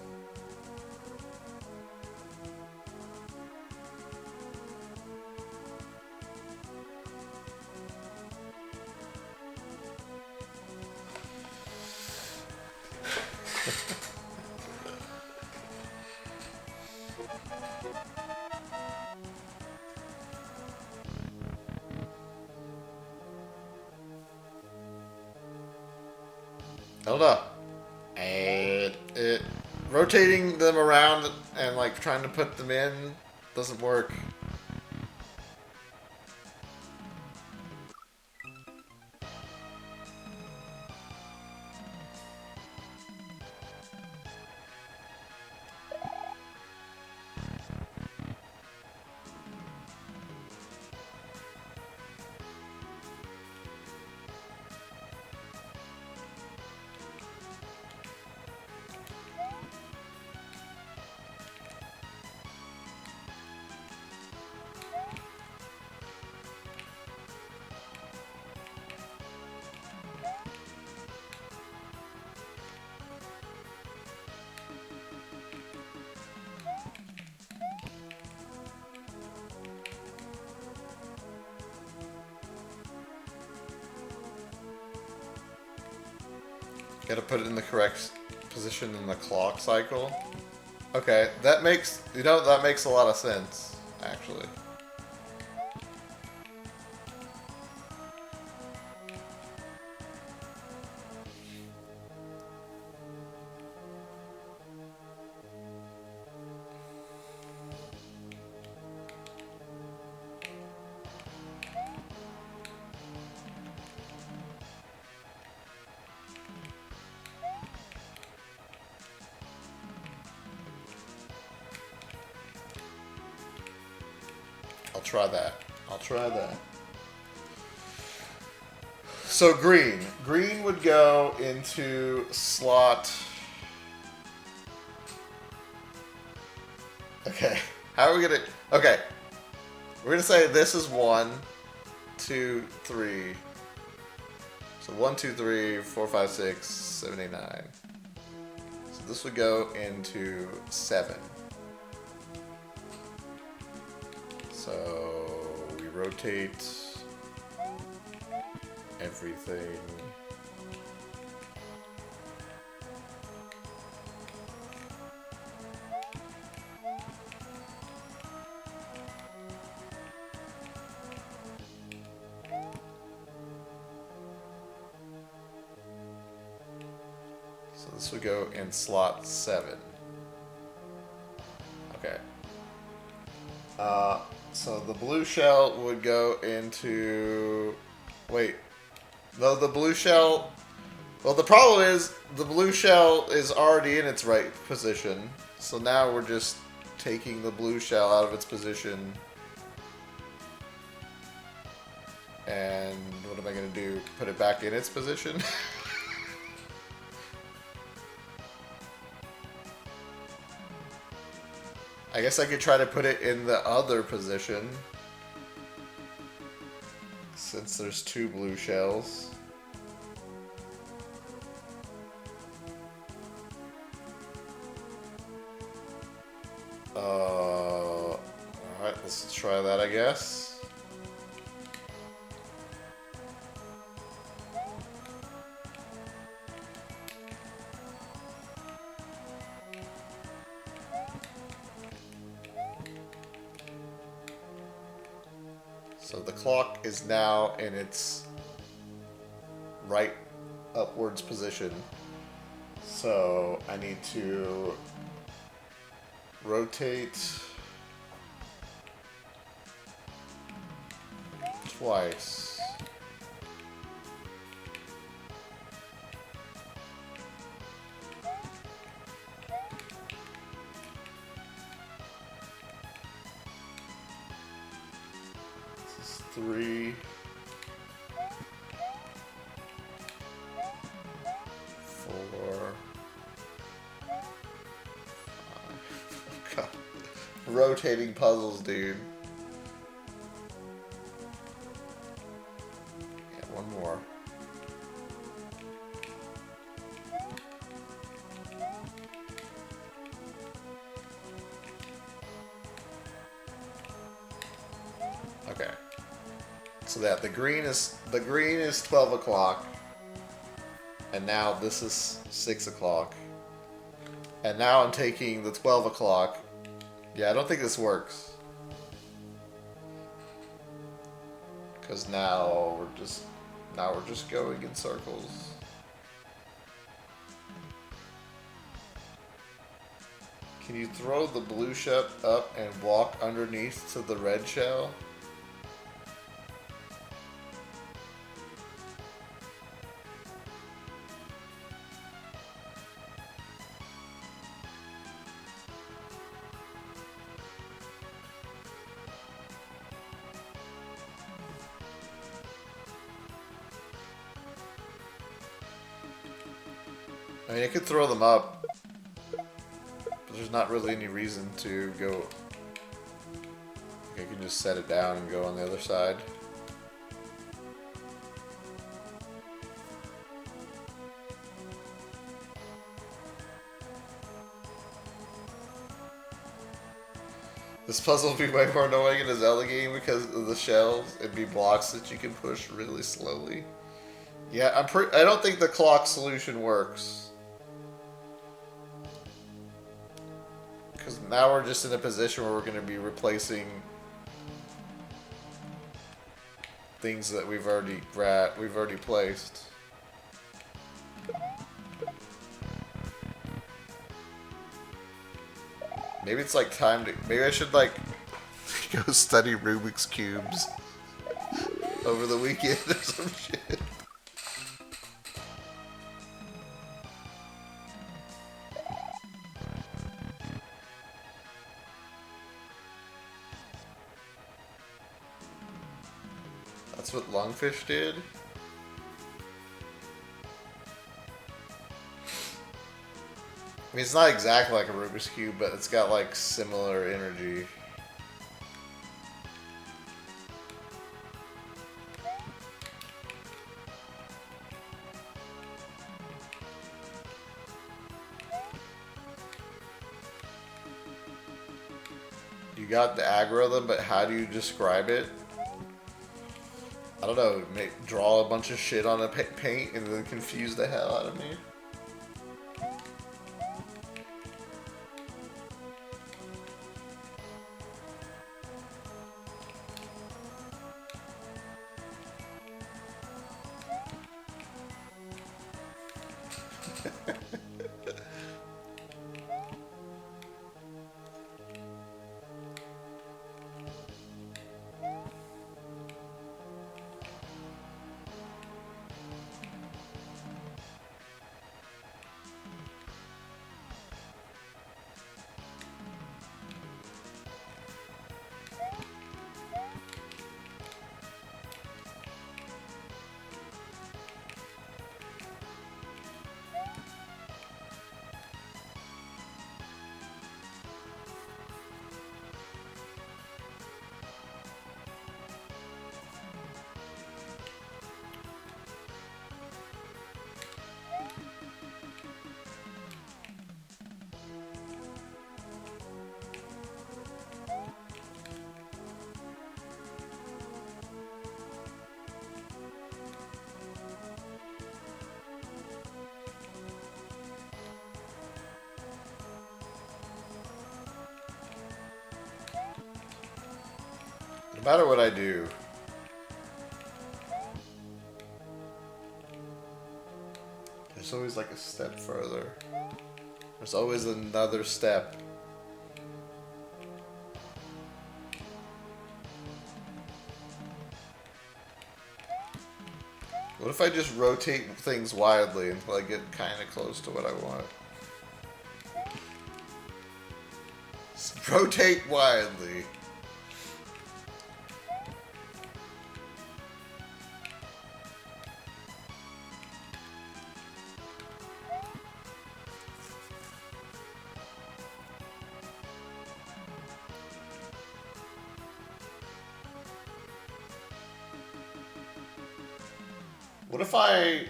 Hold up. And rotating them around and like trying to put them in doesn't work. Gotta put it in the correct position in the clock cycle. Okay, that makes, that makes a lot of sense, actually. I'll try that. I'll try that. So green. Green would go into slot... Okay. How are we gonna... Okay. We're gonna say this is 1, 2, 3. So 1, 2, 3, 4, 5, 6, 7, 8, 9. So this would go into 7. So we rotate everything. So this would go in slot 7. Okay. So the blue shell would go into... Wait. No, the blue shell... Well, the problem is the blue shell is already in its right position. So now we're just taking the blue shell out of its position. And what am I going to do? Put it back in its position? I guess I could try to put it in the other position. Since there's two blue shells. Alright, let's try that, I guess. So the clock is now in its right upwards position. So I need to rotate twice. This is 3, 4. God. Rotating puzzles, dude. Yeah, one more. Okay. So that the green is 12 o'clock. And now this is 6 o'clock. And now I'm taking the 12 o'clock. Yeah, I don't think this works. Because now we're just going in circles. Can you throw the blue shell up and walk underneath to the red shell? I mean, I could throw them up, but there's not really any reason to go. I can just set it down and go on the other side. This puzzle would be way more annoying in a Zelda game because of the shells. It'd be blocks that you can push really slowly. Yeah, I don't think the clock solution works. Because now we're just in a position where we're going to be replacing things that we've already placed. Maybe it's like time to... Maybe I should like go study Rubik's Cubes over the weekend or some shit. That's what Lungfish did? I mean, it's not exactly like a Rubik's Cube, but it's got like similar energy. You got the algorithm, but how do you describe it? I don't know, draw a bunch of shit on a paint and then confuse the hell out of me. matter what I do. There's always like a step further. There's always another step. What if I just rotate things wildly until I get kind of close to what I want? Just rotate wildly. What if I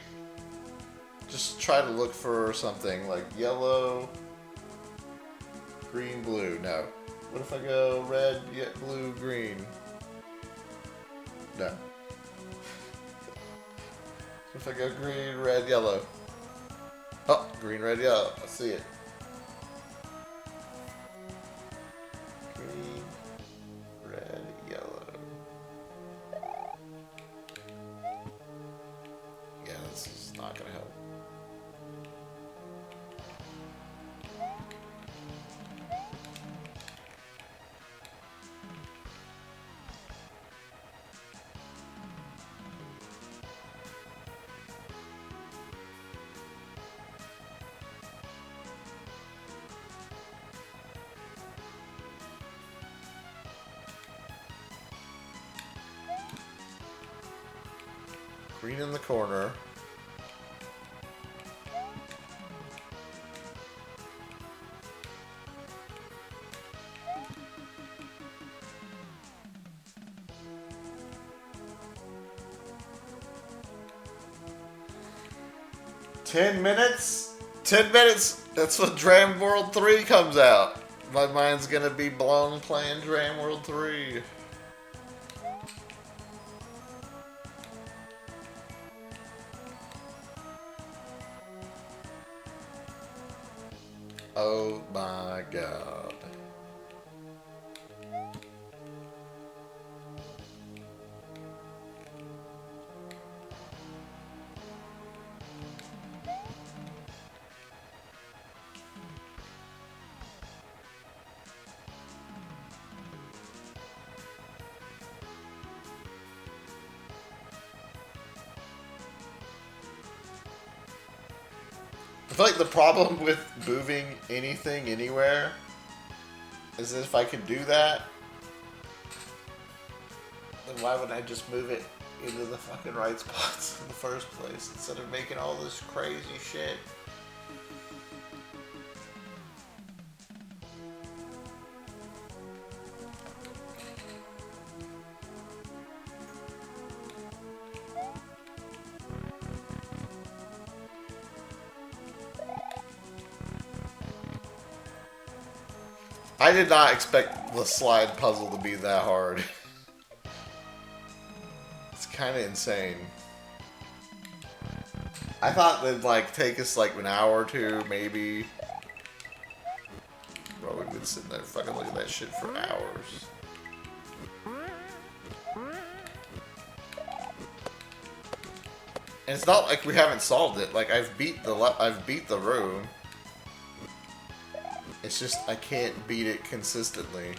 just try to look for something like yellow, green, blue? No. What if I go red, blue, green? No. What if I go green, red, yellow? Oh, green, red, yellow. I see it. Green, red, yellow. Yeah, this is not gonna help. Green in the corner. $10 minutes? 10 minutes? That's when Dram World 3 comes out. My mind's gonna be blown playing Dram World 3. Oh my god. I feel like the problem with moving anything anywhere is that if I can do that, then why would I just move it into the fucking right spots in the first place instead of making all this crazy shit? I did not expect the slide puzzle to be that hard. It's kind of insane. I thought it'd like take us like an hour or two, maybe. Bro, we've been sitting there fucking looking at that shit for hours. And it's not like we haven't solved it. Like I've beat the room. It's just I can't beat it consistently.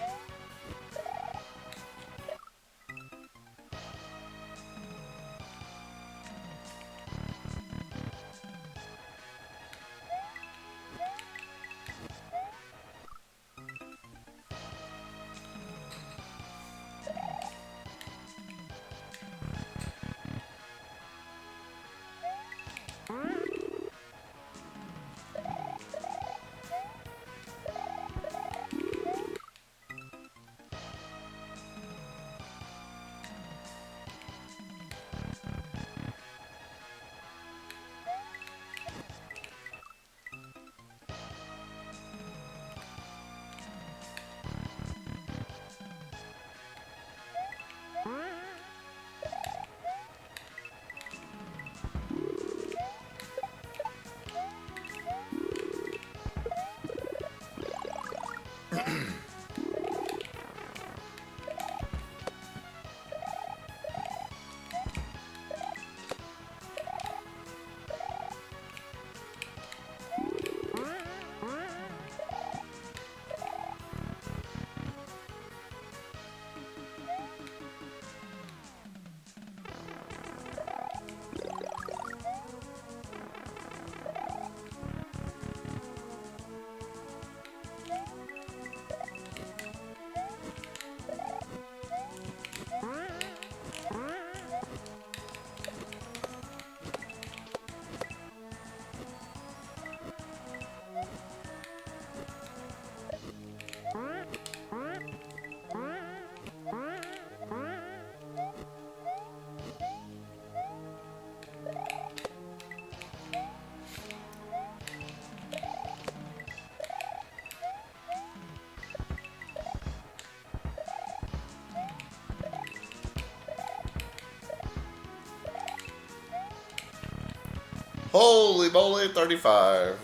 Holy moly, 35.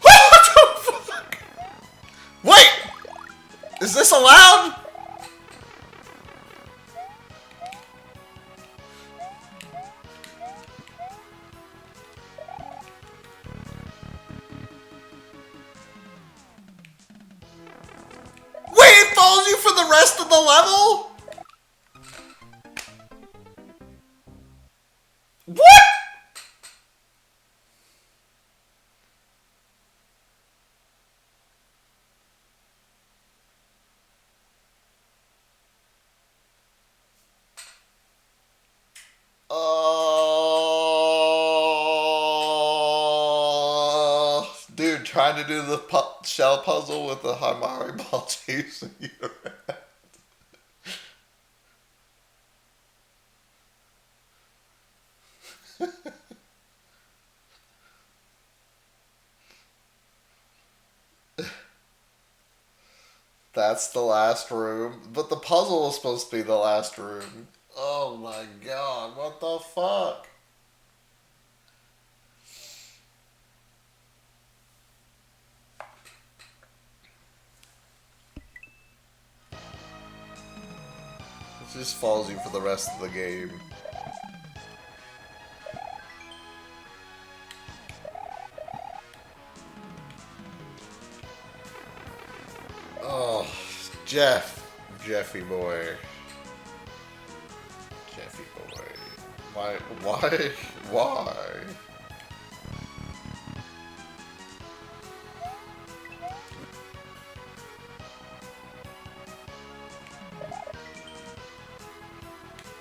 What the fuck? Wait! Is this allowed? Wait, it follows you for the rest of the level? What? Dude, trying to do the shell puzzle with the Hamari ball chasing you around. That's the last room, but the puzzle was supposed to be the last room. Oh my god, what the fuck? It just follows you for the rest of the game. Oh, Jeffy boy. Jeffy boy. Why?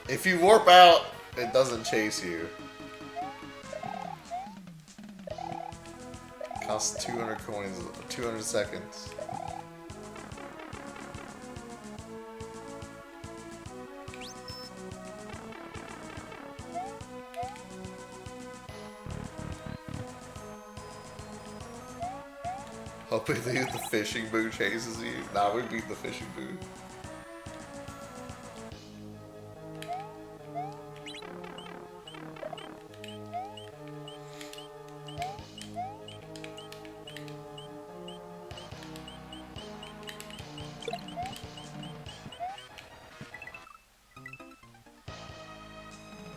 If you warp out, it doesn't chase you. Costs 200 coins, 200 seconds. Hoping the fishing boo chases you. Nah, we beat the fishing boo.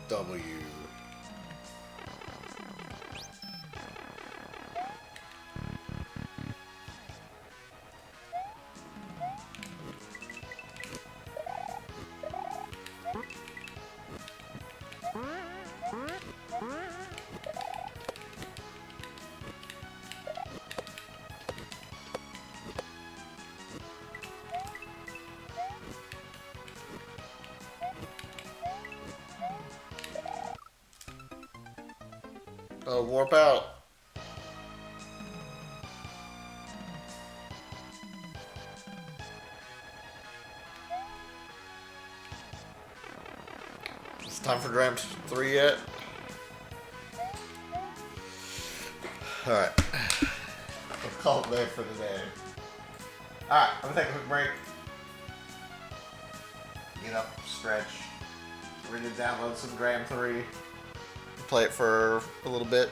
W. Oh, warp out. It's time for Dram 3 yet? Alright. Let's call it there for the day. Alright, I'm gonna take a quick break. Get up, stretch. We're gonna download some Dram 3. Play it for a little bit.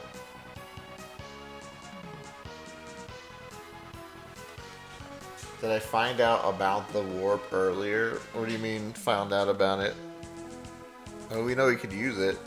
Did I find out about the warp earlier? What do you mean found out about it? Oh, we know we could use it.